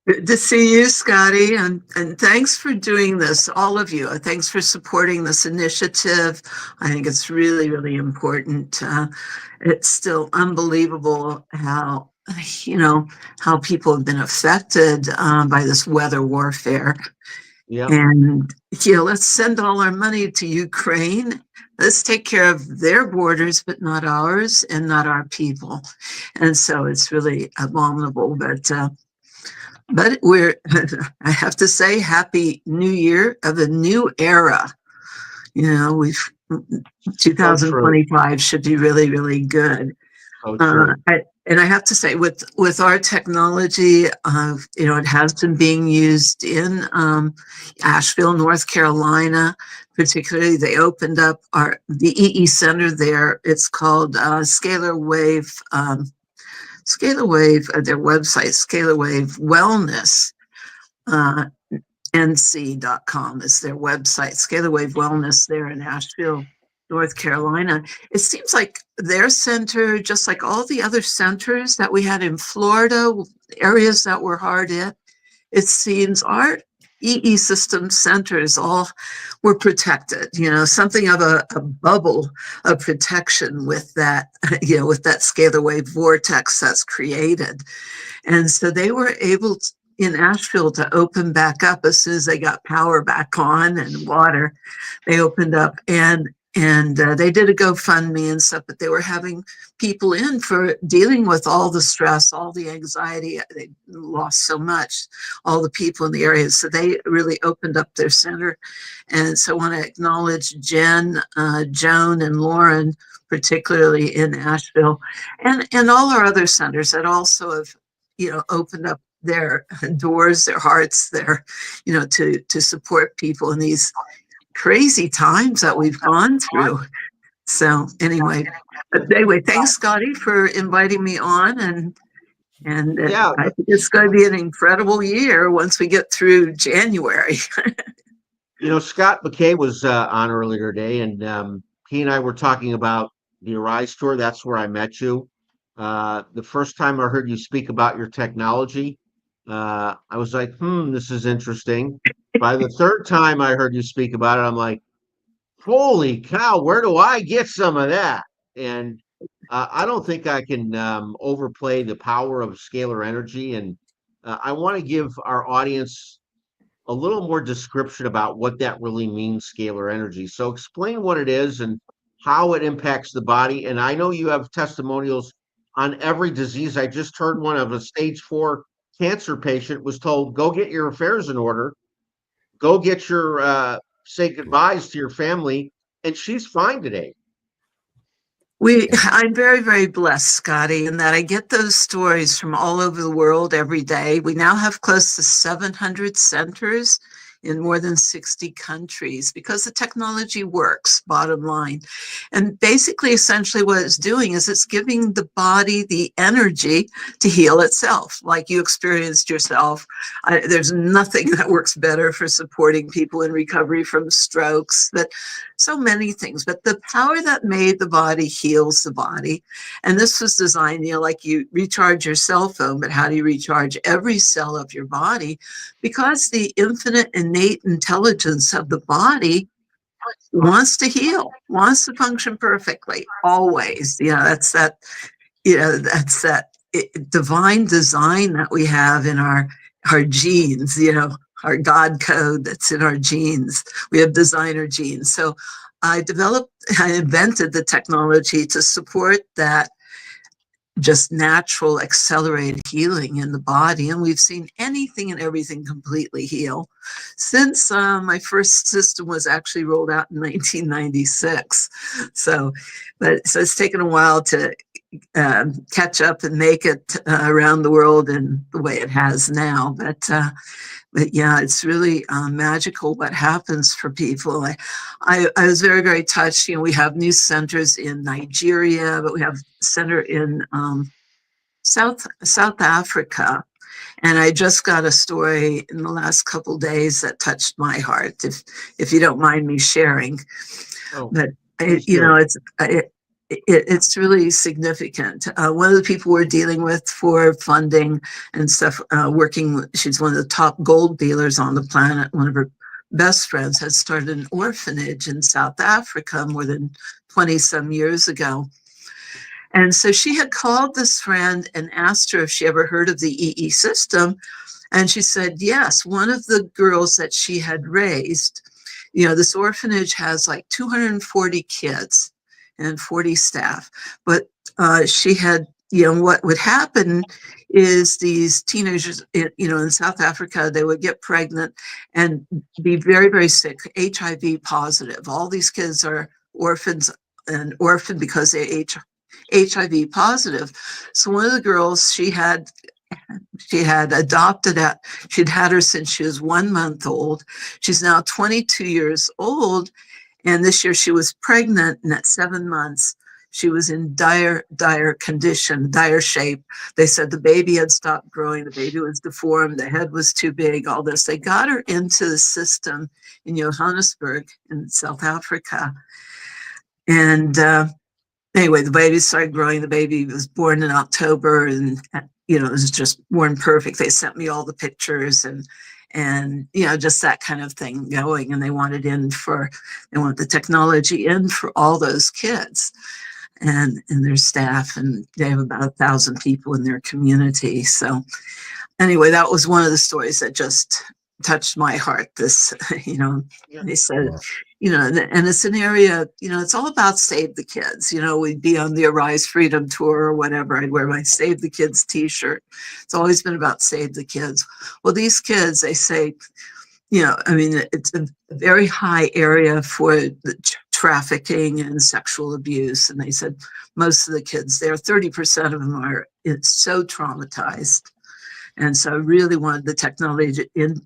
Good to see you, Scotty, and thanks for doing this, all of you. Thanks for supporting this initiative. I think it's really, really important. It's still unbelievable how people have been affected by this weather warfare. Yeah. And let's send all our money to Ukraine. Let's take care of their borders, but not ours and not our people. And so it's really abominable. But I have to say, Happy New Year of a new era. 2025 should be really, really good. And I have to say, with our technology, it has been being used in Asheville, North Carolina. Particularly, they opened up the EE Center there. It's called Scalar Wave. Scalar Wave, their website, Scalar Wave Wellness. NC.com is their website. Scalar Wave Wellness there in Asheville, North Carolina. It seems like their center, just like all the other centers that we had in Florida, areas that were hard hit, it seems our EE system centers all were protected, something of a bubble of protection with that, with that scalar wave vortex that's created. And so they were able to, in Asheville, to open back up as soon as they got power back on and water. They opened up and they did a GoFundMe and stuff, but they were having people in for dealing with all the stress, all the anxiety. They lost so much, all the people in the area. So they really opened up their center. And so I want to acknowledge Jen, Joan, and Lauren, particularly in Asheville, and all our other centers that also have, opened up their doors, their hearts, to support people in these crazy times that we've gone through. So anyway, thanks, Scotty, for inviting me on, and Yeah. I think it's going to be an incredible year once we get through January. You know, Scott McKay was on earlier today, and he and I were talking about the Arise Tour. That's where I met you. The first time I heard you speak about your technology, I was like, this is interesting. By the third time I heard you speak about it, I'm like, holy cow, where do I get some of that? And I don't think I can overplay the power of scalar energy. And I want to give our audience a little more description about what that really means, scalar energy. So explain what it is and how it impacts the body. And I know you have testimonials on every disease. I just heard one of a stage 4 cancer patient was told, go get your affairs in order, go get your say goodbyes to your family, and she's fine today. I'm very, very blessed, Scotty, in that I get those stories from all over the world every day. We now have close to 700 centers in more than 60 countries because the technology works, bottom line. And basically, essentially what it's doing is it's giving the body the energy to heal itself, like you experienced yourself. There's nothing that works better for supporting people in recovery from strokes, but so many things. But the power that made the body heals the body. And this was designed, like you recharge your cell phone, but how do you recharge every cell of your body? Because the infinite innate intelligence of the body wants to heal, wants to function perfectly, always. That's that divine design that we have in our genes, our God code that's in our genes. We have designer genes. So I invented the technology to support that just natural accelerated healing in the body. And we've seen anything and everything completely heal since my first system was actually rolled out in 1996. So it's taken a while to catch up and make it around the world in the way it has now. But yeah, it's really magical what happens for people. I was very, very touched. We have new centers in Nigeria, but we have a center in South Africa. And I just got a story in the last couple of days that touched my heart, if you don't mind me sharing. But it's really significant. One of the people we're dealing with for funding and stuff, she's one of the top gold dealers on the planet. One of her best friends had started an orphanage in South Africa more than 20 some years ago. And so she had called this friend and asked her if she ever heard of the EE system. And she said, yes, one of the girls that she had raised, this orphanage has like 240 kids and 40 staff. But she had, what would happen is these teenagers, in South Africa, they would get pregnant and be very, very sick, HIV positive. All these kids are orphans and orphaned because they're HIV positive. So one of the girls she had adopted she'd had her since she was 1 month old. She's now 22 years old. And this year she was pregnant, and at 7 months, she was in dire condition, dire shape. They said the baby had stopped growing, the baby was deformed, the head was too big, all this. They got her into the system in Johannesburg in South Africa. And anyway, the baby started growing. The baby was born in October, and it was just born perfect. They sent me all the pictures and just that kind of thing going. And they want the technology in for all those kids and their staff. And they have about 1,000 people in their community. So anyway, that was one of the stories that just touched my heart. They said, and it's an area, it's all about Save the Kids. We'd be on the Arise Freedom Tour or whatever. I'd wear my Save the Kids t-shirt. It's always been about Save the Kids. Well, these kids, they say, it's a very high area for the trafficking and sexual abuse. And they said most of the kids there, 30% of them are so traumatized. And so I really wanted the technology in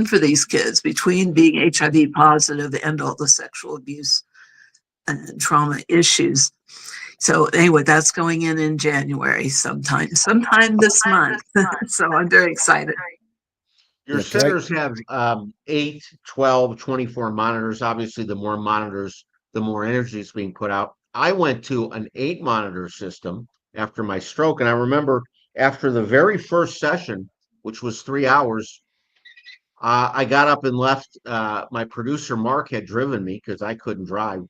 for these kids, between being HIV positive and all the sexual abuse trauma issues. So anyway, that's going in January sometime this month. So I'm very excited. Your centers have 8, 12, 24 monitors. Obviously, the more monitors, the more energy is being put out. I went to an 8 monitor system after my stroke. And I remember after the very first session, which was 3 hours, I got up and left. My producer, Mark, had driven me because I couldn't drive.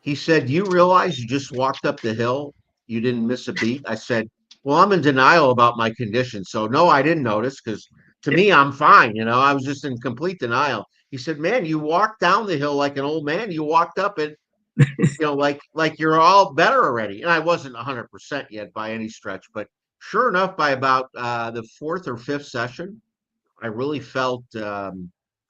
He said, "You realize you just walked up the hill? You didn't miss a beat?" I said, "Well, I'm in denial about my condition. So no, I didn't notice because to me, I'm fine. I was just in complete denial." He said, "Man, you walked down the hill like an old man. You walked up it, like you're all better already." And I wasn't 100% yet by any stretch, but sure enough, by about the 4th or 5th session, I really felt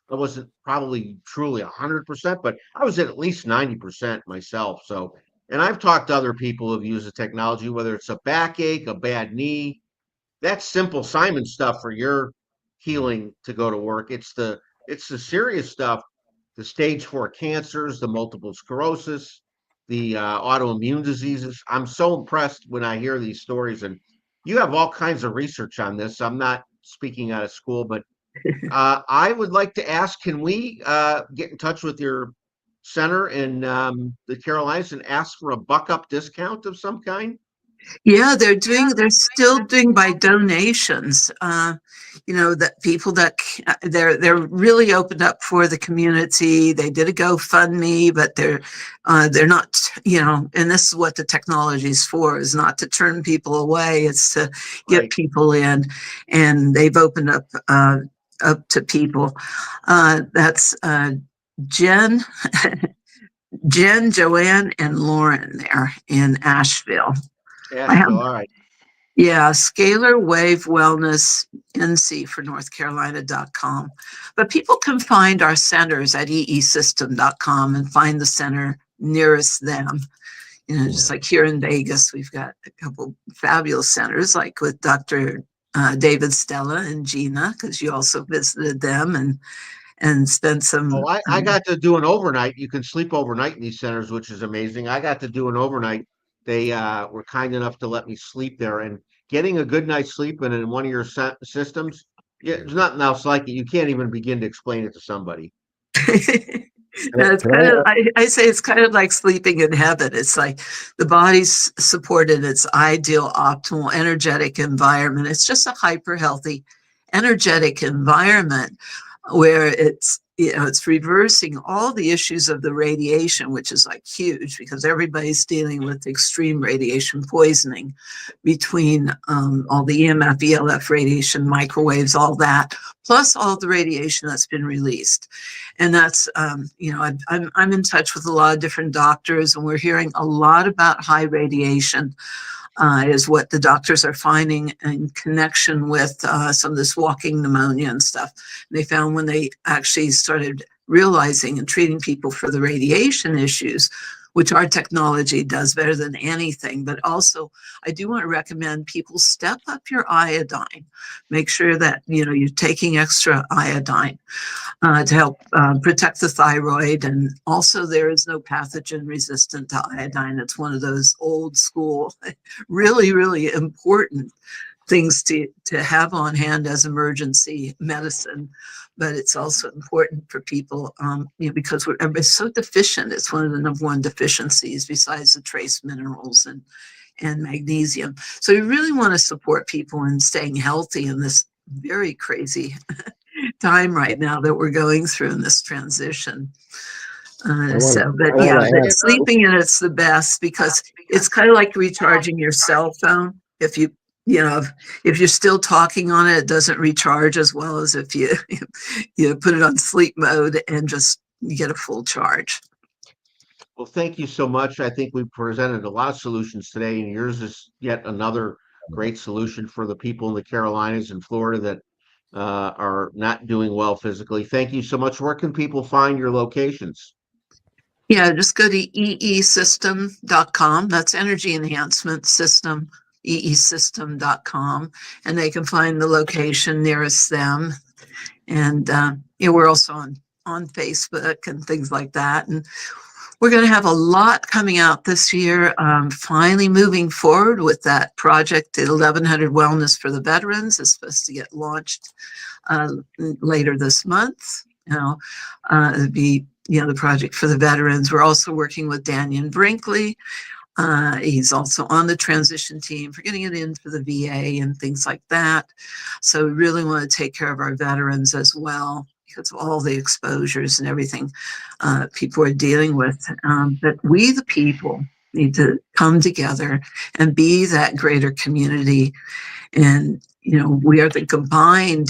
I wasn't probably truly 100%, but I was at least 90% myself. So, and I've talked to other people who've used the technology, whether it's a backache, a bad knee, that's simple Simon stuff for your healing to go to work. It's the serious stuff, the stage 4 cancers, the multiple sclerosis, the autoimmune diseases. I'm so impressed when I hear these stories, and you have all kinds of research on this. I'm not speaking out of school, but I would like to ask, can we get in touch with your center in the Carolinas and ask for a buck-up discount of some kind? Yeah, they're still doing by donations. That people they're really opened up for the community. They did a GoFundMe, but they're not, and this is what the technology is for, is not to turn people away. It's to get people in, and they've opened up to people. That's Jen, Joanne, and Lauren there in Asheville. All right. Yeah, Scalar Wave Wellness NC for NorthCarolina.com. But people can find our centers at eesystem.com and find the center nearest them. Just like here in Vegas, we've got a couple fabulous centers, like with Dr. David, Stella, and Gina, because you also visited them and spent some. Oh, I got to do an overnight. You can sleep overnight in these centers, which is amazing. I got to do an overnight. They were kind enough to let me sleep there, and getting a good night's sleep in one of your systems, there's nothing else like it. You can't even begin to explain it to somebody. It's I say it's kind of like sleeping in heaven. It's like the body's supported its ideal, optimal, energetic environment. It's just a hyper healthy, energetic environment where it's reversing all the issues of the radiation, which is like huge because everybody's dealing with extreme radiation poisoning between all the EMF, ELF radiation, microwaves, all that, plus all the radiation that's been released. And that's, I'm in touch with a lot of different doctors, and we're hearing a lot about high radiation. Is what the doctors are finding in connection with some of this walking pneumonia and stuff. They found when they actually started realizing and treating people for the radiation issues, which our technology does better than anything. But also, I do want to recommend people step up your iodine. Make sure that, you're taking extra iodine to help protect the thyroid. And also, there is no pathogen resistant to iodine. It's one of those old school, really, really important things to have on hand as emergency medicine. But it's also important for people, because everybody's so deficient. It's one of the number one deficiencies besides the trace minerals and magnesium. So you really want to support people in staying healthy in this very crazy time right now that we're going through in this transition. Sleeping in it's the best because it's kind of like recharging your cell phone. If you're still talking on it, it doesn't recharge as well as if you put it on sleep mode and just get a full charge. Well, thank you so much. I think we presented a lot of solutions today, and yours is yet another great solution for the people in the Carolinas and Florida that are not doing well physically. Thank you so much. Where can people find your locations? Yeah, just go to eesystem.com. That's Energy Enhancement System, eesystem.com, and they can find the location nearest them. And we're also on Facebook and things like that. And we're going to have a lot coming out this year. Finally moving forward with that project, 1100 Wellness for the Veterans is supposed to get launched later this month. It'd be, the project for the veterans. We're also working with Daniel Brinkley. He's also on the transition team for getting it in for the VA and things like that. So we really want to take care of our veterans as well, because of all the exposures and everything people are dealing with. But we, the people, need to come together and be that greater community. And, we are the combined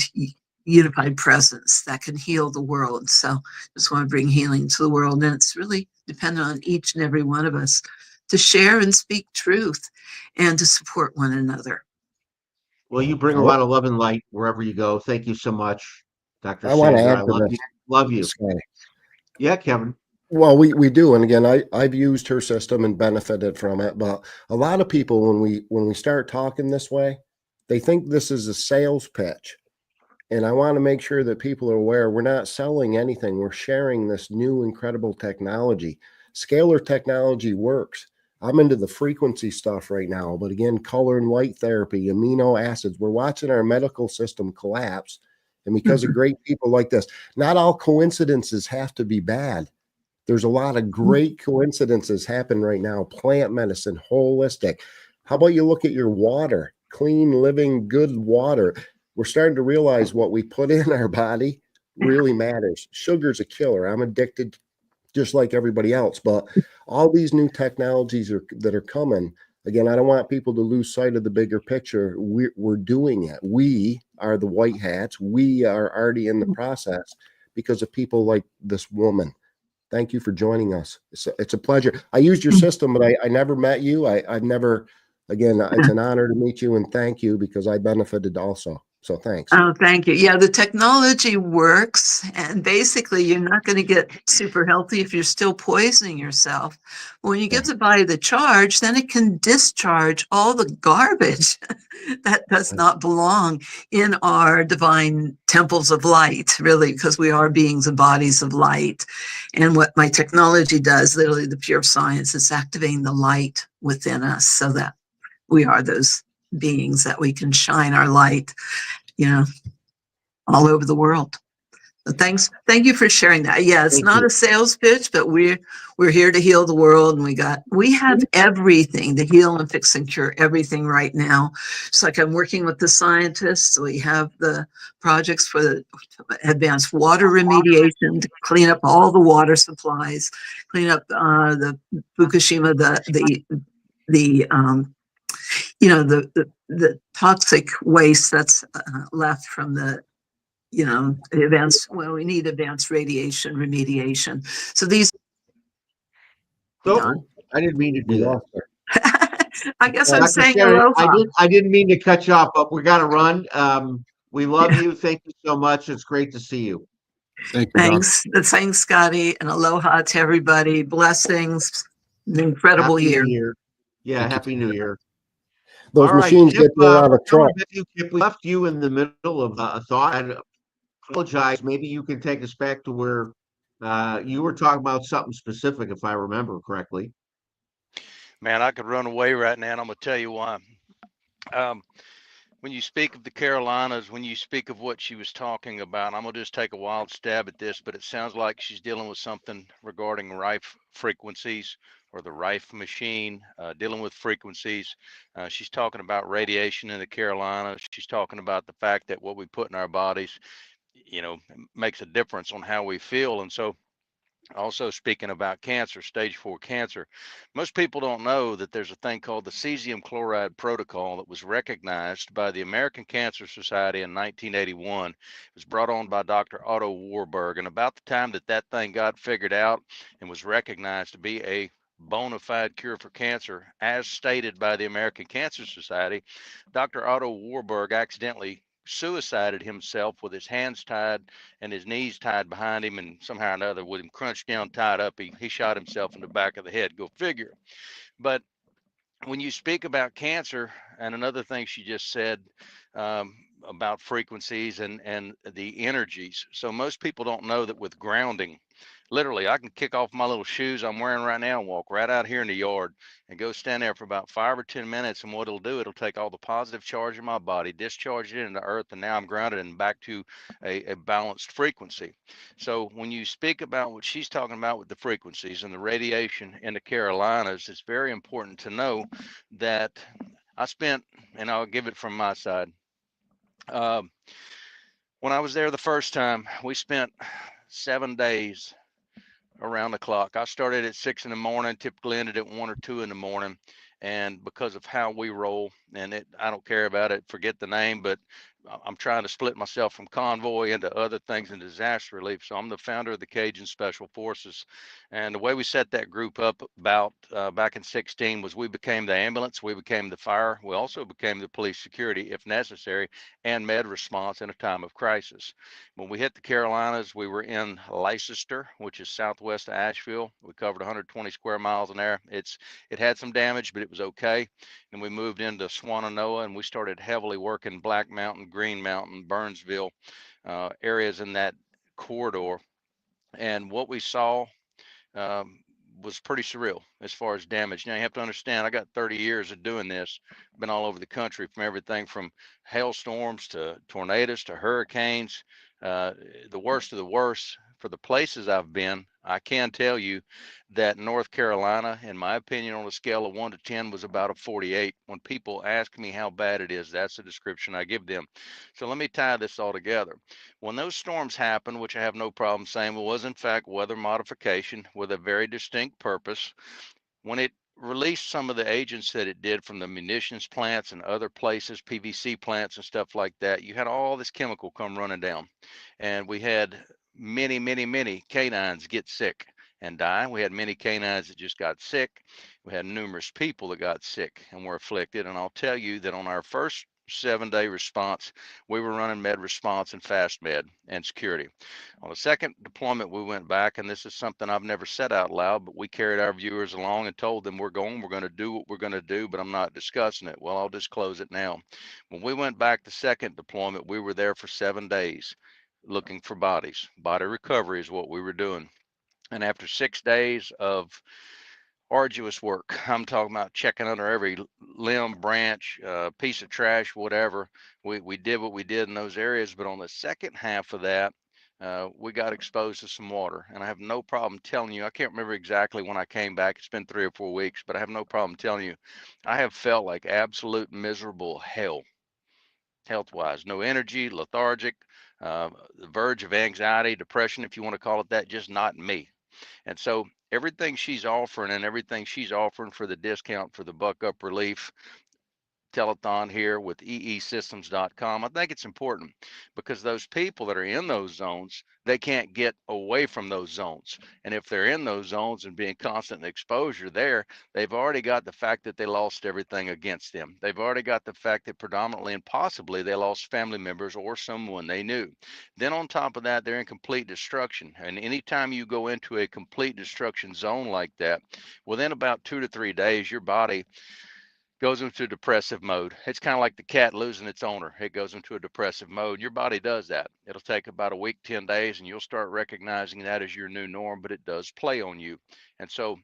unified presence that can heal the world. So just want to bring healing to the world. And it's really dependent on each and every one of us to share and speak truth and to support one another. Well, you bring a lot of love and light wherever you go. Thank you so much, Dr. I want to Sandra. add I to love this. you. Love you. Scotty. Yeah, Kevin. Well, we do, and again, I've used her system and benefited from it. But a lot of people, when we start talking this way, they think this is a sales pitch, and I want to make sure that people are aware we're not selling anything. We're sharing this new incredible technology. Scalar technology works. I'm into the frequency stuff right now, but again, color and light therapy, amino acids. We're watching our medical system collapse, and because of great people like this, not all coincidences have to be bad. There's a lot of great coincidences happen right now. Plant medicine, holistic. How about you look at your water? Clean, living, good water. We're starting to realize what we put in our body really matters. Sugar's a killer. I'm addicted just like everybody else. But all these new technologies that are coming, again, I don't want people to lose sight of the bigger picture. We're doing it. We are the white hats. We are already in the process because of people like this woman. Thank you for joining us. It's a pleasure. I used your system, but I never met you. I've never, again, it's an honor to meet you, and thank you because I benefited also. So thanks. Oh, thank you. Yeah, the technology works, and basically you're not going to get super healthy if you're still poisoning yourself. When you give the body the charge, then it can discharge all the garbage that does not belong in our divine temples of light, really, because we are beings and bodies of light. And what my technology does, literally the pure science, is activating the light within us so that we are those beings that we can shine our light, all over the world. So thank you for sharing that. Yeah, it's not a sales pitch, but we're here to heal the world, and we have everything to heal and fix and cure everything right now. It's like I'm working with the scientists. We have the projects for the advanced water remediation to clean up all the water supplies, clean up the Fukushima, the toxic waste that's left from the advanced. Well, we need advanced radiation remediation. So these. Oh, I didn't mean to do that. I guess I'm Dr. saying Sherry, aloha. I didn't mean to cut you off, but we got to run. We love you. Thank you so much. It's great to see you. Thank you. Thanks. Thanks, Scotty, and aloha to everybody. Blessings. An incredible Happy year. New Year. Yeah, Happy New Year. Those All right, machines Kip, get you a lot of truck. Kip, we left you in the middle of a thought. I apologize. Maybe you can take us back to where you were talking about something specific, if I remember correctly. Man, I could run away right now, and I'm going to tell you why. When you speak of the Carolinas, when you speak of what she was talking about, I'm going to just take a wild stab at this, but it sounds like she's dealing with something regarding rife frequencies or the rife machine, dealing with frequencies. She's talking about radiation in the Carolinas. She's talking about the fact that what we put in our bodies, makes a difference on how we feel. And so, also speaking about cancer, stage 4 cancer, most people don't know that there's a thing called the cesium chloride protocol that was recognized by the American Cancer Society in 1981. It was brought on by Dr. Otto Warburg, and about the time that thing got figured out and was recognized to be a bona fide cure for cancer, as stated by the American Cancer Society, Dr. Otto Warburg accidentally suicided himself with his hands tied and his knees tied behind him, and somehow or another, with him crunched down, tied up, he shot himself in the back of the head. Go figure. But when you speak about cancer, and another thing she just said about frequencies and the energies. So most people don't know that with grounding, Literally, I can kick off my little shoes I'm wearing right now and walk right out here in the yard and go stand there for about 5 or 10 minutes. And what it'll do, it'll take all the positive charge in my body, discharge it into the earth, and now I'm grounded and back to a balanced frequency. So when you speak about what she's talking about with the frequencies and the radiation in the Carolinas, it's very important to know that I spent, and I'll give it from my side. When I was there the first time, we spent 7 days around the clock. I started at 6 in the morning, typically ended at 1 or 2 in the morning. And because of how we roll, and I don't care about it, forget the name, but I'm trying to split myself from convoy into other things in disaster relief. So I'm the founder of the Cajun Special Forces. And the way we set that group up about back in 16 was we became the ambulance, we became the fire, we also became the police security if necessary, and med response in a time of crisis. When we hit the Carolinas, we were in Leicester, which is southwest of Asheville. We covered 120 square miles in there. It had some damage, but it was okay. And we moved into Swannanoa, and we started heavily working Black Mountain, Green Mountain, Burnsville, areas in that corridor. And what we saw was pretty surreal as far as damage. Now you have to understand, I got 30 years of doing this, been all over the country, from everything from hailstorms to tornadoes to hurricanes, the worst of the worst. For the places I've been, I can tell you that North Carolina, in my opinion, on a scale of 1 to 10 was about a 48. When people ask me how bad it is, that's the description I give them. So let me tie this all together. When those storms happened, which I have no problem saying was in fact weather modification with a very distinct purpose, when it released some of the agents that it did from the munitions plants and other places, PVC plants and stuff like that, you had all this chemical come running down. And we had many canines get sick and die. We had many canines that just got sick. We had numerous people that got sick and were afflicted. And I'll tell you that on our first 7-day response, we were running med response and fast med and security. On the second deployment, we went back, and this is something I've never said out loud, but we carried our viewers along and told them we're going to do what we're going to do, but I'm not discussing it. Well, I'll disclose it now. When we went back the second deployment, we were there for 7 days looking for bodies. Body recovery is what we were doing. And after 6 days of arduous work, I'm talking about checking under every limb, branch, piece of trash, whatever, we did what we did in those areas. But on the second half of that, we got exposed to some water. And I have no problem telling you, I can't remember exactly when I came back. It's been 3 or 4 weeks, but I have no problem telling you, I have felt like absolute miserable hell, health-wise. No energy, lethargic, the verge of anxiety, depression, if you want to call it that, just not me. And so everything she's offering for the discount for the Buck Up Relief telethon here with eesystems.com, I think it's important because those people that are in those zones, they can't get away from those zones. And if they're in those zones and being constant exposure there, they've already got the fact that they lost everything against them. They've already got the fact that predominantly and possibly they lost family members or someone they knew. Then on top of that, they're in complete destruction. And anytime you go into a complete destruction zone like that, within about 2 to 3 days, your body goes into depressive mode. It's kind of like the cat losing its owner. It goes into a depressive mode. Your body does that. It'll take about a week, 10 days, and you'll start recognizing that as your new norm, but it does play on you. And so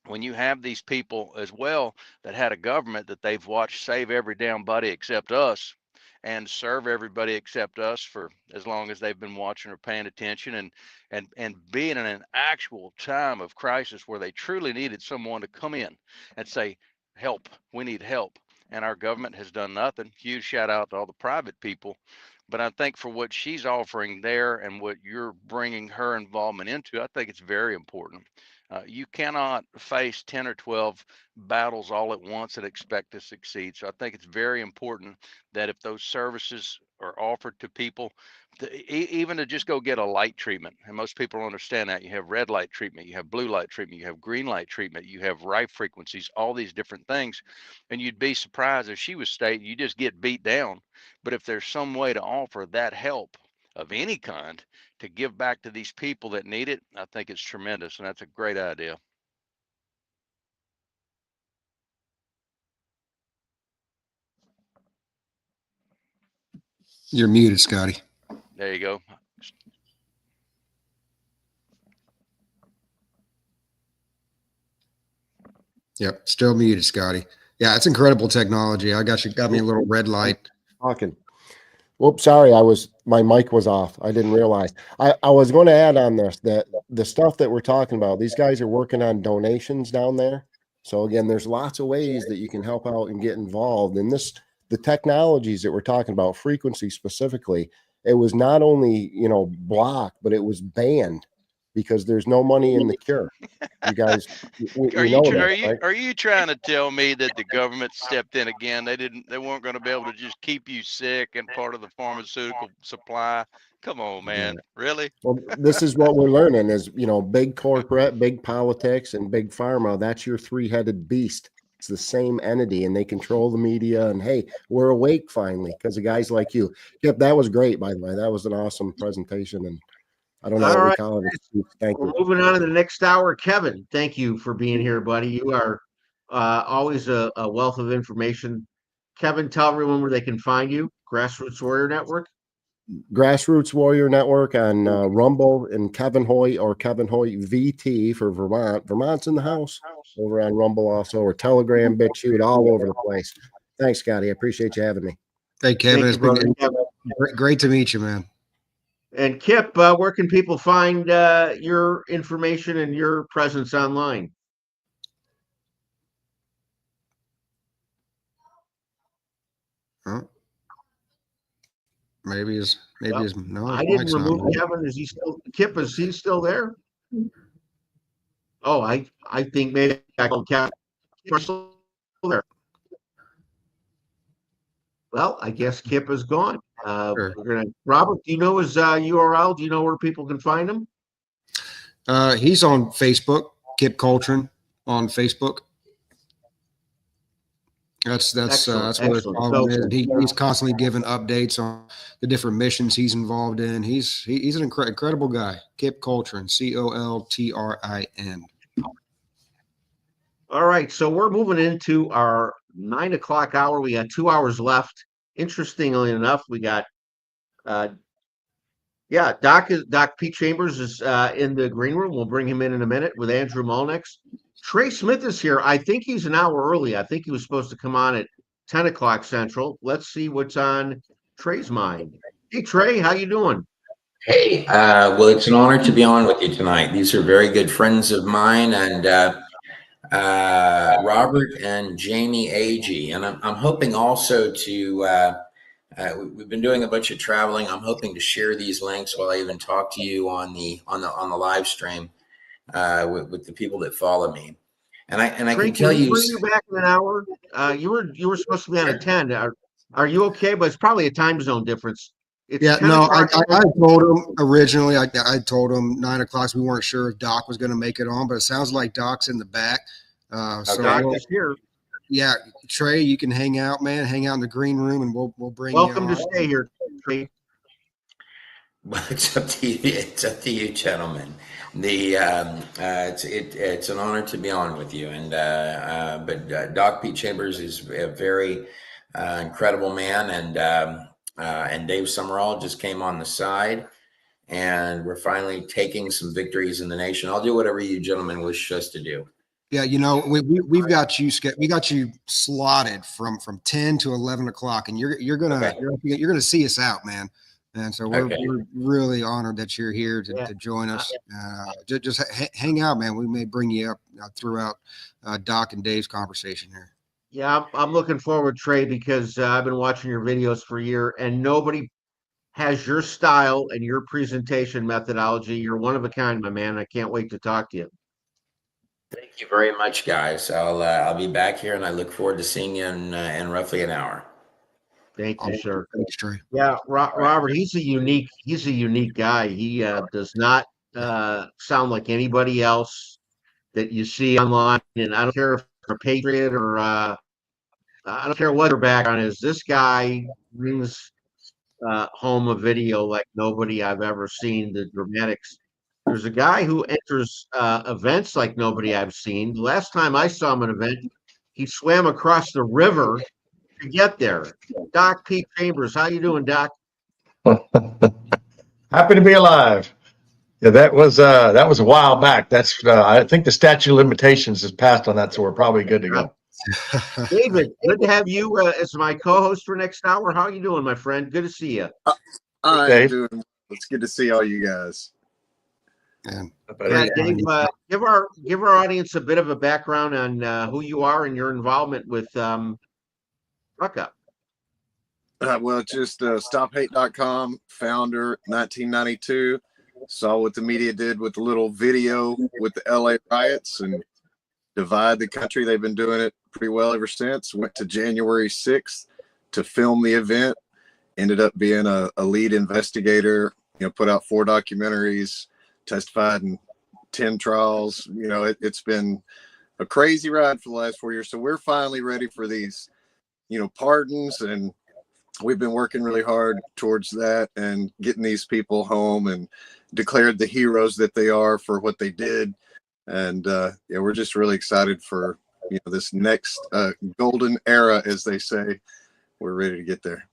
when you have these people as well that had a government that they've watched save every damn body except us and serve everybody except us for as long as they've been watching or paying attention, and being in an actual time of crisis where they truly needed someone to come in and say, help, we need help. And our government has done nothing. Huge shout out to all the private people. But I think for what she's offering there and what you're bringing her involvement into, I think it's very important. You cannot face 10 or 12 battles all at once and expect to succeed. So I think it's very important that if those services are offered to people, even to just go get a light treatment. And most people don't understand that. You have red light treatment, you have blue light treatment, you have green light treatment, you have rife frequencies, all these different things. And you'd be surprised, as she was stating, you just get beat down. But if there's some way to offer that help of any kind to give back to these people that need it, I think it's tremendous. And that's a great idea. You're muted, Scotty. There you go. Yep, still muted, Scotty. Yeah, it's incredible technology. Got me a little red light. Talking. Whoops, sorry, my mic was off. I didn't realize. I was going to add on this that the stuff that we're talking about, these guys are working on donations down there. So again, there's lots of ways that you can help out and get involved in this. The technologies that we're talking about, frequency specifically, it was not only blocked, but it was banned because there's no money in the cure. You guys, we know that, right? Are you trying to tell me that the government stepped in again? They weren't going to be able to just keep you sick and part of the pharmaceutical supply? Come on, man. Yeah. Really? Well, this is what we're learning is, big corporate, big politics, and big pharma. That's your three-headed beast. It's the same entity, and they control the media. And hey, we're awake finally because of guys like you. Yep, that was great, by the way. That was an awesome presentation. And I don't know what we call it. Thank you. We're moving on to the next hour. Kevin, thank you for being here, buddy. You are always a wealth of information. Kevin, tell everyone where they can find you. Grassroots Warrior Network. Grassroots Warrior Network on Rumble, and Kevin Hoyt or Kevin Hoyt VT for Vermont. Vermont's in the house over on Rumble also, or Telegram, BitChute, all over the place. Thanks, Scotty. I appreciate you having me. Hey, Kevin, it's been great to meet you, man. And Kip, where can people find your information and your presence online? Huh? Maybe no. I didn't remove Kevin. Is he still Kip? Is he still there? Oh, I think maybe I called Kevin. Still there. Well, I guess Kip is gone. Sure. Robert, do you know his URL? Do you know where people can find him? He's on Facebook, Kip Coltrane on Facebook. That's what his problem is. He's constantly giving updates on the different missions he's involved in. He's an incredible guy. Kip Coltrane, Coltrin. All right, so we're moving into our 9 o'clock hour. We got 2 hours left. Interestingly enough, we got Doc Pete Chambers is in the green room. We'll bring him in a minute with Andrew Molnix. Trey Smith is here. I think he's an hour early. I think he was supposed to come on at 10 o'clock Central. Let's see what's on Trey's mind. Hey, Trey, how you doing? Hey, well, it's an honor to be on with you tonight. These are very good friends of mine, and Robert and Jamie Agee. And I'm hoping also to, we've been doing a bunch of traveling. I'm hoping to share these links while I even talk to you on the live stream with the people that follow me. And I Trey, can tell you, bring you back in an hour. You were supposed to be on at 10. Are you okay? But it's probably a time zone difference. It's I told him originally. I told him 9 o'clock. We weren't sure if Doc was going to make it on, but it sounds like Doc's in the back. So Doc is here. Yeah, Trey, you can hang out, man. Hang out in the green room, and we'll bring Welcome you on. to stay here, Trey. Well, it's up to you. It's up to you, gentlemen. It's an honor to be on with you. And but Doc Pete Chambers is a very incredible man, and Dave Summerall just came on the side, and we're finally taking some victories in the nation. I'll do whatever you gentlemen wish us to do. Yeah, we've got you. We got you slotted from 10 to 11 o'clock, and you're gonna see us out, man. And so we're really honored that you're here to join us. Just hang out, man. We may bring you up throughout Doc and Dave's conversation here. Yeah, I'm looking forward, Trey, because I've been watching your videos for a year, and nobody has your style and your presentation methodology. You're one of a kind, my man. I can't wait to talk to you. Thank you very much, guys. I'll be back here, and I look forward to seeing you in roughly an hour. Thank you, sir. Thanks, Trey. Yeah, Robert, he's a unique guy. He does not sound like anybody else that you see online. And I don't care if you're a patriot or I don't care what their background is. This guy brings home a video like nobody I've ever seen. The dramatics. There's a guy who enters events like nobody I've seen. The last time I saw him at an event, he swam across the river to get there. Doc Pete Chambers, how you doing, Doc? Happy to be alive. Yeah, that was a while back. That's I think the statute of limitations is passed on that, so we're probably good to go. David, good to have you as my co-host for next hour. How are you doing, my friend? Good to see you. I'm doing well. It's good to see all you guys. Yeah, Dave, give our audience a bit of a background on who you are and your involvement with Buck Up. Well, just stophate.com, founder, 1992. Saw what the media did with the little video with the LA riots and divide the country. They've been doing it pretty well ever since. Went to January 6th to film the event. Ended up being a lead investigator, put out 4 documentaries, testified in 10 trials. It's been a crazy ride for the last 4 years. So we're finally ready for these, pardons, and we've been working really hard towards that and getting these people home and declared the heroes that they are for what they did. And we're just really excited for this next golden era, as they say. We're ready to get there.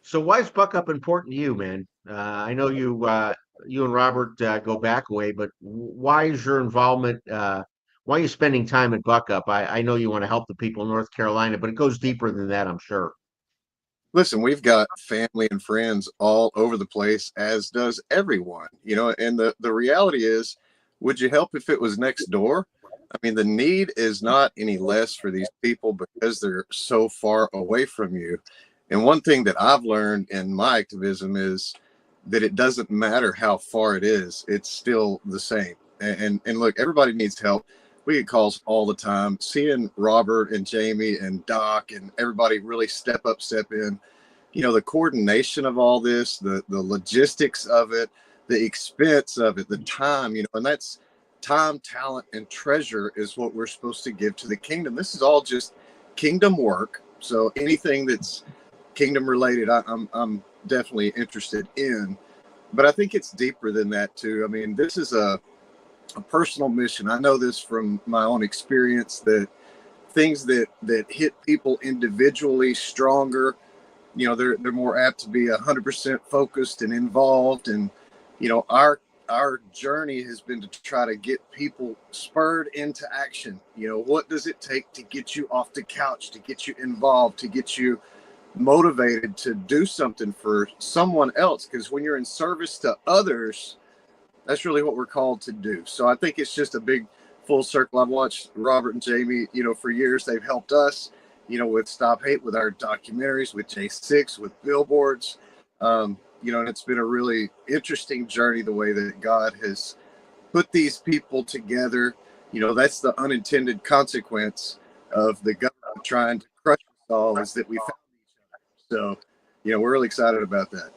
So why is Buck Up important to you, man? I know you and Robert go back a way, but why is your involvement? Why are you spending time at Buck Up? I know you want to help the people in North Carolina, but it goes deeper than that, I'm sure. Listen, we've got family and friends all over the place, as does everyone, and the reality is, would you help if it was next door? I mean, the need is not any less for these people because they're so far away from you. And one thing that I've learned in my activism is that it doesn't matter how far it is, it's still the same. And look, everybody needs help. We get calls all the time. Seeing Robert and Jamie and Doc and everybody really step in, the coordination of all this, the logistics of it, the expense of it, the time, and that's time, talent, and treasure is what we're supposed to give to the kingdom. This is all just kingdom work. So anything that's kingdom related, I'm definitely interested in, but I think it's deeper than that too. I mean, this is a personal mission. I know this from my own experience, that things that hit people individually stronger, they're more apt to be 100% focused and involved. And our journey has been to try to get people spurred into action. What does it take to get you off the couch, to get you involved, to get you motivated to do something for someone else? Because when you're in service to others, that's really what we're called to do. So I think it's just a big full circle. I've watched Robert and Jamie, for years. They've helped us, with Stop Hate, with our documentaries, with J6, with billboards, and it's been a really interesting journey, the way that God has put these people together. That's the unintended consequence of the government trying to crush us all, is that we found each other. So, we're really excited about that.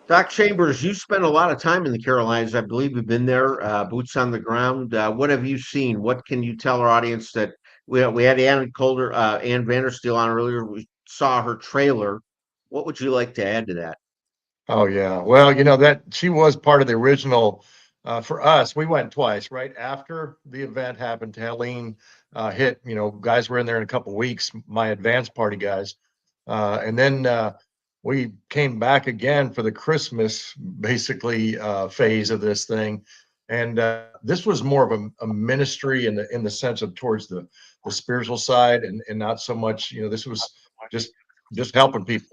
Doc Chambers, you spent a lot of time in the Carolinas. I believe you've been there, boots on the ground. What have you seen? What can you tell our audience? That we had Ann VANDERSTEEL on earlier. We saw her trailer. What would you like to add to that? Oh yeah, well, that she was part of the original. For us, we went twice. Right after the event happened, Helene hit. Guys were in there in a couple of weeks. My advance party guys, and then we came back again for the Christmas basically phase of this thing. And this was more of a ministry in the sense of towards the spiritual side, and not so much, this was just helping people,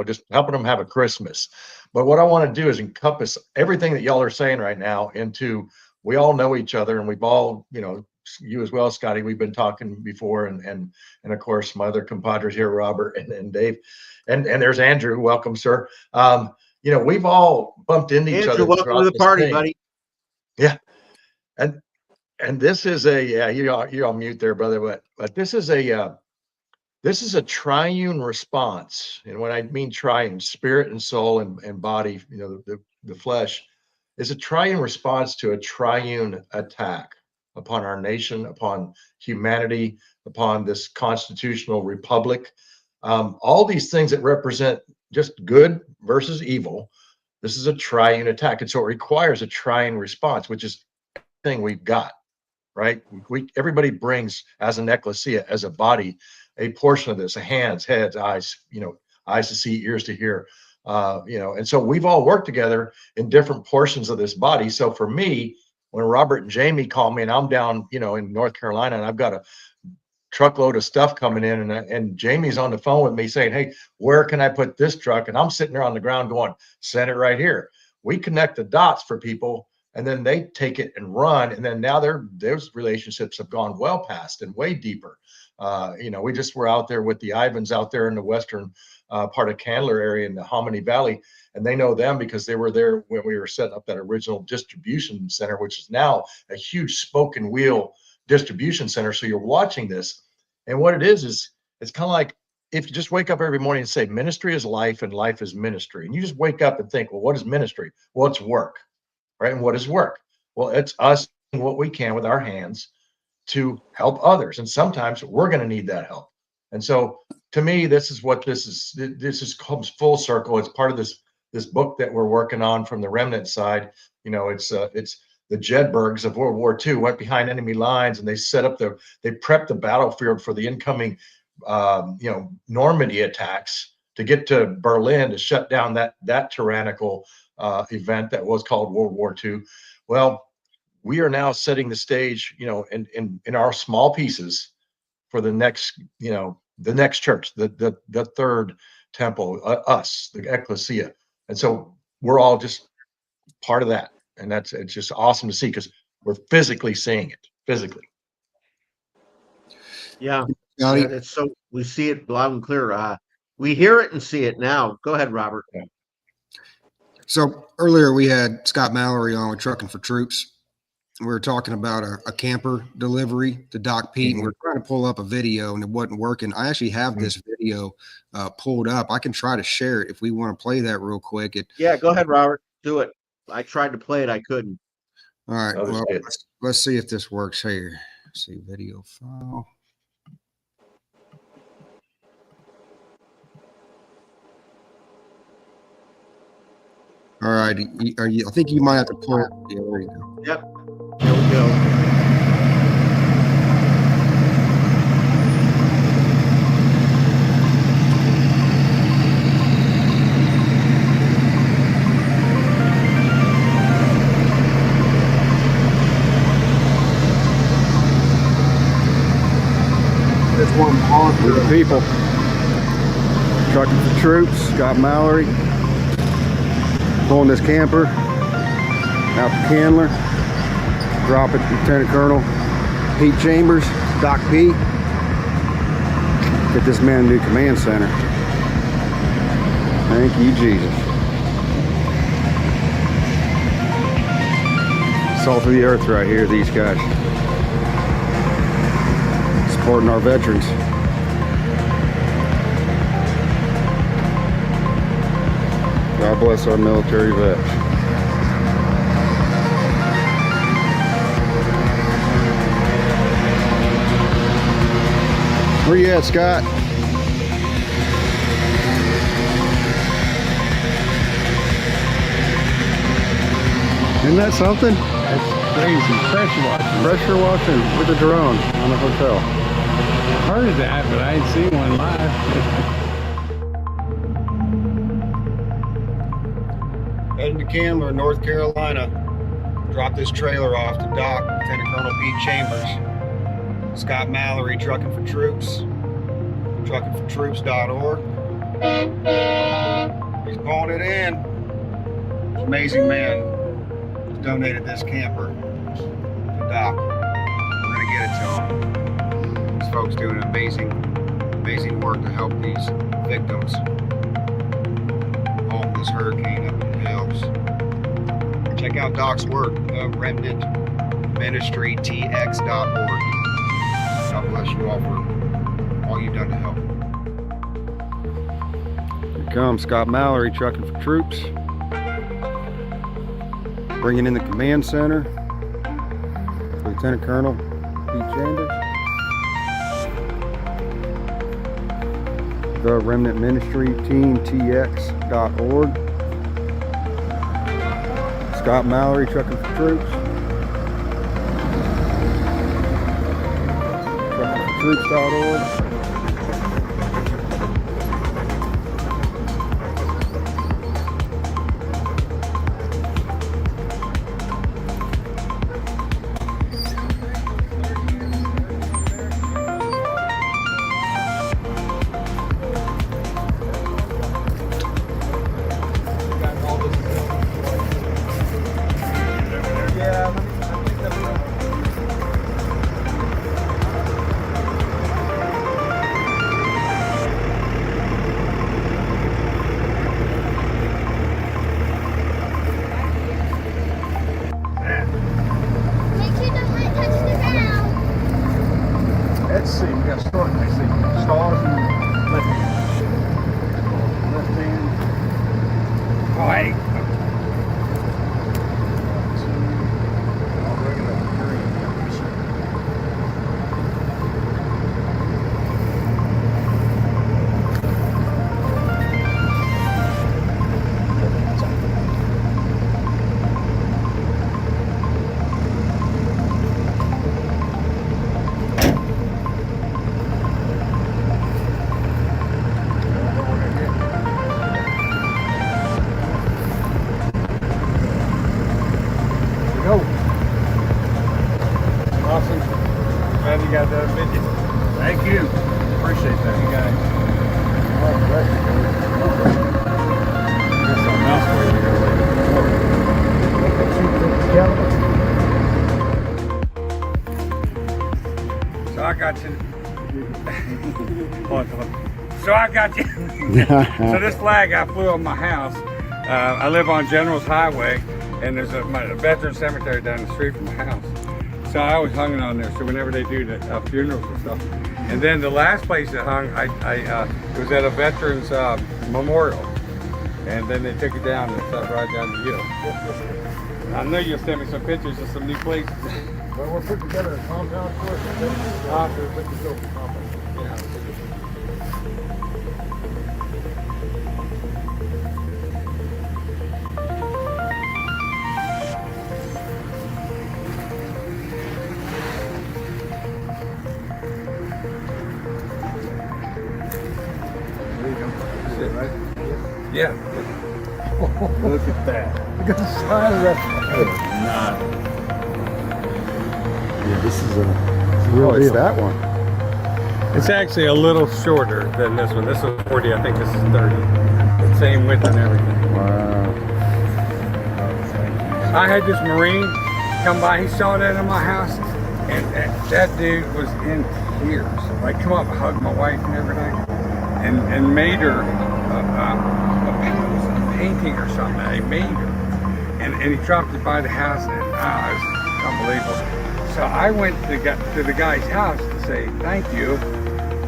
just helping them have a Christmas. But what I want to do is encompass everything that y'all are saying right now into, we all know each other, and we've all, you as well, Scotty, we've been talking before, and of course my other compadres here, Robert and Dave. And there's Andrew. Welcome, sir. We've all bumped into each other. Welcome to the party, buddy. Yeah. And this is you're on mute there, brother. But this is a triune response. And when I mean triune, spirit and soul and body, the flesh is a triune response to a triune attack upon our nation, upon humanity, upon this constitutional republic. All these things that represent just good versus evil. This is a triune attack. And so it requires a triune response, which is everything we've got, right? Everybody brings, as an ecclesia, as a body, a portion of this: hands, heads, eyes, eyes to see, ears to hear, And so we've all worked together in different portions of this body. So for me, when Robert and Jamie call me and I'm down, in North Carolina and I've got a truckload of stuff coming in and Jamie's on the phone with me saying, hey, where can I put this truck? And I'm sitting there on the ground going, send it right here. We connect the dots for people and then they take it and run. And then now those relationships have gone well past and way deeper. We just were out there with the Ivans out there in the western part of Candler area in the Hominy Valley. And they know them because they were there when we were setting up that original distribution center, which is now a huge spoke and wheel distribution center. So you're watching this. And what it is it's kind of like if you just wake up every morning and say ministry is life and life is ministry. And you just wake up and think, well, what is ministry? Well, it's work, right? And what is work? Well, it's us doing what we can with our hands to help others. And sometimes we're going to need that help. And so to me, this is what this is comes full circle. It's part of this book that we're working on from the remnant side. It's the Jedburghs of World War II went behind enemy lines and they prepped the battlefield for the incoming, Normandy attacks to get to Berlin to shut down that tyrannical event that was called World War II. Well, we are now setting the stage, in our small pieces for the next church, the third temple, us, the ecclesia. And so we're all just part of that. And it's just awesome to see because we're physically seeing it physically. Yeah. It's so we see it loud and clear. We hear it and see it now. Go ahead, Robert. So earlier we had Scott Mallory on with Trucking for Troops. We were talking about a camper delivery to Doc Pete, and we're trying to pull up a video and it wasn't working. I actually have this video pulled up. I can try to share it if we want to play that real quick. Yeah, go ahead, Robert. Do it. I tried to play it. I couldn't. All right. Well, let's see if this works here. Let's see video file. All right. I think you might have to pull it. Yeah, there you go. Yep. Here we go. We're the people. Trucking for Troops, Scott Mallory. Pulling this camper out to Candler. Drop it to Lieutenant Colonel Pete Chambers, Doc Pete. Get this man a new command center. Thank you, Jesus. Salt of the earth right here, these guys. Supporting our veterans. God bless our military vets. Where you at, Scott? Isn't that something? That's crazy. Pressure washing. Pressure washing with a drone on a hotel. Heard of that, but I ain't seen one live. Heading to Candler, North Carolina. Drop this trailer off to Doc, Lieutenant Colonel Pete Chambers. Scott Mallory, Trucking for Troops. Truckingfortroops.org. He's pulling it in. Amazing man. He's donated this camper to Doc. We're going to get it to him. These folks doing amazing work to help these victims. All this hurricane up in the hills. Check out Doc's work, Remnant Ministry TX.org. God bless you all for all you've done to help. Here comes Scott Mallory, Trucking for Troops. Bringing in the command center. Lieutenant Colonel Pete Chambers. The Remnant Ministry Team TX.org. Scott Mallory, Trucking for Troops. Truckingfortroops.org. Awesome. Glad you got that with you. Thank you. Appreciate that. You guys. That's something else for you to go later. So I got you. So I got you. So this flag I flew on my house. I live on General's Highway, and there's a veteran cemetery down the street from my house. So I always hung it on there. So whenever they do the funerals and stuff, and then the last place it hung, it was at a veterans memorial, and then they took it down and stuff right down the hill. I know you'll send me some pictures of some new places. Well, we'll put together a compound for it. Yeah. Look at that. Look at the size of that. Yeah, this is a real deal. that one. It's actually a little shorter than this one. This is 40. I think this is 30. The same width and everything. Wow. I had this Marine come by. He saw that in my house, and that dude was in tears. Like, come up and hug my wife and everything, and made her a painting or something. They made her, and he dropped it by the house, and it was unbelievable. So I went to the guy's house to say thank you,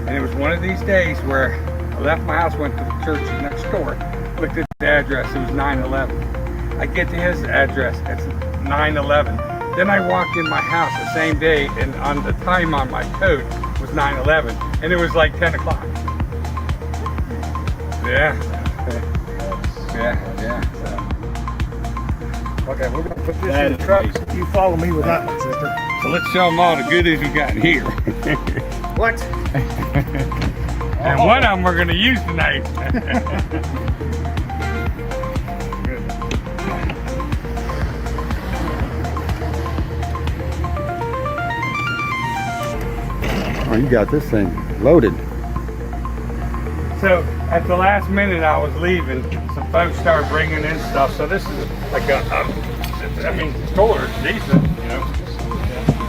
and it was one of these days where I left my house, went to the church next door, looked at the address, it was 911. I get to his address, it's 911. Then I walked in my house the same day, and on the time on my coat was 911, and it was like 10 o'clock. Yeah. Yeah. Okay, we're gonna put this in the truck. You follow me with that one, sister. So let's show them all the goodies we got here. What? And one of them we're gonna use tonight. Oh, you got this thing loaded. So at the last minute I was leaving, some folks started bringing in stuff. So this is like I mean, cooler, it's decent, you know.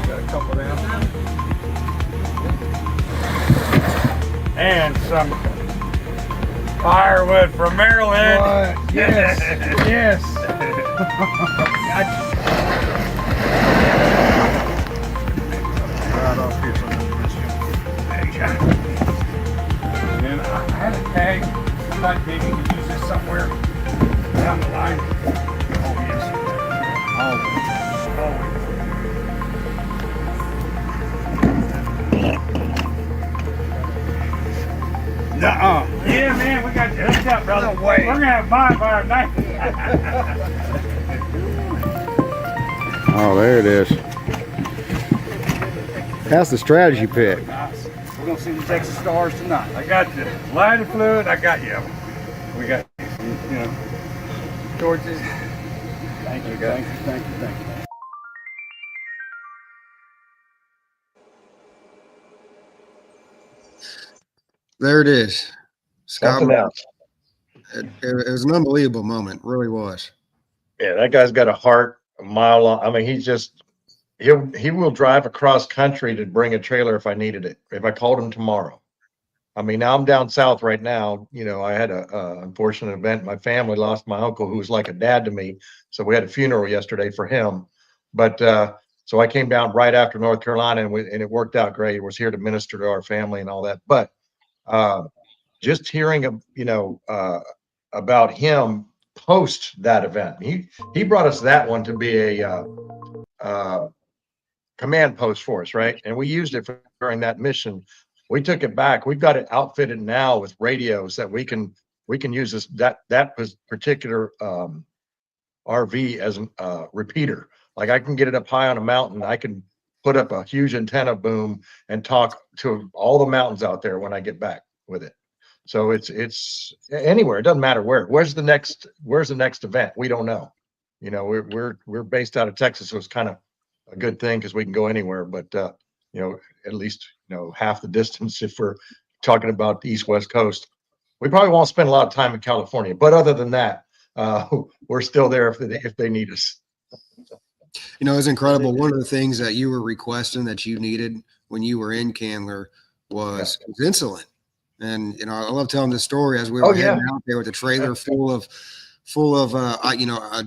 Got a couple down. And some firewood from Maryland. What? Yes, yes. Right off here. There you go. And I had a tag, like maybe you could use this somewhere down the line. Oh yes. Always. Nuh-uh. Yeah, man, we got you hooked up, brother. No way. We're gonna have bonfire night. Oh, there it is. That's the strategy pit. We're gonna see the Texas stars tonight. I got the lighter fluid. I got you. We got, you know, torches. Thank you, thank you, thank you, thank you. There it is. Scott. Something else. It was an unbelievable moment. Really was. Yeah, that guy's got a heart a mile long. I mean, he will drive across country to bring a trailer if I needed it. If I called him tomorrow. I mean, now I'm down south right now. You know, I had a unfortunate event. My family lost my uncle, who was like a dad to me. So we had a funeral yesterday for him. But so I came down right after North Carolina, and it worked out great. I was here to minister to our family and all that. But just hearing, you know, about him post that event, he brought us that one to be a command post for us, right? And we used it during that mission. We took it back. We've got it outfitted now with radios that we can use this that particular RV as a repeater. Like, I can get it up high on a mountain. I can put up a huge antenna boom and talk to all the mountains out there when I get back with it. So it's anywhere. It doesn't matter where. Where's the next event? We don't know. You know, we're based out of Texas, so it's kind of a good thing because we can go anywhere. But at least half the distance if we're talking about the East-West Coast. We probably won't spend a lot of time in California, but other than that, we're still there if they need us. It's incredible. One of the things that you were requesting that you needed when you were in Candler was insulin. And, I love telling this story as we were heading out there with a trailer full of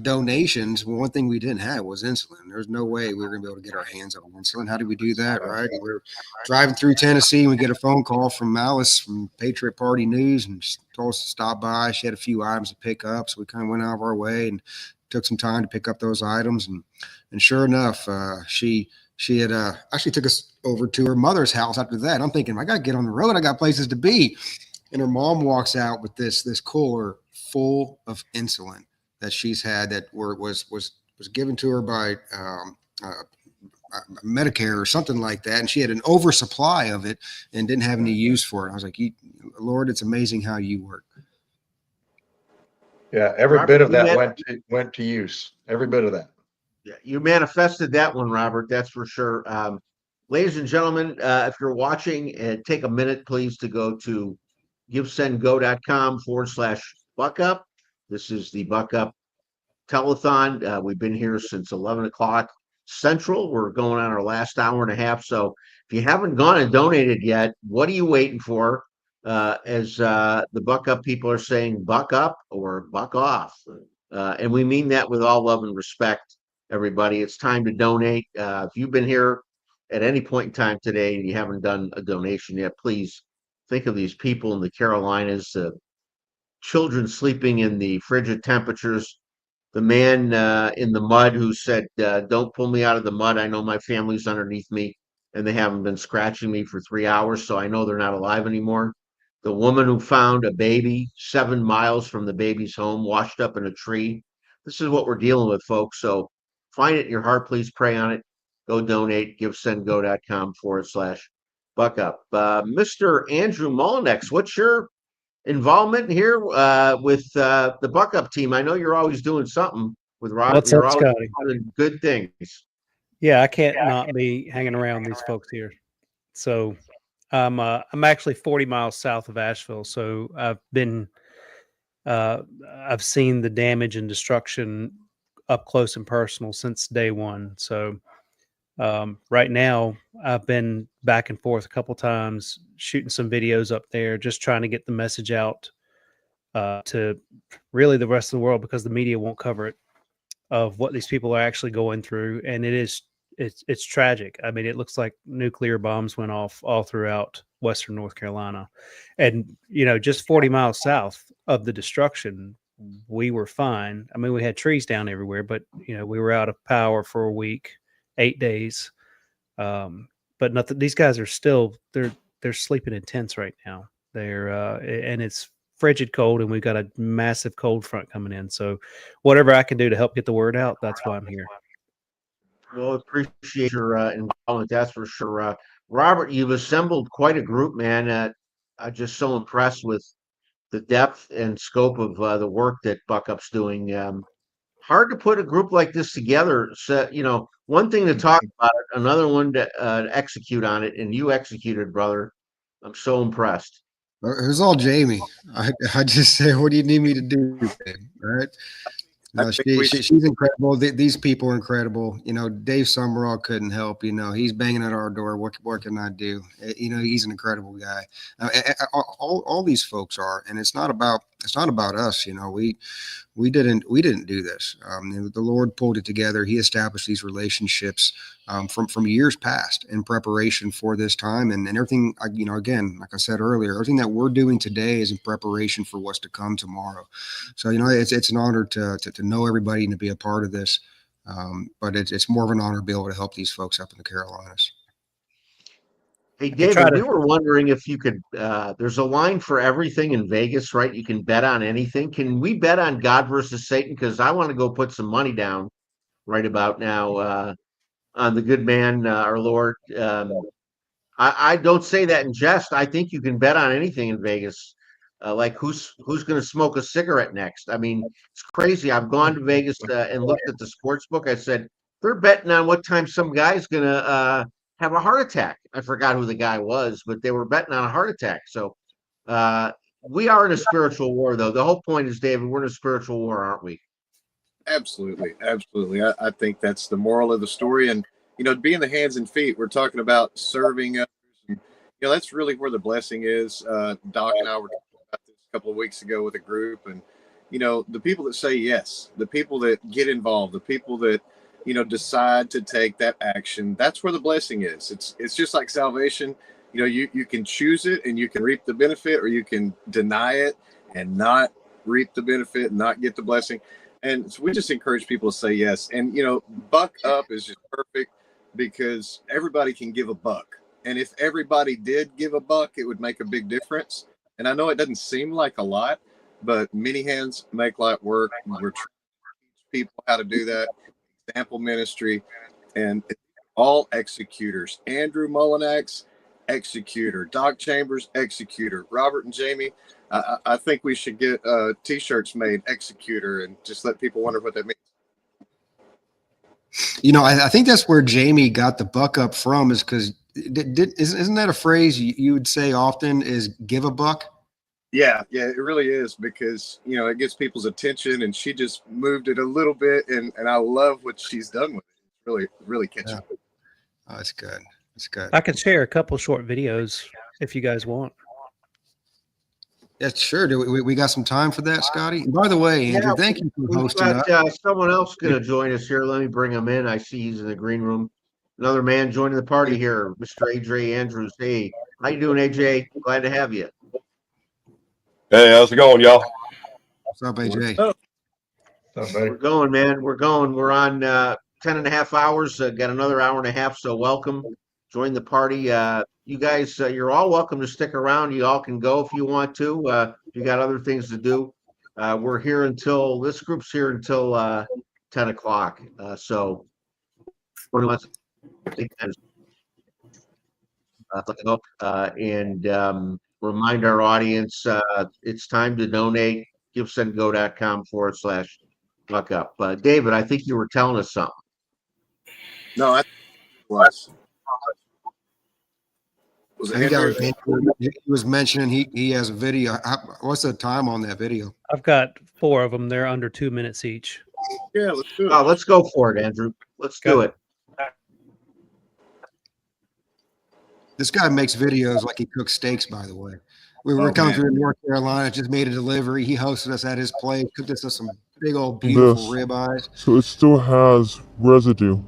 donations. Well, one thing we didn't have was insulin. There's no way we were going to be able to get our hands on insulin. How did we do that? Right. We're driving through Tennessee and we get a phone call from Alice from Patriot Party News and she told us to stop by. She had a few items to pick up. So we kind of went out of our way and took some time to pick up those items. And sure enough, she had actually took us over to her mother's house after that. I'm thinking, I got to get on the road. I got places to be. And her mom walks out with this cooler full of insulin that she's had that was given to her by Medicare or something like that. And she had an oversupply of it and didn't have any use for it. I was like, Lord, it's amazing how you work. Yeah, every bit of that went to use. Every bit of that. Yeah, you manifested that one, Robert. That's for sure. Ladies and gentlemen, if you're watching, take a minute, please, to go to givesendgo.com/buckup. This is the Buck Up telethon. We've been here since 11 o'clock Central. We're going on our last hour and a half. So if you haven't gone and donated yet, what are you waiting for? As the Buck Up people are saying, buck up or buck off. And we mean that with all love and respect, everybody. It's time to donate. If you've been here at any point in time today and you haven't done a donation yet, please think of these people in the Carolinas, children sleeping in the frigid temperatures, the man in the mud who said, don't pull me out of the mud. I know my family's underneath me and they haven't been scratching me for 3 hours, so I know they're not alive anymore. The woman who found a baby 7 miles from the baby's home, washed up in a tree. This is what we're dealing with, folks. So find it in your heart. Please pray on it. Go donate. givesendgo.com/buckup. Mr. Andrew Mullinex, what's your involvement here with the Buck Up team? I know you're always doing something with Rob. What's you're up, always Scotty? doing good things. Yeah, I can't not be hanging around these folks here. So I'm actually 40 miles south of Asheville. So I've seen the damage and destruction up close and personal since day one. So right now I've been back and forth a couple times shooting some videos up there, just trying to get the message out to really the rest of the world, because the media won't cover it, of what these people are actually going through. And it's tragic. I mean, it looks like nuclear bombs went off all throughout Western North Carolina. And, just 40 miles south of the destruction, we were fine. I mean, we had trees down everywhere, but, we were out of power for a week, 8 days. But nothing, these guys are still, they're sleeping in tents right now. And it's frigid cold, and we've got a massive cold front coming in. So whatever I can do to help get the word out, that's why I'm here. Well, appreciate your involvement. That's for sure. Robert, you've assembled quite a group, man. I'm just so impressed with the depth and scope of the work that Buck Up's doing. Hard to put a group like this together. So, one thing to talk about it, another one to execute on it, and you executed, brother. I'm so impressed. It was all Jamie. I just say, what do you need me to do, babe? All right. No, she's incredible. These people are incredible. Dave Summerall couldn't help. He's banging at our door. What can I do? He's an incredible guy. All these folks are, and it's not about us. We didn't do this. The Lord pulled it together. He established these relationships from years past in preparation for this time, and everything. Again, like I said earlier, everything that we're doing today is in preparation for what's to come tomorrow. So it's an honor to know everybody and to be a part of this. But it's more of an honor to be able to help these folks up in the Carolinas. Hey, David, we were wondering if you could, there's a line for everything in Vegas, right? You can bet on anything. Can we bet on God versus Satan? Because I want to go put some money down right about now on the good man, our Lord. I don't say that in jest. I think you can bet on anything in Vegas. Like who's going to smoke a cigarette next? I mean, it's crazy. I've gone to Vegas and looked at the sports book. I said, they're betting on what time some guy's gonna have a heart attack. I forgot who the guy was, but they were betting on a heart attack. So we are in a spiritual war, though. The whole point is, David, we're in a spiritual war, aren't we? Absolutely, absolutely. I think that's the moral of the story. And to be in the hands and feet, we're talking about serving others. And, that's really where the blessing is. Doc and I were talking about this a couple of weeks ago with a group, and the people that say yes, the people that get involved, the people that decide to take that action. That's where the blessing is. It's just like salvation. You can choose it and you can reap the benefit, or you can deny it and not reap the benefit and not get the blessing. And so we just encourage people to say yes. And, buck up is just perfect because everybody can give a buck. And if everybody did give a buck, it would make a big difference. And I know it doesn't seem like a lot, but many hands make light work. We're trying to teach people how to do that. Example ministry, and all executors. Andrew Mullinax, executor. Doc Chambers, executor. Robert and Jamie, I think we should get T-shirts made, executor, and just let people wonder what that means. I think that's where Jamie got the buck up from, is because isn't that a phrase you would say often, is give a buck? Yeah, it really is, because it gets people's attention, and she just moved it a little bit, and I love what she's done with it. It's really, really catchy. Yeah. Oh, that's good. That's good. I can share a couple short videos if you guys want. Yeah, sure. Do we got some time for that, Scotty? And by the way, Andrew, thank you for hosting us. Someone else going to join us here. Let me bring him in. I see he's in the green room. Another man joining the party here, Mr. AJ Andrews. Hey, how you doing, AJ? Glad to have you. Hey, how's it going, y'all? What's up, AJ? We're going, man. We're going. We're on 10 and a half hours. Got another hour and a half, so welcome. Join the party. You guys, you're all welcome to stick around. You all can go if you want to. If you got other things to do. We're here until, this group's here until 10 o'clock. So, and remind our audience, it's time to donate. GiveSendGo.com/buckup. David, I think you were telling us something. No, I was. He was mentioning he has a video. What's the time on that video? I've got 4 of them. They're under 2 minutes each. Yeah, let's do it. Oh, let's go for it, Andrew. Let's do it. This guy makes videos like he cooks steaks, by the way. We were coming through North Carolina, just made a delivery. He hosted us at his place, cooked us some big old beautiful ribeyes. So it still has residue.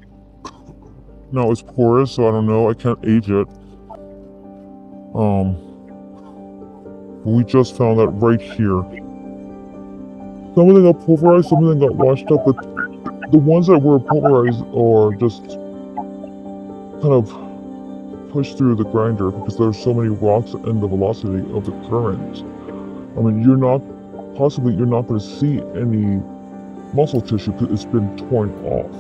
No, it's porous, so I don't know. I can't age it. We just found that right here. Some of them got pulverized, some of them got washed up, but the ones that were pulverized are just kind of pushed through the grinder because there's so many rocks and the velocity of the current. I mean, you're not going to see any muscle tissue because it's been torn off.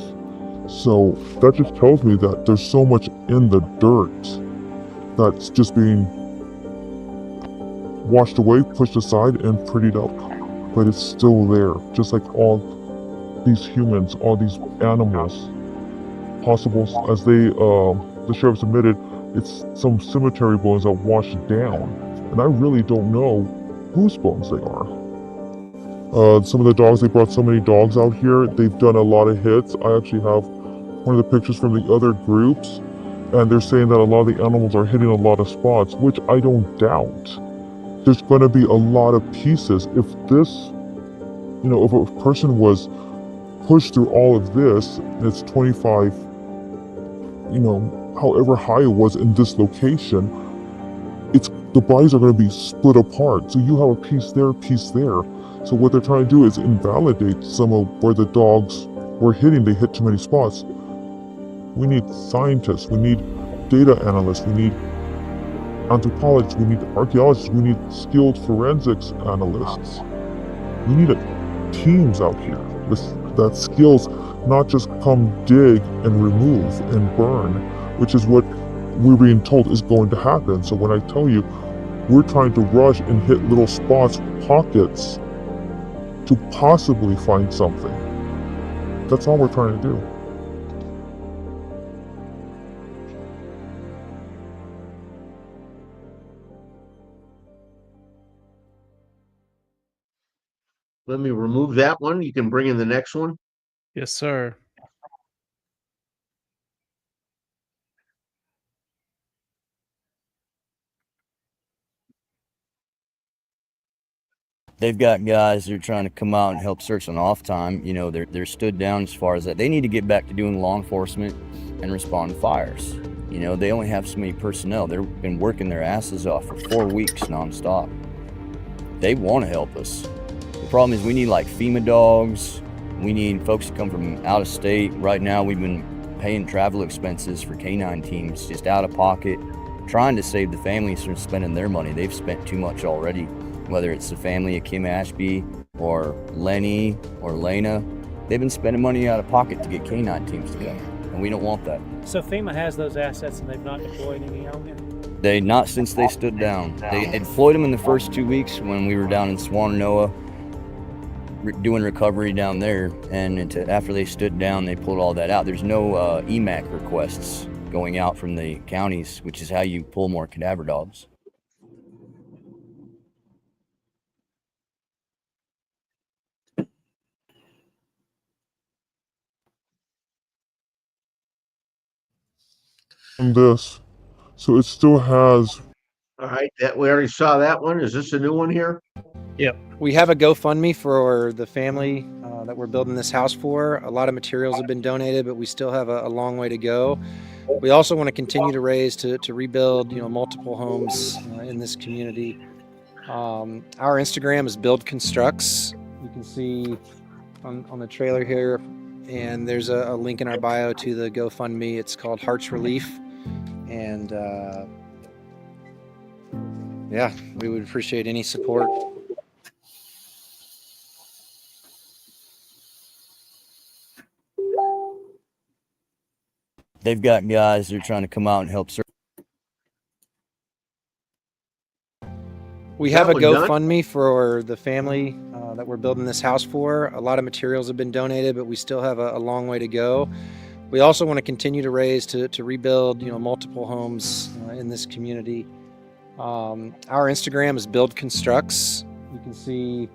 So that just tells me that there's so much in the dirt that's just being washed away, pushed aside, and prettied up. But it's still there, just like all these humans, all these animals. Possible, as the sheriffs admitted, it's some cemetery bones that washed down. And I really don't know whose bones they are. Some of the dogs, they brought so many dogs out here. They've done a lot of hits. I actually have one of the pictures from the other groups, and they're saying that a lot of the animals are hitting a lot of spots, which I don't doubt. There's going to be a lot of pieces. If this, if a person was pushed through all of this, and it's 25, however high it was in this location, the bodies are going to be split apart. So you have a piece there, a piece there. So what they're trying to do is invalidate some of where the dogs were hitting. They hit too many spots. We need scientists, we need data analysts, we need anthropologists, we need archaeologists, we need skilled forensics analysts. We need teams out here that skills not just come dig and remove and burn, which is what we're being told is going to happen. So when I tell you we're trying to rush and hit little spots, pockets, to possibly find something, that's all we're trying to do. Let me remove that one. You can bring in the next one. Yes, sir. They've got guys that are trying to come out and help search on off time. You know, they're stood down as far as that. They need to get back to doing law enforcement and respond to fires. You know, they only have so many personnel. They've been working their asses off for 4 weeks nonstop. They want to help us. The problem is we need like FEMA dogs. We need folks to come from out of state. Right now we've been paying travel expenses for canine teams just out of pocket, trying to save the families from spending their money. They've spent too much already. Whether it's the family of Kim Ashby or Lenny or Lena, they've been spending money out of pocket to get canine teams together, and we don't want that. So FEMA has those assets and they've not deployed any of them? They not since they stood down. They deployed them in the first 2 weeks when we were down in Swannanoa doing recovery down there, and after they stood down, they pulled all that out. There's no EMAC requests going out from the counties, which is how you pull more cadaver dogs. This, so it still has. All right, that we already saw that one. Is this a new one here? Yep. We have a GoFundMe for the family that we're building this house for. A lot of materials have been donated, but we still have a long way to go. We also want to continue to raise to rebuild, multiple homes in this community. Our Instagram is Build Constructs. You can see on the trailer here, and there's a link in our bio to the GoFundMe. It's called Hearts Relief, and yeah, we would appreciate any support. They've got guys that are trying to come out and help search. We have a GoFundMe for the family that we're building this house for. A lot of materials have been donated, but we still have a long way to go. We also want to continue to raise to rebuild, multiple homes in this community. Our Instagram is Build Constructs. You can see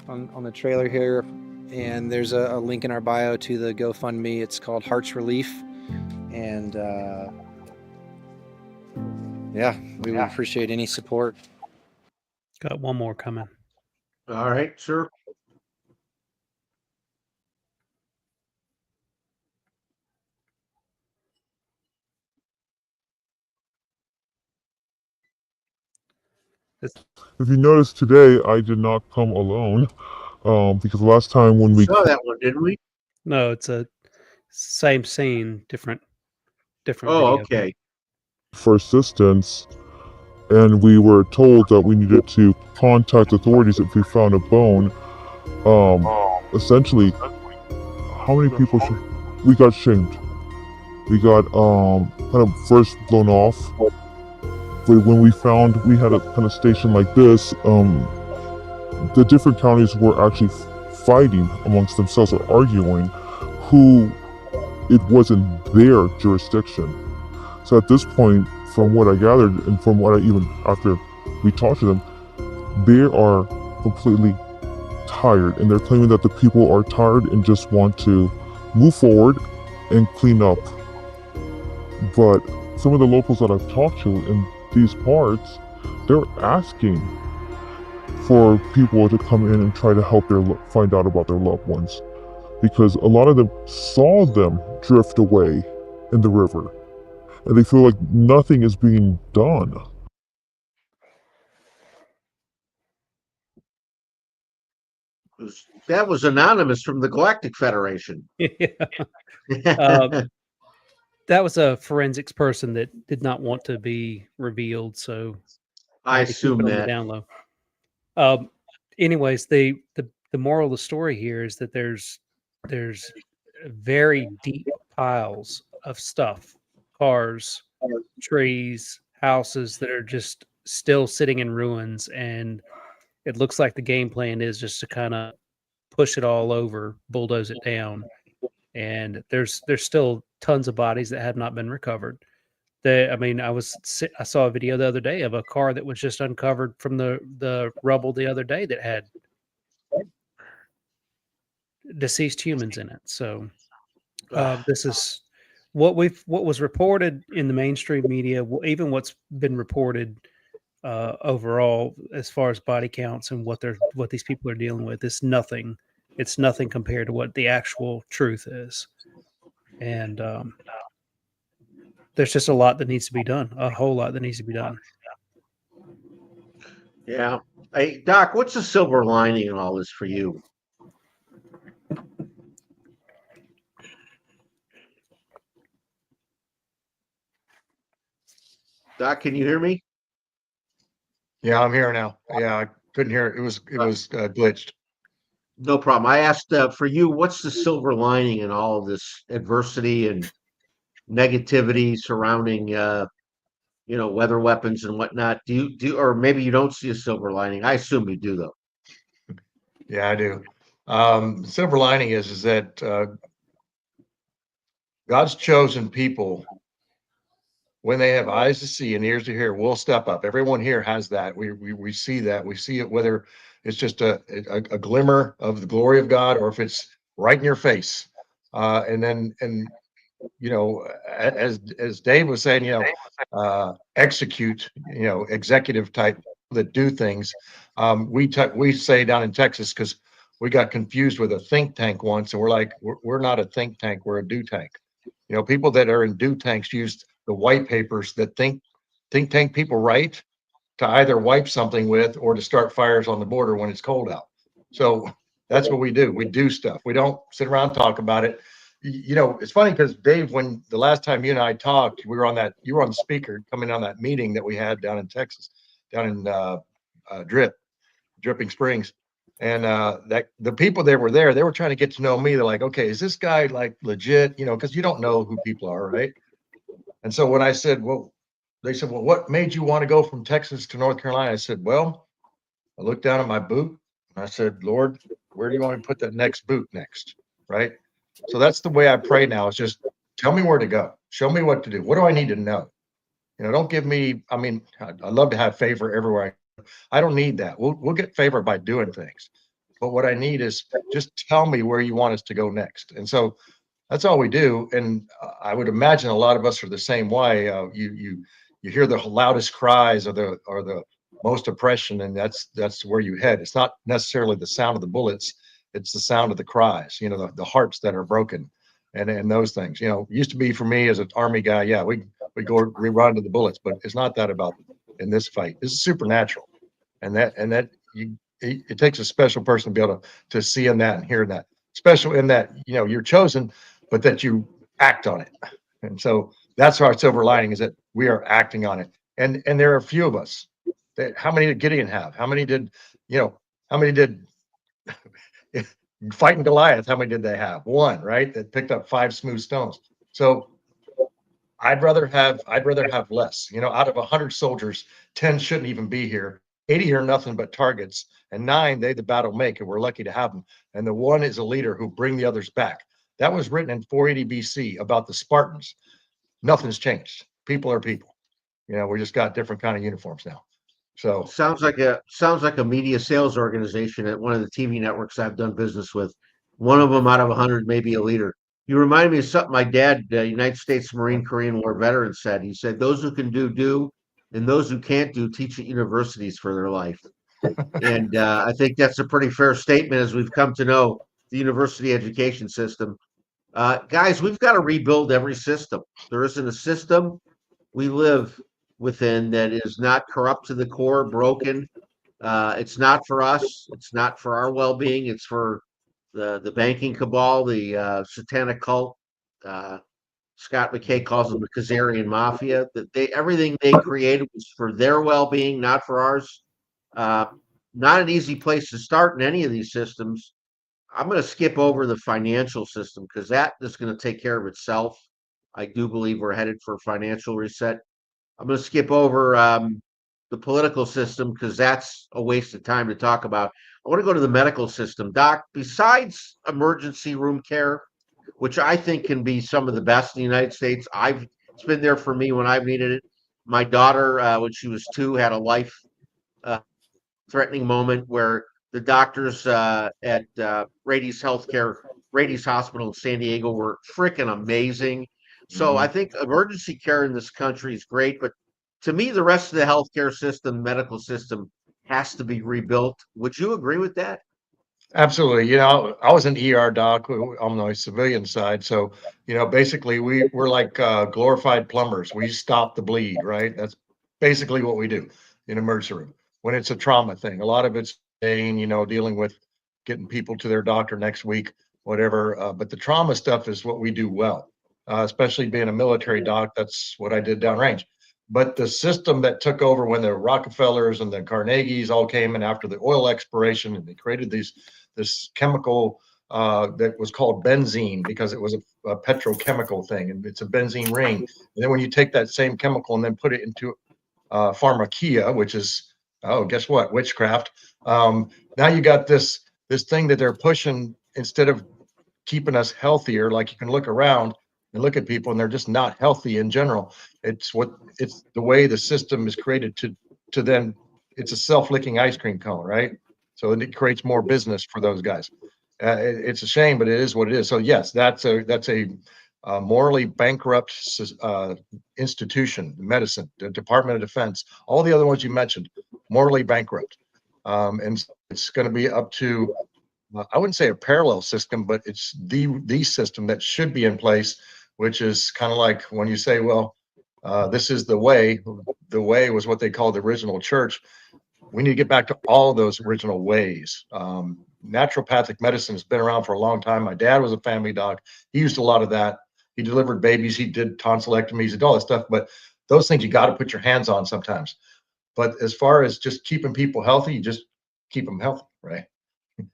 on the trailer here, and there's a link in our bio to the GoFundMe. It's called Hearts Relief, and yeah, we would appreciate any support. Got one more coming. All right, sir. If you notice today, I did not come alone, because last time when we saw that one, didn't we? No, it's a same scene, different. Oh, video. okay. For assistance, and we were told that we needed to contact authorities if we found a bone. Essentially, how many people we got shamed? We got kind of first blown off. But when we had a kind of station like this, the different counties were actually fighting amongst themselves or arguing who it wasn't their jurisdiction. So at this point, from what I gathered and from what after we talked to them, they are completely tired, and they're claiming that the people are tired and just want to move forward and clean up. But some of the locals that I've talked to in these parts, they're asking for people to come in and try to help find out about their loved ones, because a lot of them saw them drift away in the river, and they feel like nothing is being done. That was anonymous from the Galactic Federation. That was a forensics person that did not want to be revealed, so I assume that. Down low. Anyways, the moral of the story here is that there's very deep piles of stuff, cars, trees, houses that are just still sitting in ruins, and it looks like the game plan is just to kind of push it all over, bulldoze it down. And there's still tons of bodies that have not been recovered. I saw a video the other day of a car that was just uncovered from the rubble the other day that had deceased humans in it. So this is what was reported in the mainstream media, even what's been reported overall as far as body counts and what these people are dealing with. It's nothing. It's nothing compared to what the actual truth is. And there's just a lot that needs to be done. A whole lot that needs to be done. Yeah. Hey, Doc, what's the silver lining in all this for you? Doc, can you hear me? Yeah, I'm here now. Yeah, I couldn't hear it. It was glitched. No problem. I asked for you, what's the silver lining in all of this adversity and negativity surrounding weather weapons and whatnot? Or maybe you don't see a silver lining. I assume you do, though. Yeah, I do. Silver lining is that God's chosen people, when they have eyes to see and ears to hear, will step up. Everyone here has that. We see that. We see it, whether it's just a glimmer of the glory of God or if it's right in your face. And as Dave was saying, execute, executive type that do things. We say down in Texas, because we got confused with a think tank once, and we're like, we're not a think tank, we're a do tank. People that are in do tanks use the white papers that think tank people write to either wipe something with or to start fires on the border when it's cold out. So that's what we do. We do stuff. We don't sit around and talk about it. It's funny because Dave, when the last time you and I talked, you were on the speaker coming on that meeting that we had down in Texas, down in Dripping Springs. And that the people that were there, they were trying to get to know me. They're like, okay, is this guy like legit? Because you don't know who people are, right? And so when I said, they said, well, what made you want to go from Texas to North Carolina? I said, well, I looked down at my boot and I said, Lord, where do you want me to put that next boot next? Right. So that's the way I pray now, is just tell me where to go. Show me what to do. What do I need to know? Don't give me, I love to have favor everywhere. I don't need that. We'll get favor by doing things. But what I need is just tell me where you want us to go next. And so that's all we do. And I would imagine a lot of us are the same way. You hear the loudest cries or the most oppression, and that's where you head. It's not necessarily the sound of the bullets. It's the sound of the cries, the hearts that are broken and those things. Used to be for me as an Army guy, yeah, we run to the bullets, but it's not that about in this fight. This is supernatural. And it takes a special person to be able to see in that and hear that. Special in that, you're chosen, but that you act on it. And so that's our silver lining, is that we are acting on it. And there are a few of us. How many did Gideon have? How many did fighting Goliath? How many did they have? One, right? That picked up 5 smooth stones. So I'd rather have less. Out of 100 soldiers, 10 shouldn't even be here. 80 are nothing but targets, and 9 they the battle make, and we're lucky to have them. And the 1 is a leader who bring the others back. That was written in 480 BC about the Spartans. Nothing's changed. People are people. We just got different kind of uniforms now. So sounds like a media sales organization at one of the TV networks I've done business with. One of them out of 100 may be a leader. You remind me of something my dad, United States Marine Korean War veteran, said. He said, "Those who can do, and those who can't do, teach at universities for their life." And I think that's a pretty fair statement as we've come to know the university education system. Guys, we've got to rebuild every system. There isn't a system we live within that is not corrupt to the core, broken. It's not for us. It's not for our well-being. It's for the banking cabal, the satanic cult. Scott McKay calls them the Khazarian mafia. That everything they created was for their well-being, not for ours. Not an easy place to start in any of these systems. I'm going to skip over the financial system because that is going to take care of itself. I do believe we're headed for a financial reset. I'm going to skip over the political system because that's a waste of time to talk about. I want to go to the medical system. Doc, besides emergency room care, which I think can be some of the best in the United States, it's been there for me when I've needed it. My daughter, when she was 2, had a life threatening moment where the doctors at Rady's Hospital in San Diego were freaking amazing. So I think emergency care in this country is great, but to me, the rest of the healthcare system, medical system, has to be rebuilt. Would you agree with that? Absolutely. I was an ER doc on the civilian side. So, basically we're like glorified plumbers. We stop the bleed, right? That's basically what we do in emergency room. When it's a trauma thing, a lot of it's pain, dealing with getting people to their doctor next week, whatever. But the trauma stuff is what we do well, especially being a military doc. That's what I did downrange. But the system that took over when the Rockefellers and the Carnegies all came in after the oil exploration, and they created this chemical that was called benzene because it was a petrochemical thing, and it's a benzene ring. And then when you take that same chemical and then put it into pharmakia, which is, oh, guess what, witchcraft. Now you got this thing that they're pushing instead of keeping us healthier. Like, you can look around and look at people and they're just not healthy in general. It's the way the system is created to then, it's a self-licking ice cream cone, right? So it creates more business for those guys. It's a shame, but it is what it is. So yes, that's a morally bankrupt institution, medicine, the Department of Defense, all the other ones you mentioned, morally bankrupt. And it's going to be up to, I wouldn't say a parallel system, but it's the system that should be in place, which is kind of like when you say, well, this is the way. The way was what they called the original church. We need to get back to all of those original ways. Naturopathic medicine has been around for a long time. My dad was a family doc. He used a lot of that. He delivered babies. He did tonsillectomies. He did all that stuff. But those things you got to put your hands on sometimes. But as far as just keeping people healthy, you just keep them healthy, right?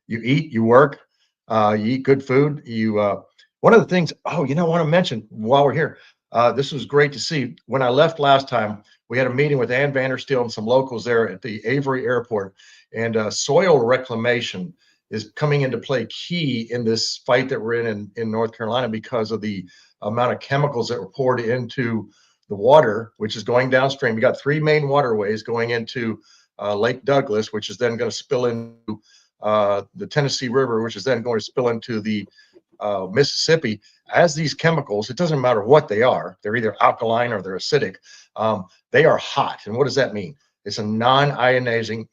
You eat, you work, you eat good food. One of the things, I want to mention while we're here, this was great to see. When I left last time, we had a meeting with Ann VANDERSTEEL and some locals there at the Avery Airport, and soil reclamation is coming into play key in this fight that we're in North Carolina because of the amount of chemicals that were poured into the water, which is going downstream. We got 3 main waterways going into Lake Douglas, which is then going to spill into the Tennessee River, which is then going to spill into the Mississippi. As these chemicals, it doesn't matter what they are, they're either alkaline or they're acidic. They are hot. And what does that mean? It's a non-ionizing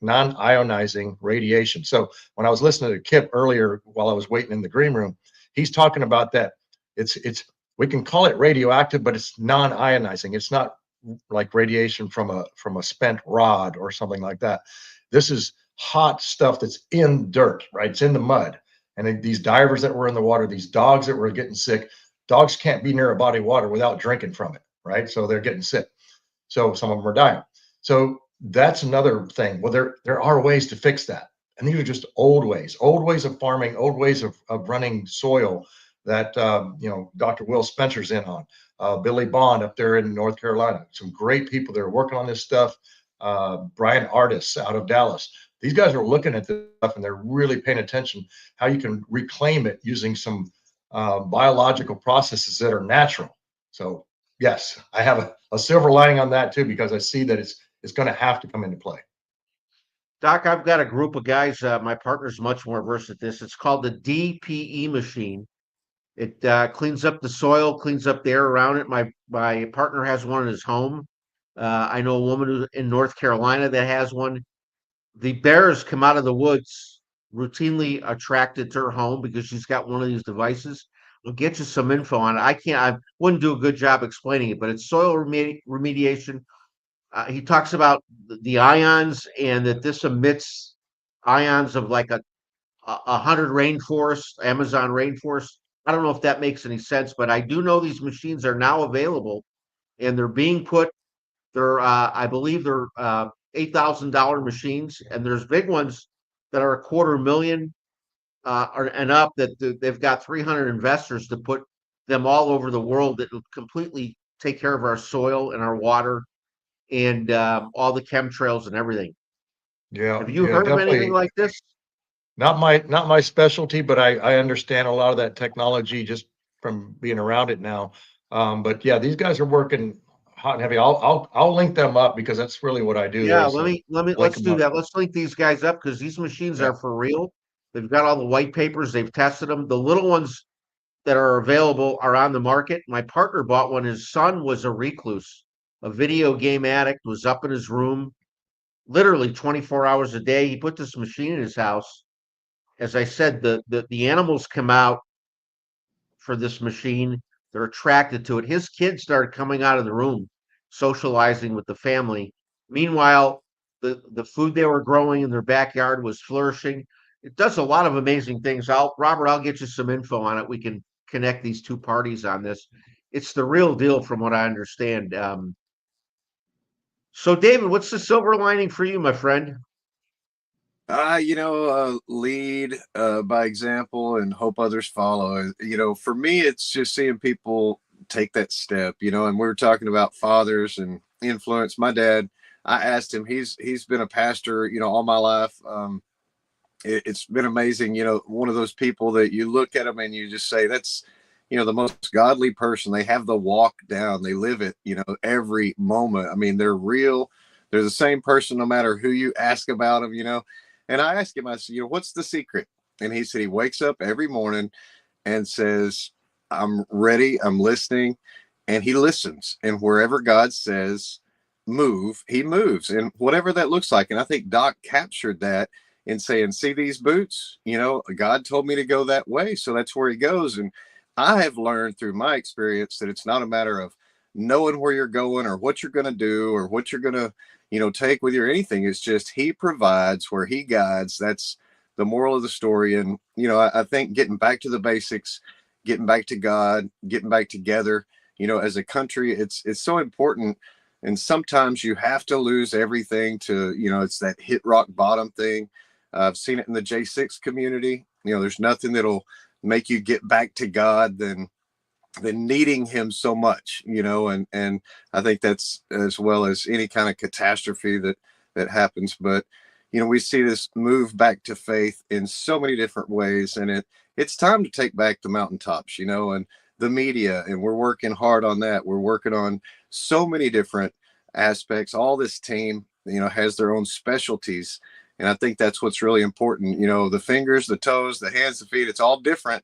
radiation. So when I was listening to Kip earlier while I was waiting in the green room, he's talking about that. We can call it radioactive, but it's non-ionizing. It's not like radiation from a spent rod or something like that. This is hot stuff that's in dirt, right? It's in the mud. And these divers that were in the water, these dogs that were getting sick, dogs can't be near a body of water without drinking from it, right? So they're getting sick. So some of them are dying. So that's another thing. Well, there are ways to fix that. And these are just old ways of farming, old ways of running soil that, Dr. Will Spencer's in on, Billy Bond up there in North Carolina, some great people that are working on this stuff. Brian Artis out of Dallas. These guys are looking at this stuff and they're really paying attention how you can reclaim it using some biological processes that are natural. So yes, I have a silver lining on that too, because I see that it's going to have to come into play. Doc, I've got a group of guys. My partner's much more versed at this. It's called the DPE machine. It cleans up the soil, cleans up the air around it. My partner has one in his home. I know a woman in North Carolina that has one. The bears come out of the woods routinely attracted to her home because she's got one of these devices. I'll get you some info on it. I wouldn't do a good job explaining it, but it's soil remediation. He talks about the ions and that this emits ions of like a 100 rainforest, Amazon rainforest. I don't know if that makes any sense, but I do know these machines are now available and they're being put. I believe they're $8,000 machines, and there's big ones that are $250,000 and up that they've got 300 investors to put them all over the world that will completely take care of our soil and our water and all the chemtrails and everything. Yeah. Have you heard of anything like this? Not my specialty, but I understand a lot of that technology just from being around it now. But yeah, these guys are working hot and heavy. I'll link them up because that's really what I do. Yeah, Is link let's them do up. that. Let's link these guys up because these machines Yeah. are for real. They've got all the white papers. They've tested them. The little ones that are available are on the market. My partner bought one. His son was a recluse, a video game addict, was up in his room literally 24 hours a day. He put this machine in his house. As I said, the animals come out for this machine. They're attracted to it. His kids started coming out of the room, socializing with the family. Meanwhile, the food they were growing in their backyard was flourishing. It does a lot of amazing things. Robert, I'll get you some info on it. We can connect these two parties on this. It's the real deal from what I understand. So David, what's the silver lining for you, my friend? Lead by example and hope others follow. For me, it's just seeing people take that step, and we were talking about fathers and influence. My dad, I asked him, he's been a pastor, all my life. It's been amazing. One of those people that you look at them and you just say, that's, the most godly person. They have the walk down, they live it, every moment. I mean, they're real. They're the same person, no matter who you ask about them, And I asked him, I said, what's the secret? And he said he wakes up every morning and says, I'm ready, I'm listening. And he listens. And wherever God says move, he moves. And whatever that looks like. And I think Doc captured that in saying, see these boots? God told me to go that way. So that's where he goes. And I have learned through my experience that it's not a matter of knowing where you're going or what you're going to do or what you're going to take with you or anything. It's just he provides where he guides. That's the moral of the story. And, I think getting back to the basics, getting back to God, getting back together, as a country, it's so important. And sometimes you have to lose everything to, it's that hit rock bottom thing. I've seen it in the J6 community. There's nothing that'll make you get back to God than needing him so much, and I think that's as well as any kind of catastrophe that happens. But, we see this move back to faith in so many different ways, and it's time to take back the mountaintops, and the media, and we're working hard on that. We're working on so many different aspects. All this team, has their own specialties. And I think that's what's really important. The fingers, the toes, the hands, the feet, it's all different.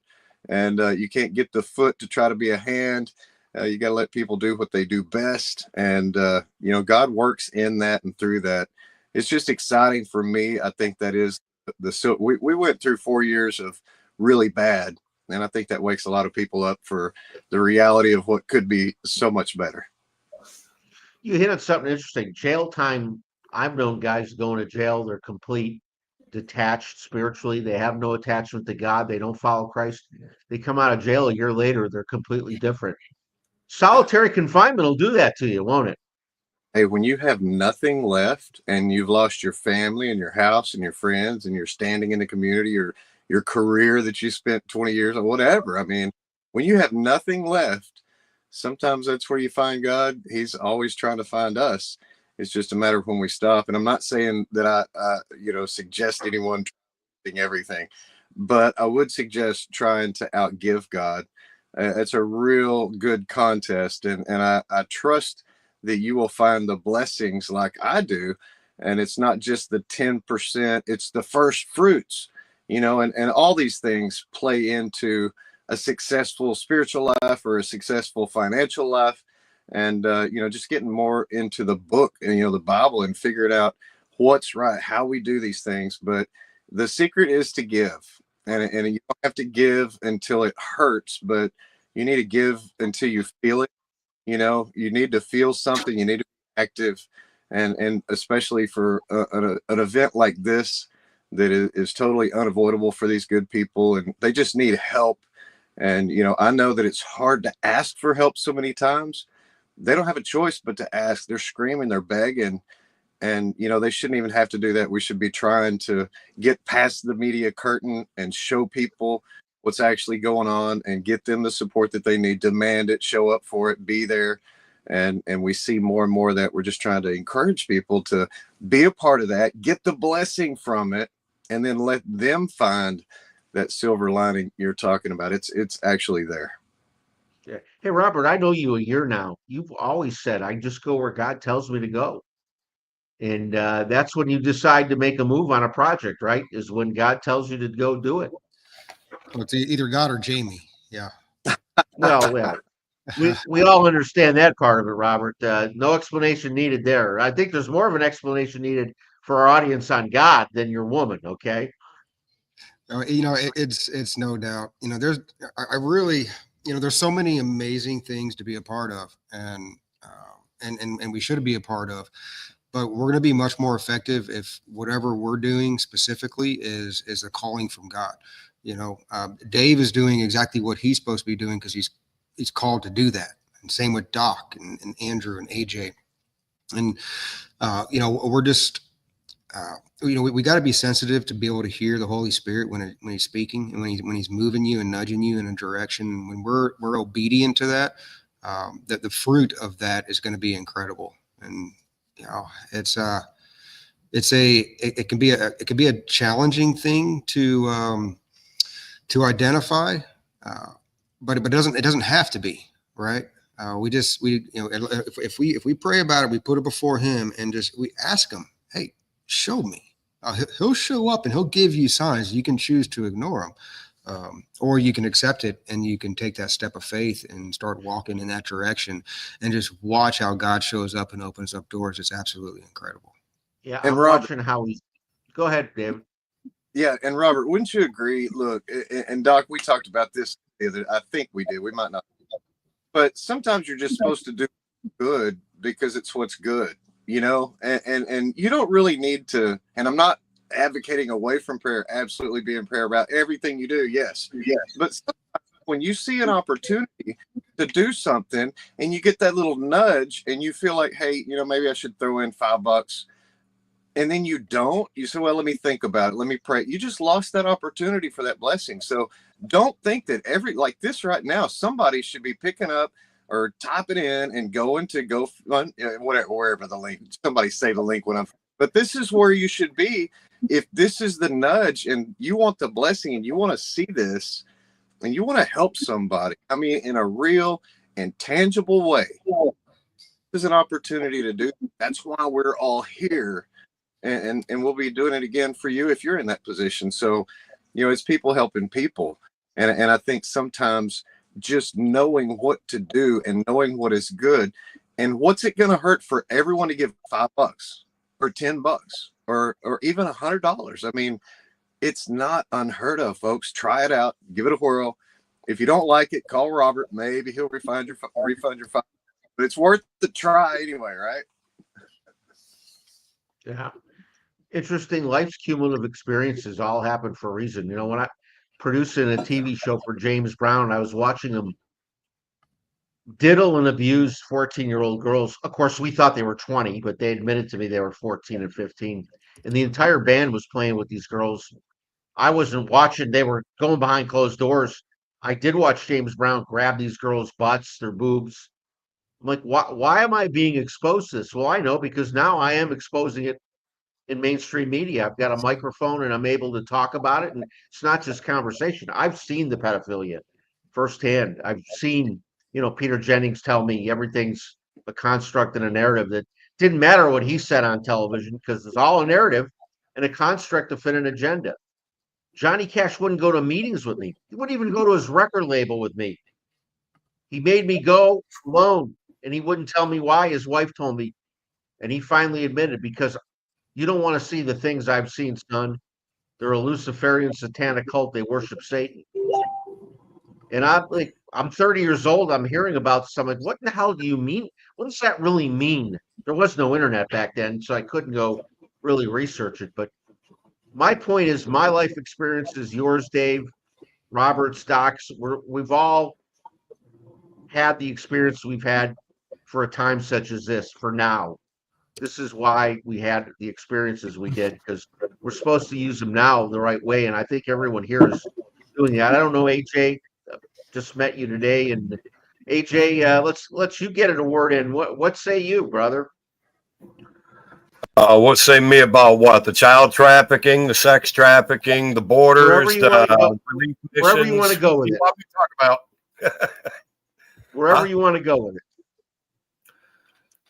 And you can't get the foot to try to be a hand. You got to let people do what they do best. And, God works in that and through that. It's just exciting for me. I think that is we went through 4 years of really bad. And I think that wakes a lot of people up for the reality of what could be so much better. You hit on something interesting. Jail time. I've known guys going to jail. They're complete detached spiritually. They have no attachment to God. They don't follow Christ. They come out of jail a year later. They're completely different. Solitary confinement will do that to you, won't it? Hey, when you have nothing left and you've lost your family and your house and your friends and you're standing in the community or your career that you spent 20 years or whatever. I mean, when you have nothing left, sometimes that's where you find God. He's always trying to find us. It's just a matter of when we stop. And I'm not saying that I suggest anyone trying everything, but I would suggest trying to outgive God. It's a real good contest. And I trust that you will find the blessings like I do. And it's not just the 10%, it's the first fruits, and all these things play into a successful spiritual life or a successful financial life. And, just getting more into the book and, the Bible and figuring out what's right, how we do these things. But the secret is to give, and you don't have to give until it hurts, but you need to give until you feel it. You need to feel something, you need to be active. And especially for an event like this, that is totally unavoidable for these good people, and they just need help. And, I know that it's hard to ask for help so many times. They don't have a choice but to ask. They're screaming, they're begging. And, they shouldn't even have to do that. We should be trying to get past the media curtain and show people what's actually going on and get them the support that they need, demand it, show up for it, be there. And we see more and more that we're just trying to encourage people to be a part of that, get the blessing from it, and then let them find that silver lining you're talking about. It's actually there. Yeah. Hey, Robert, I know you a year now. You've always said, I just go where God tells me to go. And that's when you decide to make a move on a project, right? Is when God tells you to go do it. Well, it's either God or Jamie. Yeah. Well, we all understand that part of it, Robert. No explanation needed there. I think there's more of an explanation needed for our audience on God than your woman. Okay. It's no doubt. I really, there's so many amazing things to be a part of, and we should be a part of. But we're going to be much more effective if whatever we're doing specifically is a calling from God. Dave is doing exactly what he's supposed to be doing because he's called to do that. And same with Doc and Andrew and AJ. And we're just we got to be sensitive to be able to hear the Holy Spirit when he's speaking and when he's moving you and nudging you in a direction. When we're obedient to that, that the fruit of that is going to be incredible. And it can be a challenging thing to identify, but it doesn't have to be, right? If we pray about it, we put it before him and we ask him, hey, show me. He'll show up and he'll give you signs. You can choose to ignore them, or you can accept it and you can take that step of faith and start walking in that direction and just watch how God shows up and opens up doors. It's absolutely incredible. Yeah, and I'm watching how he. Go ahead, David. Yeah, and Robert, wouldn't you agree? Look, and Doc, we talked about this the other. I think we did. We might not, but sometimes you're just supposed to do good because it's what's good, and you don't really need to. And I'm not advocating away from prayer. Absolutely be in prayer about everything you do. Yes. But when you see an opportunity to do something and you get that little nudge and you feel like, hey, maybe I should throw in $5. And then you don't, you say, well, let me think about it. Let me pray. You just lost that opportunity for that blessing. So don't think that like this right now, somebody should be picking up or typing in and going to wherever the link, somebody say the link but this is where you should be. If this is the nudge and you want the blessing and you want to see this and you want to help somebody, in a real and tangible way, there's an opportunity to do. That's why we're all here. And we'll be doing it again for you if you're in that position. So, it's people helping people. And I think sometimes just knowing what to do and knowing what is good and what's it going to hurt for everyone to give $5 or $10 or even $100. It's not unheard of, folks. Try it out. Give it a whirl. If you don't like it, call Robert. Maybe he'll refund your $5. But it's worth the try anyway, right? Yeah. Interesting. Life's cumulative experiences all happen for a reason. When I producing a TV show for James Brown, I was watching him diddle and abuse 14-year-old girls. Of course, we thought they were 20, but they admitted to me they were 14 and 15. And the entire band was playing with these girls. I wasn't watching. They were going behind closed doors. I did watch James Brown grab these girls' butts, their boobs. I'm like, why am I being exposed to this? Well, I know, because now I am exposing it in mainstream media. I've got a microphone and I'm able to talk about it. And it's not just conversation. I've seen the pedophilia firsthand. I've seen, Peter Jennings tell me everything's a construct and a narrative that didn't matter what he said on television because it's all a narrative and a construct to fit an agenda. Johnny Cash wouldn't go to meetings with me. He wouldn't even go to his record label with me. He made me go alone and he wouldn't tell me why. His wife told me, and he finally admitted, because you don't want to see the things I've seen, son. They're a Luciferian satanic cult. They worship Satan. And I'm 30 years old. I'm hearing about this. I'm like, what the hell do you mean? What does that really mean? There was no internet back then, so I couldn't go really research it. But my point is, my life experiences, yours, Dave, Robert's, Doc's, we've all had the experience we've had for a time such as this. For now, this is why we had the experiences we did, because we're supposed to use them now the right way. And I think everyone here is doing that. I don't know, AJ, just met you today, and AJ, let's you get it a word in. What say you, brother? What say me about what? The child trafficking, the sex trafficking, the borders, wherever you want to go with it. What we talk about. wherever you want to go with it.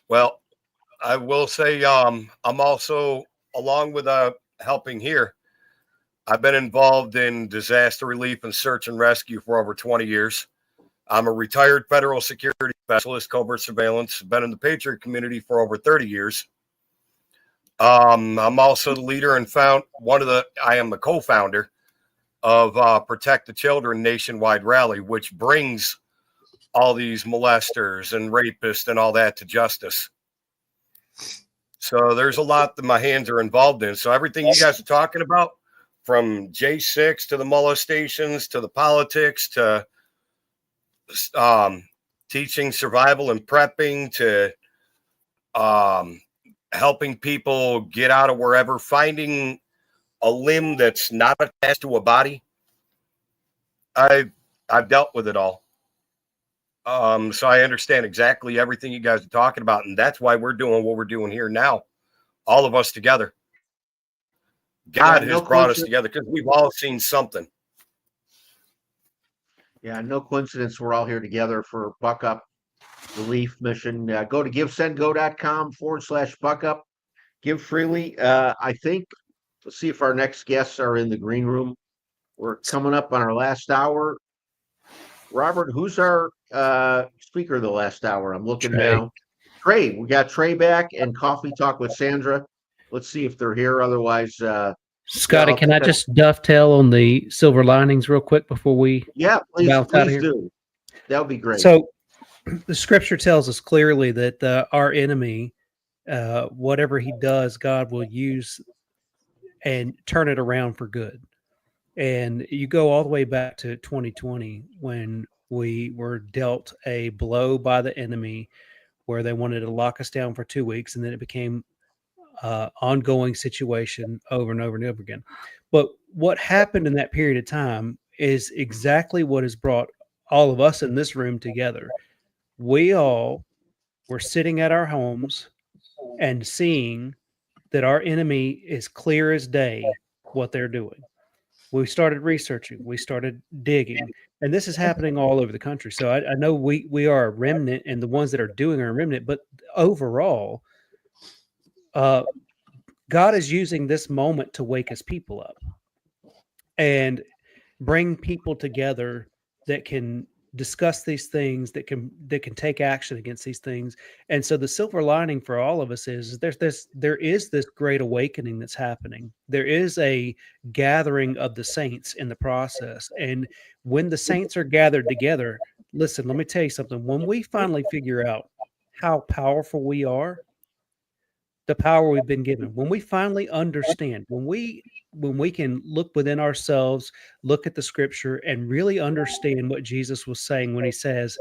Well, I will say I'm also, along with helping here, I've been involved in disaster relief and search and rescue for over 20 years. I'm a retired federal security specialist, covert surveillance, been in the Patriot community for over 30 years. I'm also the leader and I am the co-founder of Protect the Children Nationwide Rally, which brings all these molesters and rapists and all that to justice. So there's a lot that my hands are involved in. So everything you guys are talking about, from J6 to the molestations to the politics to teaching survival and prepping to helping people get out of wherever, finding a limb that's not attached to a body. I've dealt with it all. So I understand exactly everything you guys are talking about, and that's why we're doing what we're doing here now, all of us together. God has brought us together because we've all seen something. Yeah, no coincidence. We're all here together for Buck Up Relief Mission. Go to givesendgo.com/Buck Up. Give freely. I think, let's see if our next guests are in the green room. We're coming up on our last hour. Robert, who's our speaker of the last hour? I'm looking now. Trey. We got Trey back and Coffee Talk with Sandra. Let's see if they're here. Otherwise, Scotty, can I just dovetail on the silver linings real quick before we please out of here? do. That would be great. So the scripture tells us clearly that our enemy, whatever he does, God will use and turn it around for good. And you go all the way back to 2020 when we were dealt a blow by the enemy where they wanted to lock us down for 2 weeks, and then it became ongoing situation over and over and over again. But what happened in that period of time is exactly what has brought all of us in this room together. We all were sitting at our homes and seeing that our enemy is clear as day what they're doing. We started researching, we started digging, and this is happening all over the country. So I know we are a remnant, and the ones that are doing are a remnant, but overall, God is using this moment to wake his people up and bring people together that can discuss these things, that can take action against these things. And so the silver lining for all of us is there is this great awakening that's happening. There is a gathering of the saints in the process. And when the saints are gathered together, listen, let me tell you something. When we finally figure out how powerful we are, the power we've been given, when we finally understand, when we can look within ourselves, look at the scripture, and really understand what Jesus was saying when he says,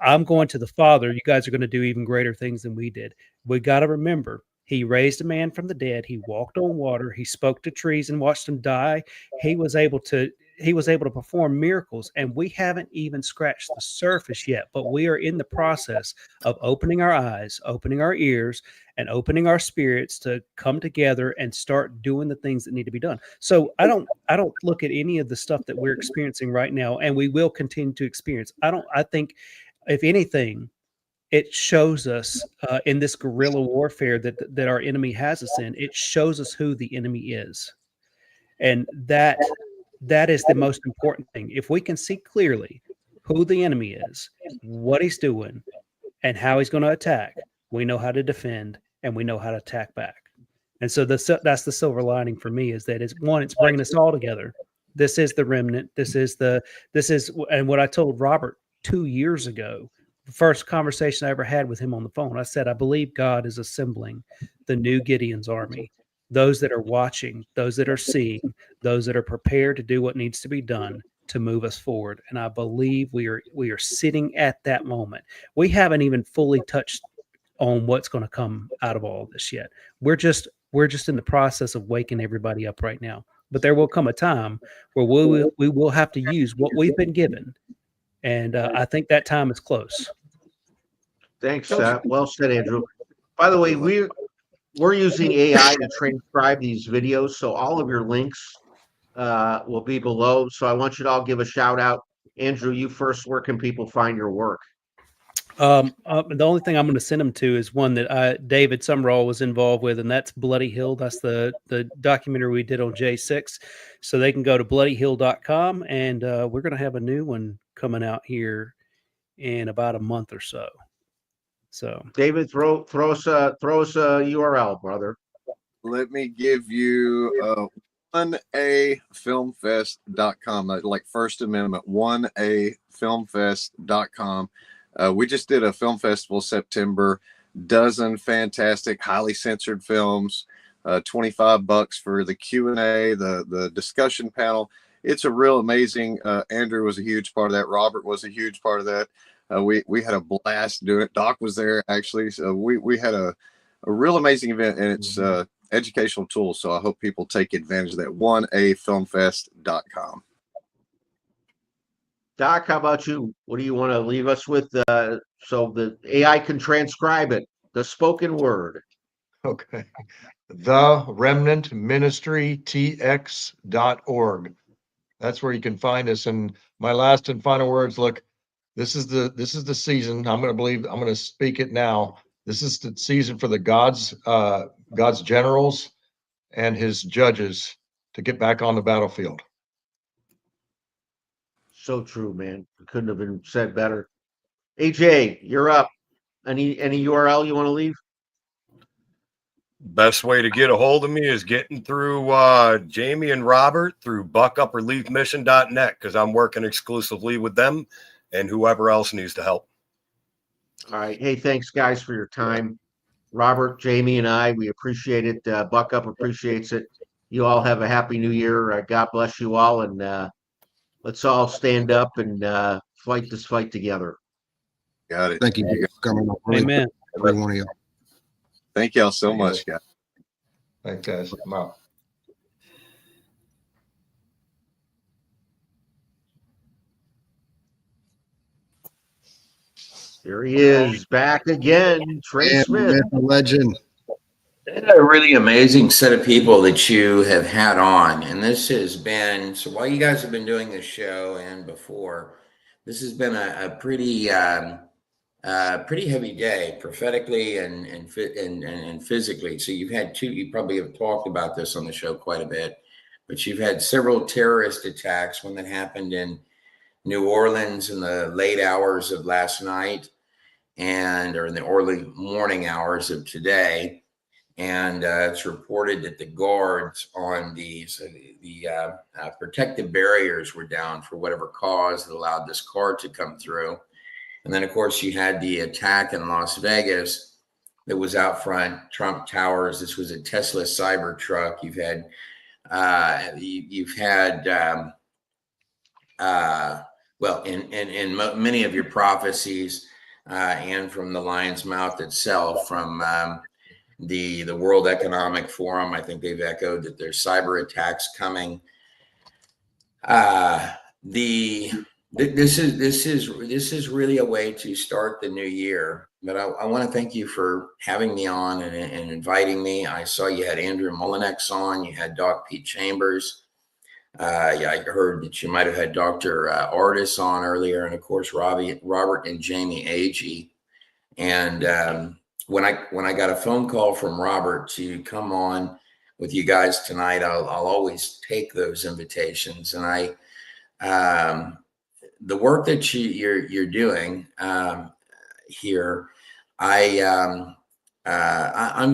I'm going to the Father, you guys are going to do even greater things than we did. We got to remember, he raised a man from the dead. He walked on water. He spoke to trees and watched them die. He was able to perform miracles, and we haven't even scratched the surface yet, but we are in the process of opening our eyes, opening our ears, and opening our spirits to come together and start doing the things that need to be done. So I don't look at any of the stuff that we're experiencing right now, and we will continue to experience. I think if anything, it shows us in this guerrilla warfare that our enemy has us in, it shows us who the enemy is. And that is the most important thing. If we can see clearly who the enemy is, what he's doing, and how he's going to attack, we know how to defend and we know how to attack back. And so that's the silver lining for me, is that it's bringing us all together. This is the remnant. And what I told Robert 2 years ago, the first conversation I ever had with him on the phone, I said, I believe God is assembling the new Gideon's army. Those that are watching, those that are seeing, those that are prepared to do what needs to be done to move us forward. And I believe we are sitting at that moment. We haven't even fully touched on what's going to come out of all of this yet. We're just in the process of waking everybody up right now. But there will come a time where we will have to use what we've been given. And I think that time is close. Thanks. Well said, Andrew. By the way, we're using AI to transcribe these videos, so all of your links will be below. So I want you to all give a shout out. Andrew, you first. Where can people find your work? The only thing I'm going to send them to is one that David Summerall was involved with, and that's Bloody Hill. That's the documentary we did on J6. So they can go to bloodyhill.com, and we're going to have a new one coming out here in about a month or so. So David, throw us a URL, brother. Let me give you 1afilmfest.com, like First Amendment, 1afilmfest.com. We just did a film festival September, dozen fantastic, highly censored films, $25 for the Q&A, the discussion panel. It's a real amazing. Andrew was a huge part of that. Robert was a huge part of that. We had a blast doing it. Doc was there actually. So we had a real amazing event, and it's educational tool. So I hope people take advantage of that. 1afilmfest.com. Doc, how about you? What do you want to leave us with? So the AI can transcribe it, the spoken word. Okay. The Remnant Ministry TX.org. That's where you can find us. And my last and final words, look, this is the season. I'm going to speak it now. This is the season for the God's generals and his judges to get back on the battlefield. So true, man. It couldn't have been said better. AJ, you're up. Any URL you want to leave? Best way to get a hold of me is getting through Jamie and Robert through buckupperleafmission.net, because I'm working exclusively with them and whoever else needs to help. All right. Hey, thanks, guys, for your time. Robert, Jamie, and I, we appreciate it. Buck Up appreciates it. You all have a happy new year. God bless you all. And let's all stand up and fight this fight together. Got it. Thank you for coming on. Amen. Every one of you. Thank y'all so much, guys. Thanks, guys. I'm out. Here he is, back again, Trey Smith. The legend. A really amazing set of people that you have had on. And this has been, so while you guys have been doing this show and before, this has been a pretty heavy day prophetically and physically. So you've had you probably have talked about this on the show quite a bit, but you've had several terrorist attacks, one that happened in New Orleans in the late hours of last night or in the early morning hours of today. And it's reported that the guards on the protective barriers were down for whatever cause that allowed this car to come through. And then, of course, you had the attack in Las Vegas that was out front, Trump Towers. This was a Tesla Cybertruck. You've had well, in many of your prophecies and from the lion's mouth itself, from the World Economic Forum, I think they've echoed that there's cyber attacks coming. This is really a way to start the new year. But I want to thank you for having me on and inviting me. I saw you had Andrew Mullinex on. You had Doc Pete Chambers. I heard that you might have had Dr. Artis on earlier, and of course Robert and Jamie Agee. And when I got a phone call from Robert to come on with you guys tonight, I'll always take those invitations. And the work that you're doing here, I'm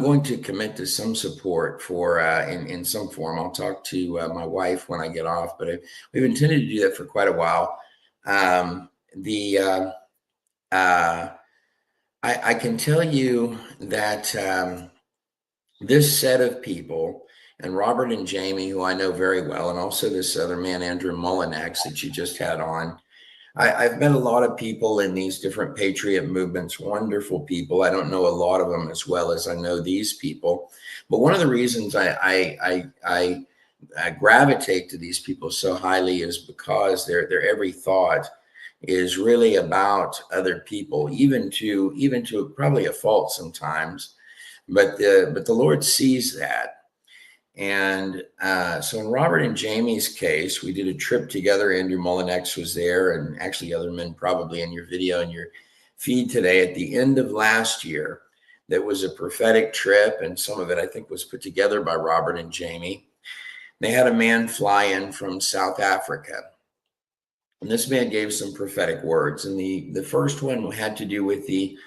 going to commit to some support for in some form. I'll talk to my wife when I get off, but we've intended to do that for quite a while. I can tell you that this set of people, and Robert and Jamie, who I know very well, and also this other man, Andrew Mullinex, that you just had on, I've met a lot of people in these different patriot movements, wonderful people. I don't know a lot of them as well as I know these people. But one of the reasons I gravitate to these people so highly is because their every thought is really about other people, even to probably a fault sometimes. But the Lord sees that. And so in Robert and Jamie's case, we did a trip together. Andrew Mullinex was there, and actually other men probably in your video and your feed today. At the end of last year, that was a prophetic trip, and some of it I think was put together by Robert and Jamie. They had a man fly in from South Africa, and this man gave some prophetic words. And the first one had to do with the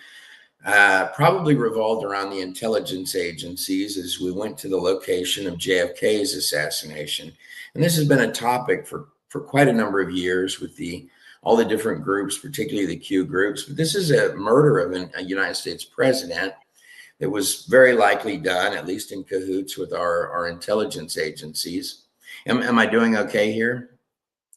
probably revolved around the intelligence agencies as we went to the location of JFK's assassination. And this has been a topic for quite a number of years with all the different groups, particularly the Q groups. But this is a murder of a United States president that was very likely done, at least in cahoots with our intelligence agencies. Am I doing okay here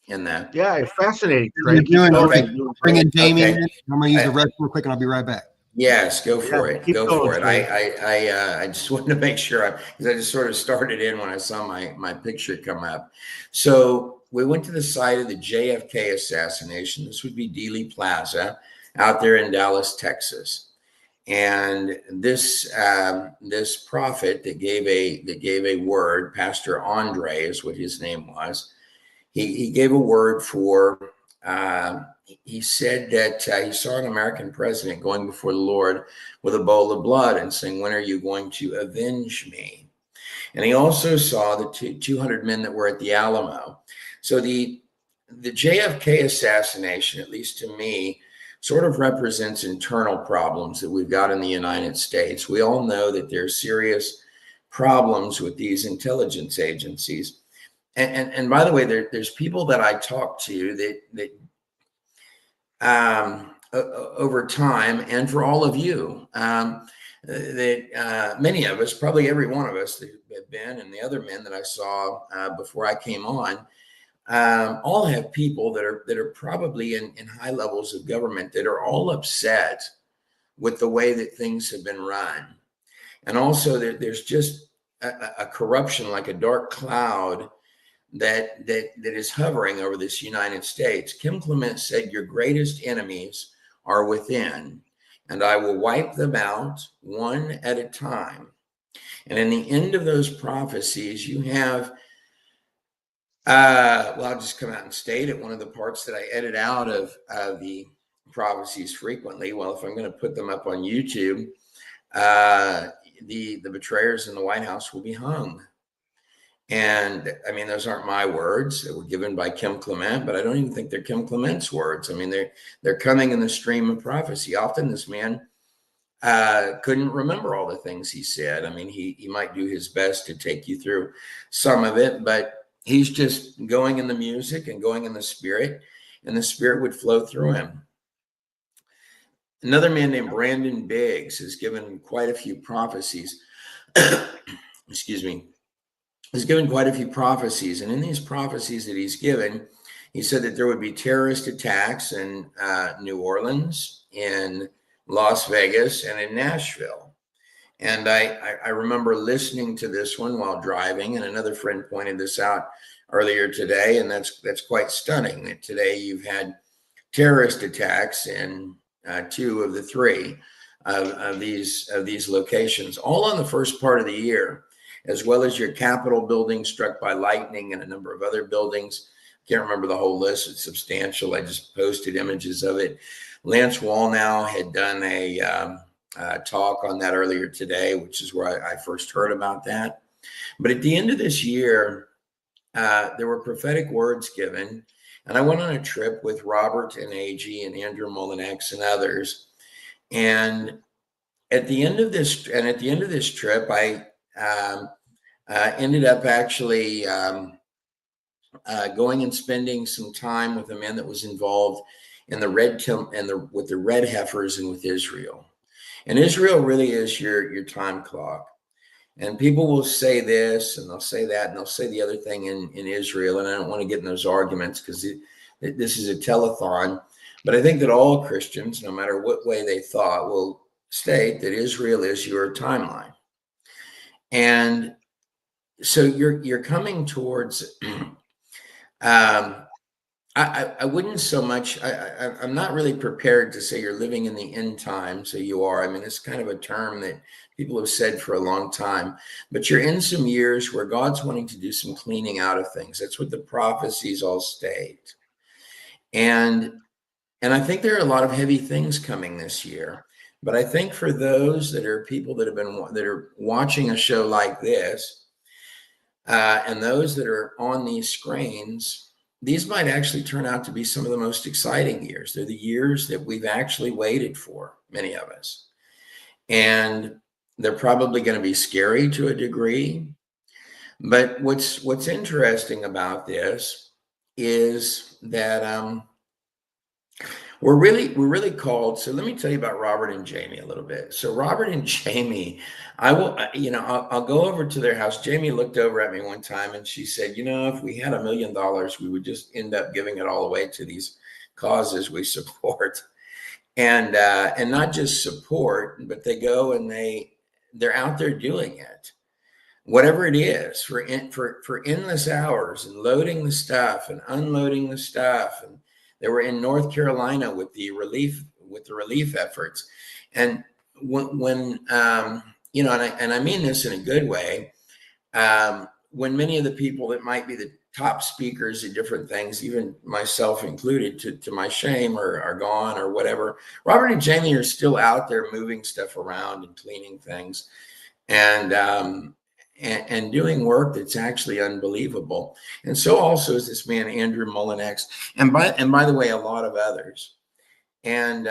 in that? Yeah, it's fascinating. You're doing great. Bring in Jamie. Okay. I'm going to use the rest real quick and I'll be right back. Yes, go for it. keep Go going, for it. Jamie. I just wanted to make sure because I just sort of started in when I saw my picture come up. So we went to the site of the JFK assassination. This would be Dealey Plaza out there in Dallas, Texas. And this prophet that gave a word, Pastor Andre is what his name was. He gave a word for. He said that he saw an American president going before the Lord with a bowl of blood and saying, "When are you going to avenge me?" And he also saw the 200 men that were at the Alamo. So the JFK assassination, at least to me, sort of represents internal problems that we've got in the United States. We all know that there's serious problems with these intelligence agencies. And by the way, there's people that I talk to that over time, and for all of you, that many of us, probably every one of us that have been, and the other men that I saw before I came on, all have people that are probably in high levels of government that are all upset with the way that things have been run. And also there's just a corruption, like a dark cloud that is hovering over this United States. Kim Clement said, "Your greatest enemies are within, and I will wipe them out one at a time." And in the end of those prophecies, you have, well, I'll just come out and state it. One of the parts that I edit out of the prophecies frequently, well, if I'm going to put them up on YouTube, the betrayers in the White House will be hung. And I mean, those aren't my words. They were given by Kim Clement, but I don't even think they're Kim Clement's words. I mean, they're coming in the stream of prophecy. Often this man couldn't remember all the things he said. I mean, he might do his best to take you through some of it, but he's just going in the music and going in the spirit, and the spirit would flow through him. Another man named Brandon Biggs has given quite a few prophecies. Excuse me. He's given quite a few prophecies, and in these prophecies that he's given, he said that there would be terrorist attacks in New Orleans, in Las Vegas, and in Nashville. And I remember listening to this one while driving, and another friend pointed this out earlier today, and that's quite stunning that today you've had terrorist attacks in 2 of the 3 of these locations, all on the first part of the year, as well as your Capitol building struck by lightning and a number of other buildings. Can't remember the whole list. It's substantial. I just posted images of it. Lance Wallnau had done a talk on that earlier today, which is where I first heard about that. But at the end of this year, there were prophetic words given. And I went on a trip with Robert and AG and Andrew Molinex and others. And at the end of this trip, I ended up actually going and spending some time with a man that was involved in with the red heifers and with Israel. And Israel really is your time clock. And people will say this and they'll say that and they'll say the other thing in Israel. And I don't want to get in those arguments because this is a telethon. But I think that all Christians, no matter what way they thought, will state that Israel is your timeline. And so you're coming towards, I wouldn't so much, I'm not really prepared to say you're living in the end time. So you are. I mean, it's kind of a term that people have said for a long time, but you're in some years where God's wanting to do some cleaning out of things. That's what the prophecies all state. And And I think there are a lot of heavy things coming this year. But I think for those that are people that are watching a show like this, and those that are on these screens, these might actually turn out to be some of the most exciting years. They're the years that we've actually waited for, many of us. And they're probably going to be scary to a degree. But what's interesting about this is that we're really called. So let me tell you about Robert and Jamie a little bit. So Robert and Jamie, I'll go over to their house. Jamie looked over at me one time and she said, if we had $1 million, we would just end up giving it all away to these causes we support. And not just support, but they go and they're out there doing it. Whatever it is, for endless hours, and loading the stuff and unloading the stuff. And they were in North Carolina with the relief efforts. And when and I mean this in a good way, when many of the people that might be the top speakers in different things, even myself included, to my shame, are gone or whatever, Robert and Jamie are still out there moving stuff around and cleaning things, and doing work that's actually unbelievable. And so also is this man, Andrew Mullinex, and by the way, a lot of others. And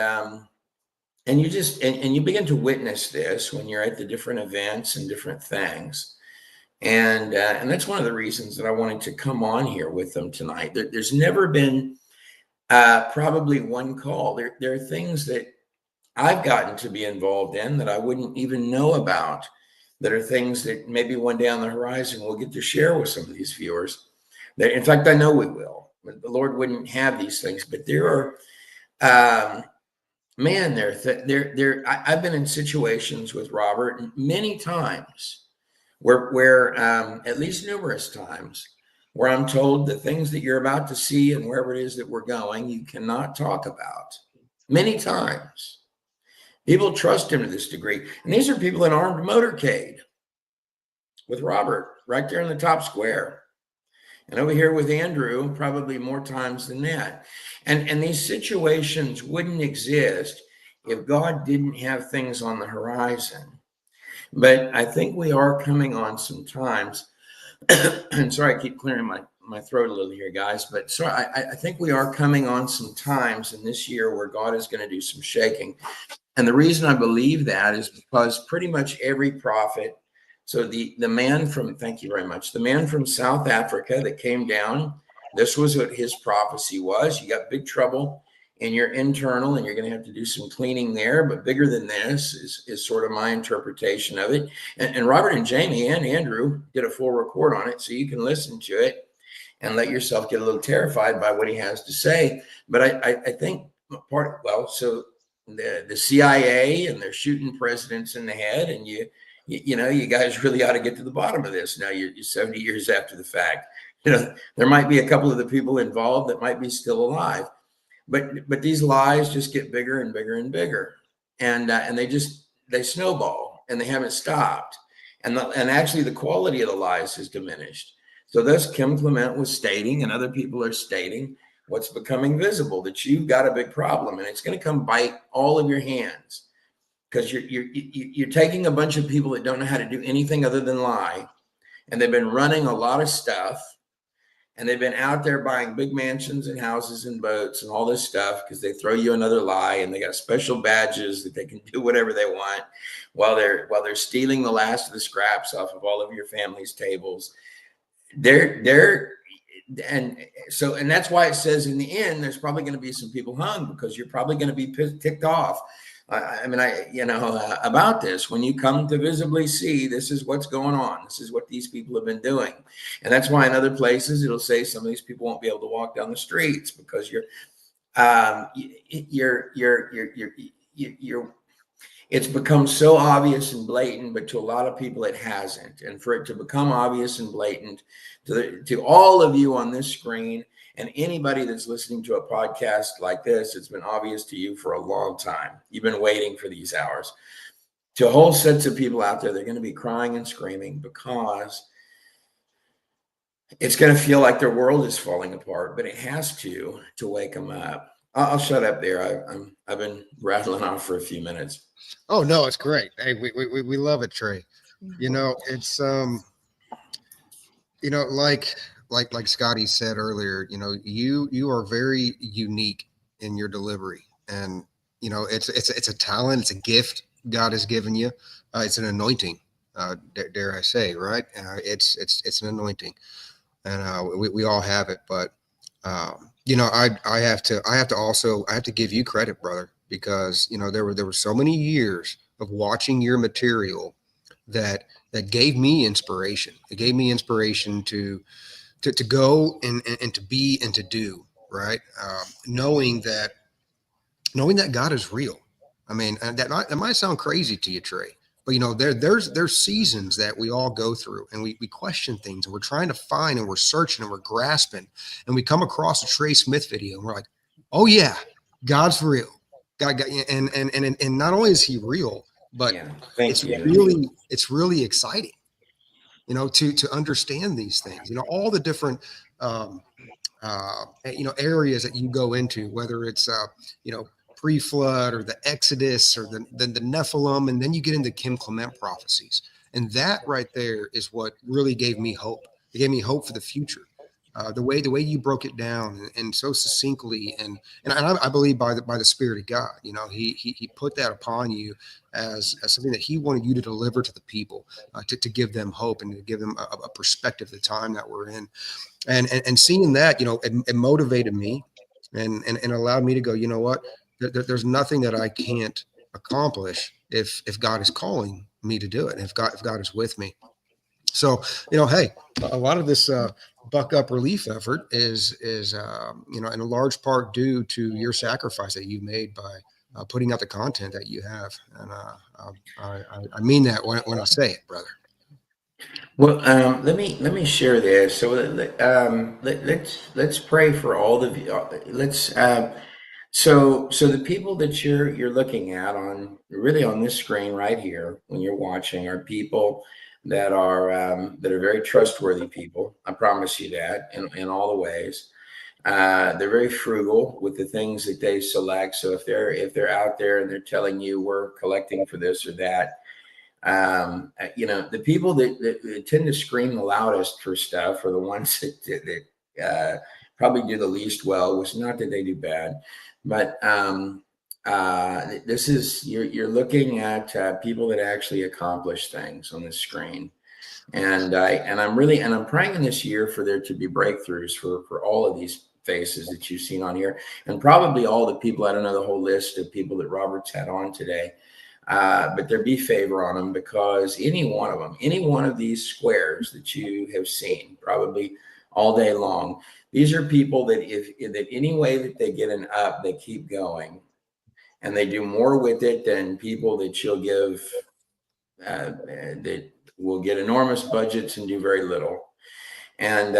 you begin to witness this when you're at the different events and different things. And that's one of the reasons that I wanted to come on here with them tonight. There's never been probably one call. There are things that I've gotten to be involved in that I wouldn't even know about, that are things that maybe one day on the horizon we'll get to share with some of these viewers. That, in fact, I know we will. The Lord wouldn't have these things, but there are, I've been in situations with Robert many times where at least numerous times, where I'm told the things that you're about to see and wherever it is that we're going, you cannot talk about. Many times. People trust him to this degree. And these are people in armed motorcade with Robert right there in the top square. And over here with Andrew, probably more times than that. And these situations wouldn't exist if God didn't have things on the horizon. But I think we are coming on some times. And sorry, I keep clearing my throat a little here, guys. But so I think we are coming on some times in this year where God is going to do some shaking. And the reason I believe that is because pretty much every prophet, so the man from, thank you very much, the man from South Africa that came down, this was what his prophecy was. You got big trouble in your internal, and you're going to have to do some cleaning there. But bigger than this is sort of my interpretation of it. And Robert and Jamie and Andrew did a full report on it, so you can listen to it and let yourself get a little terrified by what he has to say. But I think so the CIA, and they're shooting presidents in the head, and you guys really ought to get to the bottom of this. Now you're 70 years after the fact. There might be a couple of the people involved that might be still alive, but these lies just get bigger and bigger and bigger, and they snowball, and they haven't stopped, and actually the quality of the lies has diminished. So thus Kim Clement was stating, and other people are stating, what's becoming visible, that you've got a big problem, and it's going to come bite all of your hands, because you're taking a bunch of people that don't know how to do anything other than lie, and they've been running a lot of stuff, and they've been out there buying big mansions and houses and boats and all this stuff because they throw you another lie, and they got special badges that they can do whatever they want while they're stealing the last of the scraps off of all of your family's tables. And that's why it says in the end, there's probably going to be some people hung, because you're probably going to be ticked off. About this, when you come to visibly see, this is what's going on. This is what these people have been doing. And that's why in other places, it'll say some of these people won't be able to walk down the streets, because it's become so obvious and blatant, but to a lot of people it hasn't. And for it to become obvious and blatant to all of you on this screen, and anybody that's listening to a podcast like this, it's been obvious to you for a long time. You've been waiting for these hours. To whole sets of people out there, they're going to be crying and screaming, because it's going to feel like their world is falling apart, but it has to wake them up. I'll shut up there. I've been rattling off for a few minutes. Oh no, it's great. Hey, we love it, Trey. You know, it's you know, like Scotty said earlier, you know, you are very unique in your delivery, and you know, it's a talent, it's a gift God has given you. It's an anointing, dare I say, right? It's an anointing, and we all have it. But you know, I have to give you credit, brother, because you know there were so many years of watching your material that gave me inspiration. It gave me inspiration to go and to be and to do right, knowing that God is real. I mean, and that might sound crazy to you, Trey, but you know there's seasons that we all go through, and we question things, and we're trying to find, and we're searching, and we're grasping, and we come across a Trey Smith video, and we're like, oh yeah, God's real. God, and not only is He real, but it's really exciting, you know, to understand these things, you know, all the different you know, areas that you go into, whether it's you know, pre-flood or the Exodus or the Nephilim, and then you get into Kim Clement prophecies, and that right there is what really gave me hope. It gave me hope for the future. The way you broke it down and so succinctly, and I believe by the Spirit of God, you know, he put that upon you as something that He wanted you to deliver to the people, to give them hope and to give them a perspective of the time that we're in, and seeing that, you know, it motivated me, and allowed me to go, you know what, there's nothing that I can't accomplish if God is calling me to do it, and if God is with me. So, you know, hey, a lot of this buck up relief effort is you know, in a large part due to your sacrifice that you've made by putting out the content that you have, and I mean that when I say it, brother. Well, let me share this. So let's pray for all the so the people that you're looking at on this screen right here when you're watching are people that are very trustworthy people. I promise you that in all the ways. They're very frugal with the things that they select. So if they're out there and they're telling you we're collecting for this or that, you know, the people that tend to scream the loudest for stuff are the ones that probably do the least well. Which, not that they do bad, but this is you're looking at people that actually accomplish things on the screen, and I'm praying in this year for there to be breakthroughs for all of these faces that you've seen on here, and probably all the people. I don't know the whole list of people that Robert's had on today. But there be favor on them, because any one of these squares that you have seen probably all day long, these are people that that any way that they get an up, they keep going, and they do more with it than people that you'll give that will get enormous budgets and do very little. And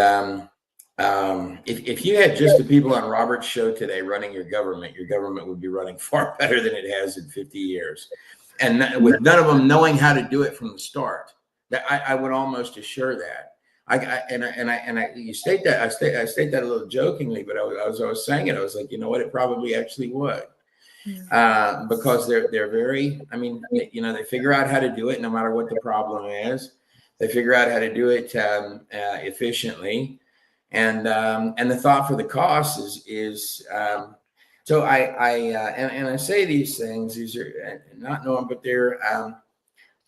if you had just the people on Robert's show today running your government would be running far better than it has in 50 years. And with none of them knowing how to do it from the start, that I would almost assure that. You state that, I state that a little jokingly, but I was saying it, I was like, you know what, it probably actually would. Because they're very, I mean, you know, they figure out how to do it no matter what the problem is. They figure out how to do it efficiently. And the thought for the cost is so I say these things. These are not known, but they're.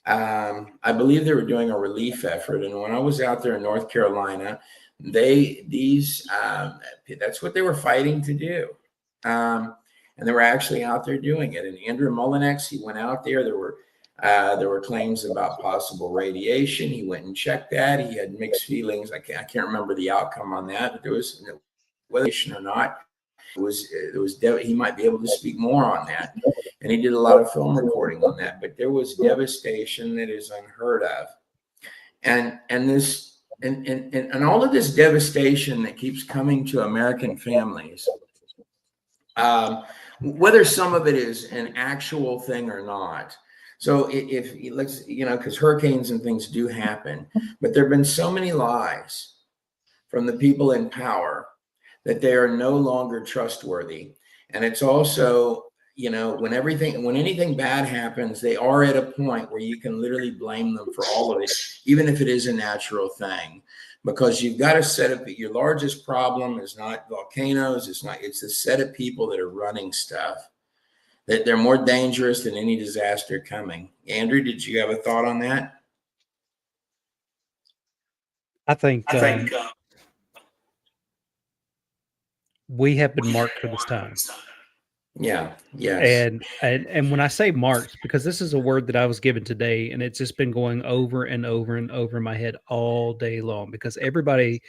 I believe they were doing a relief effort, and when I was out there in North Carolina, that's what they were fighting to do, and they were actually out there doing it. And Andrew Mullinex, he went out there. There were claims about possible radiation. He went and checked that. He had mixed feelings. I can't remember the outcome on that, but there was whether or not. He might be able to speak more on that, and he did a lot of film recording on that. But there was devastation that is unheard of, and all of this devastation that keeps coming to American families, whether some of it is an actual thing or not. So if let's, you know, because hurricanes and things do happen, but there have been so many lies from the people in power that they are no longer trustworthy. And it's also, you know, when anything bad happens, they are at a point where you can literally blame them for all of it, even if it is a natural thing, because you've got to set up your largest problem is not volcanoes. It's the set of people that are running stuff, that they're more dangerous than any disaster coming. Andrew, did you have a thought on that? I think we have been marked for this time. Yeah. Yes. And when I say marked, because this is a word that I was given today, and it's just been going over and over and over in my head all day long, because everybody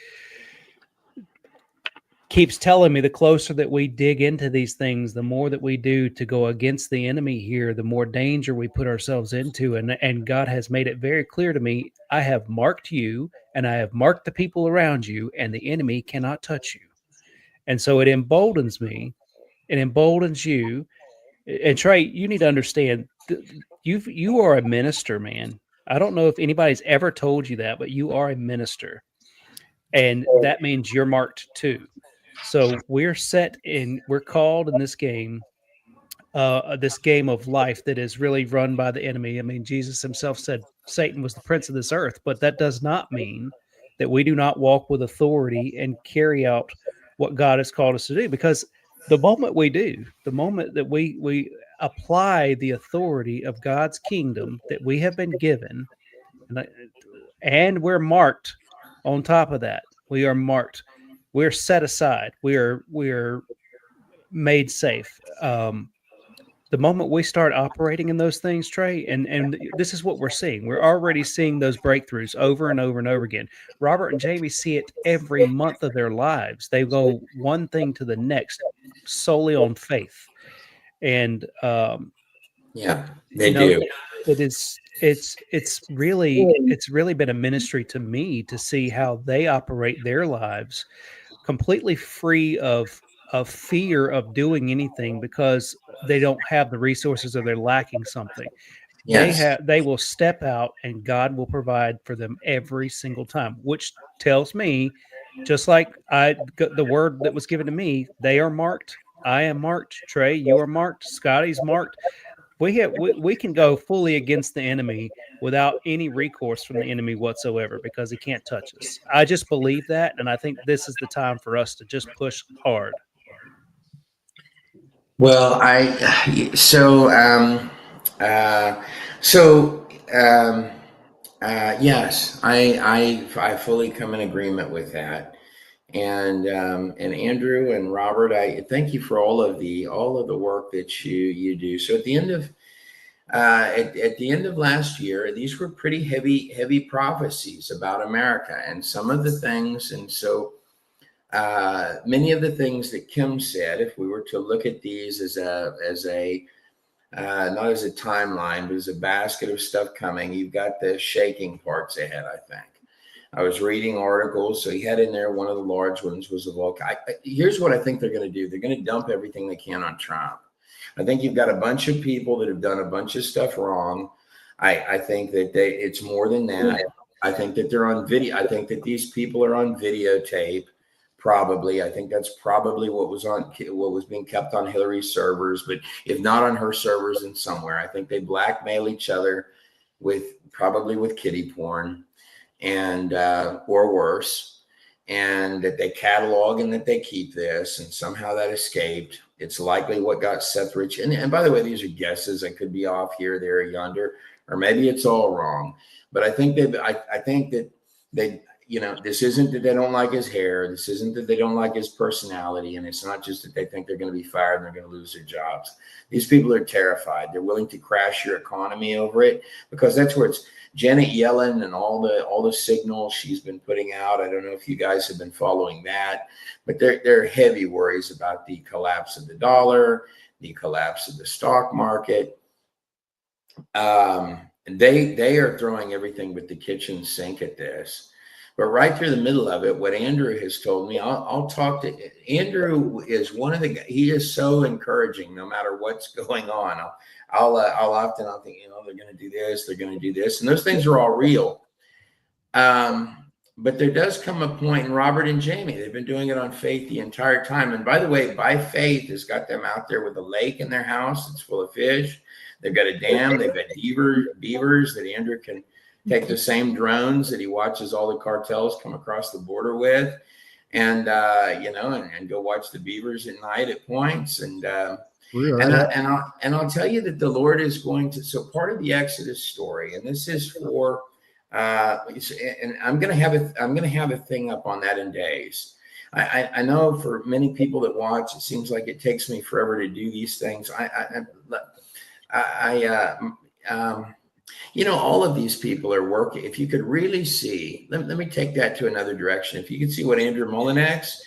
keeps telling me the closer that we dig into these things, the more that we do to go against the enemy here, the more danger we put ourselves into. And God has made it very clear to me, I have marked you and I have marked the people around you, and the enemy cannot touch you. And so it emboldens me. It emboldens you. And Trey, you need to understand, you are a minister, man. I don't know if anybody's ever told you that, but you are a minister. And that means you're marked too. So we're called in this game of life that is really run by the enemy. I mean, Jesus himself said Satan was the prince of this earth, but that does not mean that we do not walk with authority and carry out what God has called us to do. Because the moment we do, the moment that we apply the authority of God's kingdom that we have been given, and we're marked on top of that, we are marked. We're set aside. We're made safe. The moment we start operating in those things, Trey, and this is what we're seeing. We're already seeing those breakthroughs over and over and over again. Robert and Jamie see it every month of their lives. They go one thing to the next solely on faith. And yeah, they do. It's really been a ministry to me to see how they operate their lives completely free of fear of doing anything, because they don't have the resources or they're lacking something. Yes. They will step out and God will provide for them every single time, which tells me, just like the word that was given to me, they are marked. I am marked. Trey, you are marked. Scotty's marked. We can go fully against the enemy without any recourse from the enemy whatsoever, because he can't touch us. I just believe that, and I think this is the time for us to just push hard. Well, yes, I fully come in agreement with that. And Andrew and Robert, I thank you for all of the work that you do. So at the end of at the end of last year, these were pretty heavy prophecies about America and some of the things. And so many of the things that Kim said, if we were to look at these as a not as a timeline, but as a basket of stuff coming, you've got the shaking parts ahead, I think. I was reading articles. So he had in there, one of the large ones was a volcano. Here's what I think they're going to do. They're going to dump everything they can on Trump. I think you've got a bunch of people that have done a bunch of stuff wrong. I think that it's more than that. I think that they're on video. I think that these people are on videotape. Probably. I think that's probably what was being kept on Hillary's servers, but if not on her servers, then somewhere. I think they blackmail each other probably with kiddie porn, and or worse, and that they catalog and that they keep this, and somehow that escaped. It's likely what got Seth Rich. And by the way, these are guesses. I could be off here, there, yonder, or maybe it's all wrong. But I think that they. You know, this isn't that they don't like his hair. This isn't that they don't like his personality. And it's not just that they think they're going to be fired and they're going to lose their jobs. These people are terrified. They're willing to crash your economy over it, because that's where it's Janet Yellen and all the signals she's been putting out. I don't know if you guys have been following that, but there are heavy worries about the collapse of the dollar, the collapse of the stock market. They are throwing everything but the kitchen sink at this. But right through the middle of it, what Andrew has told me, I'll talk to Andrew. Is one of he is so encouraging no matter what's going on. I'll think, you know, they're going to do this, they're going to do this, and those things are all real. But but there does come a point, and Robert and Jamie, they've been doing it on faith the entire time. And by the way, by faith has got them out there with a lake in their house. It's full of fish. They've got a dam. They've got beavers that Andrew can take the same drones that he watches all the cartels come across the border with. And, you know, and go watch the beavers at night at points. And I'll tell you that the Lord is going to, so part of the Exodus story, and this is for, and I'm going to have a thing up on that in days. I know for many people that watch, it seems like it takes me forever to do these things. You know, all of these people are working. If you could really see, let me take that to another direction. If you could see what Andrew Mullinex,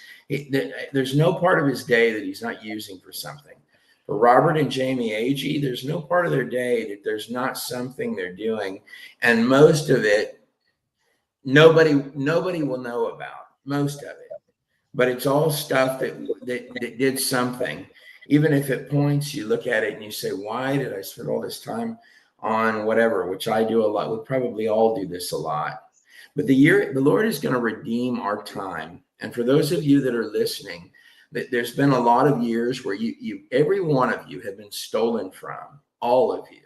there's no part of his day that he's not using for something. For Robert and Jamie Agee, there's no part of their day that there's not something they're doing. And most of it, nobody will know about, most of it. But it's all stuff that did something. Even if it points, you look at it and you say, why did I spend all this time on whatever, which I do a lot. We probably all do this a lot. But the Lord is going to redeem our time. And for those of you that are listening, there's been a lot of years where every one of you have been stolen from, all of you.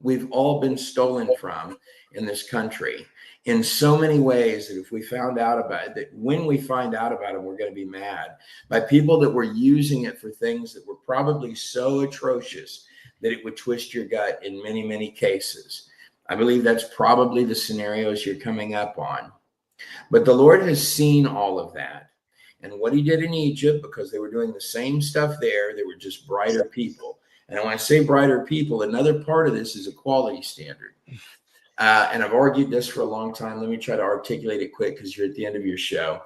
We've all been stolen from in this country in so many ways that if we found out about it, that when we find out about it, we're going to be mad by people that were using it for things that were probably so atrocious that it would twist your gut in many, many cases. I believe that's probably the scenarios you're coming up on. But the Lord has seen all of that. And what he did in Egypt, because they were doing the same stuff there, they were just brighter people. And when I say brighter people, another part of this is a quality standard. And I've argued this for a long time. Let me try to articulate it quick because you're at the end of your show.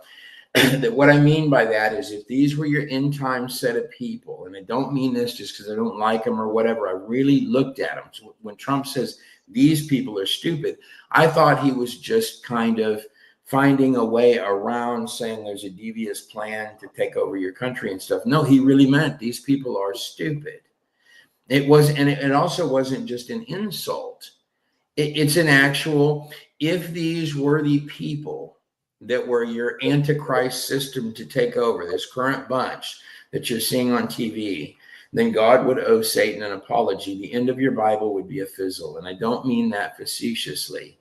That what I mean by that is if these were your end time set of people, and I don't mean this just because I don't like them or whatever, I really looked at them. So when Trump says these people are stupid, I thought he was just kind of finding a way around saying there's a devious plan to take over your country and stuff. No, he really meant these people are stupid. It was, and it also wasn't just an insult. It's an actual, if these were the people that were your antichrist system to take over, this current bunch that you're seeing on TV, then God would owe Satan an apology. The end of your Bible would be a fizzle. And I don't mean that facetiously.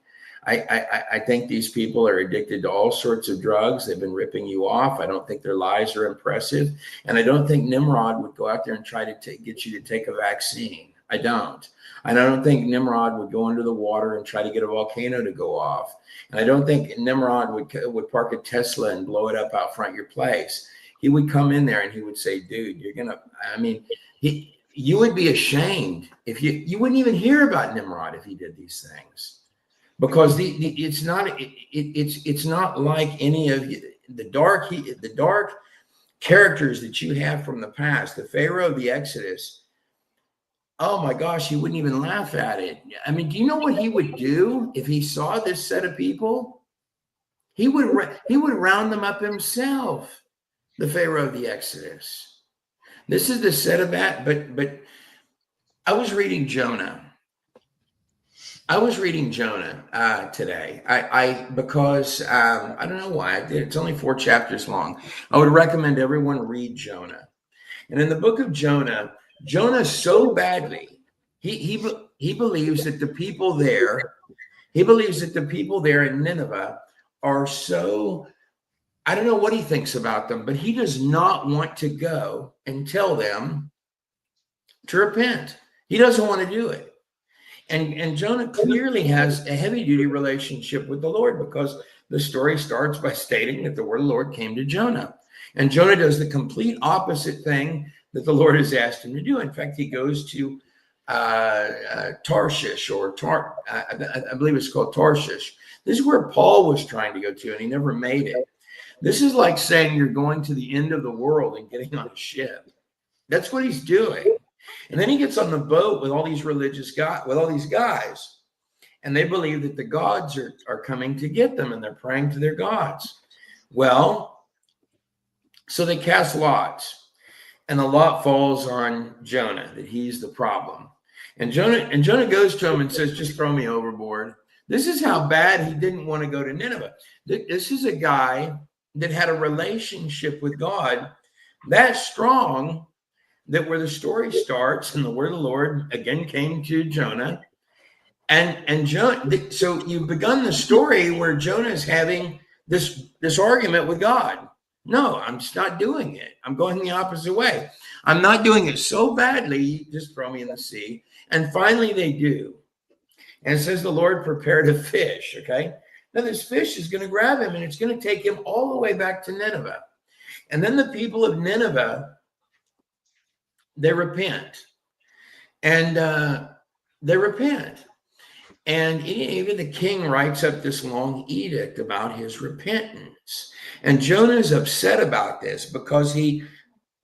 I think these people are addicted to all sorts of drugs. They've been ripping you off. I don't think their lies are impressive. And I don't think Nimrod would go out there and try to get you to take a vaccine. I don't. And I don't think Nimrod would go under the water and try to get a volcano to go off. And I don't think Nimrod would park a Tesla and blow it up out front of your place. He would come in there and he would say, dude, you're going to, I mean, you would be ashamed if you wouldn't even hear about Nimrod if he did these things. Because it's not like any of the dark characters that you have from the past. The Pharaoh of the Exodus, oh my gosh, he wouldn't even laugh at it. I mean, do you know what he would do if he saw this set of people? He would round them up himself, the Pharaoh of the Exodus. This is the set of that, but I was reading Jonah. Today. Because I don't know why I did. It's only 4 chapters long. I would recommend everyone read Jonah. And in the book of Jonah so badly, he believes that the people there, in Nineveh are so, I don't know what he thinks about them, but he does not want to go and tell them to repent. He doesn't want to do it. And Jonah clearly has a heavy-duty relationship with the Lord, because the story starts by stating that the word of the Lord came to Jonah. And Jonah does the complete opposite thing that the Lord has asked him to do. In fact, he goes to Tarshish, I believe it's called Tarshish. This is where Paul was trying to go to, and he never made it. This is like saying you're going to the end of the world and getting on a ship. That's what he's doing. And then he gets on the boat with all these religious guys, and they believe that the gods are coming to get them, and they're praying to their gods. Well, so they cast lots, and the lot falls on Jonah, that he's the problem. And Jonah goes to him and says, just throw me overboard. This is how bad he didn't want to go to Nineveh. This is a guy that had a relationship with God that strong that where the story starts and the word of the Lord again came to Jonah. And Jonah, so you've begun the story where Jonah is having this argument with God. No, I'm just not doing it. I'm going the opposite way. I'm not doing it so badly, just throw me in the sea. And finally they do. And it says the Lord prepared a fish, okay? Now this fish is going to grab him and it's going to take him all the way back to Nineveh. And then the people of Nineveh, they repent. And they repent. And even the king writes up this long edict about his repentance. And Jonah is upset about this because it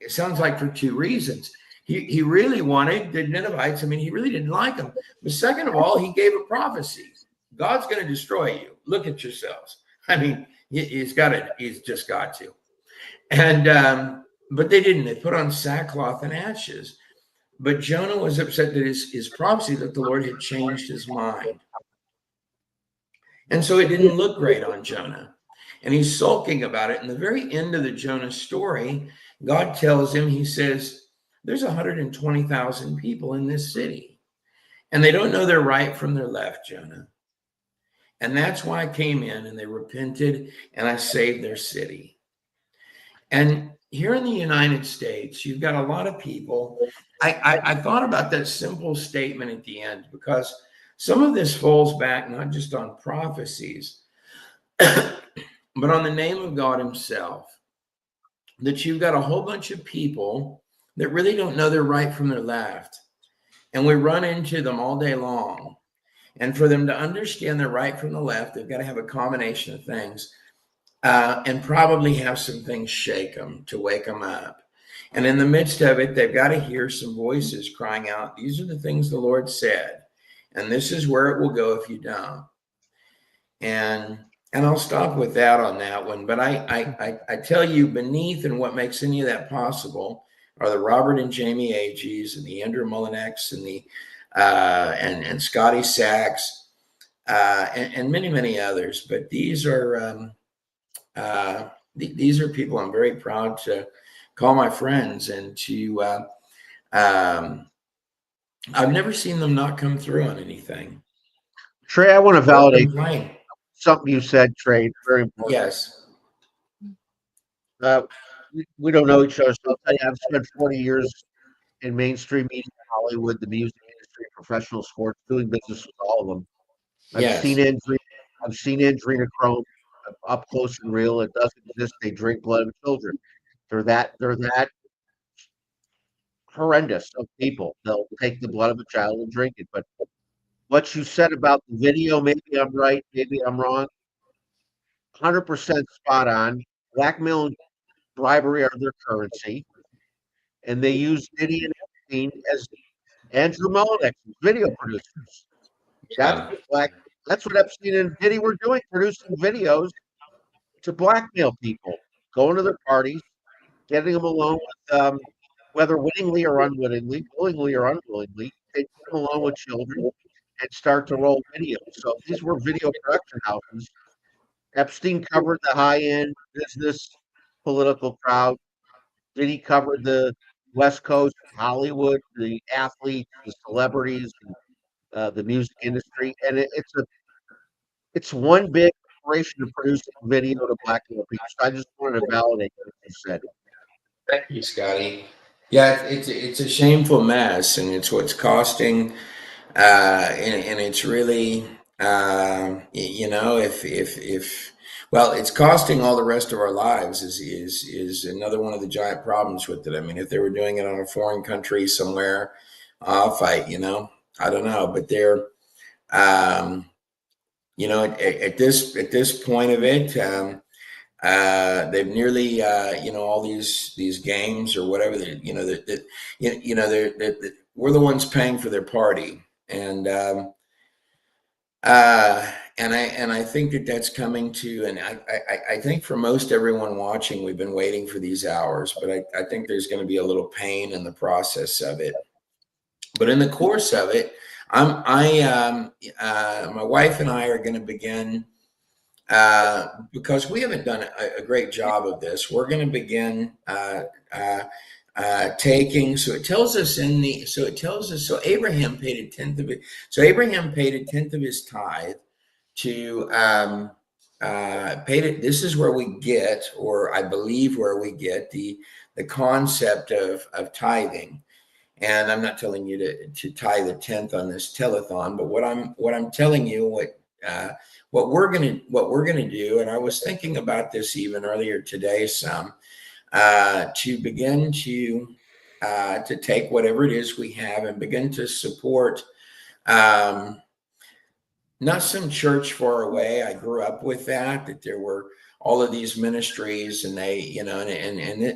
sounds like for two reasons. He really wanted the Ninevites. I mean, he really didn't like them. But second of all, he gave a prophecy. God's going to destroy you. Look at yourselves. I mean, he's just got to. And, but they didn't. They put on sackcloth and ashes. But Jonah was upset that his prophecy that the Lord had changed his mind. And so it didn't look great on Jonah. And he's sulking about it. In the very end of the Jonah story, God tells him, he says, there's 120,000 people in this city. And they don't know their right from their left, Jonah. And that's why I came in and they repented and I saved their city. And here in the United States, you've got a lot of people. I thought about that simple statement at the end because some of this falls back not just on prophecies, but on the name of God himself. That you've got a whole bunch of people that really don't know their right from their left. And we run into them all day long. And for them to understand their right from the left, they've got to have a combination of things and probably have some things shake them to wake them up. And in the midst of it, they've got to hear some voices crying out, these are the things the Lord said. And this is where it will go if you don't. And I'll stop with that on that one. But I tell you, beneath and what makes any of that possible are the Robert and Jamie Agees and the Andrew Mullinex and the and Scotty Sachs and many, many others. But these are people I'm very proud to call my friends and to I've never seen them not come through on anything. Trey, I want to validate something you said, Trey. It's very important. Yes. We don't know each other, so I'll tell you, I've spent 40 years in mainstream media, Hollywood, the music industry, professional sports, doing business with all of them. I've seen adrenochrome up close and real. It doesn't exist. They drink blood of children. They're that horrendous of people. They'll take the blood of a child and drink it. But what you said about the video, maybe I'm right, maybe I'm wrong. 100% spot on. Blackmail and bribery are their currency, and they use Diddy and Epstein as Andrew Mullinex video producers. That's what Epstein and Diddy were doing, producing videos to blackmail people, going to their parties, getting them alone with, whether wittingly or unwittingly, willingly or unwillingly, they put them along with children and start to roll videos. So these were video production houses. Epstein covered the high-end business political crowd. Diddy covered the West Coast, Hollywood, the athletes, the celebrities, the music industry, and it's one big operation to produce a video to blackmail people. So I just wanted to validate what you said. Thank you, Scotty. Yeah, it's a shameful mess, and it's what's costing, and it's really, well, it's costing all the rest of our lives is another one of the giant problems with it. I mean, if they were doing it on a foreign country somewhere, I'll fight, I don't know, but they're, at this point of it, they've nearly, all these games or whatever, we're the ones paying for their party. And I think that's coming to, and I think for most everyone watching, we've been waiting for these hours, but I think there's going to be a little pain in the process of it. But in the course of it, My wife and I are going to begin, because we haven't done a great job of this. We're going to begin taking. So Abraham paid a tenth of it. So Abraham paid a tenth of his tithe to paid it. This is where we get, or I believe where we get the concept of tithing. And I'm not telling you to tithe a tenth on this telethon, but what I'm telling you, what we're gonna do, and I was thinking about this even earlier today, to begin to take whatever it is we have and begin to support. Not some church far away. I grew up with that there were all of these ministries, and they, and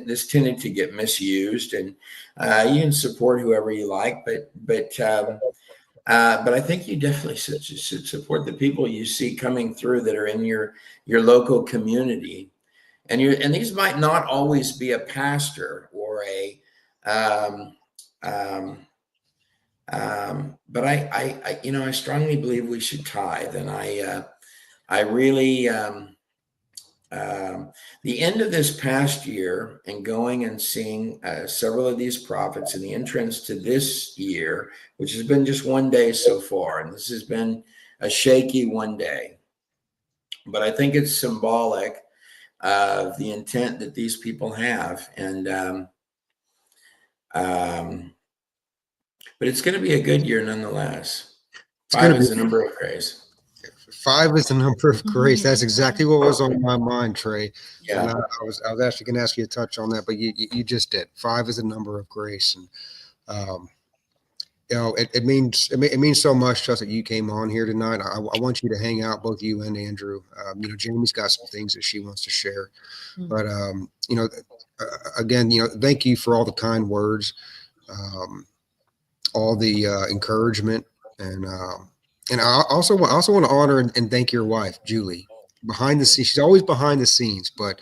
this tended to get misused. And you can support whoever you like, but I think you definitely should support the people you see coming through that are in your local community. And these might not always be a pastor or a but I strongly believe we should tithe, and I really the end of this past year and going and seeing several of these prophets, and the entrance to this year, which has been just one day so far, and this has been a shaky one day, but I think it's symbolic of the intent that these people have, and but it's going to be a good year nonetheless. 5 is the number of grace. 5 is the number of grace. That's exactly what was on my mind, Trey. Yeah. And I was actually going to ask you to touch on that, but you just did. 5 is the number of grace, and it means so much to us that you came on here tonight. I want you to hang out, both you and Andrew. Jamie's got some things that she wants to share, but again, thank you for all the kind words, all the encouragement, and I also want to honor and thank your wife, Julie, behind the scenes. She's always behind the scenes, but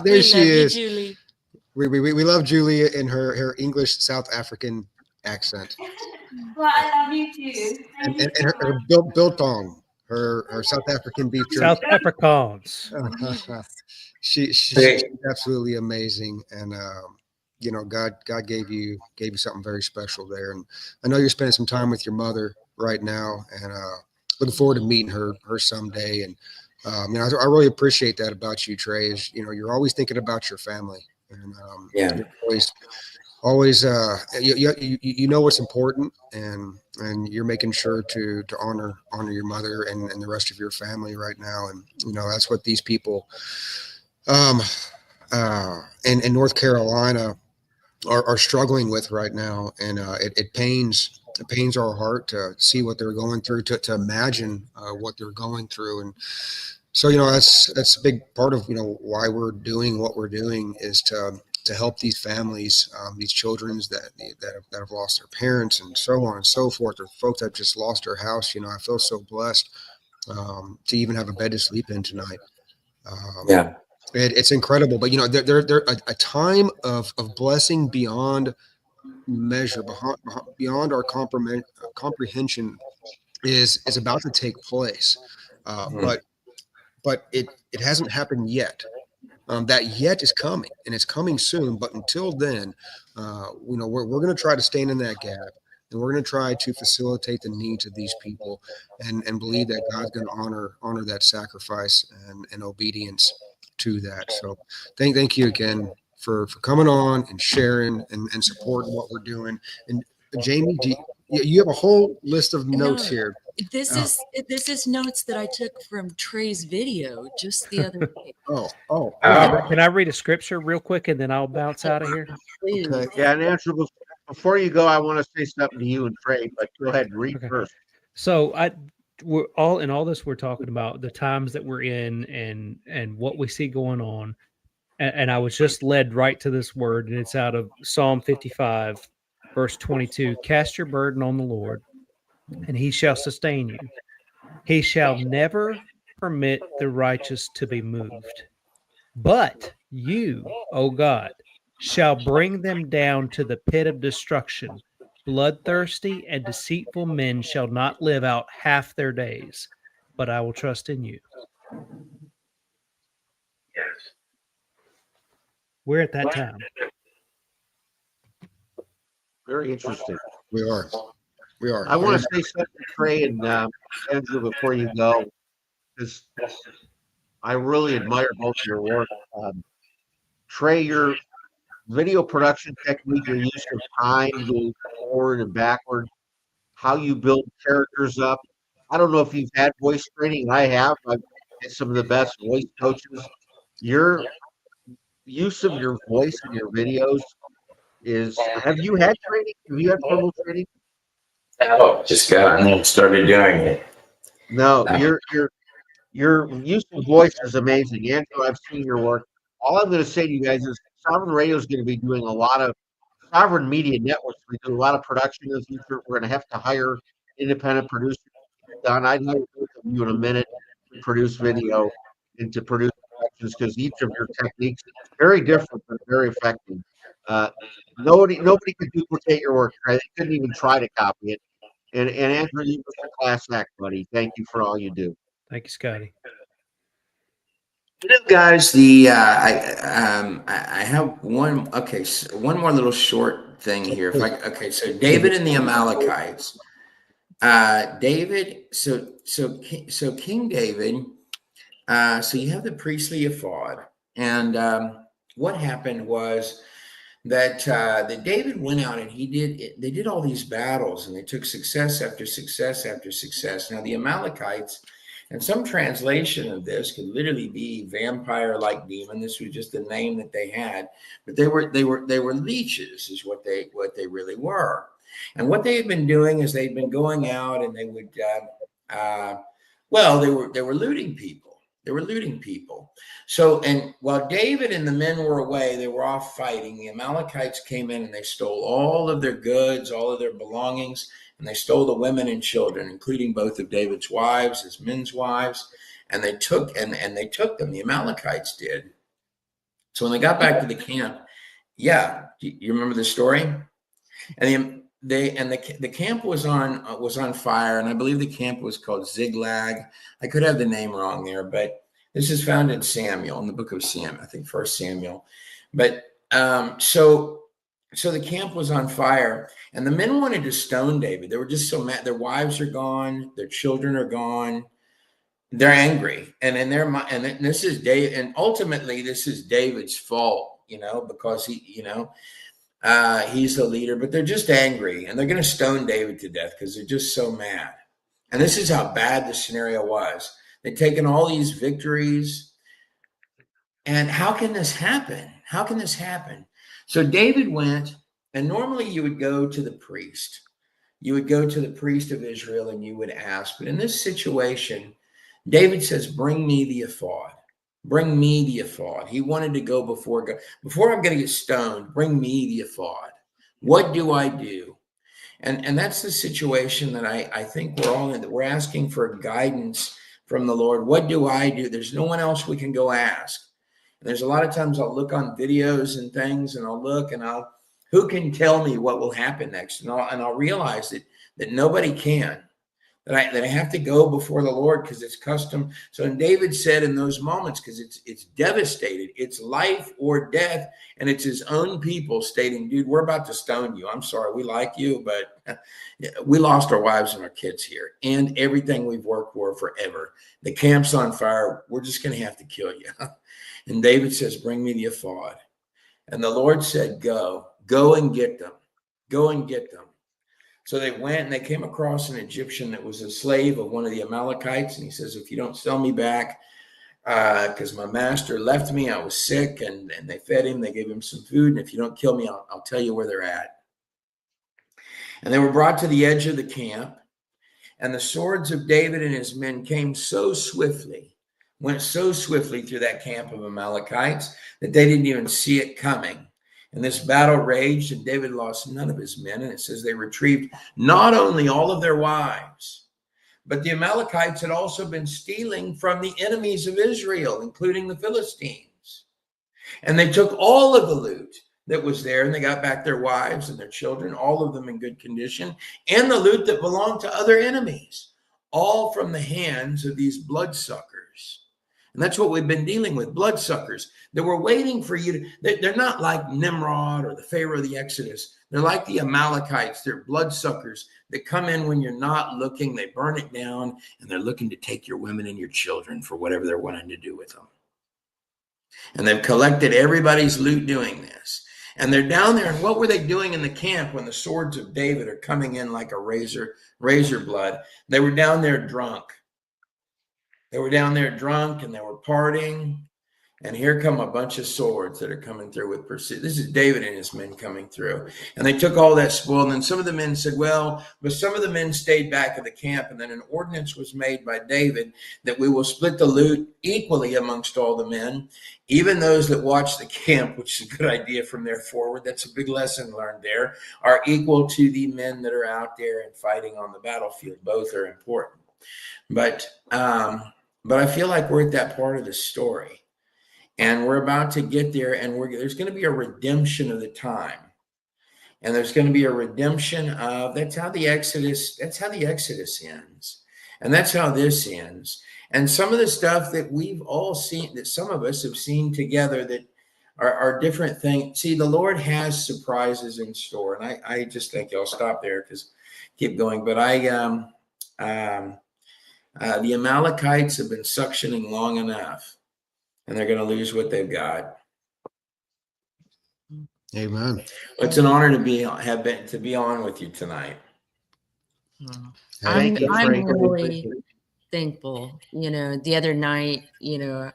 there she is. Julie. We love Julie in her English South African accent. Well, I love you too. And her biltong, her South African beef jerky. South Afrikaans. She's absolutely amazing, and God gave you something very special there, and I know you're spending some time with your mother right now, and looking forward to meeting her someday. And I really appreciate that about you, Trey. Is you're always thinking about your family, and you're always you know what's important, and you're making sure to honor your mother and the rest of your family right now, and that's what these people in North Carolina are struggling with right now, and it pains our heart to see what they're going through, to imagine what they're going through. And so that's a big part of why we're doing what we're doing, is to help these families, these children that have lost their parents, and so on and so forth, or folks that have just lost their house. I feel so blessed to even have a bed to sleep in tonight. Yeah. It's incredible, but they're a time of blessing beyond measure, beyond our comprehension is about to take place, but it hasn't happened yet. That yet is coming, and it's coming soon. But until then, we're going to try to stand in that gap, and we're going to try to facilitate the needs of these people, and believe that God's going to honor that sacrifice and obedience to that. So thank you again for coming on and sharing and supporting what we're doing. And Jamie, you have a whole list of notes here. This is notes that I took from Trey's video just the other day. Can I read a scripture real quick, and then I'll bounce out of here? Okay. Yeah, and Andrew, before you go, I want to say something to you and Trey, but go ahead and read first. So we're all this, we're talking about the times that we're in and what we see going on. And I was just led right to this word, and it's out of Psalm 55, verse 22. Cast your burden on the Lord, and he shall sustain you. He shall never permit the righteous to be moved. But you, O God, shall bring them down to the pit of destruction. Bloodthirsty and deceitful men shall not live out half their days, but I will trust in you. Yes. We're at that time. Very interesting. We are. We are. I want to say something to Trey and Andrew before you go, because I really admire both of your work. Trey, your video production technique, your use of time, going forward and backward, how you build characters up. I don't know if you've had voice training. I have. I've had some of the best voice coaches. Your use of your voice in your videos is. Have you had training? Have you had formal training? Oh, just got on there and started doing it. No, your use of voice is amazing. Andrew, I've seen your work. All I'm going to say to you guys is Sovereign Radio is going to be doing a lot of Sovereign Media Networks. We do a lot of production in the future. We're going to have to hire independent producers. Don, I'd hire both of you in a minute to produce video and to produce productions because each of your techniques is very different but very effective. Nobody could duplicate your work. Right? They couldn't even try to copy it. And Andrew, you're a class act, buddy. Thank you for all you do. Thank you, Scotty. Guys, I have one. Okay, so one more little short thing here. Okay, so David and the Amalekites. David. So King David. So you have the priestly ephod, and what happened was that David went out and they did all these battles, and they took success after success after success. Now the Amalekites. And some translation of this could literally be vampire-like demon. This was just the name that they had, but they were leeches, is what they really were. And what they had been doing is they'd been going out and they would, they were looting people. They were looting people. So, and while David and the men were away, they were off fighting. The Amalekites came in and they stole all of their goods, all of their belongings. And they stole the women and children, including both of David's wives, his men's wives, and they took them. The Amalekites did. So when they got back to the camp, you remember the story? And the camp was on fire, and I believe the camp was called Ziklag. I could have the name wrong there, but this is found in Samuel, in the book of Samuel, I think 1 Samuel. But so the camp was on fire, and the men wanted to stone David. They were just so mad. Their wives are gone. Their children are gone. They're angry. And in their mind, and this is David, and ultimately this is David's fault, because he's the leader, but they're just angry, and they're going to stone David to death because they're just so mad. And this is how bad the scenario was. They'd taken all these victories. And how can this happen? How can this happen? So David went, and normally you would go to the priest. You would go to the priest of Israel and you would ask. But in this situation, David says, bring me the ephod. Bring me the ephod. He wanted to go before God. Before I'm going to get stoned, bring me the ephod. What do I do? And that's the situation that I think we're all in, that we're asking for guidance from the Lord. What do I do? There's no one else we can go ask. And there's a lot of times I'll look on videos and things, and I'll look and who can tell me what will happen next? And I'll realize that nobody can, that I have to go before the Lord because it's custom. So and David said in those moments, because it's devastated, it's life or death, and it's his own people stating, dude, we're about to stone you. I'm sorry, we like you, but we lost our wives and our kids here and everything we've worked for forever. The camp's on fire. We're just going to have to kill you. And David says, bring me the ephod. And the Lord said, go and get them. Go and get them. So they went and they came across an Egyptian that was a slave of one of the Amalekites. And he says, if you don't sell me back, because my master left me, I was sick, and they fed him, they gave him some food. And if you don't kill me, I'll tell you where they're at. And they were brought to the edge of the camp. And the swords of David and his men went so swiftly through that camp of Amalekites that they didn't even see it coming. And this battle raged, and David lost none of his men. And it says they retrieved not only all of their wives, but the Amalekites had also been stealing from the enemies of Israel, including the Philistines. And they took all of the loot. that was there, and they got back their wives and their children, all of them in good condition, and the loot that belonged to other enemies, all from the hands of these bloodsuckers. And that's what we've been dealing with, bloodsuckers that were waiting for you to, they're not like Nimrod or the Pharaoh of the Exodus. They're like the Amalekites. They're bloodsuckers that come in when you're not looking. They burn it down, and they're looking to take your women and your children for whatever they're wanting to do with them. And they've collected everybody's loot doing this. And they're down there, and what were they doing in the camp when the swords of David are coming in like a razor blood? They were down there drunk. They were down there drunk, and they were partying. And here come a bunch of swords that are coming through with pursuit. This is David and his men coming through. And they took all that spoil. And then some of the men said, well, but some of the men stayed back at the camp. And then an ordinance was made by David that we will split the loot equally amongst all the men, even those that watch the camp, which is a good idea from there forward. That's a big lesson learned there, are equal to the men that are out there and fighting on the battlefield. Both are important. But I feel like we're at that part of the story. And we're about to get there, and there's going to be a redemption of the time. And there's going to be a redemption of, that's how the Exodus ends. And that's how this ends. And some of the stuff that we've all seen, that some of us have seen together that are different things. See, the Lord has surprises in store. And I just think I'll stop there because keep going. But the Amalekites have been suctioning long enough. And they're going to lose what they've got. Amen. It's an honor to be on with you tonight. I'm really thankful. You know, the other night, you know,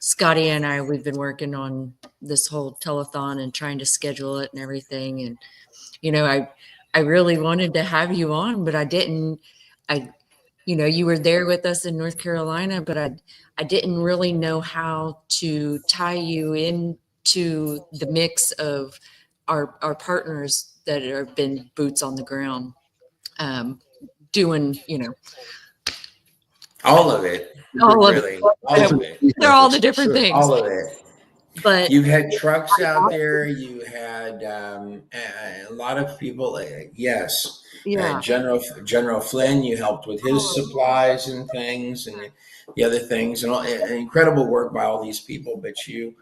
Scotty and I, we've been working on this whole telethon and trying to schedule it and everything. And, you know, I really wanted to have you on, but I didn't. You know, you were there with us in North Carolina, but I didn't really know how to tie you into the mix of our partners that have been boots on the ground, doing, you know, all of it. All of it. They're all the different things. All of it. But you've had trucks out there. You had a lot of people. Yes. Yeah. General Flynn, you helped with his supplies and things and the other things, and incredible work by all these people. But you,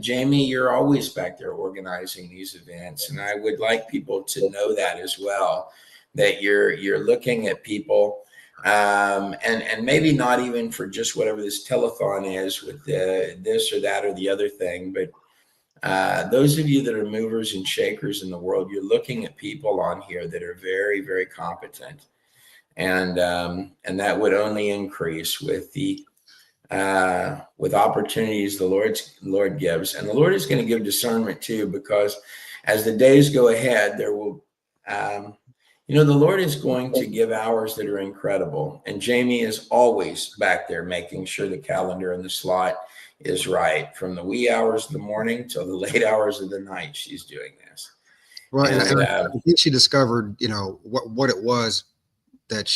Jamie, you're always back there organizing these events. And I would like people to know that as well, that you're looking at people, and maybe not even for just whatever this telethon is with this or that or the other thing, but those of you that are movers and shakers in the world, you're looking at people on here that are very, very competent, and that would only increase with the with opportunities the Lord gives, and the Lord is going to give discernment too, because as the days go ahead, there will, you know, the Lord is going to give hours that are incredible, and Jamie is always back there making sure the calendar and the slot is right from the wee hours of the morning till the late hours of the night. She's doing this. Well, and I think she discovered, you know, what it was that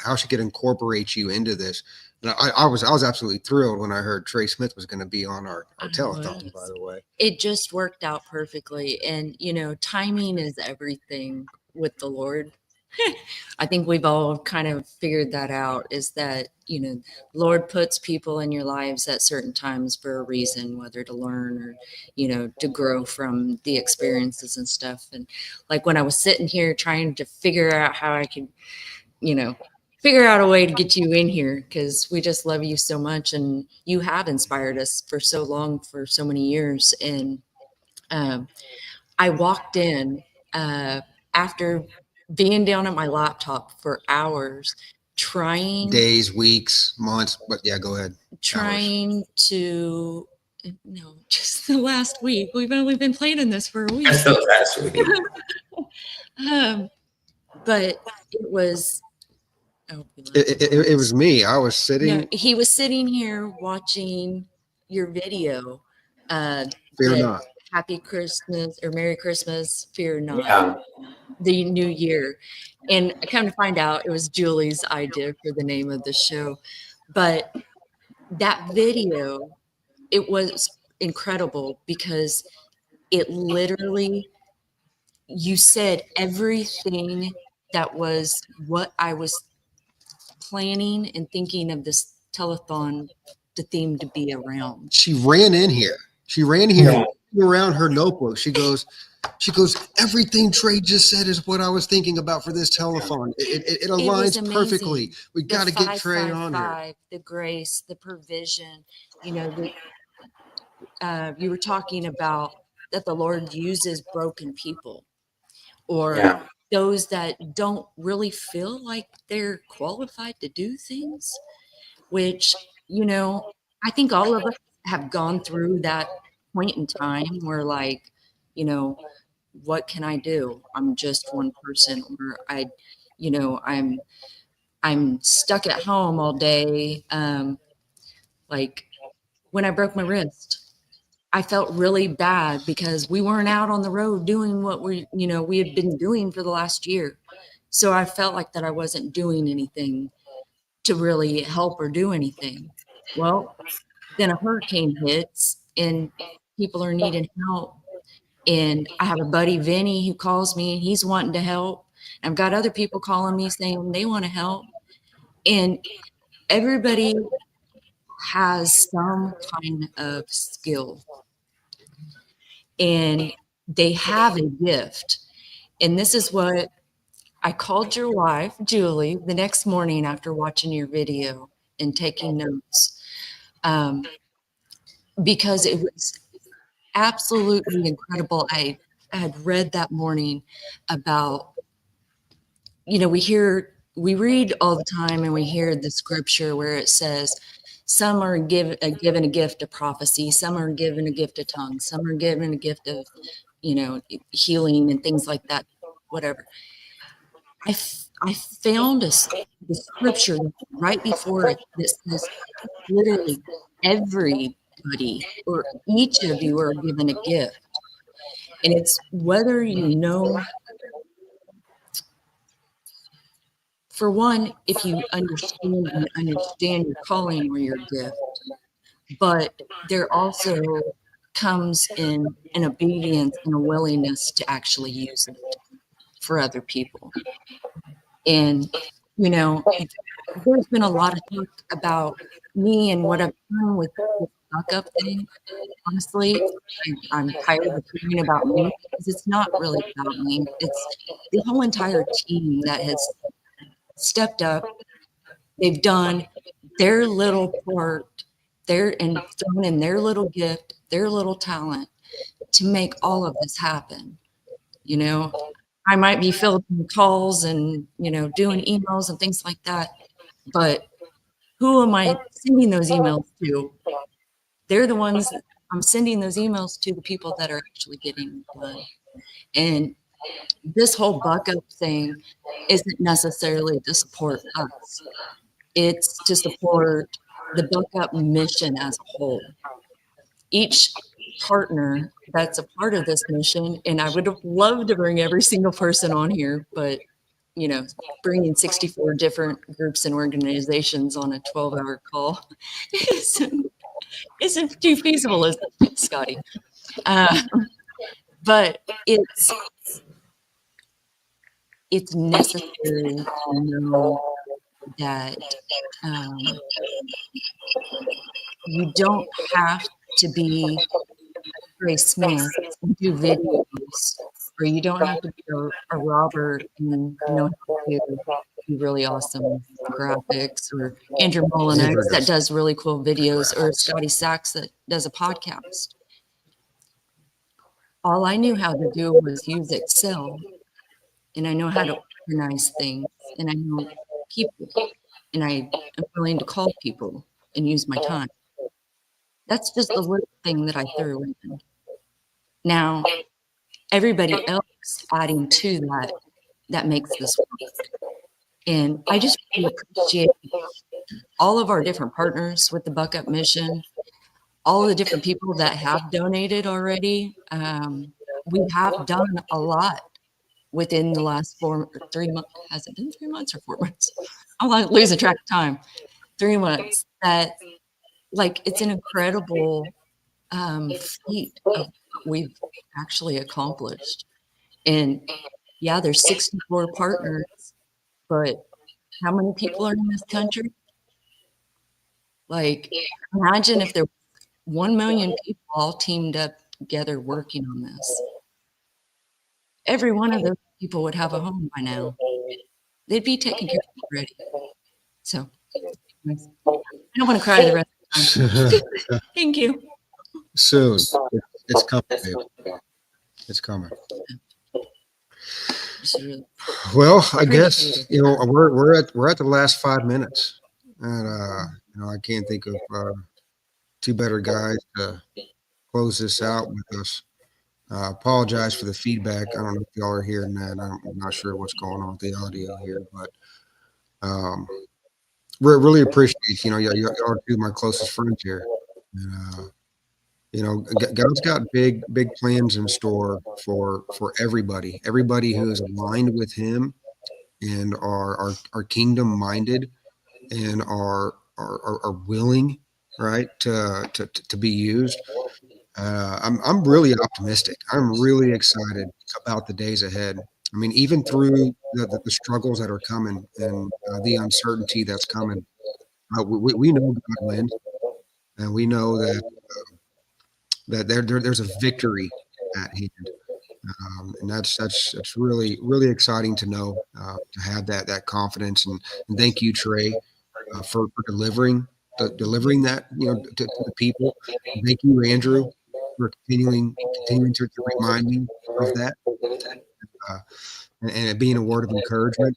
how she could incorporate you into this. And I was absolutely thrilled when I heard Trey Smith was going to be on our telethon, by the way. It just worked out perfectly. And, you know, timing is everything with the Lord. I think we've all kind of figured that out, is that, you know, Lord puts people in your lives at certain times for a reason, whether to learn or, you know, to grow from the experiences and stuff. And like when I was sitting here trying to figure out how I could, you know, figure out a way to get you in here, because we just love you so much, and you have inspired us for so long, for so many years. And I walked in after being down at my laptop for hours, trying days, weeks, months, but yeah, go ahead. Trying to, no, just the last week. We've only been planning this for a week. That's the last week. But it was. Oh, it was me. I was sitting. No, he was sitting here watching your video. Fear not. Happy Christmas or Merry Christmas, fear not. Yeah. The New Year. And I come to find out it was Julie's idea for the name of the show. But that video, it was incredible because it literally, you said everything that was what I was planning and thinking of this telethon, the theme to be around. She ran in here. She ran here around her notebook. She goes, everything Trey just said is what I was thinking about for this telethon. It aligns perfectly. We got to get Trey on here. The grace, the provision, you know, you were talking about that the Lord uses broken people or those that don't really feel like they're qualified to do things, which, you know, I think all of us have gone through that point in time where, like, you know, what can I do? I'm just one person, or I'm stuck at home all day. Like when I broke my wrist, I felt really bad because we weren't out on the road doing what we had been doing for the last year. So I felt like that I wasn't doing anything to really help or do anything. Well, then a hurricane hits and people are needing help. And I have a buddy, Vinny, who calls me and he's wanting to help. I've got other people calling me saying they want to help. And everybody has some kind of skill and they have a gift. And this is what I called your wife, Julie, the next morning after watching your video and taking notes, because it was absolutely incredible. I had read that morning about, we read all the time and we hear the scripture where it says, some are given a gift of prophecy, some are given a gift of tongues, some are given a gift of, healing and things like that, whatever. I found the scripture right before it that says literally everybody or each of you are given a gift. And it's whether for one, if you understand your calling or your gift, but there also comes in an obedience and a willingness to actually use it for other people. And, there's been a lot of talk about me and what I've done with the fuck up thing. Honestly, I'm tired of hearing about me because it's not really about me. It's the whole entire team that has stepped up. They've done their little part, and thrown in their little gift, their little talent to make all of this happen. I might be fielding calls and, doing emails and things like that, but who am I sending those emails to? They're the ones that I'm sending those emails to, the people that are actually getting done. And this whole buck up thing isn't necessarily to support us. It's to support the buck up mission as a whole. Each partner that's a part of this mission, and I would have loved to bring every single person on here, but bringing 64 different groups and organizations on a 12-hour call isn't too feasible, is it, Scotty? But it's necessary to know that you don't have to be Trey Smith and do videos, or you don't have to be a Robert and have to do really awesome graphics, or Andrew Molinex that does really cool videos, or Scotty Sachs that does a podcast. All I knew how to do was use Excel, and I know how to organize things, and I know people, and I am willing to call people and use my time. That's just the little thing that I threw in. Now, everybody else adding to that makes this work. And I just really appreciate all of our different partners with the Buck Up mission, all of the different people that have donated already. We have done a lot within the last 3 months. Has it been 3 months or 4 months? I'm losing track of time. 3 months. That, it's an incredible feat of what we've actually accomplished. And yeah, there's 64 partners, but how many people are in this country? Like, imagine if there were 1 million people all teamed up together working on this. Every one of those people would have a home by now. They'd be taken care of already. So, I don't want to cry the rest of the time. Thank you. Soon. It's coming, babe. It's coming. Well, I guess we're at the last 5 minutes, and I can't think of two better guys to close this out with us. Apologize for the feedback. I don't know if y'all are hearing that. I'm not sure what's going on with the audio here, but really appreciate y'all are two of my closest friends here, and God's got big plans in store for everybody who is aligned with Him and are kingdom minded and are willing, right, to be used. I'm really optimistic. I'm really excited about the days ahead. I mean, even through the struggles that are coming and the uncertainty that's coming, we know God wins, and we know that there's a victory at hand, and that's really exciting to know, to have that confidence. And thank you, Trey, for delivering that to the people. And thank you, Andrew, for continuing to remind me of that, and it being a word of encouragement.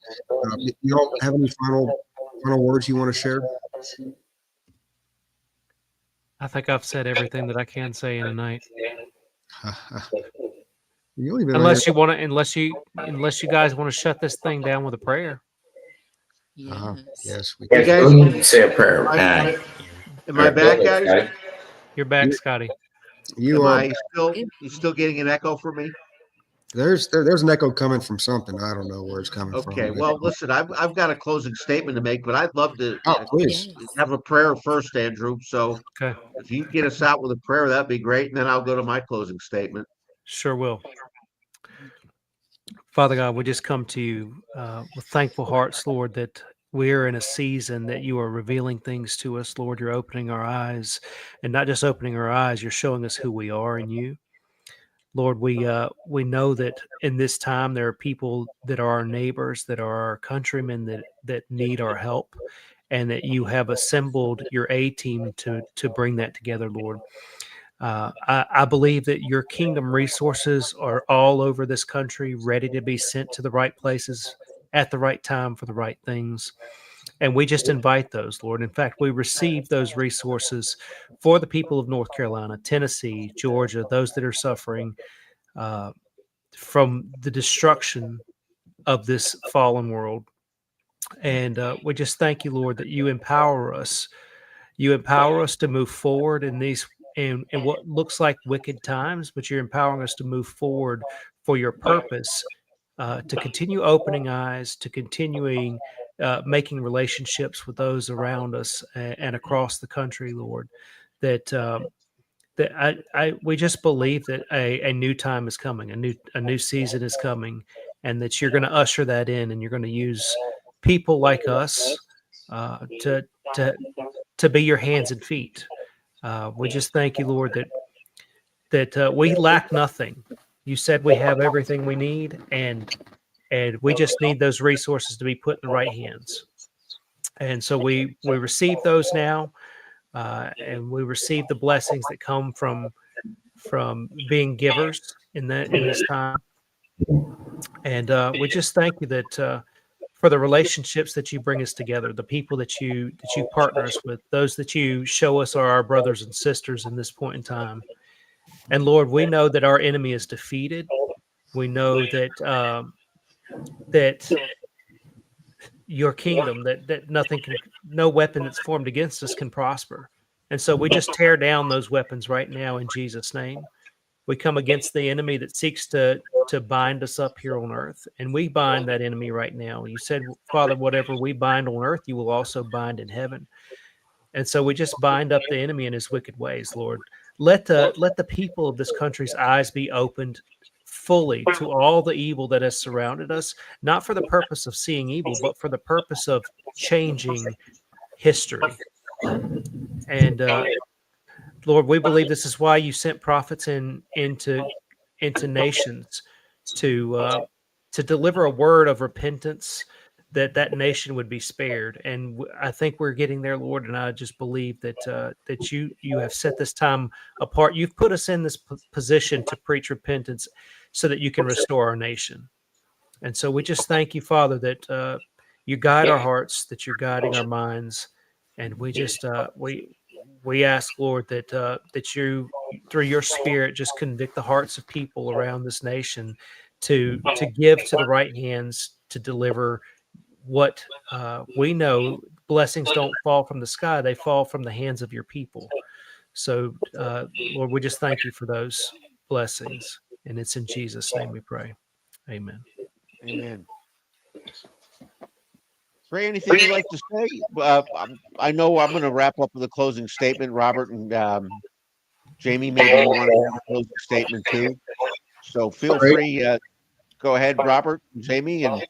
You all have any final words you want to share? I think I've said everything that I can say in a night. Unless you guys want to shut this thing down with a prayer. Yes, we Yes, can. go ahead and say a prayer. Am I back, guys? You're back, Scotty. You still getting an echo for me? There's an echo coming from something. I don't know where it's coming from. Okay, well, listen, I've got a closing statement to make, but I'd love to please have a prayer first, Andrew. So if you get us out with a prayer, that'd be great, and then I'll go to my closing statement. Sure will. Father God, we just come to you with thankful hearts, Lord, that we're in a season that you are revealing things to us, Lord. You're opening our eyes, and not just opening our eyes, you're showing us who we are in you. Lord, we know that in this time there are people that are our neighbors, that are our countrymen that need our help, and that you have assembled your A team to bring that together, Lord. I believe that your kingdom resources are all over this country, ready to be sent to the right places at the right time for the right things. And we just invite those, Lord. In fact, we receive those resources for the people of North Carolina, Tennessee, Georgia, those that are suffering from the destruction of this fallen world. And we just thank you, Lord, that you empower us. You empower us to move forward in these in what looks like wicked times, but you're empowering us to move forward for your purpose, to continue opening eyes, to continuing making relationships with those around us and across the country, Lord. That we just believe that a new time is coming, a new season is coming, and that you're going to usher that in, and you're going to use people like us to be your hands and feet. We just thank you, Lord, that we lack nothing. You said we have everything we need, and we just need those resources to be put in the right hands. And so we receive those now, and we receive the blessings that come from being givers in this time. And we just thank you that for the relationships that you bring us together, the people that you partner us with, those that you show us are our brothers and sisters in this point in time. And Lord, we know that our enemy is defeated. We know that that your kingdom, that no weapon that's formed against us can prosper. And so we just tear down those weapons right now in Jesus' name. We come against the enemy that seeks to bind us up here on earth, and we bind that enemy right now. You said, Father, whatever we bind on earth, you will also bind in heaven. And so we just bind up the enemy in his wicked ways, Lord. let the people of this country's eyes be opened fully to all the evil that has surrounded us, not for the purpose of seeing evil, but for the purpose of changing history. And Lord, we believe this is why you sent prophets into nations to deliver a word of repentance, that nation would be spared. And I think we're getting there, Lord. And I just believe that you have set this time apart. You've put us in this position to preach repentance so that you can restore our nation. And so we just thank you, Father, that you guide our hearts, that you're guiding our minds, and we just we ask, Lord, that you, through your Spirit, just convict the hearts of people around this nation to give to the right hands to deliver what we know. Blessings don't fall from the sky; they fall from the hands of your people. So, Lord, we just thank you for those blessings, and it's in Jesus' name we pray. Amen. Amen. Ray, anything you'd like to say? I know I'm going to wrap up with a closing statement. Robert and Jamie, maybe you want to have a closing statement too. So feel free. Go ahead, Robert, Jamie, and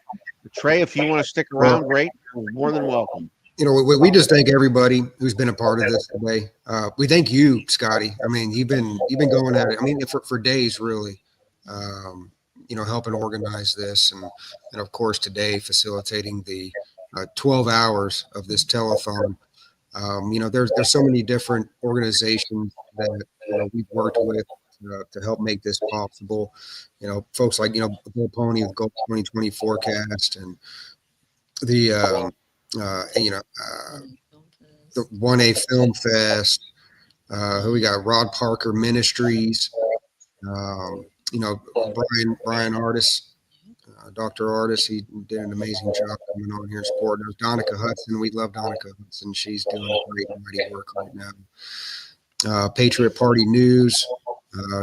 Trey. If you want to stick around, great. You're more than welcome. You know, we just thank everybody who's been a part of this today. We thank you, Scotty. I mean, you've been going at it. I mean, for days, really. You know, helping organize this, and of course today facilitating the 12 hours of this telethon. You know, there's so many different organizations that we've worked with to help make this possible. You know, folks like Bill Pony with Gold 2020 Forecast, and the the 1A Film Fest. Who we got? Rod Parker Ministries. You know, Brian Artis, Dr. Artis, he did an amazing job coming on here supporting us. Donica Hudson, we love Donica Hudson. She's doing great and mighty work right now. Patriot Party News,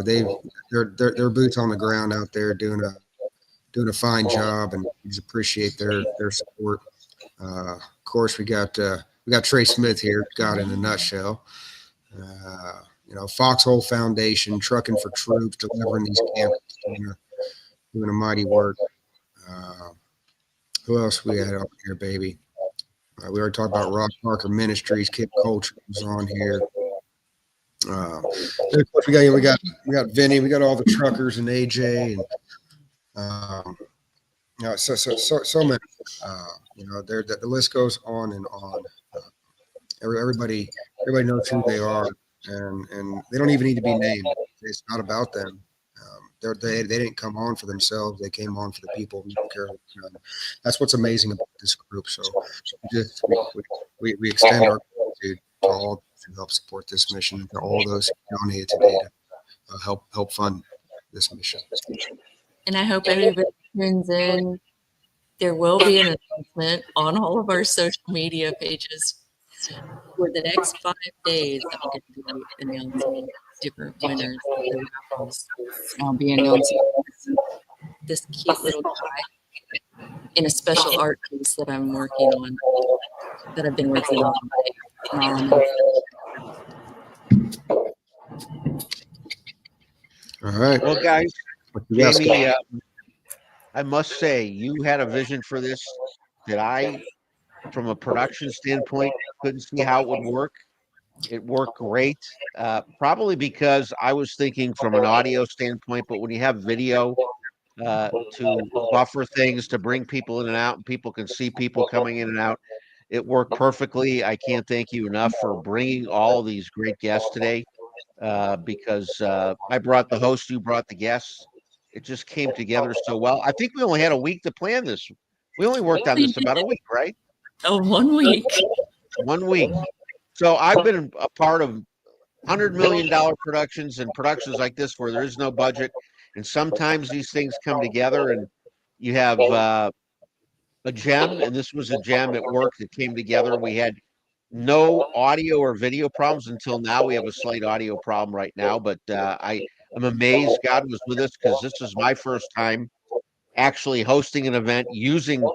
they're boots on the ground out there doing a fine job, and we appreciate their support. Of course, we got Trey Smith here, God in a nutshell. You know, Foxhole Foundation, Trucking for Troops, delivering these camps, doing a mighty work. Who else we had on here, baby? We already talked about Rod Parker Ministries. Kip Culture was on here. We got Vinny. We got all the truckers and AJ, and you know, so many. You know, the list goes on and on. Everybody knows who they are. And they don't even need to be named. It's not about them. They didn't come on for themselves. They came on for the people who care. That's what's amazing about this group. So we extend our gratitude to all who help support this mission, to all those who donated today to help fund this mission. And I hope everybody tunes in. There will be an announcement on all of our social media pages. For the next 5 days, I'm going to be announcing different winners of the raffles. I'll be announcing this cute little guy in a special art piece that I'm working on, that I've been working on. All right. Well, guys, Jamie, I must say, you had a vision for this that I, from a production standpoint, couldn't see how it would work. It worked great, probably because I was thinking from an audio standpoint, but when you have video to buffer things, to bring people in and out, and people can see people coming in and out, it worked perfectly. I can't thank you enough for bringing all these great guests today, because I brought the host, you brought the guests. It just came together so well. I think we only had a week to plan this. We only worked on this about a week, right? Oh, 1 week. 1 week. So I've been a part of $100 million productions and productions like this where there is no budget. And sometimes these things come together and you have a gem. And this was a gem at work that came together. We had no audio or video problems until now. We have a slight audio problem right now, but I am amazed God was with us, because this is my first time actually hosting an event using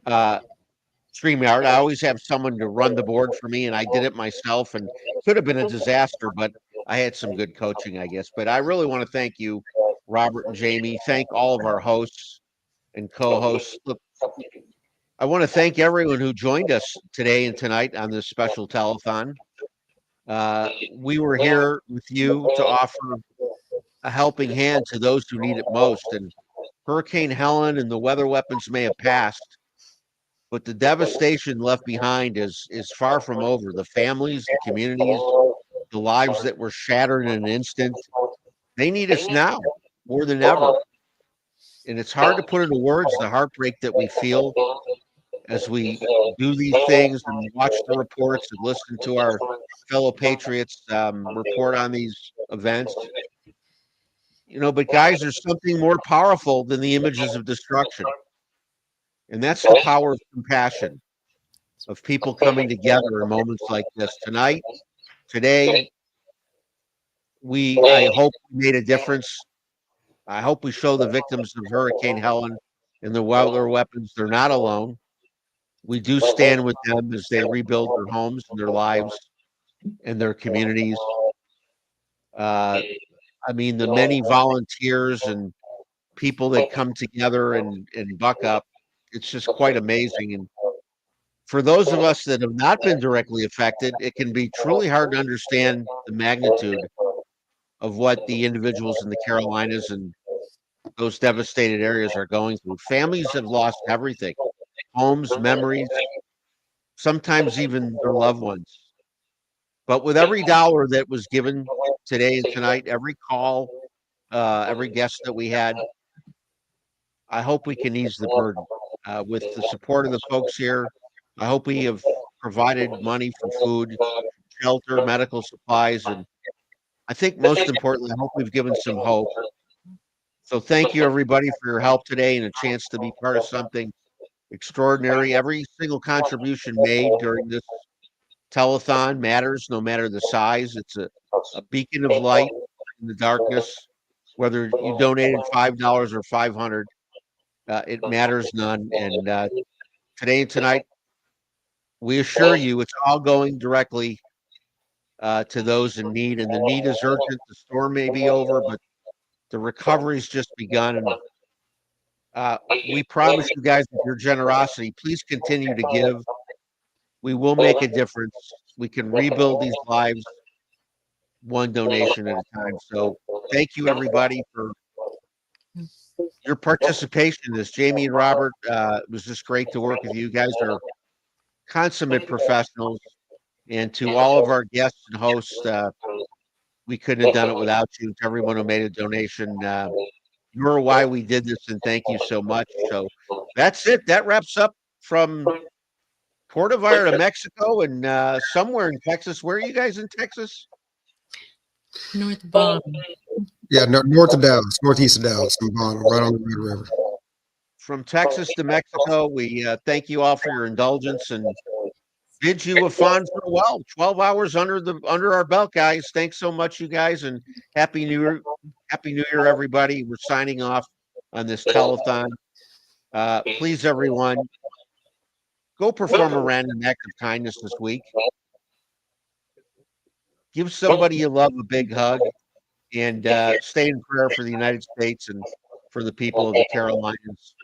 StreamYard. I always have someone to run the board for me, and I did it myself, and it could have been a disaster, but I had some good coaching, I guess. But I really want to thank you, Robert and Jamie. Thank all of our hosts and co-hosts. Look, I want to thank everyone who joined us today and tonight on this special telethon. We were here with you to offer a helping hand to those who need it most. And Hurricane Helen and the weather weapons may have passed, but the devastation left behind is far from over. The families, the communities, the lives that were shattered in an instant, they need us now more than ever. And it's hard to put into words the heartbreak that we feel as we do these things and watch the reports and listen to our fellow patriots report on these events. You know, but guys, there's something more powerful than the images of destruction. And that's the power of compassion, of people coming together in moments like this. Tonight, today, I hope we made a difference. I hope we show the victims of Hurricane Helen and the weather weapons they're not alone. We do stand with them as they rebuild their homes and their lives and their communities. I mean, the many volunteers and people that come together and buck up, it's just quite amazing. And for those of us that have not been directly affected, it can be truly hard to understand the magnitude of what the individuals in the Carolinas and those devastated areas are going through. Families have lost everything, homes, memories, sometimes even their loved ones. But with every dollar that was given today and tonight, every call, every guest that we had, I hope we can ease the burden. With the support of the folks here, I hope we have provided money for food, shelter, medical supplies, and I think most importantly, I hope we've given some hope. So thank you everybody for your help today and a chance to be part of something extraordinary. Every single contribution made during this telethon matters, no matter the size. It's a beacon of light in the darkness. Whether you donated $5 or 500, it matters none. And today and tonight, we assure you it's all going directly to those in need. And the need is urgent. The storm may be over, but the recovery's just begun. And we promise you guys with your generosity, please continue to give. We will make a difference. We can rebuild these lives one donation at a time. So thank you everybody for your participation in this. Jamie and Robert, it was just great to work with you. You guys are consummate professionals. And to all of our guests and hosts, we couldn't have done it without you. To everyone who made a donation, you're why we did this, and thank you so much. So that's it. That wraps up from Puerto Vallarta, Mexico, and somewhere in Texas. Where are you guys in Texas? North Bond. Yeah, north of Dallas, northeast of Dallas, right on the Red River. From Texas to Mexico, we thank you all for your indulgence and bid you a fond farewell. 12 hours under our belt, guys. Thanks so much, you guys, and happy New Year. Happy New Year, everybody. We're signing off on this telethon. Please, everyone, go perform a random act of kindness this week. Give somebody you love a big hug, and stay in prayer for the United States and for the people of the Carolinas.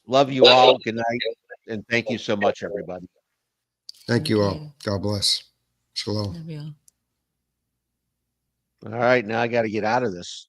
Love you all. Good night, and thank you so much, everybody. Thank you all. God bless. Shalom. Love you all. All right, now I got to get out of this.